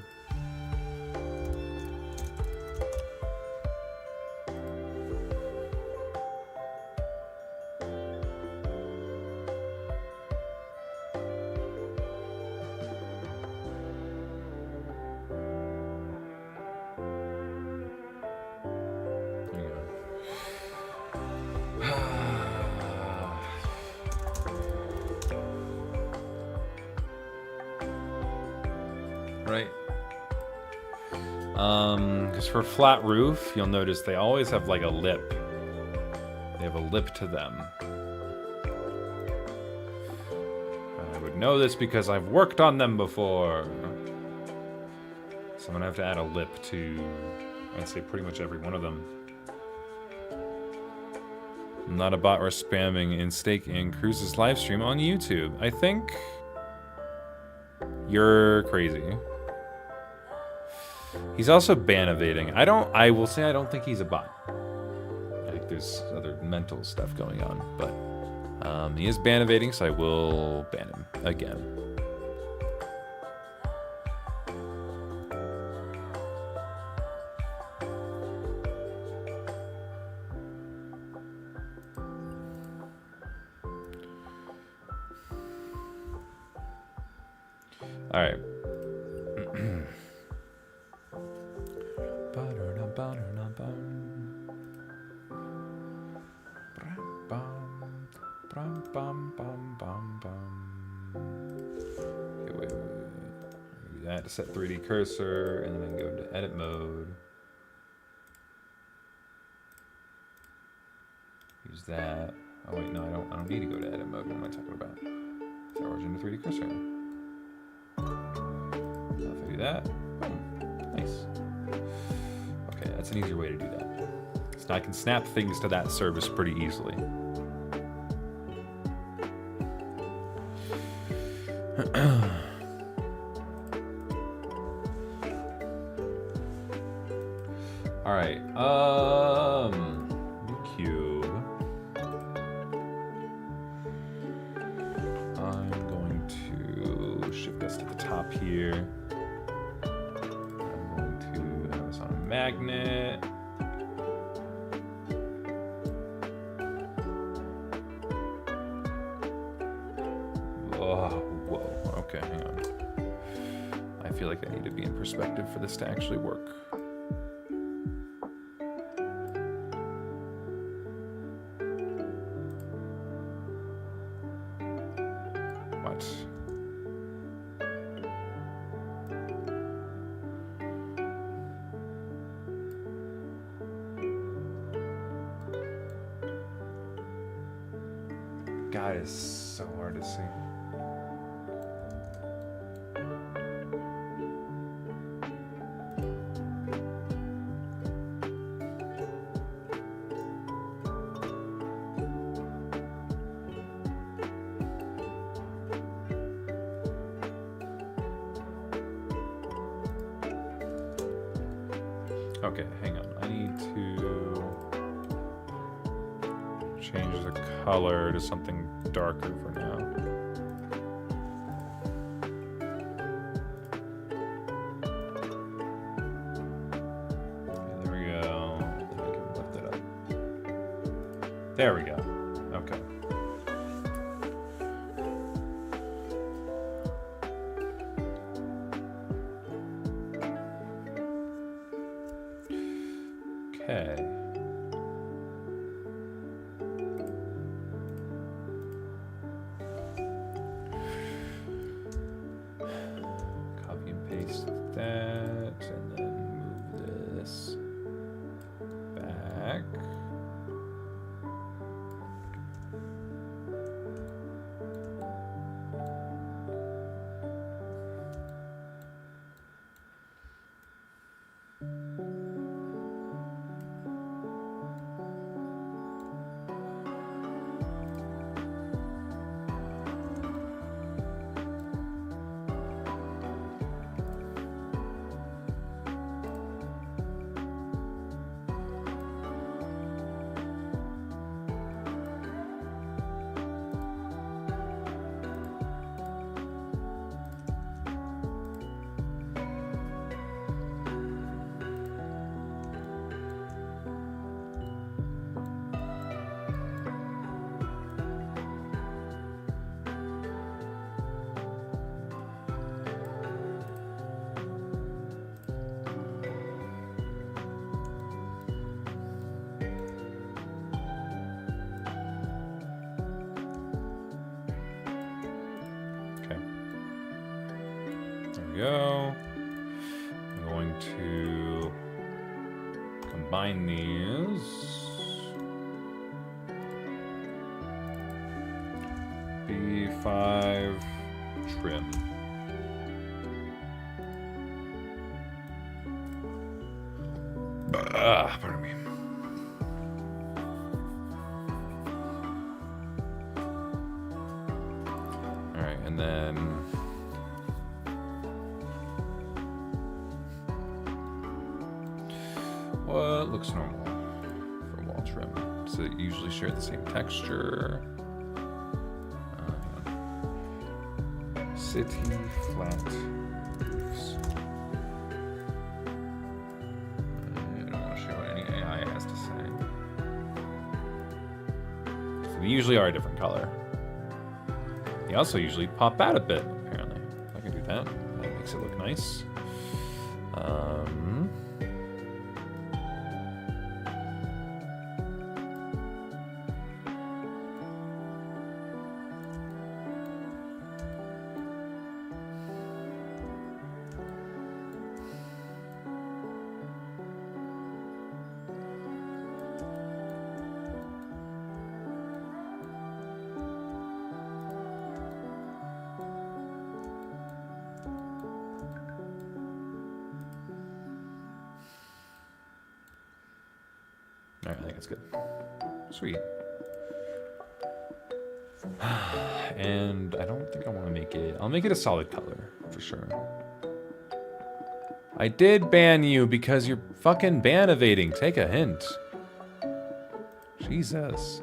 Right. Because for flat roof, you'll notice they always have like a lip. They have a lip to them. I would know this because I've worked on them before. So I'm gonna have to add a lip to, I'd say, pretty much every one of them. I'm not a bot or spamming in Steak and Cruz's live stream on YouTube. I think you're crazy. He's also ban evading. I will say I don't think he's a bot. I think there's other mental stuff going on, but he is ban evading, so I will ban him again. All right. Okay, wait. Do that to set 3D cursor, and then I can go into edit mode. Use that. Oh wait, no, I don't need to go to edit mode. What am I talking about? Set origin to 3D cursor. Now if I do that, boom, nice. Okay, that's an easier way to do that. So I can snap things to that service pretty easily. All right, new cube. I'm going to shift us to the top here. I'm going to have this on a magnet. Whoa, okay, hang on. I feel like I need to be in perspective for this to actually work. What? God, it's so hard to see. Okay, hang on. I need to change the color to something darker for now. Okay, there we go. Then I can lift it up. There we go. Okay. Okay. Copy and paste that, and then move this back. Go. I'm going to combine these. B5 trim. Pardon me. All right, and then what looks normal for wall trim? So it usually share the same texture. Hang on. City flat roofs. I don't want to show what any AI has to say. So they usually are a different color. They also usually pop out a bit, apparently. I can do that. That makes it look nice. Alright, I think it's good. Sweet. And I don't think I want to make it... I'll make it a solid color, for sure. I did ban you because you're fucking ban evading. Take a hint. Jesus.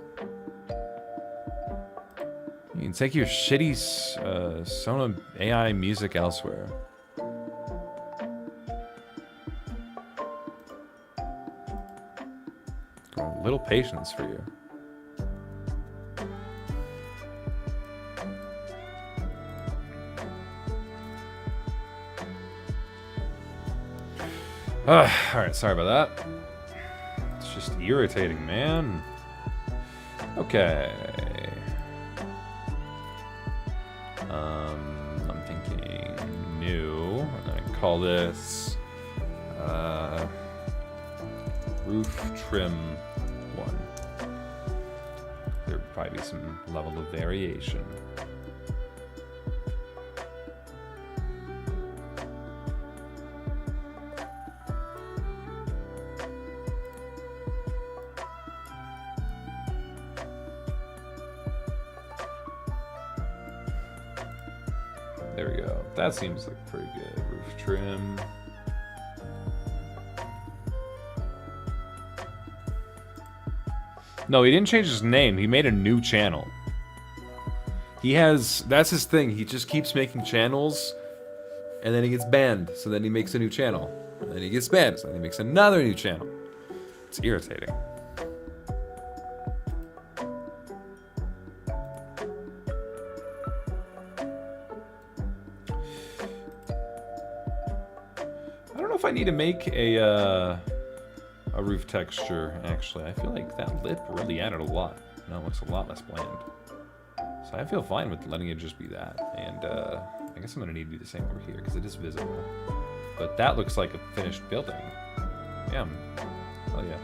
You can take your shitty Sona AI music elsewhere. Little patience for you. Alright, sorry about that. It's just irritating, man. Okay. I'm thinking new, and then I can call this roof trim 1. They're Probably be some level of variation. There we go. That seems like pretty good. Roof trim. No, he didn't change his name. He made a new channel. He has... That's his thing. He just keeps making channels, and then he gets banned. So then he makes a new channel. And then he gets banned. So then he makes another new channel. It's irritating. I don't know if I need to make a roof texture, actually. I feel like that lip really added a lot. No, it looks a lot less bland. So I feel fine with letting it just be that. And I guess I'm going to need to do the same over here, because it is visible. But that looks like a finished building. Yeah. Oh, yeah.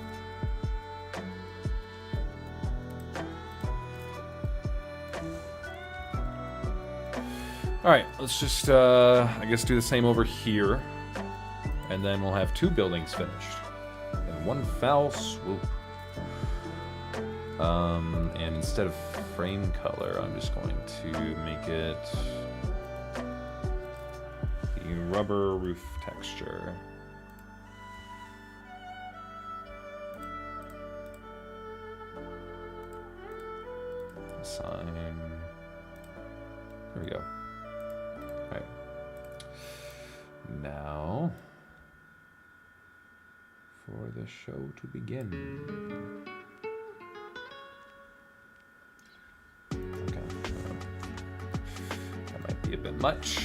Alright, let's just, I guess do the same over here. And then we'll have 2 buildings finished. In one foul swoop. And instead of frame color, I'm just going to make it the rubber roof texture. Assign. There we go. Alright. Now, for the show to begin. Okay. That might be a bit much.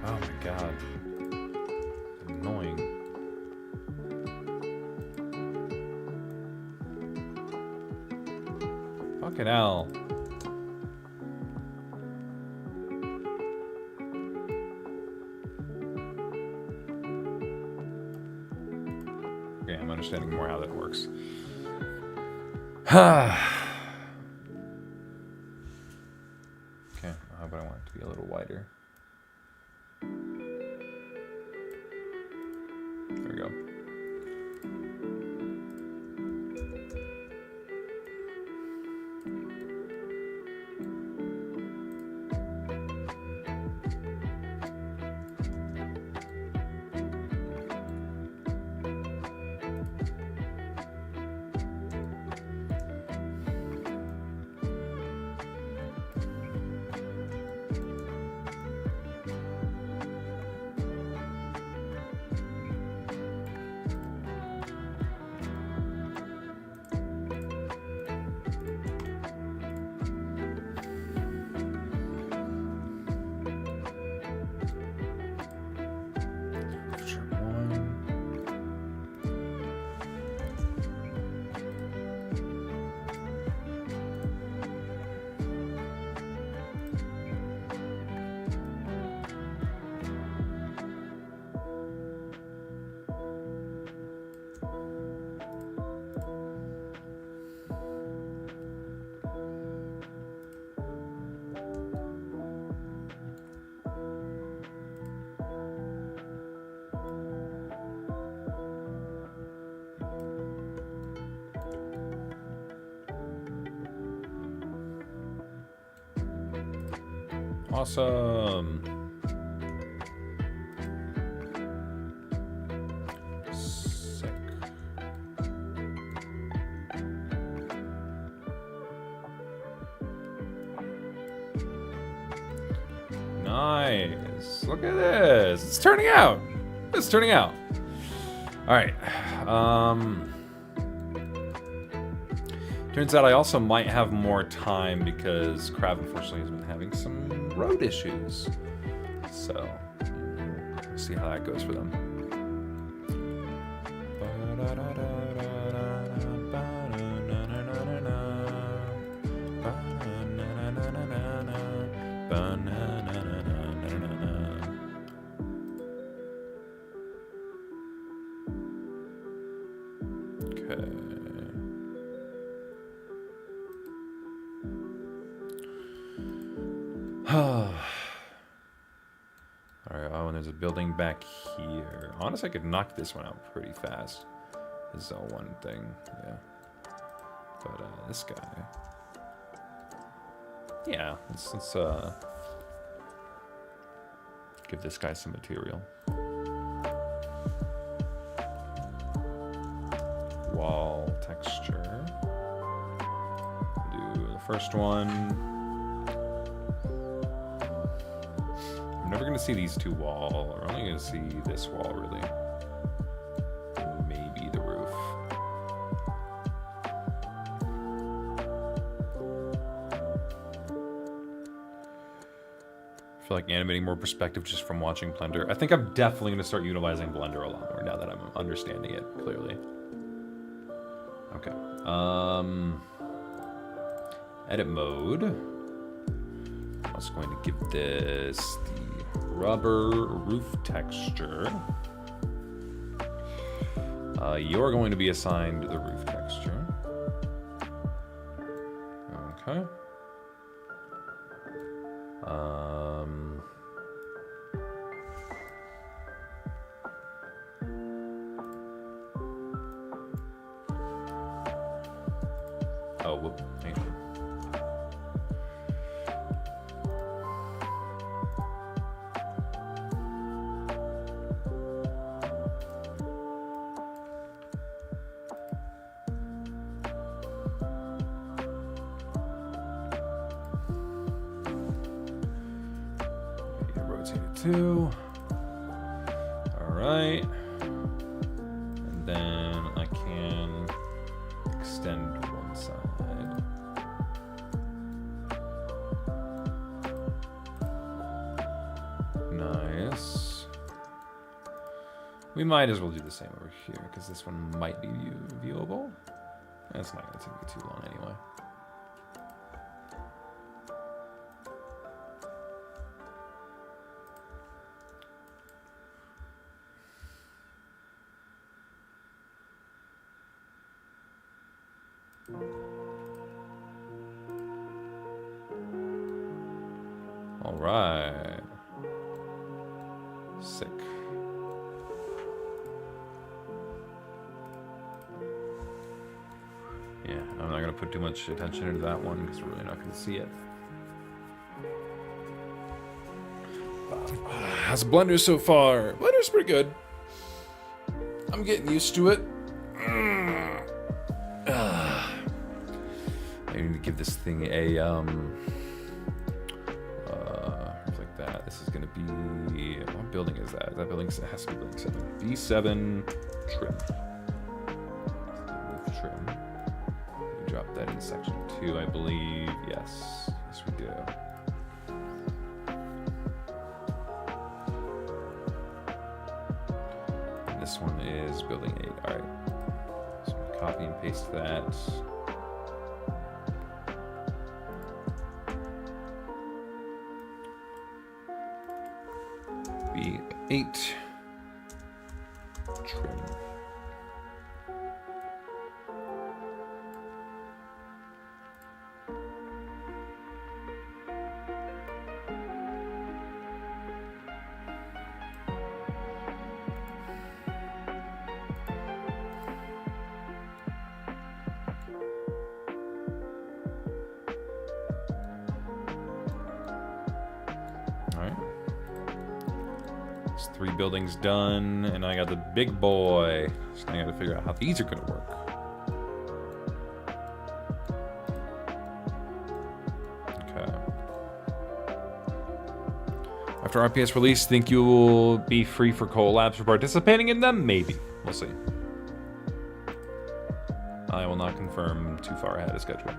Oh my god. Annoying. Fucking hell. Okay, I'm understanding more how that works. Okay, how about I want it to be a little wider? There we go. Awesome. Sick. Nice. Look at this. It's turning out. It's turning out. All right. Turns out I also might have more time because Crab unfortunately has been having some road issues. So, we'll see how that goes for them. Alright, oh, and there's a building back here. Honestly, I could knock this one out pretty fast. This is all one thing, yeah. But, this guy... Yeah, let's give this guy some material. Wall texture. Do the first one. I'm never gonna see these two walls. We're only gonna see this wall, really. And maybe the roof. I feel like animating more perspective just from watching Blender. I think I'm definitely gonna start utilizing Blender a lot more now that I'm understanding it clearly. Okay. Edit mode. I was going to give this the rubber roof texture. You're going to be assigned the roof texture. Okay. Oh, whoop, hang on. Rotate it too. All right. And then I can extend one side. Nice. We might as well do the same over here because this one might be viewable. That's not going to take me too long anyway. All right. Sick. Yeah, I'm not gonna put too much attention into that one because we're really not gonna see it. How's Blender so far? Blender's pretty good. I'm getting used to it. I need to give this thing a like that. This is gonna be, what building is that? That building has to be building 7. B7 trim. Roof trim. We drop that in section 2, I believe. Yes, yes we do. And this one is building 8. All right. So copy and paste that. B8 trim. There's 3 buildings done, and I got the big boy. So now I gotta figure out how these are gonna work. Okay. After RPS release, think you will be free for collabs for participating in them? Maybe. We'll see. I will not confirm too far ahead of schedule.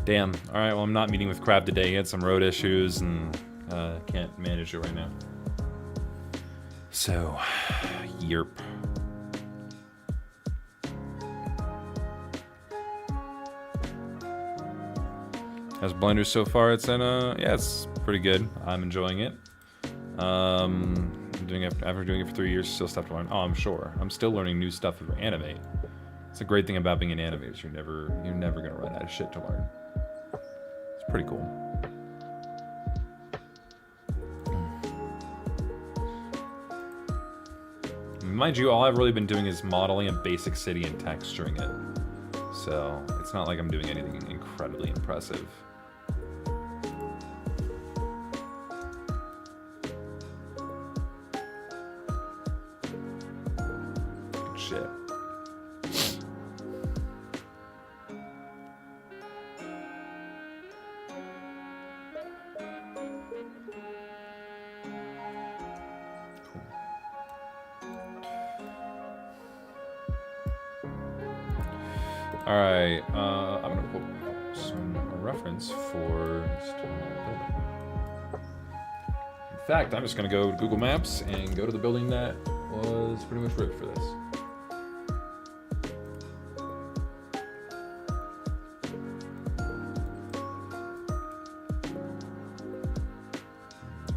Damn. Alright, well, I'm not meeting with Crab today. He had some road issues and can't manage it right now. So, yerp. How's Blender so far? It's in yeah, it's pretty good. I'm enjoying it. After doing it for 3 years, still stuff to learn. Oh, I'm sure. I'm still learning new stuff to animate. It's a great thing about being an animator. Is you're never gonna run out of shit to learn. It's pretty cool. Mind you, all I've really been doing is modeling a basic city and texturing it. So it's not like I'm doing anything incredibly impressive. Good shit. Alright, I'm gonna pull up a reference for this building. In fact, I'm just gonna go to Google Maps and go to the building that was pretty much rigged for this.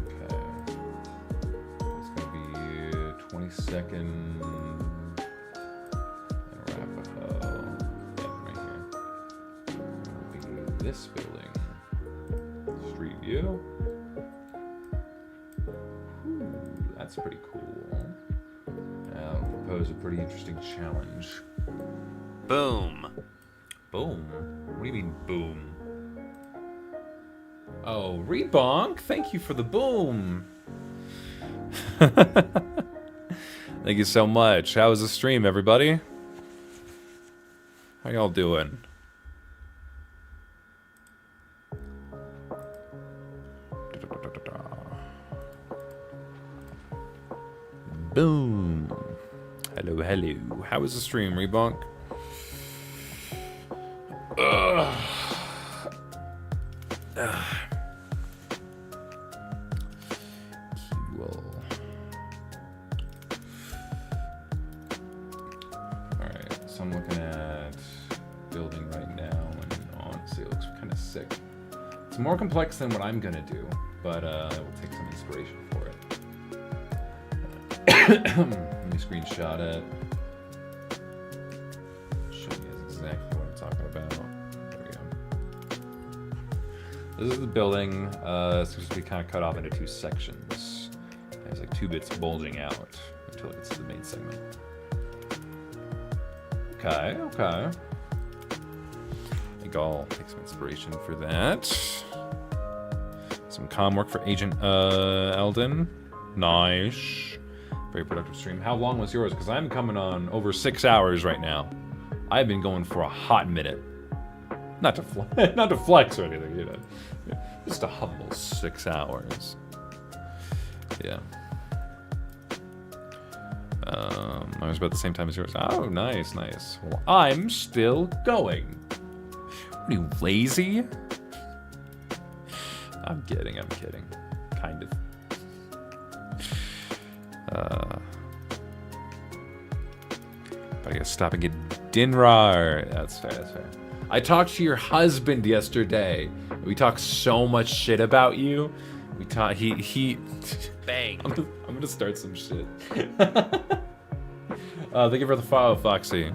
Okay. It's gonna be 22nd. This building. Street view. Ooh, that's pretty cool. I'll propose a pretty interesting challenge. Boom. Boom? What do you mean, boom? Oh, Rebonk, thank you for the boom. Thank you so much. How was the stream, everybody? How y'all doing? Boom. Hello, hello. How was the stream, Rebonk? Cool. Alright, so I'm looking at building right now, and honestly, it looks kind of sick. It's more complex than what I'm gonna do, but I will take some inspiration for it. Let me screenshot it. Show you guys exactly what I'm talking about. There we go. This is the building. It's supposed to be kind of cut off into 2 sections. There's like 2 bits bulging out until it gets to the main segment. Okay, okay. I think I'll take some inspiration for that. Some comm work for Agent Eldon. Nice. Very productive stream. How long was yours? Because I'm coming on over 6 hours right now. I've been going for a hot minute. Not to flex or anything, you know. Just a humble 6 hours. Yeah. I was about the same time as yours. Oh, nice, nice. Well, I'm still going. What are you, lazy? I'm kidding. Kind of. But I gotta stop and get dinner. That's fair. I talked to your husband yesterday. We talked so much shit about you. We talked. He. Bang. I'm gonna start some shit. Thank you for the follow, Foxy.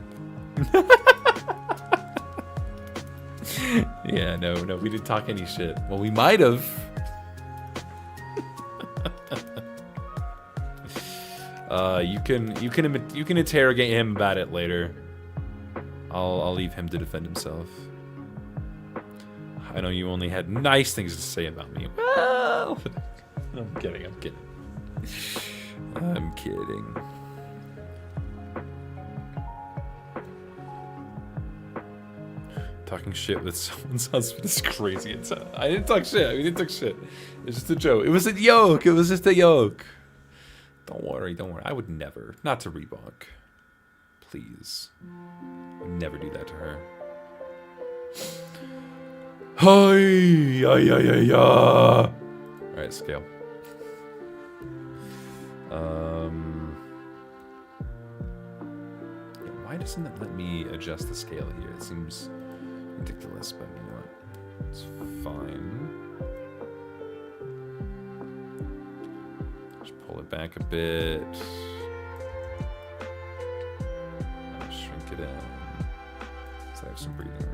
Yeah, no, we didn't talk any shit. Well, we might have. You can interrogate him about it later. I'll leave him to defend himself. I know you only had nice things to say about me. Well, I'm kidding. I'm kidding. Talking shit with someone's husband is crazy. I didn't talk shit. We didn't talk shit. It's just a joke. It was a joke. It was just a joke. Don't worry. I would never. Not to Reebok. Please. I would never do that to her. Hi. Alright, scale. Why doesn't it let me adjust the scale here? It seems ridiculous, but you know what? It's fine. Just pull it back a bit. Shrink it in. So I have some breathing room.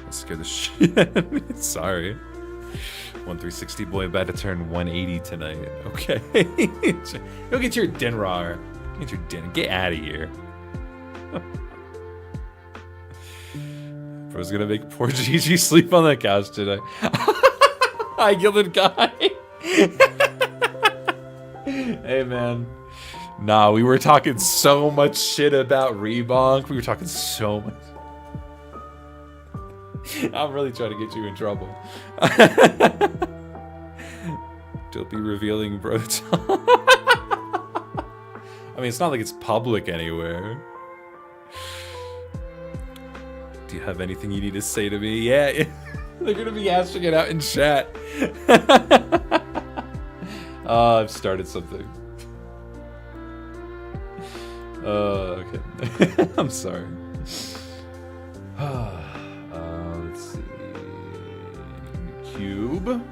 That scared the shit. Sorry. 1360 boy about to turn 180 tonight. Okay. Go get your dinner. Get your dinner. Get out of here. Bro's gonna make poor Gigi sleep on the couch today. Hi, Gilded Guy. Hey, man. Nah, we were talking so much shit about Reebok. We were talking so much. I'm really trying to get you in trouble. Don't be revealing, bro. I mean, it's not like it's public anywhere. Do you have anything you need to say to me? Yeah, they're gonna be asking it out in chat. I've started something. Okay. I'm sorry. Let's see. Cube.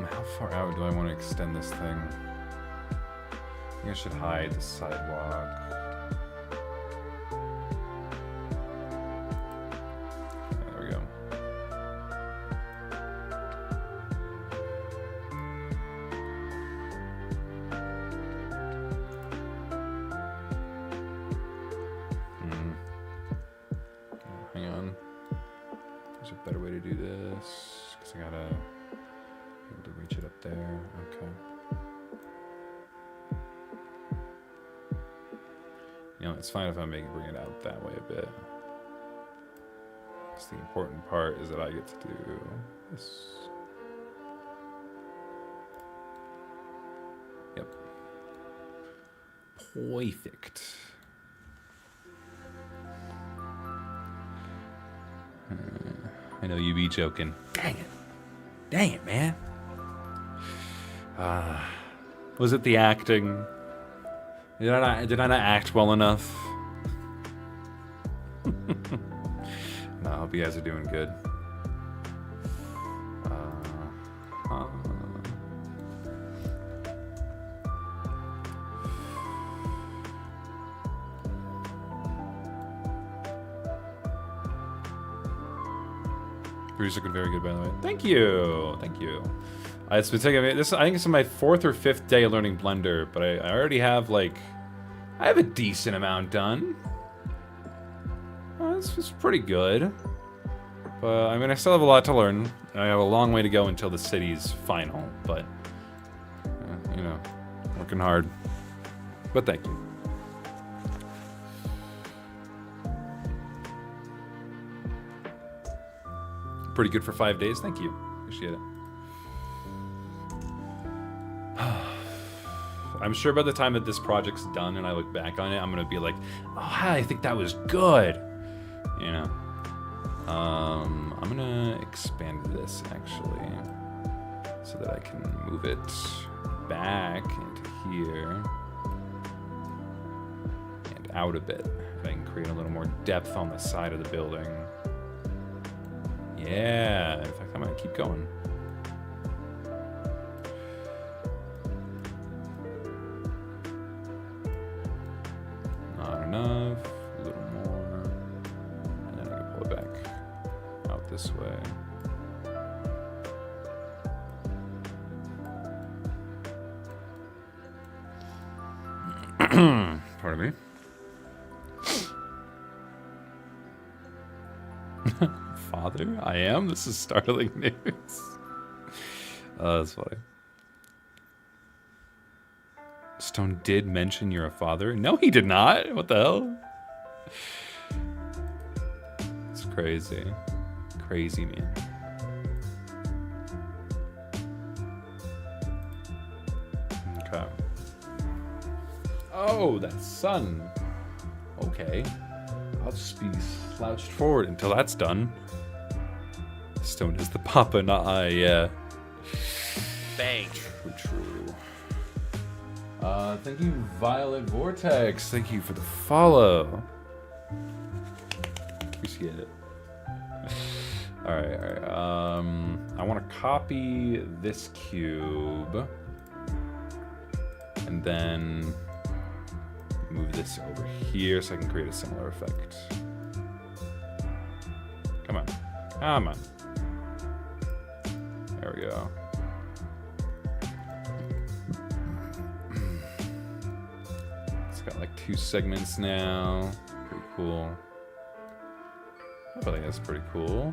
How far out do I want to extend this thing? I think I should hide the sidewalk. There we go. Hang on. There's a better way to do this, because I gotta be able to reach it up there. Okay. You know, it's fine if I bring it out that way a bit. Because the important part is that I get to do this. Yep. Perfect. I know you be joking. Dang it, man. Was it the acting? Did I not act well enough? No, I hope you guys are doing good. Bruce looking very good, by the way. Thank you. It's been taking me this. I think it's my 4th or 5th day learning Blender, but I already have I have a decent amount done. It's pretty good, but I mean I still have a lot to learn. I have a long way to go until the city's final, but you know, working hard. But thank you. Pretty good for 5 days. Thank you. Appreciate it. I'm sure by the time that this project's done and I look back on it, I'm gonna be like, oh, I think that was good. You know. I'm gonna expand this actually, so that I can move it back into here and out a bit. I can create a little more depth on the side of the building. Yeah, in fact, I'm gonna keep going. Not enough, a little more, and then I can pull it back out this way. Pardon me. Father? I am? This is startling news. That's funny. Stone did mention you're a father? No, he did not. What the hell? It's crazy. Crazy, man. Okay. Oh, that sun. Okay. I'll just be slouched forward until that's done. Stone is the papa, not I, yeah. Bang. True. Thank you, Violet Vortex. Thank you for the follow. Appreciate it. Alright. I want to copy this cube. And then move this over here so I can create a similar effect. Come on. Come on. There we go. It's got like 2 segments now. Pretty cool. I think that's pretty cool.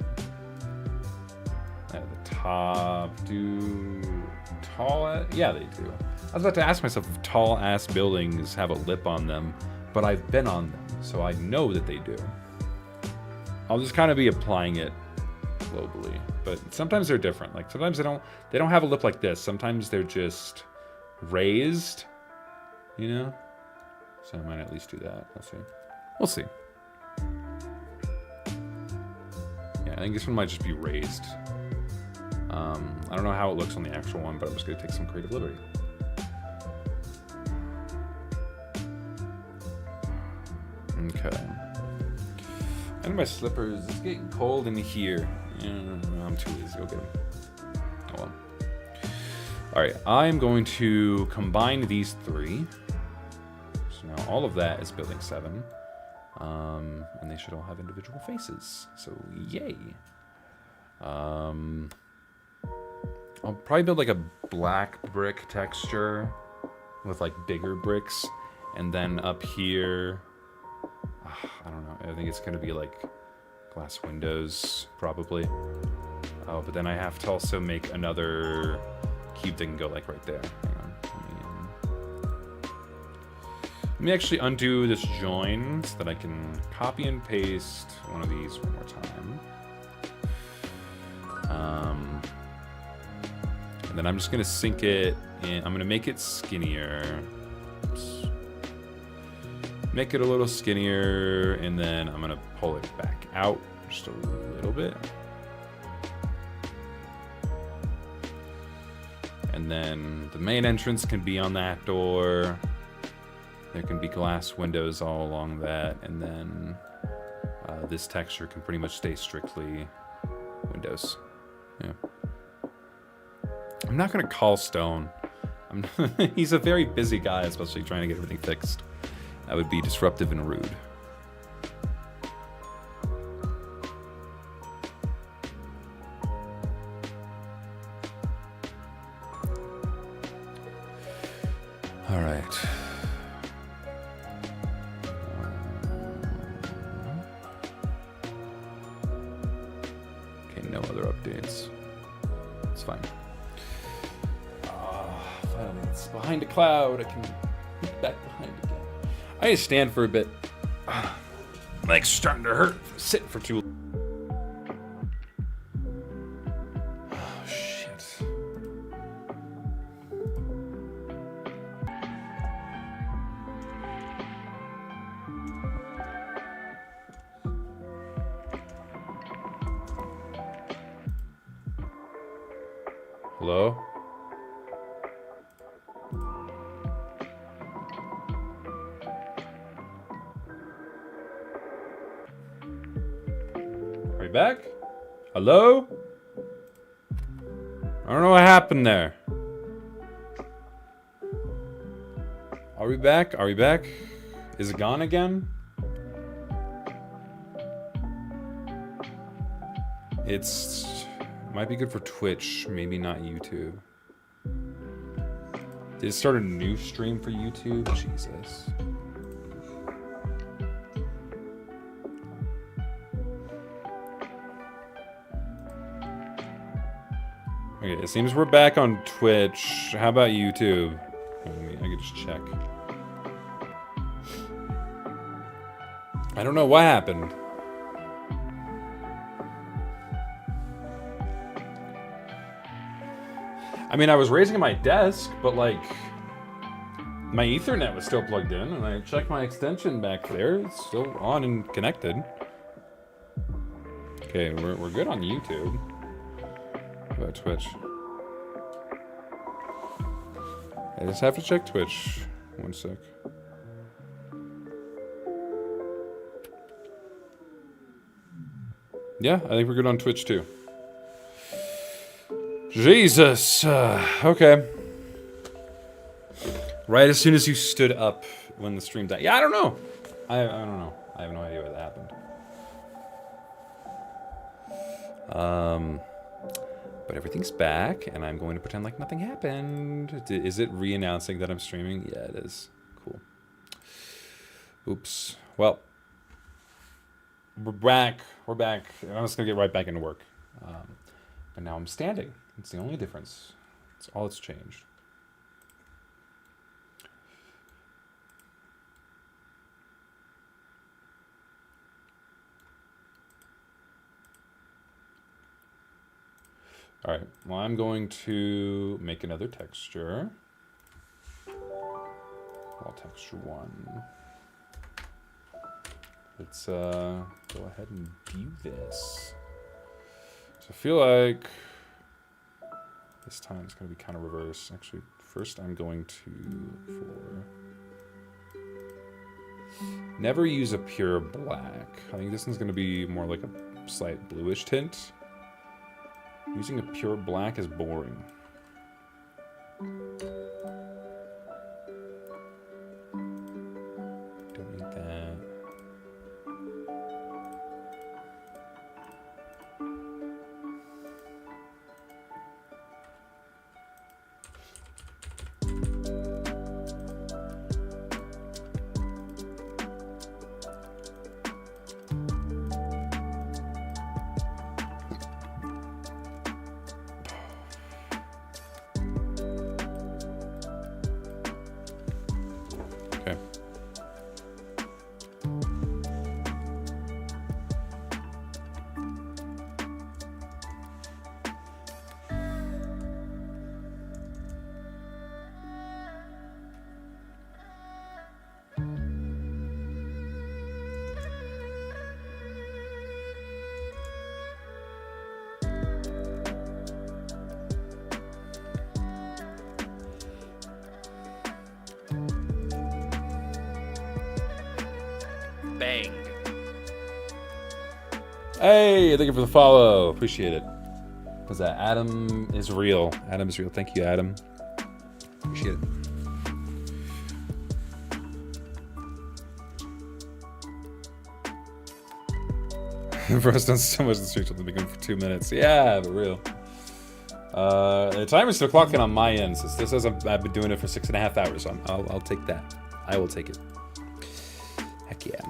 At the top, do tall? Yeah, they do. I was about to ask myself if tall ass buildings have a lip on them, but I've been on them, so I know that they do. I'll just kind of be applying it globally, but sometimes they're different. Like sometimes they don't have a lip like this. Sometimes they're just raised, you know? So I might at least do that. We'll see. Yeah, I think this one might just be raised. I don't know how it looks on the actual one, but I'm just gonna take some creative liberty. Okay. And my slippers. It's getting cold in here. Yeah, I'm too lazy. Go get them. Oh well. Alright, I'm going to combine these 3. So now all of that is building 7. And they should all have individual faces. So yay. I'll probably build like a black brick texture with like bigger bricks. And then up here, I don't know. I think it's going to be like glass windows, probably. Oh, but then I have to also make another cube that can go like right there. Hang on. Let me actually undo this join so that I can copy and paste one of these one more time. And then I'm just going to sink it in. I'm going to make it skinnier. Oops. Make it a little skinnier, and then I'm gonna pull it back out just a little bit. And then the main entrance can be on that door. There can be glass windows all along that, and then this texture can pretty much stay strictly windows. Yeah. I'm not gonna call Stone. He's a very busy guy, especially trying to get everything fixed. That would be disruptive and rude. All right. Okay, no other updates. It's fine. Finally, it's behind a cloud. I can get back behind again. I need to stand for a bit. My leg's starting to hurt from sitting for too long. Oh, shit. Hello? Are we back? Hello? I don't know what happened there. Are we back? Are we back? Is it gone again? Might be good for Twitch, maybe not YouTube. Did it start a new stream for YouTube? Jesus. Okay, it seems we're back on Twitch. How about YouTube? I can just check. I don't know what happened. I mean, I was raising my desk, but like, my Ethernet was still plugged in, and I checked my extension back there. It's still on and connected. Okay, we're good on YouTube. How about Twitch? I just have to check Twitch. One sec. Yeah, I think we're good on Twitch too. Jesus. Okay. Right as soon as you stood up when the stream died. Yeah, I don't know. I don't know. I have no idea what happened. But everything's back, and I'm going to pretend like nothing happened. Is it re-announcing that I'm streaming? Yeah, it is. Cool. Oops. Well, we're back. We're back. I'm just going to get right back into work. But now I'm standing. It's the only difference. It's all that's changed. All right, well, I'm going to make another texture. Well, texture 1. Let's go ahead and view this. So I feel like this time it's going to be kind of reverse. Actually, first I'm going to never use a pure black. I think this one's going to be more like a slight bluish tint. Using a pure black is boring. Don't need that. Bang. Hey, thank you for the follow. Appreciate it. What's that? Adam is real. Adam is real. Thank you, Adam. Appreciate it. Bro's done so much in the street to begin for 2 minutes. Yeah, but real. The timer's still clocking on my end, since this says I've been doing it for 6.5 hours, so I'll take that. I will take it. Heck yeah.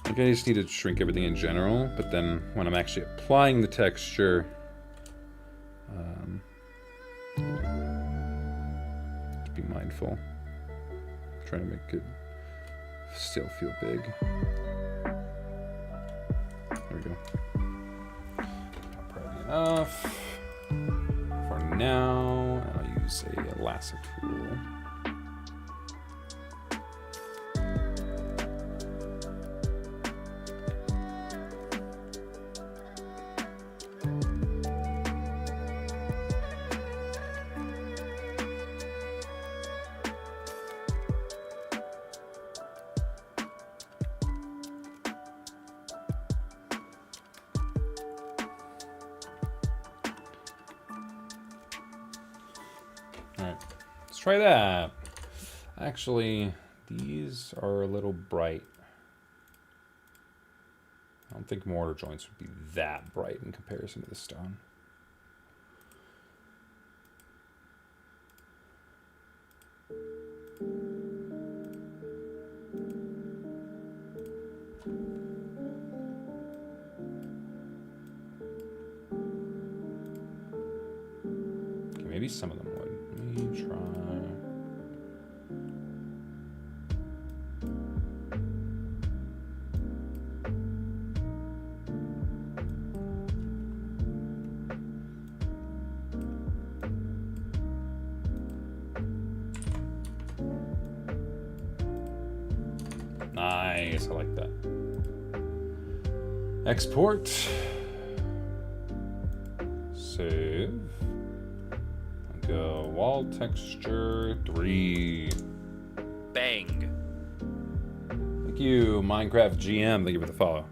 I just need to shrink everything in general, but then when I'm actually applying the texture, to be mindful. Trying to make it still feel big. There we go. Probably enough for now. I'll use a lasso tool. Alright, let's try that. Actually, these are a little bright. I don't think mortar joints would be that bright in comparison to the stone. Okay, maybe some of them would. Let me try. Nice, I like that. Export. Save. Go wall texture 3. Bang. Thank you, Minecraft GM. Thank you for the follow.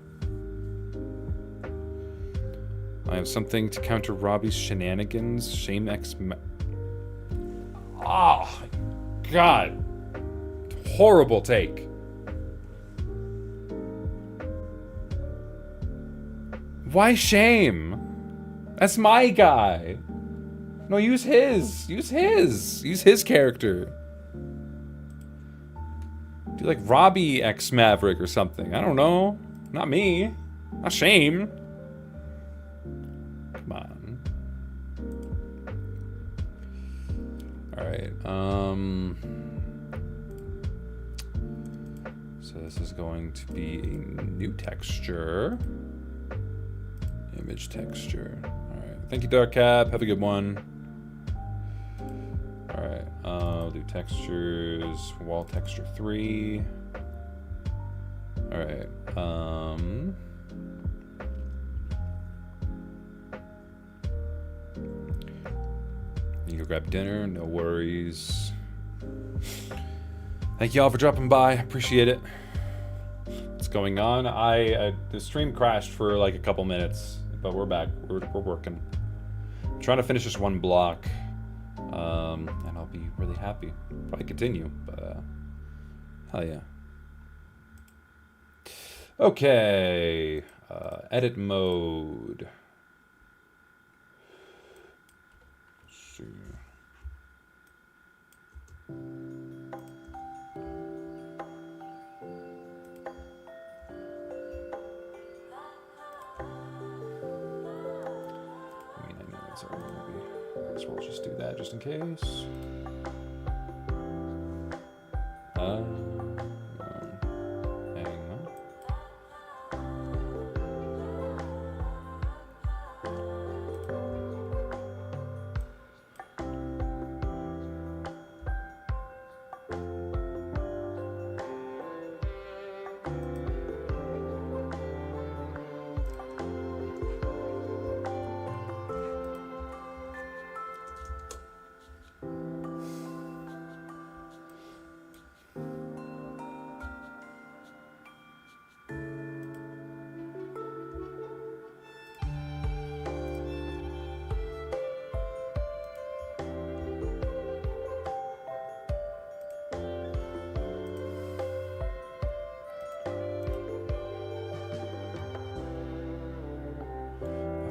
I have something to counter Robbie's shenanigans. Shame X. Oh, God. Horrible take. Why shame? That's my guy. No, use his. Use his. Use his character. Do like Robbie X Maverick or something. I don't know. Not me. Not shame. Come on. Alright, so this is going to be a new texture. Image texture. Alright. Thank you, Dark Cap. Have a good one. Alright. I'll do textures. Wall texture 3. Alright. You go grab dinner. No worries. Thank you all for dropping by. Appreciate it. What's going on? The stream crashed for like a couple minutes. But we're back. We're working. I'm trying to finish this one block, and I'll be really happy. Probably continue, but hell yeah. Okay, edit mode. Let's see. Might as well just do that just in case. Hang on.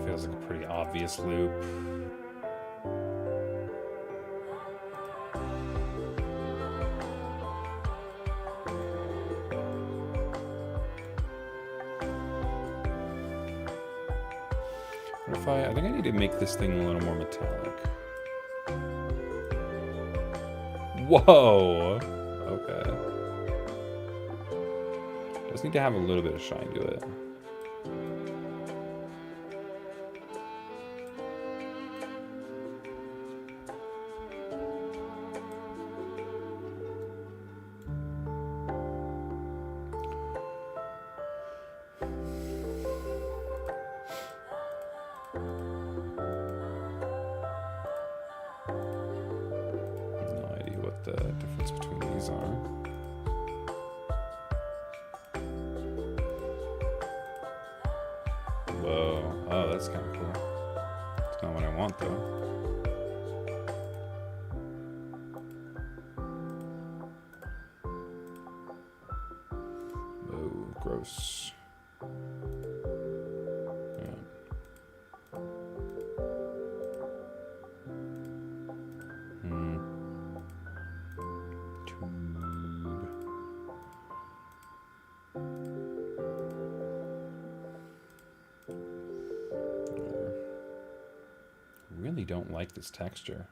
Feels like a pretty obvious loop. What if I think I need to make this thing a little more metallic. Whoa! Okay. Does need to have a little bit of shine to it. The difference between these are. Whoa. Oh, that's kind of cool. It's not what I want, though. gross. Yeah. Tube. Really don't like this texture.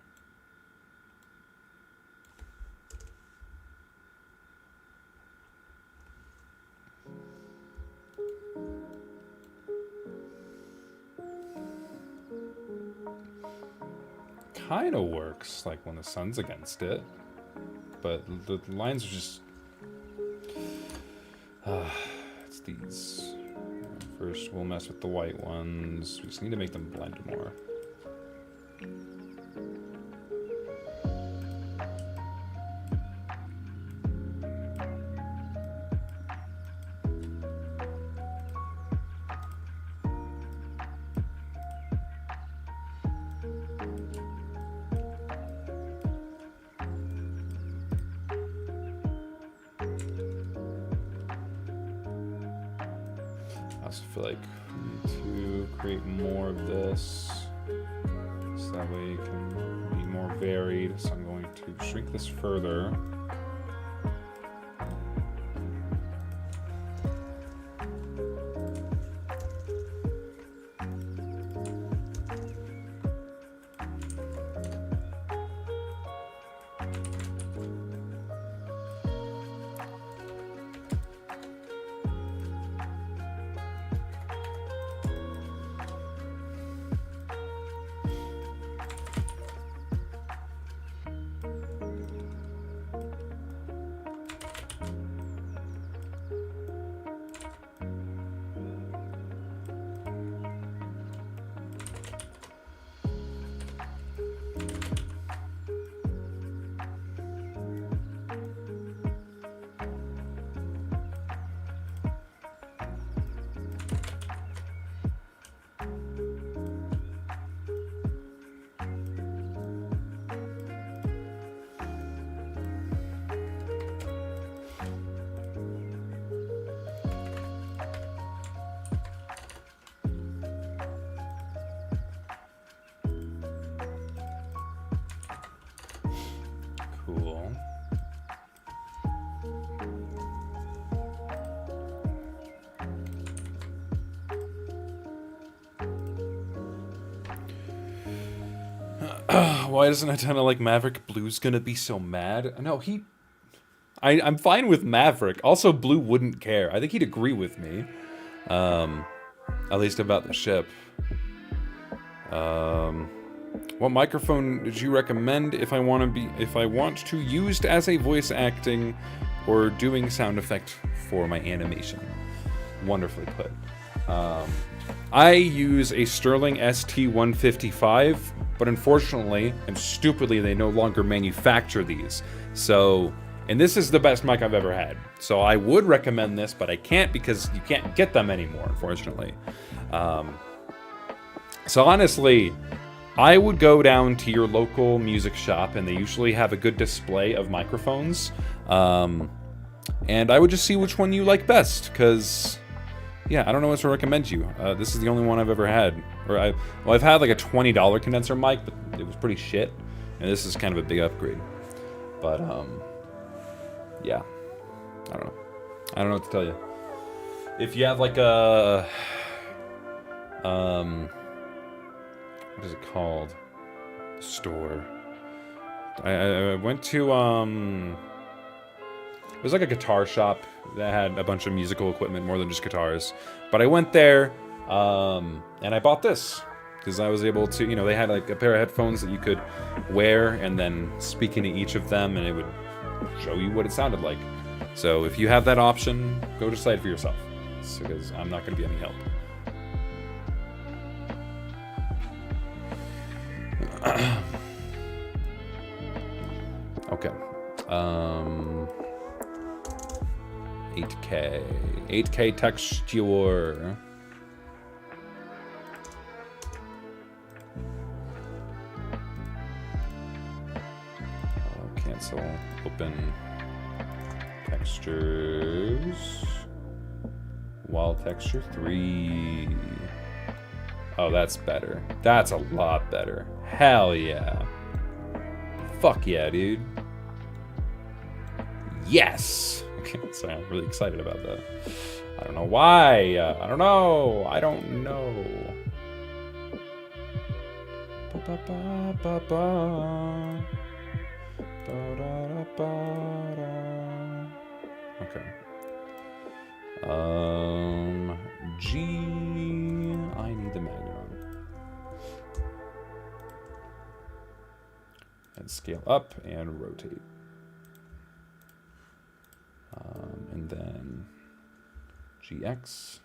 Kind of works, like when the sun's against it, but the lines are just. It's these. First, we'll mess with the white ones. We just need to make them blend more. I also feel like we need to create more of this, so that way it can be more varied. So I'm going to shrink this further. Cool. Why doesn't a ton of like Maverick? Blue's gonna be so mad. No, I'm fine with Maverick. Also, Blue wouldn't care. I think he'd agree with me. At least about the ship. What microphone did you recommend if I want to used as a voice acting or doing sound effect for my animation? Wonderfully put. I use a Sterling ST-155, but unfortunately and stupidly they no longer manufacture these. So, and this is the best mic I've ever had. So I would recommend this, but I can't because you can't get them anymore, unfortunately. So honestly, I would go down to your local music shop, and they usually have a good display of microphones. And I would just see which one you like best, because, yeah, I don't know what to recommend you. This is the only one I've ever had. I've had like a $20 condenser mic, but it was pretty shit. And this is kind of a big upgrade. But, yeah. I don't know. I don't know what to tell you. If you have like a... what is it called? Store. I went to, it was like a guitar shop that had a bunch of musical equipment, more than just guitars. But I went there, and I bought this. Because I was able to, they had like a pair of headphones that you could wear and then speak into each of them, and it would show you what it sounded like. So if you have that option, go decide for yourself. Because I'm not going to be any help. Okay. 8K. 8K texture. Cancel. Open. Textures. Wall texture 3. Oh, that's better. That's a lot better. Hell yeah. Fuck yeah, dude. Yes! Okay, so I'm really excited about that. I don't know why. I don't know. I don't know. Okay. G. I need the magnet on. And scale up and rotate. And then GX.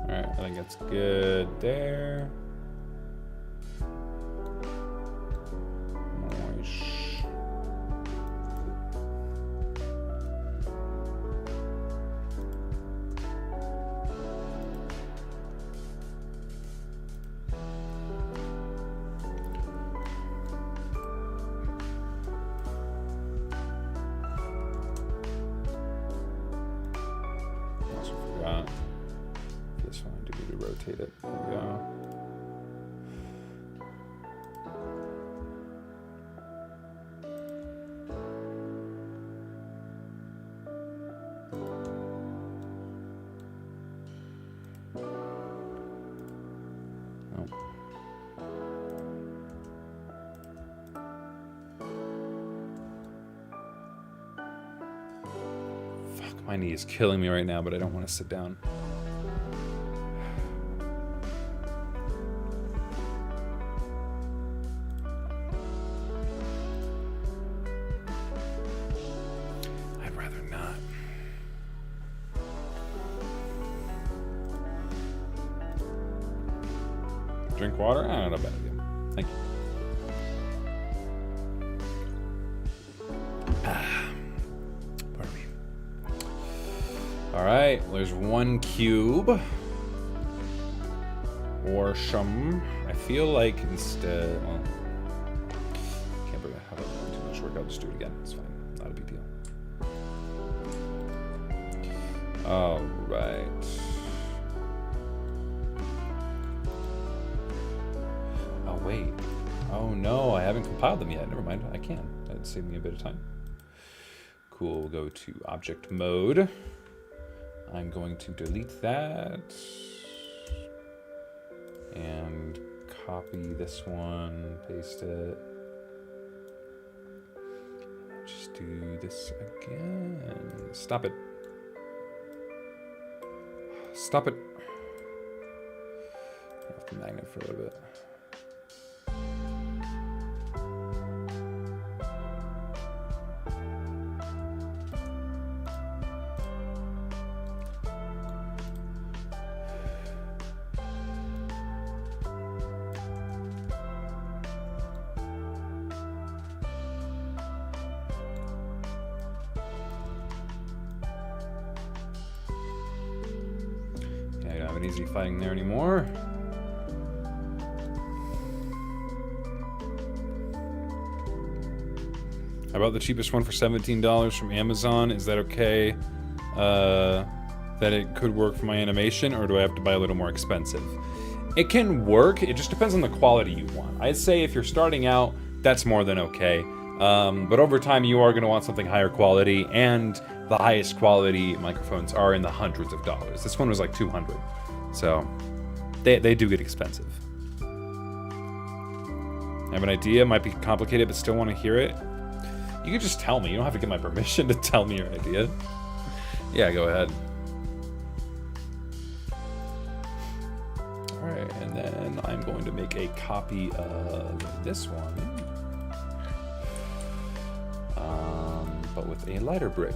Alright, I think that's good there. Nice. Also forgot. This one, I do need to rotate it. There we go. Oh. Fuck, my knee is killing me right now, but I don't want to sit down. I'd rather not. Drink water? I don't know about it. Thank you. Pardon me. Alright, there's one cube. Or some. I feel like instead. Well, can't bring have too much work. I'll just do it again. It's fine. Not a big deal. Alright. Oh, wait. Oh, no. I haven't compiled them yet. Never mind. I can. That'd save me a bit of time. Cool. We'll go to object mode. I'm going to delete that. And copy this one. Paste it. Just do this again. Stop it. Stop it. Off the magnet for a little bit. I don't have an easy fighting there anymore. How about the cheapest one for $17 from Amazon? Is that okay? That it could work for my animation, or do I have to buy a little more expensive? It can work, it just depends on the quality you want. I'd say if you're starting out, that's more than okay. But over time you are gonna want something higher quality, and the highest quality microphones are in the hundreds of dollars. This one was like 200. So they do get expensive. I have an idea, might be complicated, but still want to hear it. You can just tell me. You don't have to get my permission to tell me your idea. Yeah, go ahead. All right, and then I'm going to make a copy of this one, but with a lighter brick.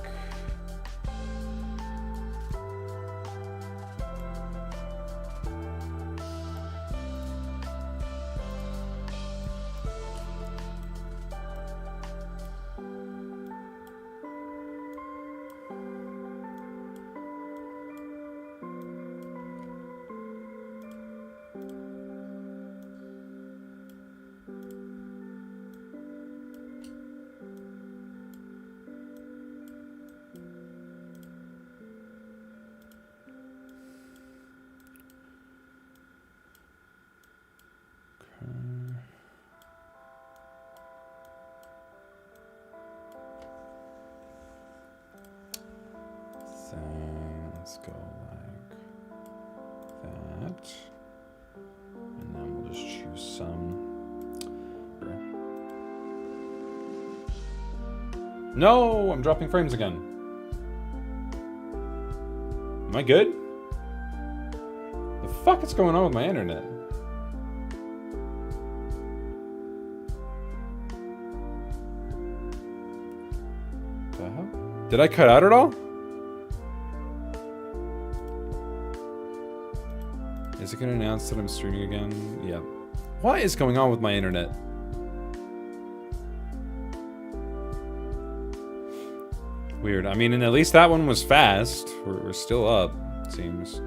Let's go like that. And then we'll just choose some. No, I'm dropping frames again. Am I good? The fuck is going on with my internet? The hell? Did I cut out at all? Is it gonna announce that I'm streaming again? Yeah. What is going on with my internet? Weird. I mean, and at least that one was fast. We're still up, it seems.